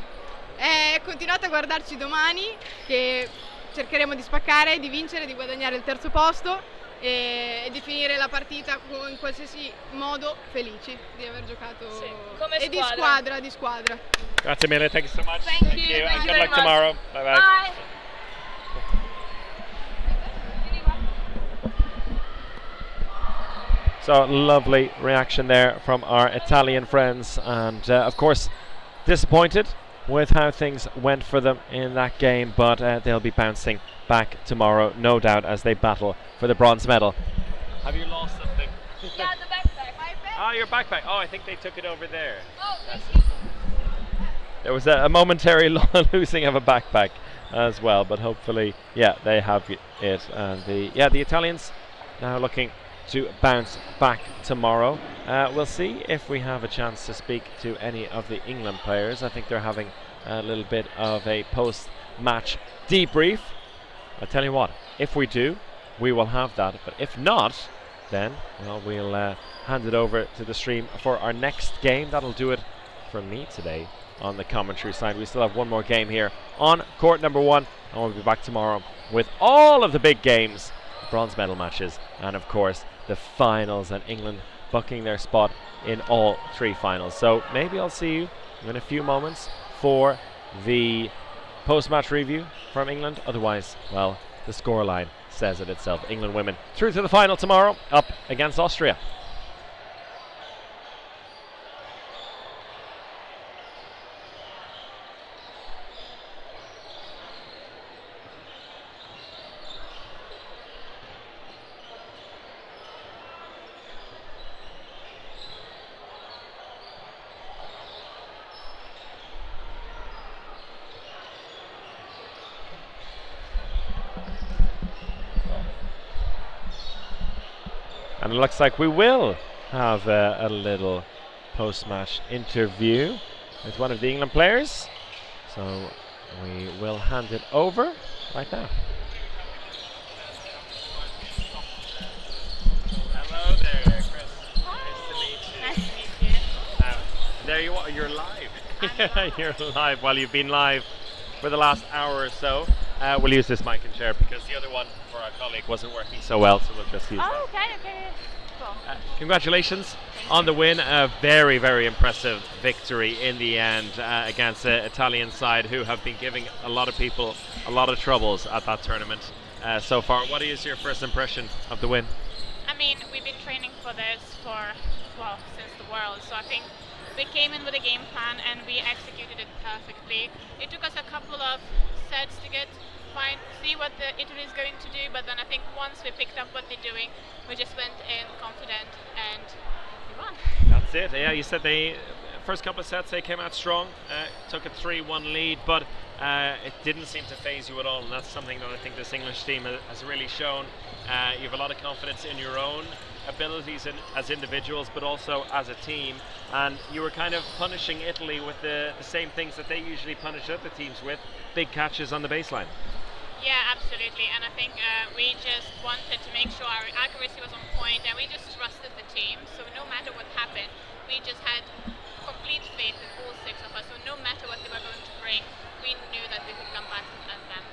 Continuate a guardarci domani che cercheremo di spaccare, di vincere, di guadagnare il terzo posto e di finire la partita in qualsiasi modo felici di aver giocato come e squadra. di squadra. Grazie mille, thank you so much. Thank you. And Thank you good very luck much. tomorrow. Bye bye. Bye. So lovely reaction there from our Italian friends, and of course disappointed with how things went for them in that game, but they'll be bouncing back tomorrow, no doubt, as they battle for the bronze medal. Have you lost something? Yeah, the backpack. Oh, your backpack. Oh, I think they took it over there. Oh, thank you. There was a momentary losing of a backpack as well, but hopefully, yeah, they have it. And the Italians now looking to bounce back tomorrow. We'll see if we have a chance to speak to any of the England players. I think they're having a little bit of a post-match debrief. I'll tell you what, if we do, we will have that. But if not, then we'll hand it over to the stream for our next game. That'll do it for me today on the commentary side. We still have one more game here on court number 1, and we'll be back tomorrow with all of the big games, bronze medal matches, and of course the finals, and England bucking their spot in all 3 finals. So maybe I'll see you in a few moments for the post-match review from England. Otherwise, well, the scoreline says it itself. England women through to the final tomorrow, up against Austria. And it looks like we will have a little post-match interview with one of the England players. So we will hand it over right now. Hello there, Chris. Nice to meet you. There you are. You're live. You're live. Well, you've been live for the last hour or so. We'll use this mic and chair because the other one for our colleague wasn't working so well, so we'll just use that. Oh, okay. Cool. Congratulations on the win. A very, very impressive victory in the end against the Italian side, who have been giving a lot of people a lot of troubles at that tournament so far. What is your first impression of the win? I mean, we've been training for this since the World, so I think we came in with a game plan and we executed it perfectly. It took us a couple of sets to see what the Italy is going to do, but then I think once we picked up what they're doing, we just went in confident and we won. That's it. Yeah, you said they first couple of sets they came out strong, took a 3-1 lead, but it didn't seem to phase you at all, and that's something that I think this English team has really shown. You have a lot of confidence in your own abilities as individuals, but also as a team, and you were kind of punishing Italy with the same things that they usually punish other teams with, big catches on the baseline. Yeah, absolutely, and I think we just wanted to make sure our accuracy was on point, and we just trusted the team, so no matter what happened, we just had complete faith in all 6 of us, so no matter what they were going to bring, we knew that we could come back and them.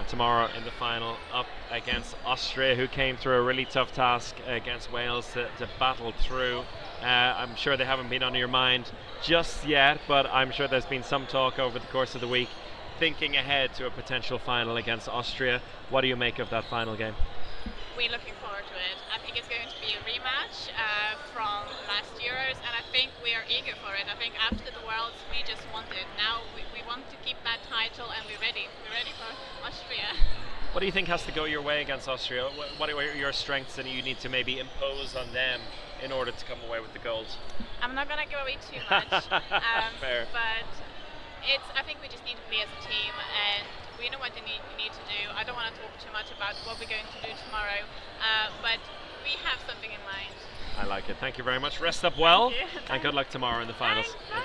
And tomorrow in the final, up against Austria, who came through a really tough task against Wales to battle through. I'm sure they haven't been on your mind just yet, but I'm sure there's been some talk over the course of the week thinking ahead to a potential final against Austria. What do you make of that final game? We're looking forward to it. I think it's going to be a rematch from last year's, and I think we are eager for it. I think after the Worlds, we just want it. Now we want to keep that title, and we're ready. We're ready for Austria. What do you think has to go your way against Austria? What are your strengths that you need to maybe impose on them in order to come away with the gold? I'm not going to give away too much, Fair. but I think we just need to play as a team, and we know what we need to do. I don't want to talk too much about what we're going to do tomorrow, but we have something in mind. I like it. Thank you very much. Rest up well, Thank you. and good luck tomorrow in the finals. Bye.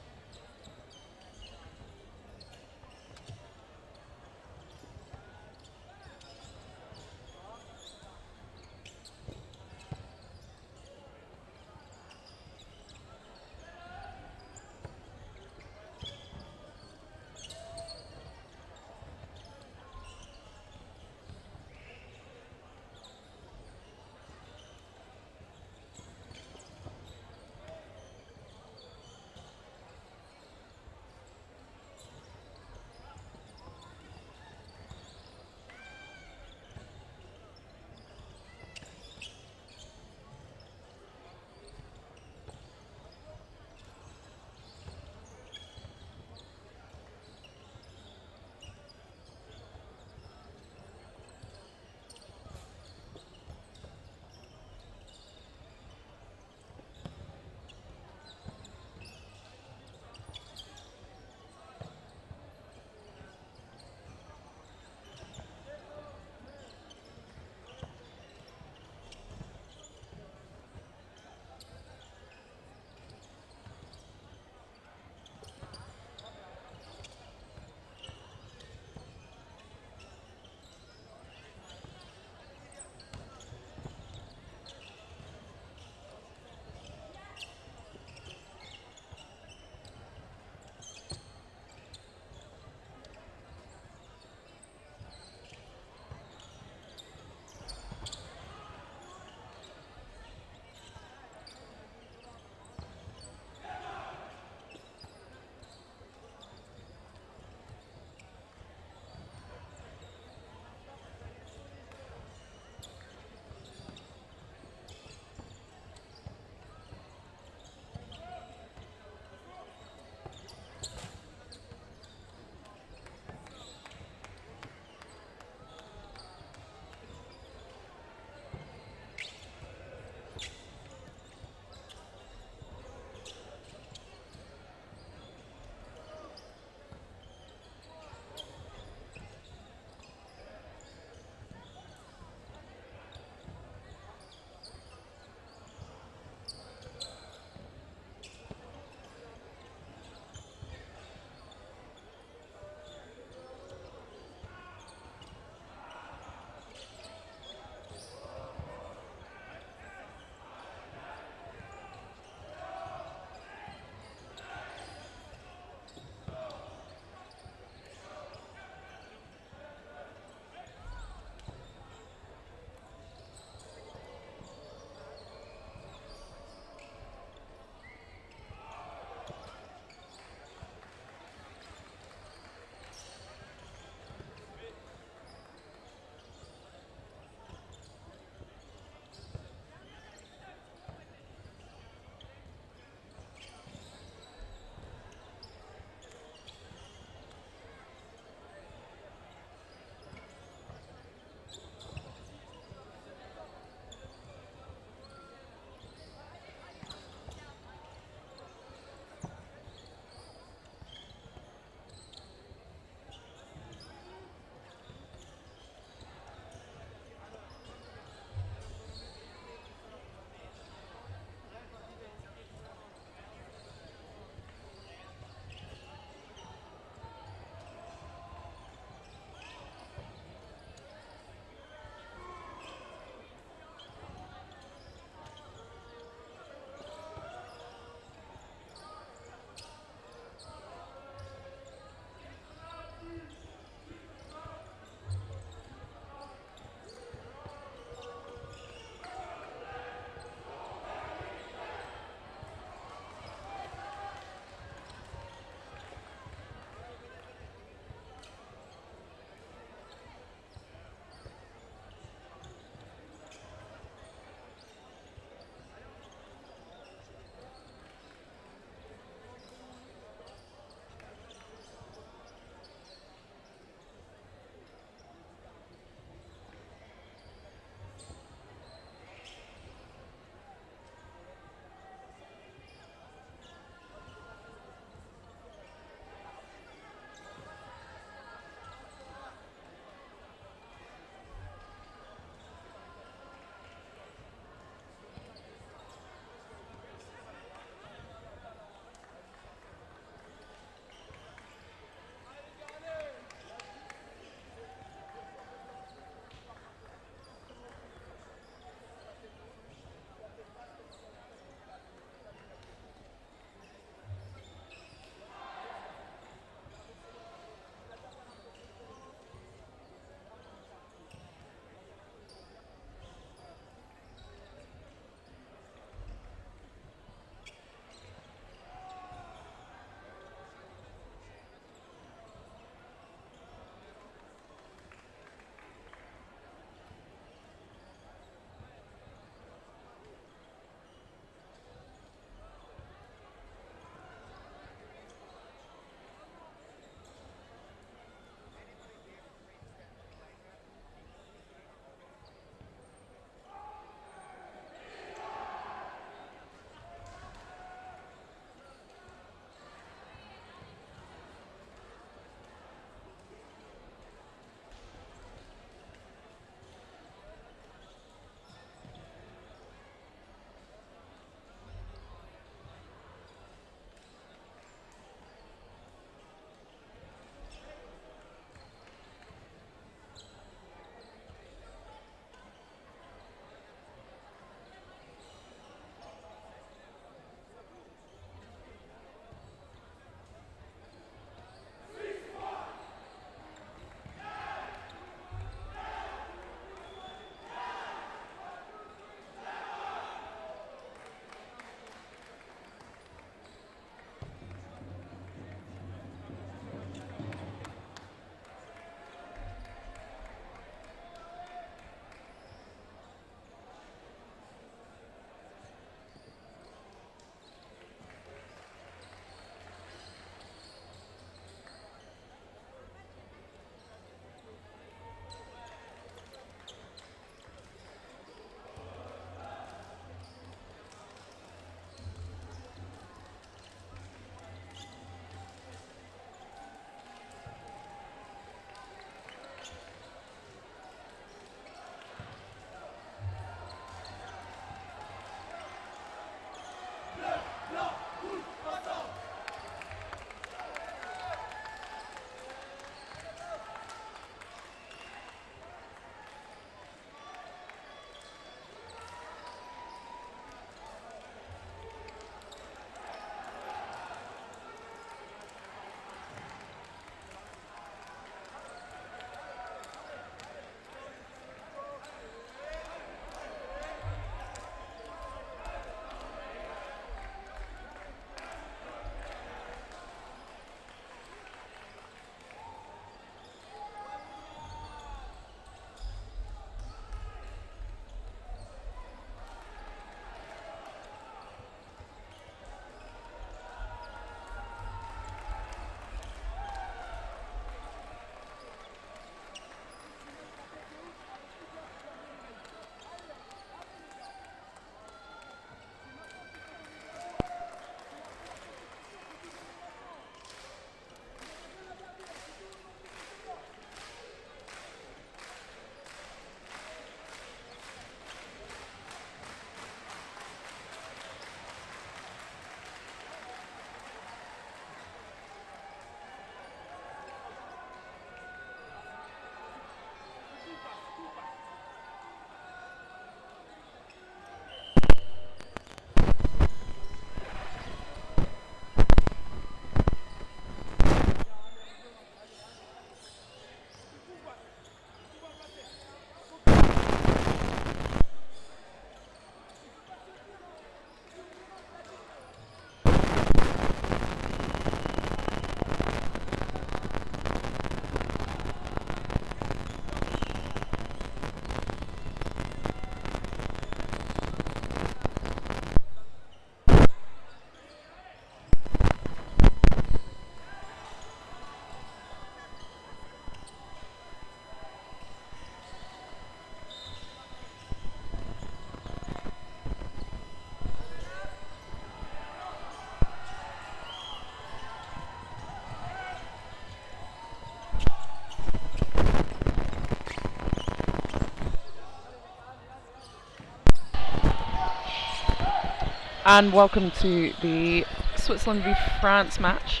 and welcome to the Switzerland v France match.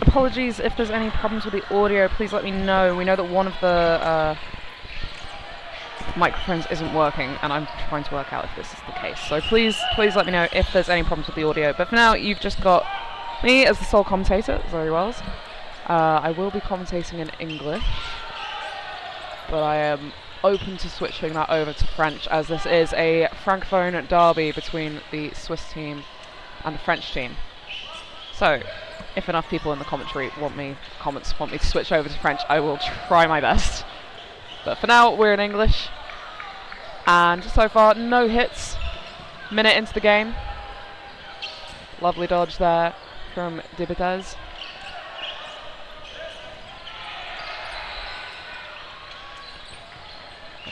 Apologies if there's any problems with the audio, please let me know. We know that one of the microphones isn't working, and I'm trying to work out if this is the case. So please let me know if there's any problems with the audio. But for now, you've just got me as the sole commentator, Zoe Wells. I will be commentating in English, but I am open to switching that over to French, as this is a francophone derby between the Swiss team and the French team. So, if enough people in the commentary want me to switch over to French, I will try my best. But for now, we're in English, and so far, no hits. Minute into the game. Lovely dodge there from Dibitez.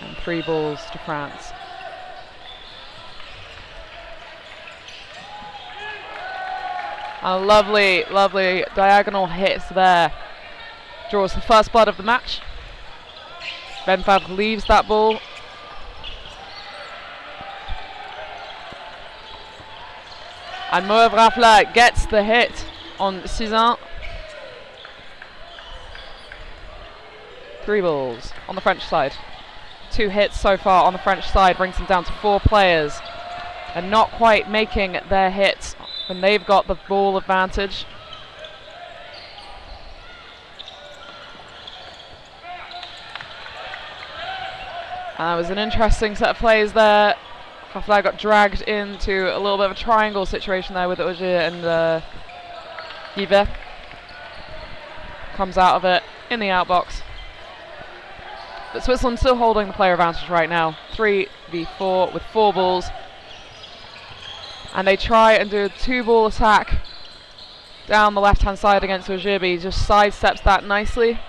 And 3 balls to France. A lovely diagonal hit there. Draws the first blood of the match. Ben Favre leaves that ball. And Moev Rafla gets the hit on Cizin. 3 balls on the French side. 2 hits so far on the French side brings them down to 4 players. And not quite making their hits when they've got the ball advantage. And that was an interesting set of plays there. Rafla got dragged into a little bit of a triangle situation there with Auger and Yves. Comes out of it in the outbox. But Switzerland still holding the player advantage right now. 3v4 with 4 balls. And they try and do a 2-ball attack down the left-hand side against Auger, but he just sidesteps that nicely.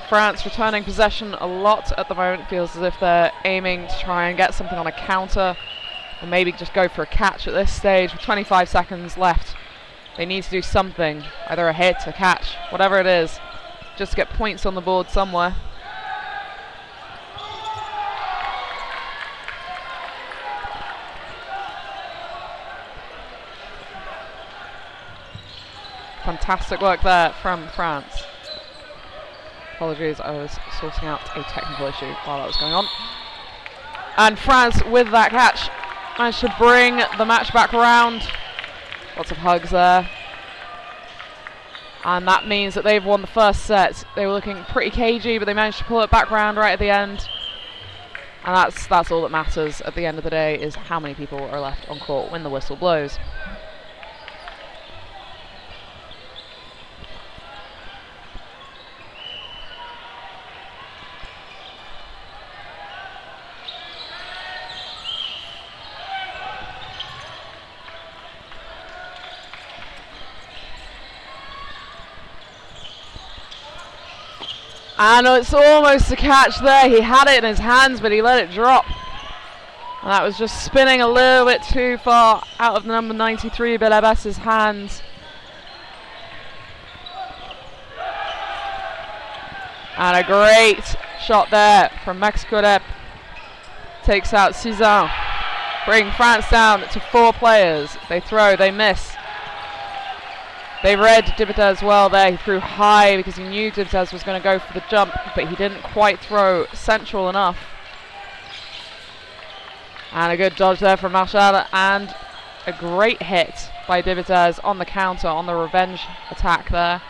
France returning possession a lot at the moment. Feels as if they're aiming to try and get something on a counter, or maybe just go for a catch at this stage with 25 seconds left. They need to do something, either a hit, a catch, whatever it is, just to get points on the board somewhere. Fantastic work there from France. Apologies, I was sorting out a technical issue while that was going on. And France, with that catch, managed to bring the match back around. Lots of hugs there. And that means that they've won the first set. They were looking pretty cagey, but they managed to pull it back round right at the end. And that's all that matters at the end of the day, is how many people are left on court when the whistle blows. And it's almost a catch there. He had it in his hands, but he let it drop. And that was just spinning a little bit too far out of the number 93, Belabas's hands. And a great shot there from Max Corep. Takes out Cizin. Bring France down to 4 players. They throw, they miss. They read Dibitez well there. He threw high because he knew Dibitez was going to go for the jump, but he didn't quite throw central enough. And a good dodge there from Marshall, and a great hit by Dibitez on the counter, on the revenge attack there.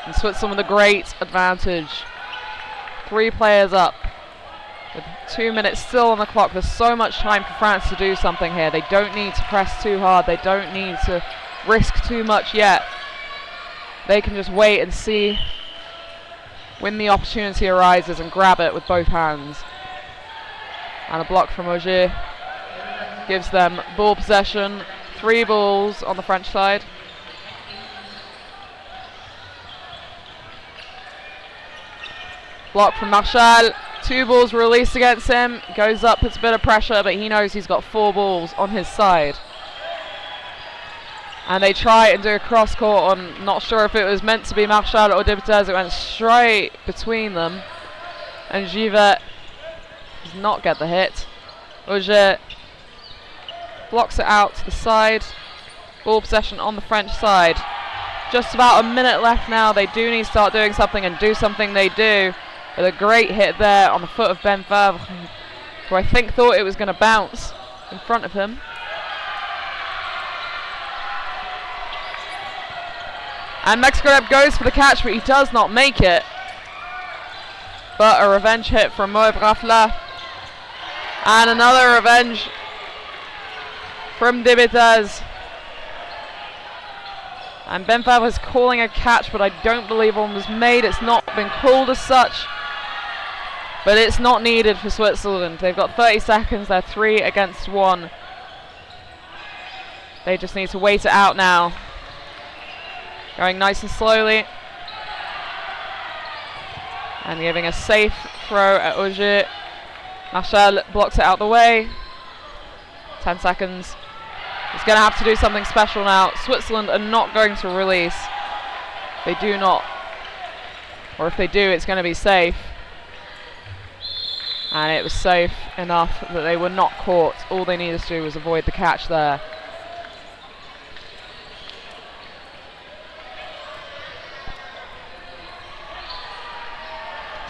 And Switzerland with a great advantage. 3 players up. With 2 minutes still on the clock, there's so much time for France to do something here. They don't need to press too hard. They don't need to risk too much yet. They can just wait and see when the opportunity arises and grab it with both hands. And a block from Auger gives them ball possession. 3 balls on the French side. Block from Marshall. 2 balls released against him. Goes up, puts a bit of pressure, but he knows he's got 4 balls on his side. And they try and do a cross court on, not sure if it was meant to be Marshall or Dibitez. It went straight between them. And Givet does not get the hit. Auger blocks it out to the side. Ball possession on the French side. Just about a minute left now. They do need to start doing something, and do something they do. With a great hit there on the foot of Ben Favre, who I think thought it was going to bounce in front of him. And Mexicureb goes for the catch, but he does not make it. But a revenge hit from Moeb Rafla. And another revenge from Dibitez. And Ben Favre is calling a catch, but I don't believe one was made. It's not been called as such. But it's not needed for Switzerland. They've got 30 seconds. They're 3 against 1. They just need to wait it out now. Going nice and slowly. And giving a safe throw at Auger. Marshall blocks it out the way. 10 seconds. He's going to have to do something special now. Switzerland are not going to release. They do not. Or if they do, it's going to be safe. And it was safe enough that they were not caught. All they needed to do was avoid the catch there.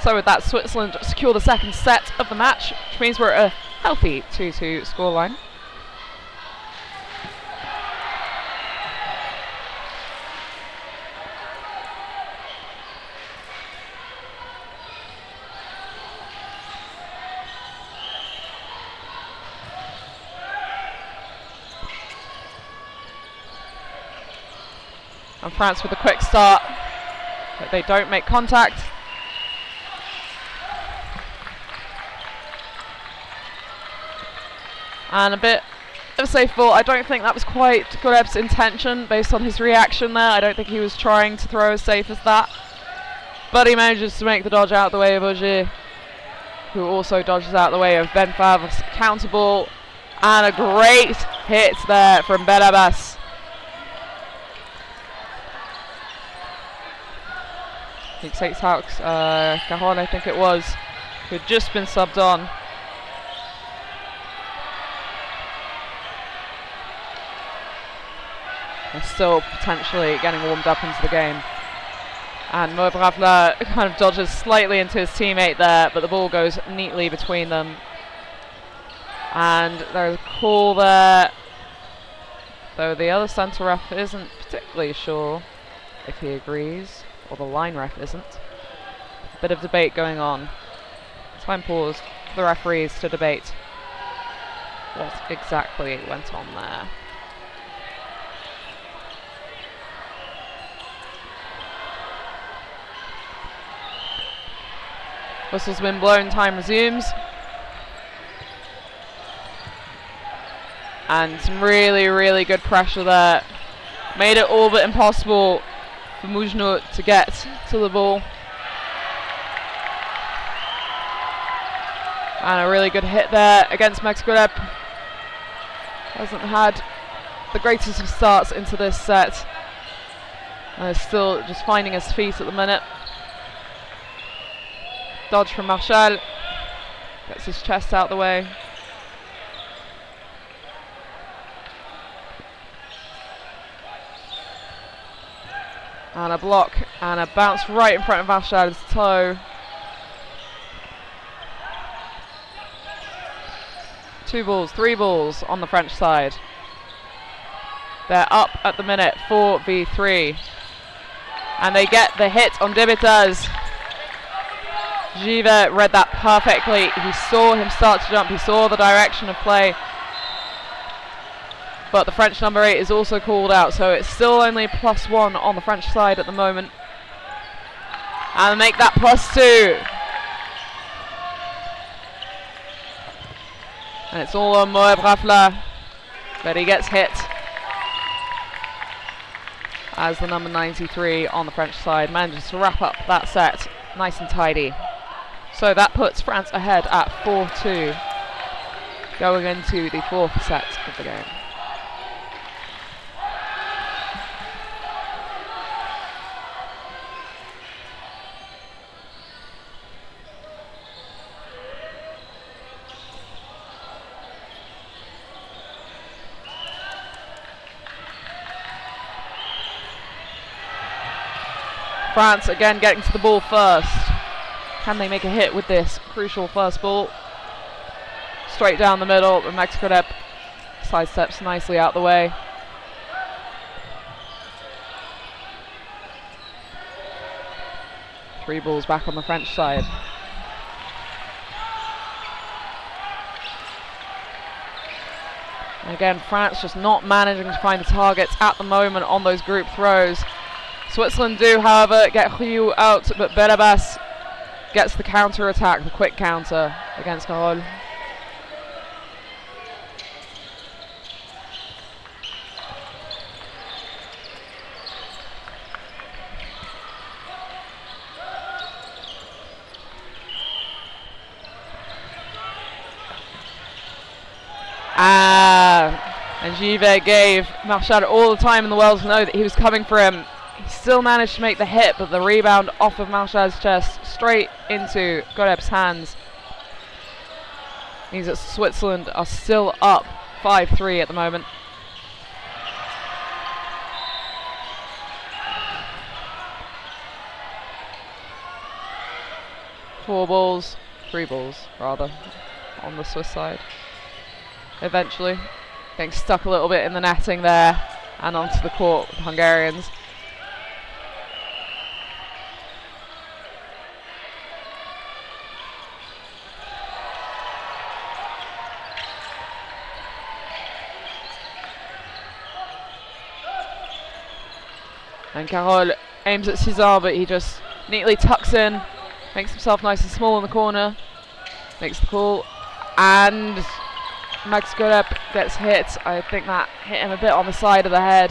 So with that, Switzerland secure the second set of the match, which means we're at a healthy 2-2 scoreline. And France with a quick start, but they don't make contact. And a bit of a safe ball. I don't think that was quite Goreb's intention based on his reaction there. I don't think he was trying to throw as safe as that. But he manages to make the dodge out the way of Auger, who also dodges out the way of Ben Favre's counter ball. And a great hit there from Ben Abbas. He takes out Cajon, I think it was, who had just been subbed on. And still potentially getting warmed up into the game. And Moeb Rafla kind of dodges slightly into his teammate there, but the ball goes neatly between them. And there's a call there, though the other centre ref isn't particularly sure if he agrees, or the line ref isn't. Bit of debate going on. Time paused for the referees to debate what exactly went on there. Whistle's been blown, time resumes. And some really, really good pressure there. Made it all but impossible for Mujno to get to the ball. And a really good hit there against Mexicureb. Hasn't had the greatest of starts into this set. And is still just finding his feet at the minute. Dodge from Marshall. Gets his chest out the way. And a block and a bounce right in front of Marshall's toe. Three balls on the French side. They're up at the minute, 4v3. And they get the hit on Dibitez. Givet read that perfectly. He saw him start to jump. He saw the direction of play. But the French number 8 is also called out, so it's still only +1 on the French side at the moment. And make that +2. And it's all on Moeb Rafla, but he gets hit as the number 93 on the French side manages to wrap up that set nice and tidy. So that puts France ahead at 4-2 going into the fourth set of the game. France again getting to the ball first. Can they make a hit with this crucial first ball? Straight down the middle, but Mexicodep sidesteps nicely out the way. Three balls back on the French side. And again, France just not managing to find the targets at the moment on those group throws. Switzerland do, however, get Ryu out, but Berabas gets the counter attack, the quick counter against Carole. And Givet gave Marchal all the time in the world to know that he was coming for him. He still managed to make the hit, but the rebound off of Marchal's chest straight into Godep's hands means that Switzerland are still up 5-3 at the moment. Three balls rather, on the Swiss side. Eventually getting stuck a little bit in the netting there and onto the court with the Hungarians. And Carole aims at Cesar, but he just neatly tucks in, makes himself nice and small in the corner, makes the call, and Max Godep gets hit. I think that hit him a bit on the side of the head.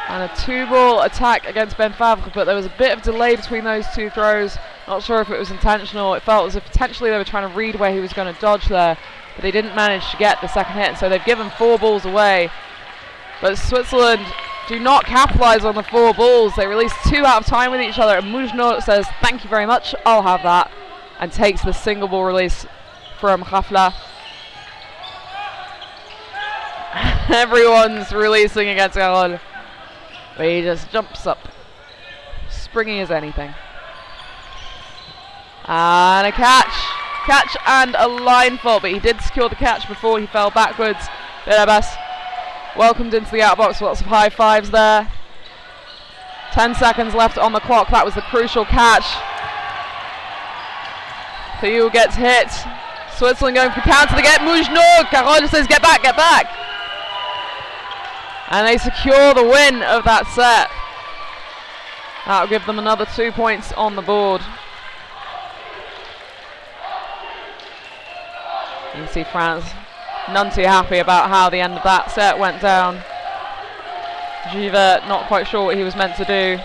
And a 2-ball attack against Ben Favre, but there was a bit of delay between those two throws. Not sure if it was intentional. It felt as if potentially they were trying to read where he was going to dodge there, but they didn't manage to get the second hit, so they've given 4 balls away. But Switzerland do not capitalise on the 4 balls. They release 2 out of time with each other, and Mougenot says, "Thank you very much, I'll have that," and takes the single ball release from Rafla. Everyone's releasing against Carole, but he just jumps up, springy as anything. And a catch and a line fault, but he did secure the catch before he fell backwards. Berabas welcomed into the outbox, lots of high fives there. 10 seconds left on the clock, that was the crucial catch. Theo gets hit. Switzerland going for counter to get Mougenot. Carole says, get back, get back. And they secure the win of that set. That'll give them another 2 points on the board. You can see France none too happy about how the end of that set went down. Givet not quite sure what he was meant to do.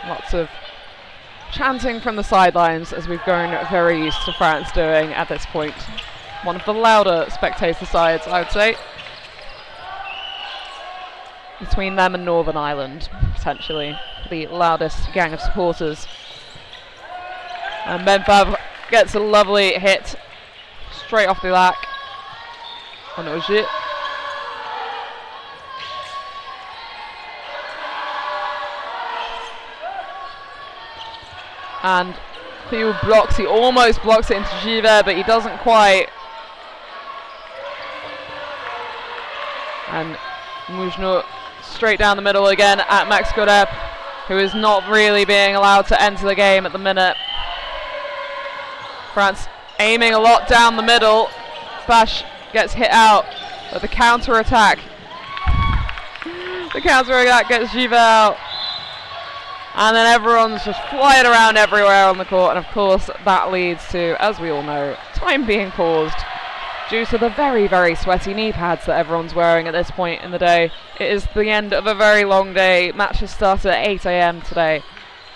Lots of chanting from the sidelines, as we've grown very used to France doing at this point. One of the louder spectator sides, I would say. Between them and Northern Ireland, potentially the loudest gang of supporters. And Ben Favre gets a lovely hit straight off the back. And it was it. And Cleo blocks, he almost blocks it into Givet, but he doesn't quite. And Mougenot straight down the middle again at Max Godep, who is not really being allowed to enter the game at the minute. France aiming a lot down the middle. Bash gets hit out, but the counter attack. The counter attack gets Givet out. And then everyone's just flying around everywhere on the court, and of course that leads to, as we all know, time being paused due to the very, very sweaty knee pads that everyone's wearing at this point in the day. It is the end of a very long day. Matches started at 8 AM today,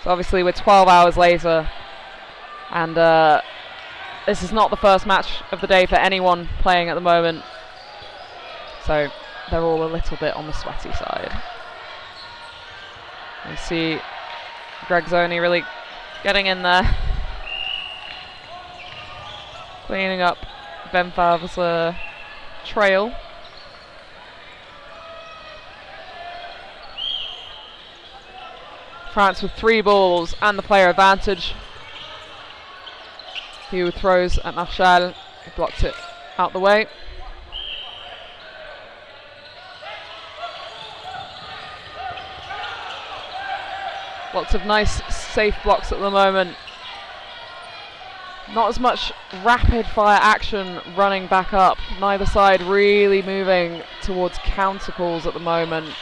so obviously we're 12 hours later, and this is not the first match of the day for anyone playing at the moment, so they're all a little bit on the sweaty side. You see Greg Zoney really getting in there. cleaning up Ben Favre's trail. France with 3 balls and the player advantage. Hugh throws at Marshall, he blocked it out the way. Lots of nice safe blocks at the moment. Not as much rapid fire action running back up. Neither side really moving towards counter calls at the moment.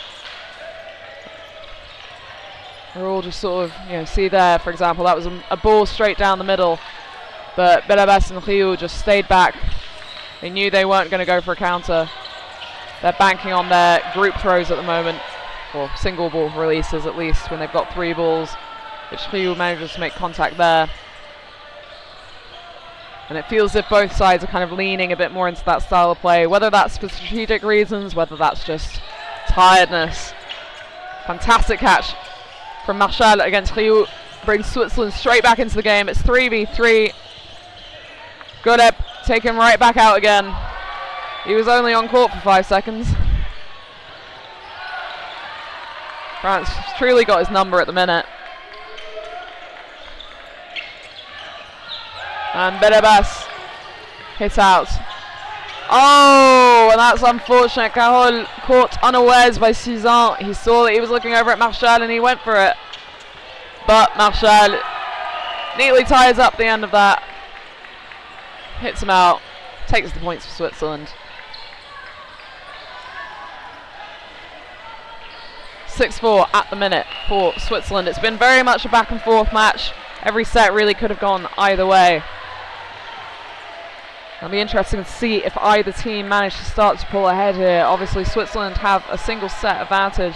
We're all just sort of, see there, for example, that was a ball straight down the middle. But Belabas and Rio just stayed back. They knew they weren't going to go for a counter. They're banking on their group throws at the moment, or single ball releases at least, when they've got 3 balls, which Rio manages to make contact there. And it feels as if both sides are kind of leaning a bit more into that style of play, whether that's for strategic reasons, whether that's just tiredness. Fantastic catch from Marshall against Rio, brings Switzerland straight back into the game. It's 3v3. Godep taken right back out again. He was only on court for 5 seconds. France truly got his number at the minute. And Belabas hit out. Oh, and that's unfortunate. Carole caught unawares by Suzanne. He saw that he was looking over at Marshall and he went for it. But Marshall neatly ties up the end of that. Hits him out. Takes the points for Switzerland. 6-4 at the minute for Switzerland. It's been very much a back and forth match. Every set really could have gone either way. It'll be interesting to see if either team managed to start to pull ahead here. Obviously Switzerland have a single set advantage.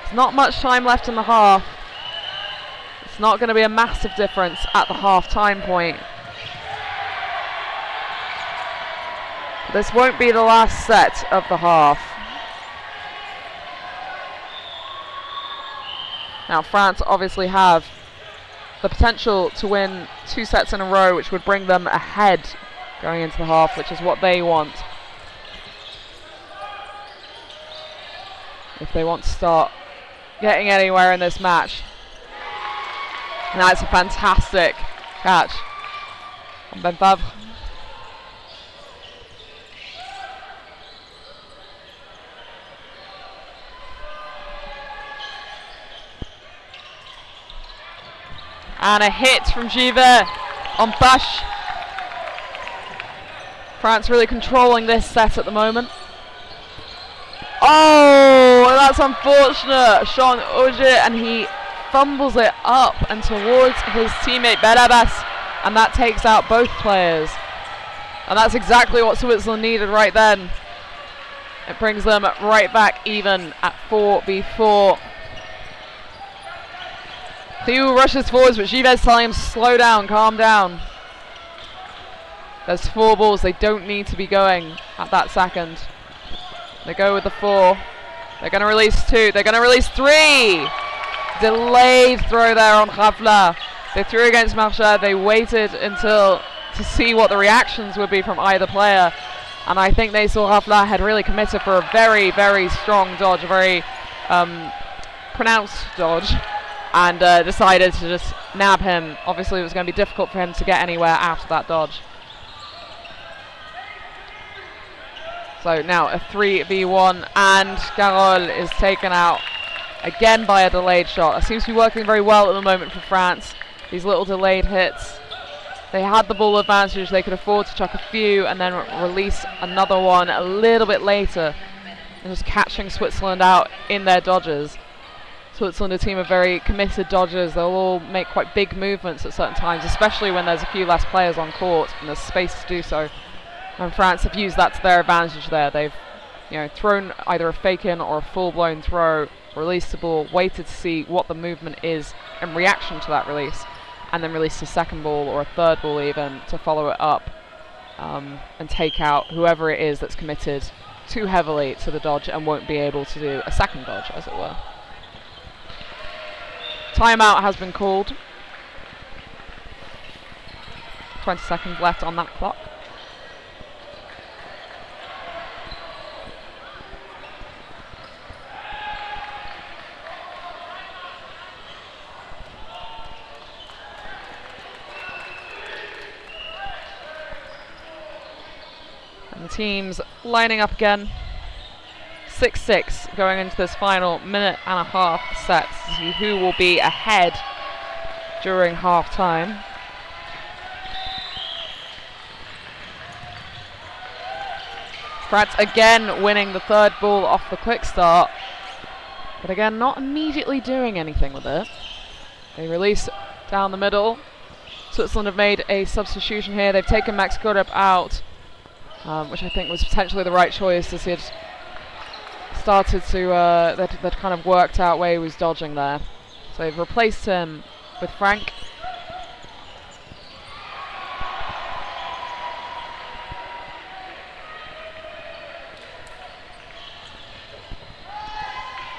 There's not much time left in the half. It's not going to be a massive difference at the half-time point. This won't be the last set of the half. Now France obviously have the potential to win 2 sets in a row, which would bring them ahead going into the half, which is what they want. If they want to start getting anywhere in this match. And that's a fantastic catch on Ben Favre. And a hit from Givet on Bash. France really controlling this set at the moment. Oh, that's unfortunate. Sean Auger, and he fumbles it up and towards his teammate Belabas, and that takes out both players. And that's exactly what Switzerland needed right then. It brings them right back even at 4v4. Theo rushes forwards, but Givet's telling him to slow down, calm down. There's 4 balls, they don't need to be going at that second. They go with the 4. They're going to release 2, they're going to release 3! Delayed throw there on Ravla. They threw against Marchand, they waited to see what the reactions would be from either player. And I think they saw Ravla had really committed for a very, very strong dodge, a very pronounced dodge. And decided to just nab him. Obviously it was going to be difficult for him to get anywhere after that dodge. So now a 3v1, and Carole is taken out again by a delayed shot. It seems to be working very well at the moment for France. These little delayed hits. They had the ball advantage, they could afford to chuck a few and then release another one a little bit later. And just catching Switzerland out in their dodges. Switzerland, a team of very committed dodgers. They'll all make quite big movements at certain times, especially when there's a few less players on court and there's space to do so. And France have used that to their advantage there. They've thrown either a fake in or a full-blown throw, released the ball, waited to see what the movement is in reaction to that release, and then released a second ball or a third ball even to follow it up and take out whoever it is that's committed too heavily to the dodge and won't be able to do a second dodge, as it were. Timeout has been called. 20 seconds left on that clock. And the teams lining up again. 6-6 going into this final minute and a half set to see who will be ahead during half time. France again winning the third ball off the quick start, but again not immediately doing anything with it. They release down the middle. Switzerland have made a substitution here. They've taken Max Gorup out, which I think was potentially the right choice, as he had started to, they'd kind of worked out where he was dodging there. So they've replaced him with Frank.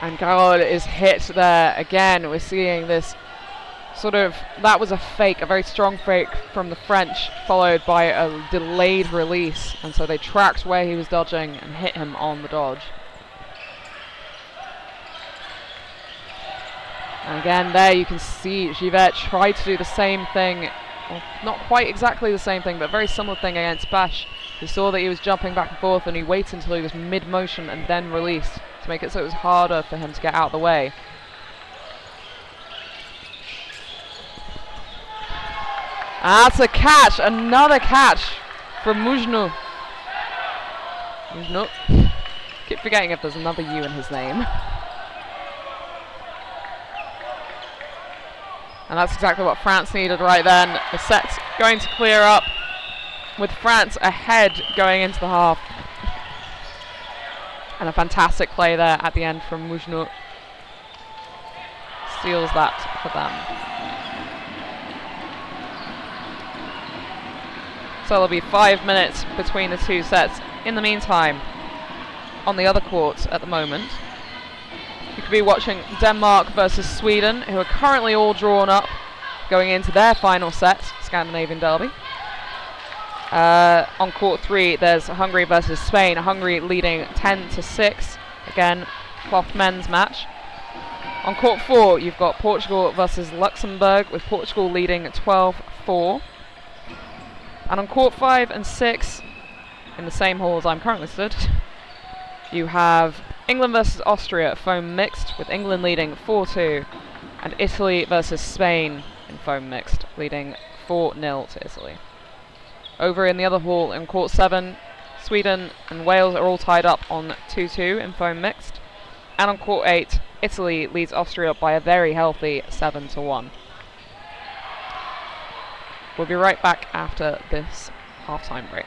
And Carole is hit there again. We're seeing this sort of, that was a fake, a very strong fake from the French, followed by a delayed release. And so they tracked where he was dodging and hit him on the dodge. And again, there you can see Givette tried to do the same thing, well, not quite exactly the same thing, but a very similar thing against Bash. We saw that he was jumping back and forth, and he waited until he was mid-motion and then released to make it so it was harder for him to get out of the way. And that's a catch, another catch from Mujnu. Mujnu. Keep forgetting if there's another U in his name. And that's exactly what France needed right then. The set's going to clear up with France ahead going into the half. And a fantastic play there at the end from Mujnu. Steals that for them. So there'll be 5 minutes between the two sets. In the meantime, on the other court at the moment, you could be watching Denmark versus Sweden, who are currently all drawn up going into their final set, Scandinavian derby. On court 3, there's Hungary versus Spain. Hungary leading 10-6. Again, cloth men's match. On court 4, you've got Portugal versus Luxembourg, with Portugal leading 12-4. And on court 5 and 6, in the same hall as I'm currently stood, you have England versus Austria, foam mixed, with England leading 4-2, and Italy versus Spain in foam mixed, leading 4-0 to Italy. Over in the other hall, in court 7, Sweden and Wales are all tied up on 2-2 in foam mixed, and on court 8, Italy leads Austria by a very healthy 7-1. We'll be right back after this halftime break.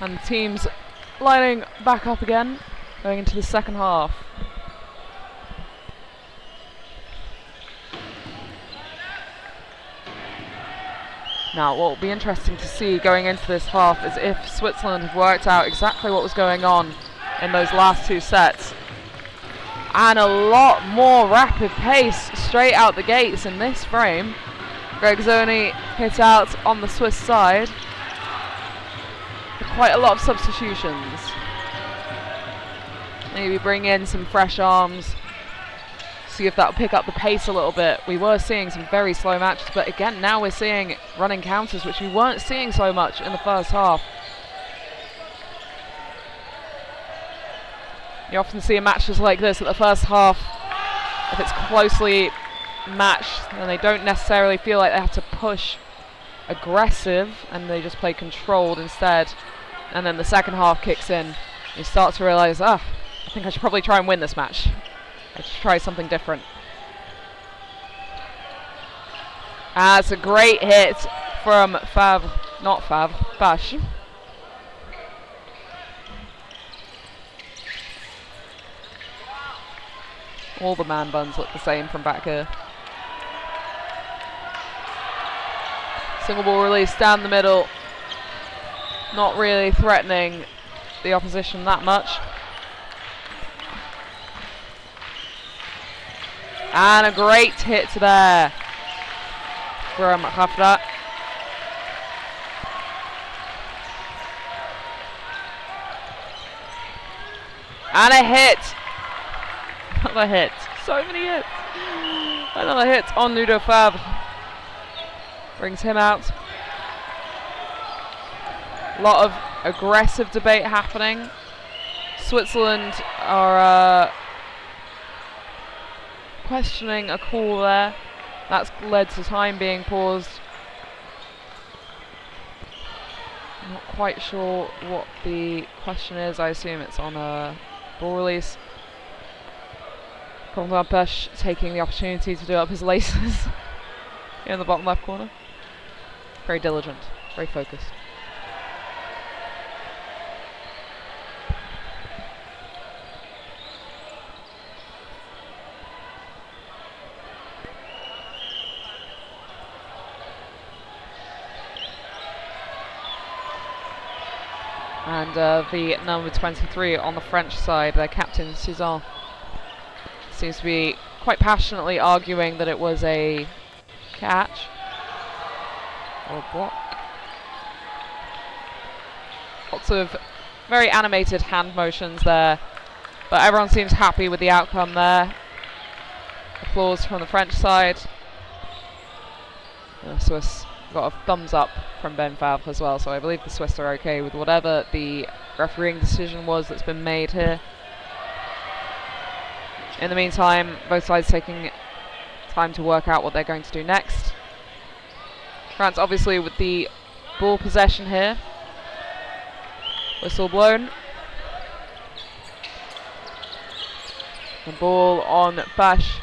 And the team's lining back up again, going into the second half. Now, what will be interesting to see going into this half is if Switzerland have worked out exactly what was going on in those last 2 sets. And a lot more rapid pace straight out the gates in this frame. Gregzoni hit out on the Swiss side. Quite a lot of substitutions. Maybe bring in some fresh arms. See if that'll pick up the pace a little bit. We were seeing some very slow matches, but again, now we're seeing running counters, which we weren't seeing so much in the first half. You often see in matches like this at the first half, if it's closely matched, then they don't necessarily feel like they have to push aggressive, and they just play controlled instead. And then the second half kicks in. You start to realise, I think I should probably try and win this match. I should try something different. It's a great hit from Bash. All the man buns look the same from back here. Single ball release down the middle. Not really threatening the opposition that much. And a great hit there from Rafla. And a hit. Another hit. So many hits. Another hit on Ludo Favre. Brings him out. A lot of aggressive debate happening. Switzerland are questioning a call there. That's led to time being paused. I'm not quite sure what the question is. I assume it's on a ball release. Pesh taking the opportunity to do up his laces here in the bottom left corner. Very diligent, very focused. And the number 23 on the French side, their captain Suzanne, seems to be quite passionately arguing that it was a catch or a block. Lots of very animated hand motions there, but everyone seems happy with the outcome there. Applause from the French side. The Swiss got a thumbs up from Ben Favre as well, so I believe the Swiss are okay with whatever the refereeing decision was that's been made here. In the meantime, both sides taking time to work out what they're going to do next. France obviously with the ball possession here. Whistle blown. The ball on Bash.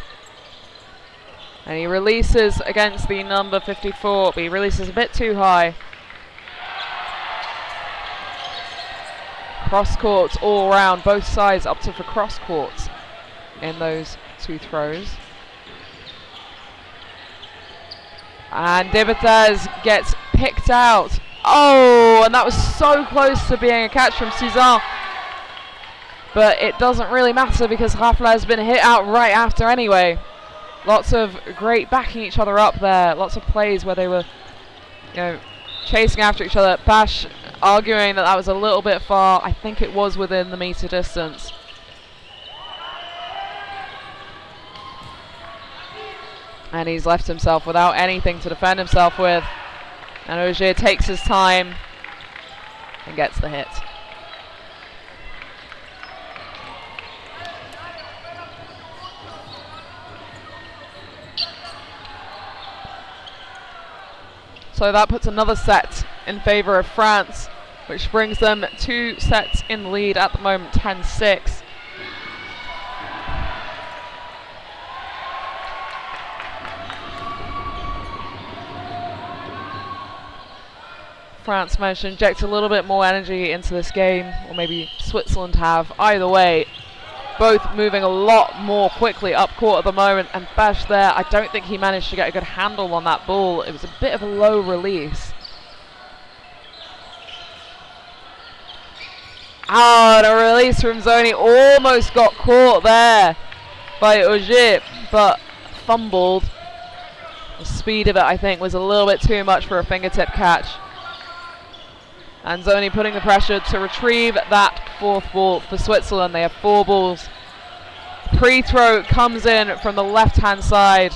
And he releases against the number 54, but he releases a bit too high. Cross courts all round, both sides up to for cross courts in those two throws. And Dibitas gets picked out. Oh, and that was so close to being a catch from Suzanne. But it doesn't really matter because Rafla has been hit out right after anyway. Lots of great backing each other up there. Lots of plays where they were, chasing after each other. Bash arguing that was a little bit far. I think it was within the meter distance. And he's left himself without anything to defend himself with. And Ogier takes his time and gets the hit. So that puts another set in favour of France, which brings them 2 sets in the lead at the moment, 10-6. France managed to inject a little bit more energy into this game, or maybe Switzerland have. Either way, both moving a lot more quickly up court at the moment, and Bash there, I don't think he managed to get a good handle on that ball. It was a bit of a low release. And a release from Zoni, almost got caught there by Auger, but fumbled. The speed of it, I think, was a little bit too much for a fingertip catch. And Zoni putting the pressure to retrieve that fourth ball for Switzerland. They have 4 balls. Pre-throw comes in from the left-hand side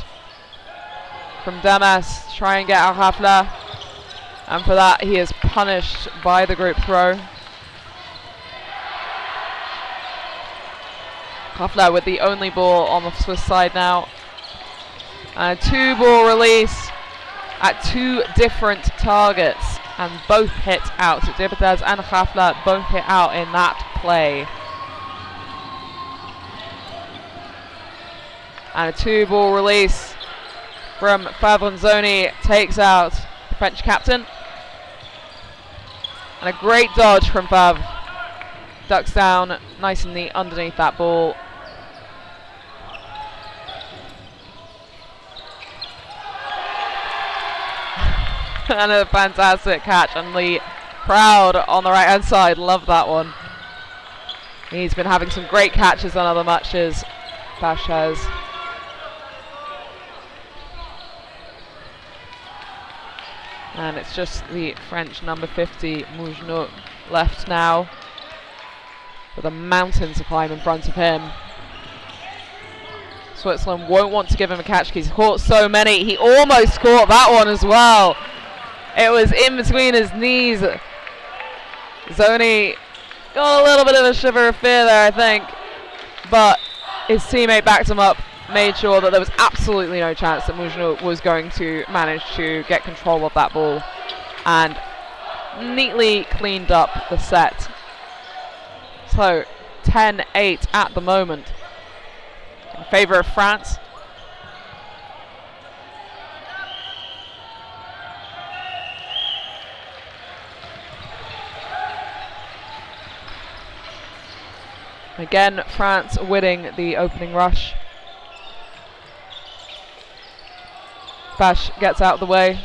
from Damas to try and get Al Hafla. And for that, he is punished by the group throw. Hafla with the only ball on the Swiss side now. And a 2-ball release at 2 different targets, and both hit out. Dibitaz and Hafla both hit out in that play. And a 2-ball release from Favronzoni takes out the French captain. And a great dodge from Fav. Ducks down nice and neat underneath that ball. And a fantastic catch, and the crowd on the right hand side love that one. He's been having some great catches on other matches, Bash has. And it's just the French number 50, Mougenot, left now, with a mountain to climb in front of him. Switzerland won't want to give him a catch because he's caught so many. He almost caught that one as well. It was in between his knees. Zoni got a little bit of a shiver of fear there, I think. But his teammate backed him up, made sure that there was absolutely no chance that Mougenot was going to manage to get control of that ball, and neatly cleaned up the set. So 10-8 at the moment in favour of France. Again, France winning the opening rush. Bash gets out of the way.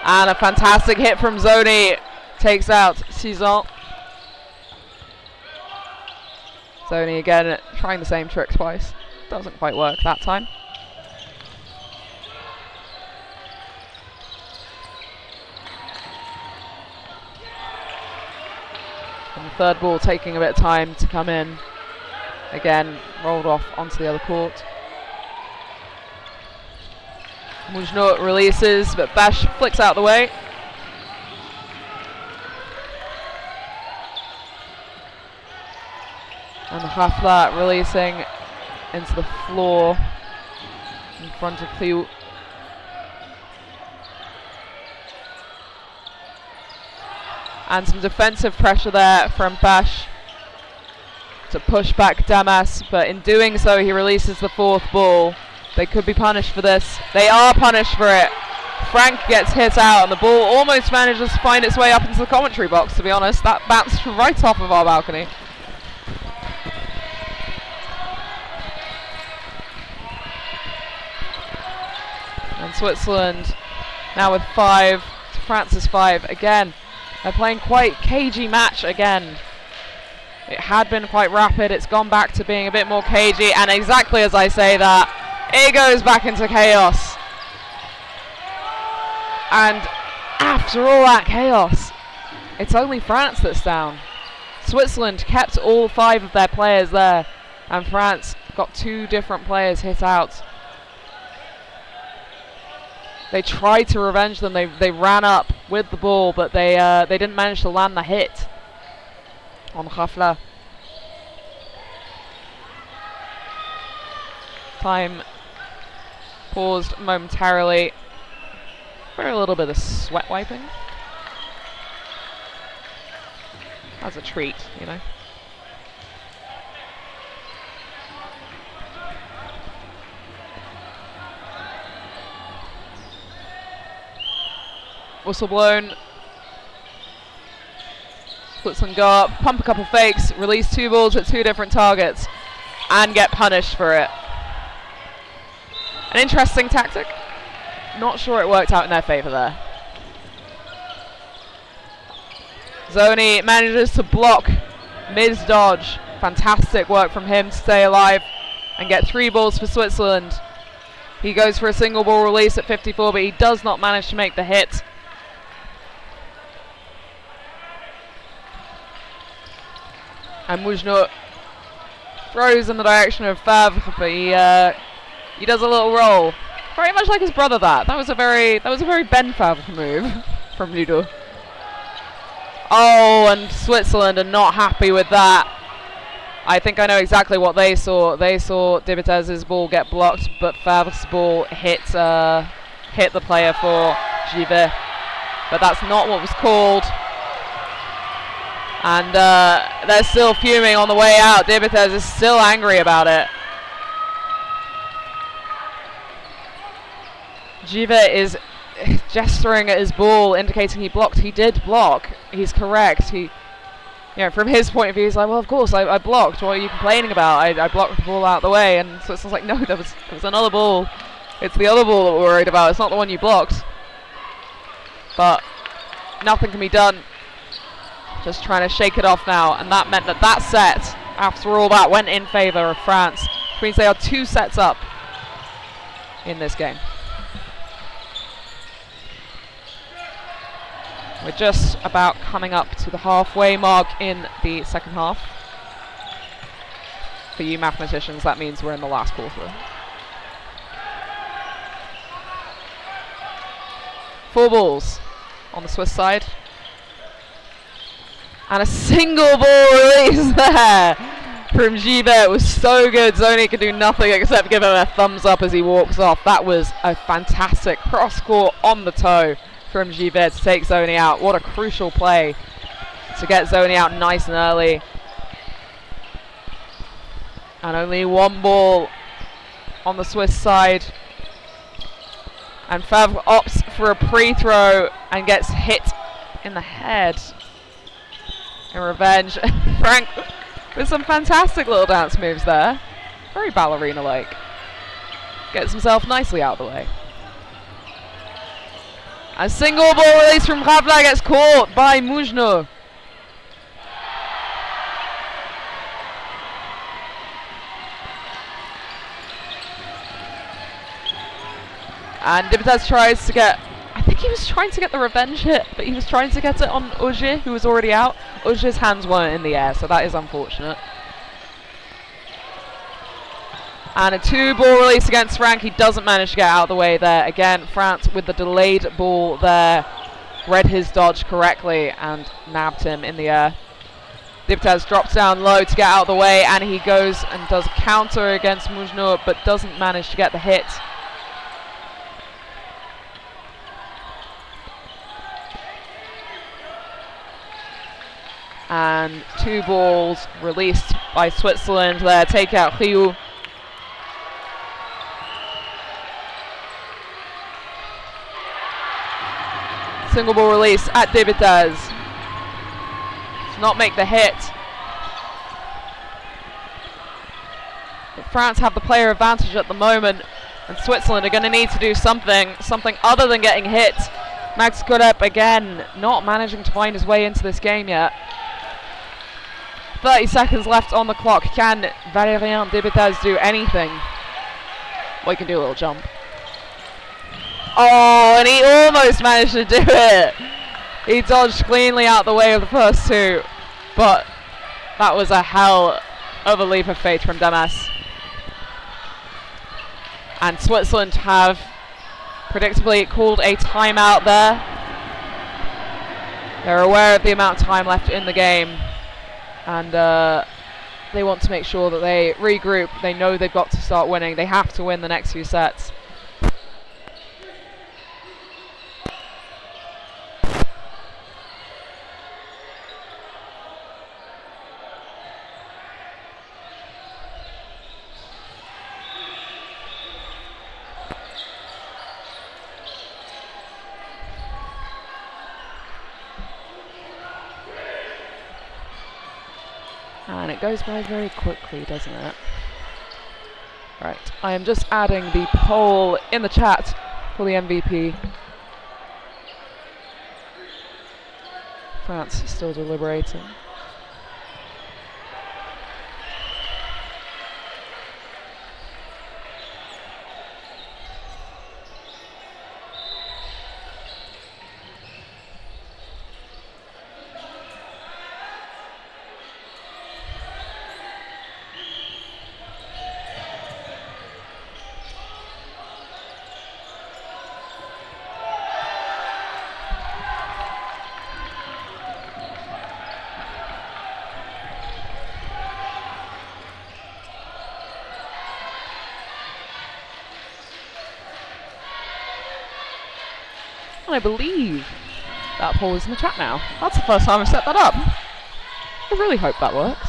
And a fantastic hit from Zoni takes out Cizon. Zoni again trying the same trick twice. Doesn't quite work that time. And the third ball taking a bit of time to come in. Again, rolled off onto the other court. Mougenot releases, but Bash flicks out the way. And Hafla releasing into the floor in front of Thiou. And some defensive pressure there from Bash to push back Damas, but in doing so he releases the fourth ball. They could be punished for this. They are punished for it. Frank gets hit out and the ball almost manages to find its way up into the commentary box, to be honest. That bounced right off of our balcony. And Switzerland now with 5 to France's 5 again. They're playing quite cagey match again. It had been quite rapid, it's gone back to being a bit more cagey, and exactly as I say that, it goes back into chaos. And after all that chaos, it's only France that's down. Switzerland kept all 5 of their players there, and France got 2 different players hit out. They tried to revenge them. They ran up with the ball, but they didn't manage to land the hit on Hafla. Time paused momentarily for a little bit of sweat wiping. As a treat, you know. Whistle blown. Switzerland go up, pump a couple fakes, release 2 balls at 2 different targets, and get punished for it. An interesting tactic. Not sure it worked out in their favour there. Zoni manages to block Miz dodge. Fantastic work from him to stay alive and get 3 balls for Switzerland. He goes for a single ball release at 54, but he does not manage to make the hit. And Mujno throws in the direction of Favre, but he does a little roll, very much like his brother. That was a very Ben Favre move from Ludo. Oh, and Switzerland are not happy with that. I think I know exactly what they saw. They saw Dibitez's ball get blocked, but Favre's ball hit the player for Givet. But that's not what was called. And they're still fuming on the way out. Dibitez is still angry about it. Givet is gesturing at his ball, indicating he blocked. He did block. He's correct. From his point of view, he's like, well, of course, I blocked. What are you complaining about? I blocked the ball out of the way. And so it's like, no, there was another ball. It's the other ball that we're worried about. It's not the one you blocked. But nothing can be done. Just trying to shake it off now. And that meant that set, after all that, went in favour of France. Which means they are 2 sets up in this game. We're just about coming up to the halfway mark in the second half. For you mathematicians, that means we're in the last quarter. 4 balls on the Swiss side. And a single ball release there from Givet. It was so good. Zoni could do nothing except give him a thumbs up as he walks off. That was a fantastic cross-court on the toe from Givet to take Zoni out. What a crucial play to get Zoni out nice and early. And only 1 ball on the Swiss side. And Favre opts for a pre-throw and gets hit in the head. In revenge, Frank with some fantastic little dance moves there. Very ballerina-like. Gets himself nicely out of the way. A single ball release from Ravla gets caught by Mujno. And Dibitez tries to get, I think he was trying to get the revenge hit, but he was trying to get it on Auger, who was already out. Auger's hands weren't in the air, so that is unfortunate. And a 2-ball release against Frank. He doesn't manage to get out of the way there. Again, France with the delayed ball there read his dodge correctly and nabbed him in the air. Dibitez drops down low to get out of the way, and he goes and does a counter against Mujno, but doesn't manage to get the hit. And 2 balls released by Switzerland there. Take out Ryu. Single ball release at Dibitez. Does not make the hit. But France have the player advantage at the moment, and Switzerland are going to need to do something other than getting hit. Max Kurep again not managing to find his way into this game yet. 30 seconds left on the clock. Can Valérien Dibitez do anything? Well, he can do a little jump. Oh, and he almost managed to do it. He dodged cleanly out the way of the first 2, but that was a hell of a leap of faith from Damas. And Switzerland have predictably called a timeout there. They're aware of the amount of time left in the game, and they want to make sure that they regroup. They know they've got to start winning. They have to win the next few sets. And it goes by very quickly, doesn't it? Right, I am just adding the poll in the chat for the MVP. France still deliberating. And I believe that poll is in the chat now. That's the first time I've set that up. I really hope that works.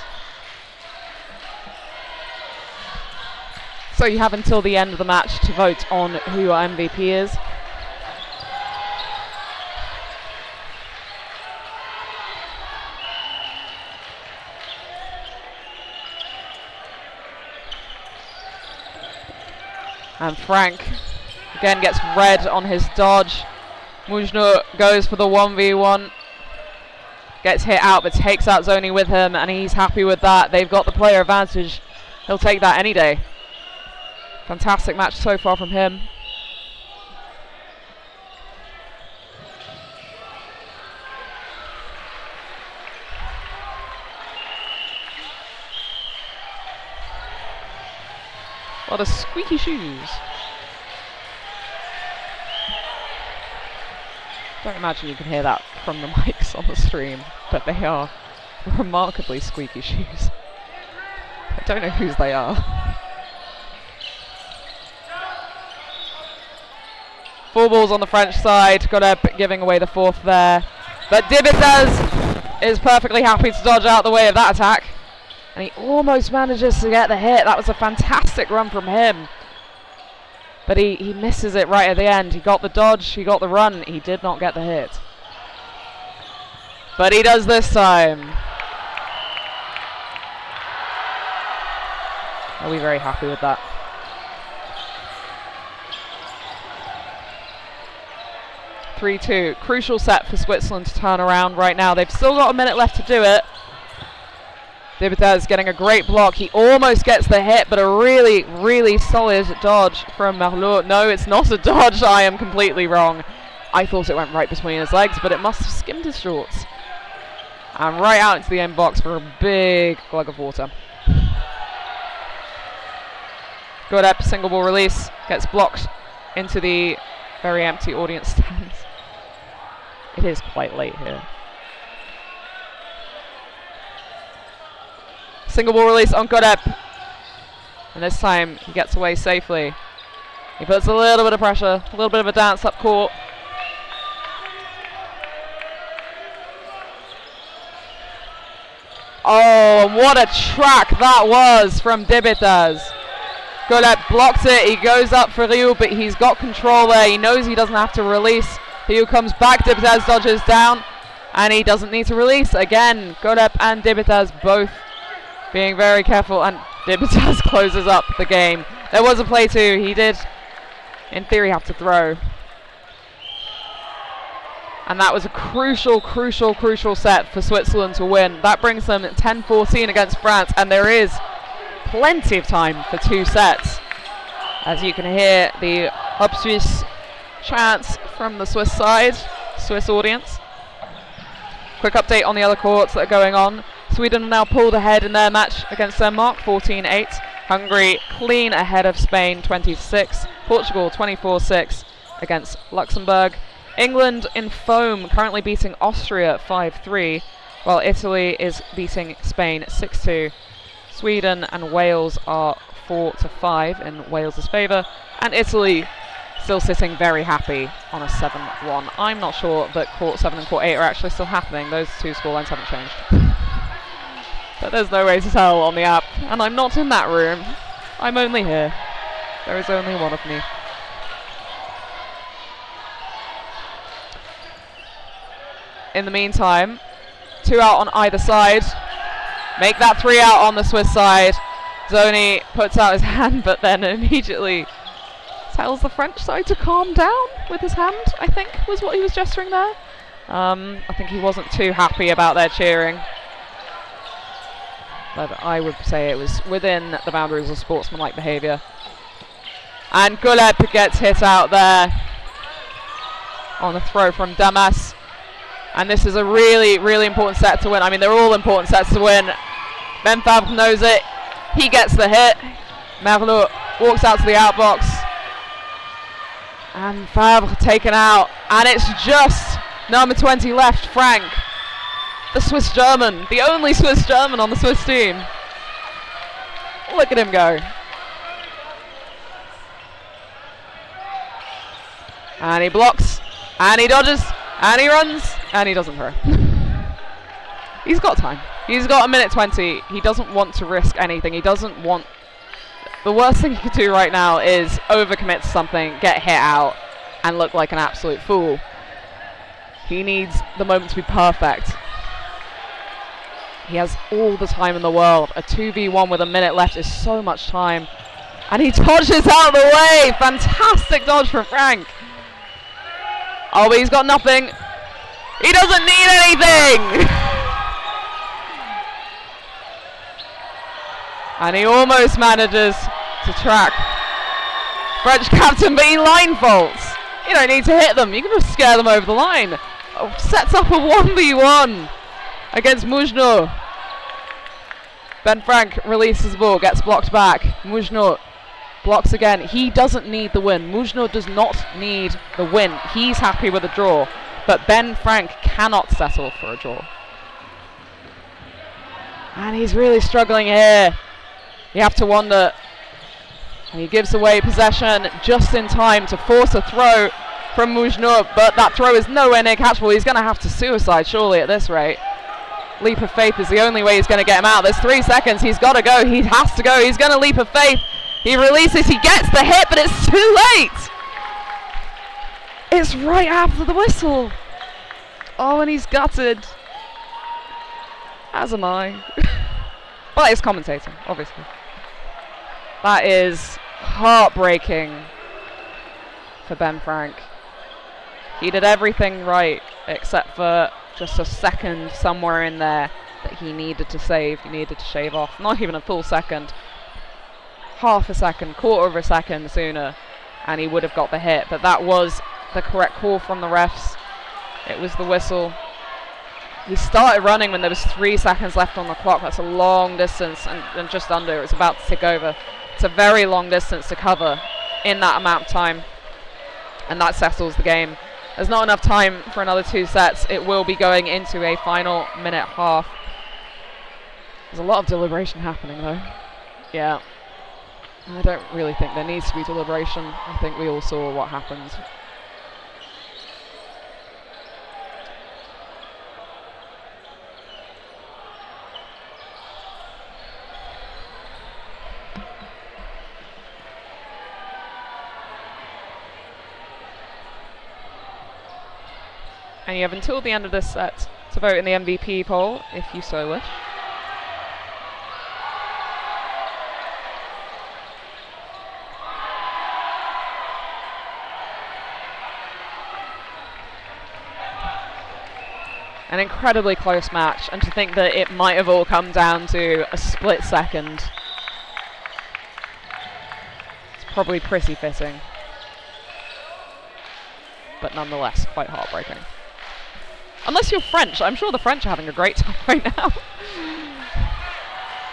So you have until the end of the match to vote on who your MVP is. And Frank again gets red on his dodge. Mujno goes for the 1v1. Gets hit out but takes out Zoni with him, and he's happy with that. They've got the player advantage. He'll take that any day. Fantastic match so far from him. A lot of squeaky shoes. Don't imagine you can hear that from the mics on the stream, but they are remarkably squeaky shoes. I don't know whose they are. 4 balls on the French side, giving away the 4th there. But Dibitez is perfectly happy to dodge out the way of that attack. And he almost manages to get the hit. That was a fantastic run from him. But he misses it right at the end. He got the dodge, he got the run, he did not get the hit. But he does this time. Are we very happy with that? (3-2). Crucial set for Switzerland to turn around right now. They've still got a minute left to do it. Dibitez getting a great block. He almost gets the hit, but a really, really solid dodge from Merlot. No, it's not a dodge. I am completely wrong. I thought it went right between his legs, but it must have skimmed his shorts. And right out into the end box for a big glug of water. Good up, single ball release. Gets blocked into the very empty audience stands. It is quite late here. Single ball release on Godep. And this time he gets away safely. He puts a little bit of pressure, a little bit of a dance up court. Oh, what a track that was from Dibitez. Godep blocks it, he goes up for Ryu, but he's got control there. He knows he doesn't have to release. Ryu comes back, Dibitez dodges down, and he doesn't need to release. Again, Godep and Dibitez both being very careful, and Dibitez closes up the game. There was a play too. He did, in theory, have to throw. And that was a crucial, crucial, crucial set for Switzerland to win. That brings them 10-14 against France, and there is plenty of time for 2 sets. As you can hear the Hop Suisse chants from the Swiss side, Swiss audience. Quick update on the other courts that are going on. Sweden have now pulled ahead in their match against Denmark, 14-8. Hungary clean ahead of Spain, 20-6. Portugal, 24-6 against Luxembourg. England in foam, currently beating Austria 5-3, while Italy is beating Spain 6-2. Sweden and Wales are 4-5 in Wales' favour, and Italy still sitting very happy on a 7-1. I'm not sure that Court 7 and Court 8 are actually still happening. Those 2 scorelines haven't changed. But there's no way to tell on the app, and I'm not in that room. I'm only here. There is only one of me. In the meantime, 2 out on either side. make that 3 out on the Swiss side. Zoni puts out his hand, but then immediately tells the French side to calm down with his hand, I think was what he was gesturing there. I think he wasn't too happy about their cheering. But I would say it was within the boundaries of sportsmanlike behaviour. And Guleb gets hit out there on a throw from Damas. And this is a really, really important set to win. I mean, they're all important sets to win. Ben Favre knows it. He gets the hit. Merlot walks out to the outbox. And Favre taken out. And it's just number 20 left, Frank. The Swiss German. The only Swiss German on the Swiss team. Look at him go. And he blocks. And he dodges. And he runs. And he doesn't throw. He's got time. He's got a minute 20. He doesn't want to risk anything. He doesn't want... The worst thing he could do right now is overcommit to something, get hit out, and look like an absolute fool. He needs the moment to be perfect. He has all the time in the world. A 2v1 with a minute left is so much time. And he dodges out of the way. Fantastic dodge from Frank. Oh, but he's got nothing. He doesn't need anything. And he almost manages to track French captain, but he line faults. You don't need to hit them. You can just scare them over the line. Oh, sets up a 1v1 against Mougenot. Ben Frank releases the ball, gets blocked back. Mougenot blocks again. He doesn't need the win. Mougenot does not need the win. He's happy with a draw. But Ben Frank cannot settle for a draw. And he's really struggling here. You have to wonder. And he gives away possession just in time to force a throw from Mougenot. But that throw is nowhere near catchable. He's going to have to suicide surely at this rate. Leap of faith is the only way he's going to get him out. There's 3 seconds. He's got to go. He has to go. He's going to leap of faith. He releases. He gets the hit, but it's too late. It's right after the whistle. Oh, and he's gutted. As am I. But it's commentating, obviously. That is heartbreaking for Ben Frank. He did everything right except for just a second somewhere in there that he needed to save. He needed to shave off. Not even a full second. Half a second, quarter of a second sooner, and he would have got the hit. But that was the correct call from the refs. It was the whistle. He started running when there was 3 seconds left on the clock. That's a long distance, and just under. It was about to tick over. It's a very long distance to cover in that amount of time, and that settles the game. There's not enough time for another 2 sets. It will be going into a final minute half. There's a lot of deliberation happening though. Yeah. I don't really think there needs to be deliberation. I think we all saw what happened. And you have until the end of this set to vote in the MVP poll, if you so wish. An incredibly close match, and to think that it might have all come down to a split second. It's probably pretty fitting. But nonetheless, quite heartbreaking. Unless you're French, I'm sure the French are having a great time right now.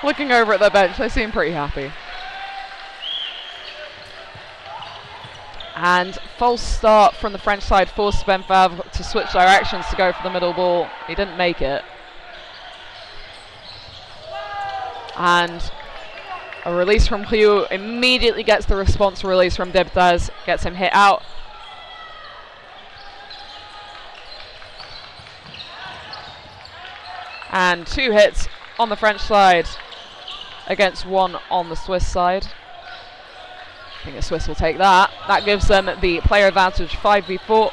Looking over at their bench, they seem pretty happy. And false start from the French side forced Ben Favre to switch directions to go for the middle ball. He didn't make it. And a release from Rioux immediately gets the response release from Debtaz, gets him hit out. And 2 hits on the French side against 1 on the Swiss side. I think the Swiss will take that. That gives them the player advantage 5v4.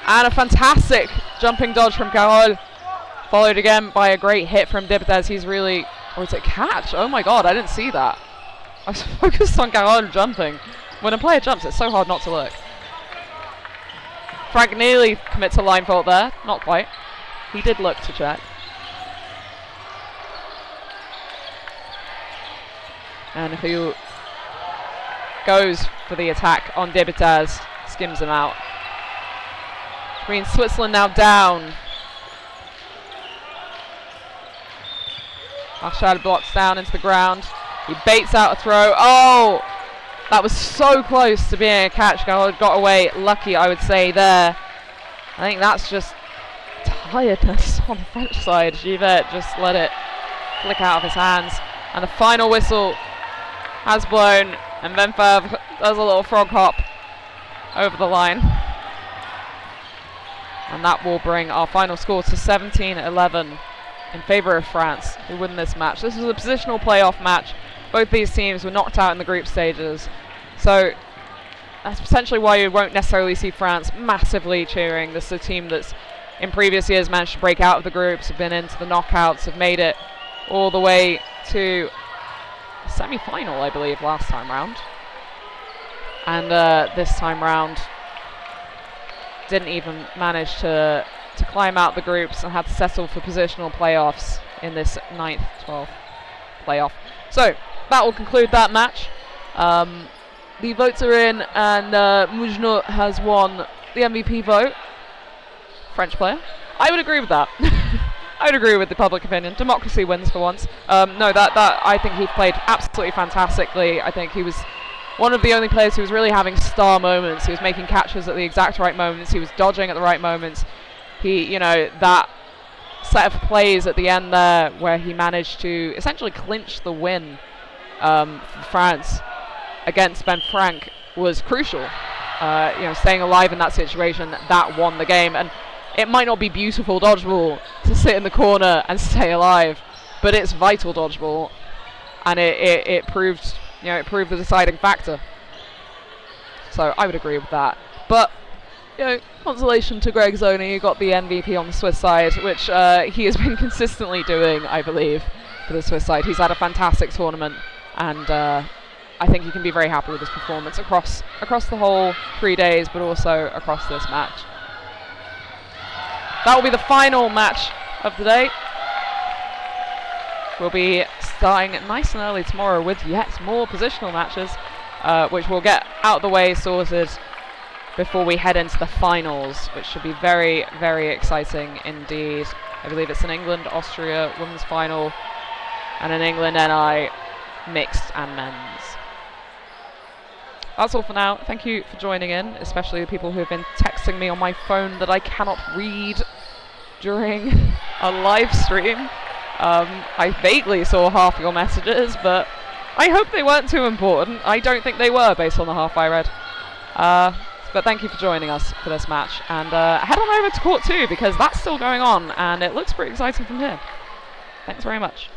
And a fantastic jumping dodge from Carol. Followed again by a great hit from Dibitez. He's really... Or is it catch? Oh my god, I didn't see that. I was focused on Carol jumping. When a player jumps, it's so hard not to look. Frank nearly commits a line fault there. Not quite. He did look to check. And who goes for the attack on Dibitez. Skims him out. Green Switzerland now down. Marshall blocks down into the ground. He baits out a throw. Oh! That was so close to being a catch. Got away lucky, I would say, there. I think that's just tiredness on the French side. Givet just let it flick out of his hands. And the final whistle has blown. And Venfave does a little frog hop over the line. And that will bring our final score to 17-11 in favour of France, who win this match. This is a positional playoff match. Both these teams were knocked out in the group stages. So that's potentially why you won't necessarily see France massively cheering. This is a team that's in previous years managed to break out of the groups, have been into the knockouts, have made it all the way to the semi-final, I believe, last time round. And this time round didn't even manage to climb out the groups and had to settle for positional playoffs in this 9th, 12th playoff. So that will conclude that match. The votes are in, and Mougenot has won the MVP vote. French player. I would agree with that. I would agree with the public opinion. Democracy wins for once. No, that I think he played absolutely fantastically. I think he was one of the only players who was really having star moments. He was making catches at the exact right moments. He was dodging at the right moments. He, that set of plays at the end there where he managed to essentially clinch the win for France against Ben Frank was crucial. Staying alive in that situation, that won the game. And it might not be beautiful dodgeball to sit in the corner and stay alive, but it's vital dodgeball, and it proved the deciding factor. So I would agree with that. But consolation to Greg Zoni, who got the MVP on the Swiss side, which he has been consistently doing, I believe, for the Swiss side. He's had a fantastic tournament, and I think he can be very happy with his performance across the whole 3 days, but also across this match. That will be the final match of the day. We'll be starting nice and early tomorrow with yet more positional matches, which we'll get out of the way, sorted, before we head into the finals, which should be very, very exciting indeed. I believe it's an England, Austria women's final, and an England NI mixed and men's. That's all for now. Thank you for joining in, especially the people who have been texting me on my phone that I cannot read during a live stream. I vaguely saw half your messages, but I hope they weren't too important. I don't think they were, based on the half I read. But thank you for joining us for this match, and head on over to Court 2, because that's still going on, and it looks pretty exciting from here. Thanks very much.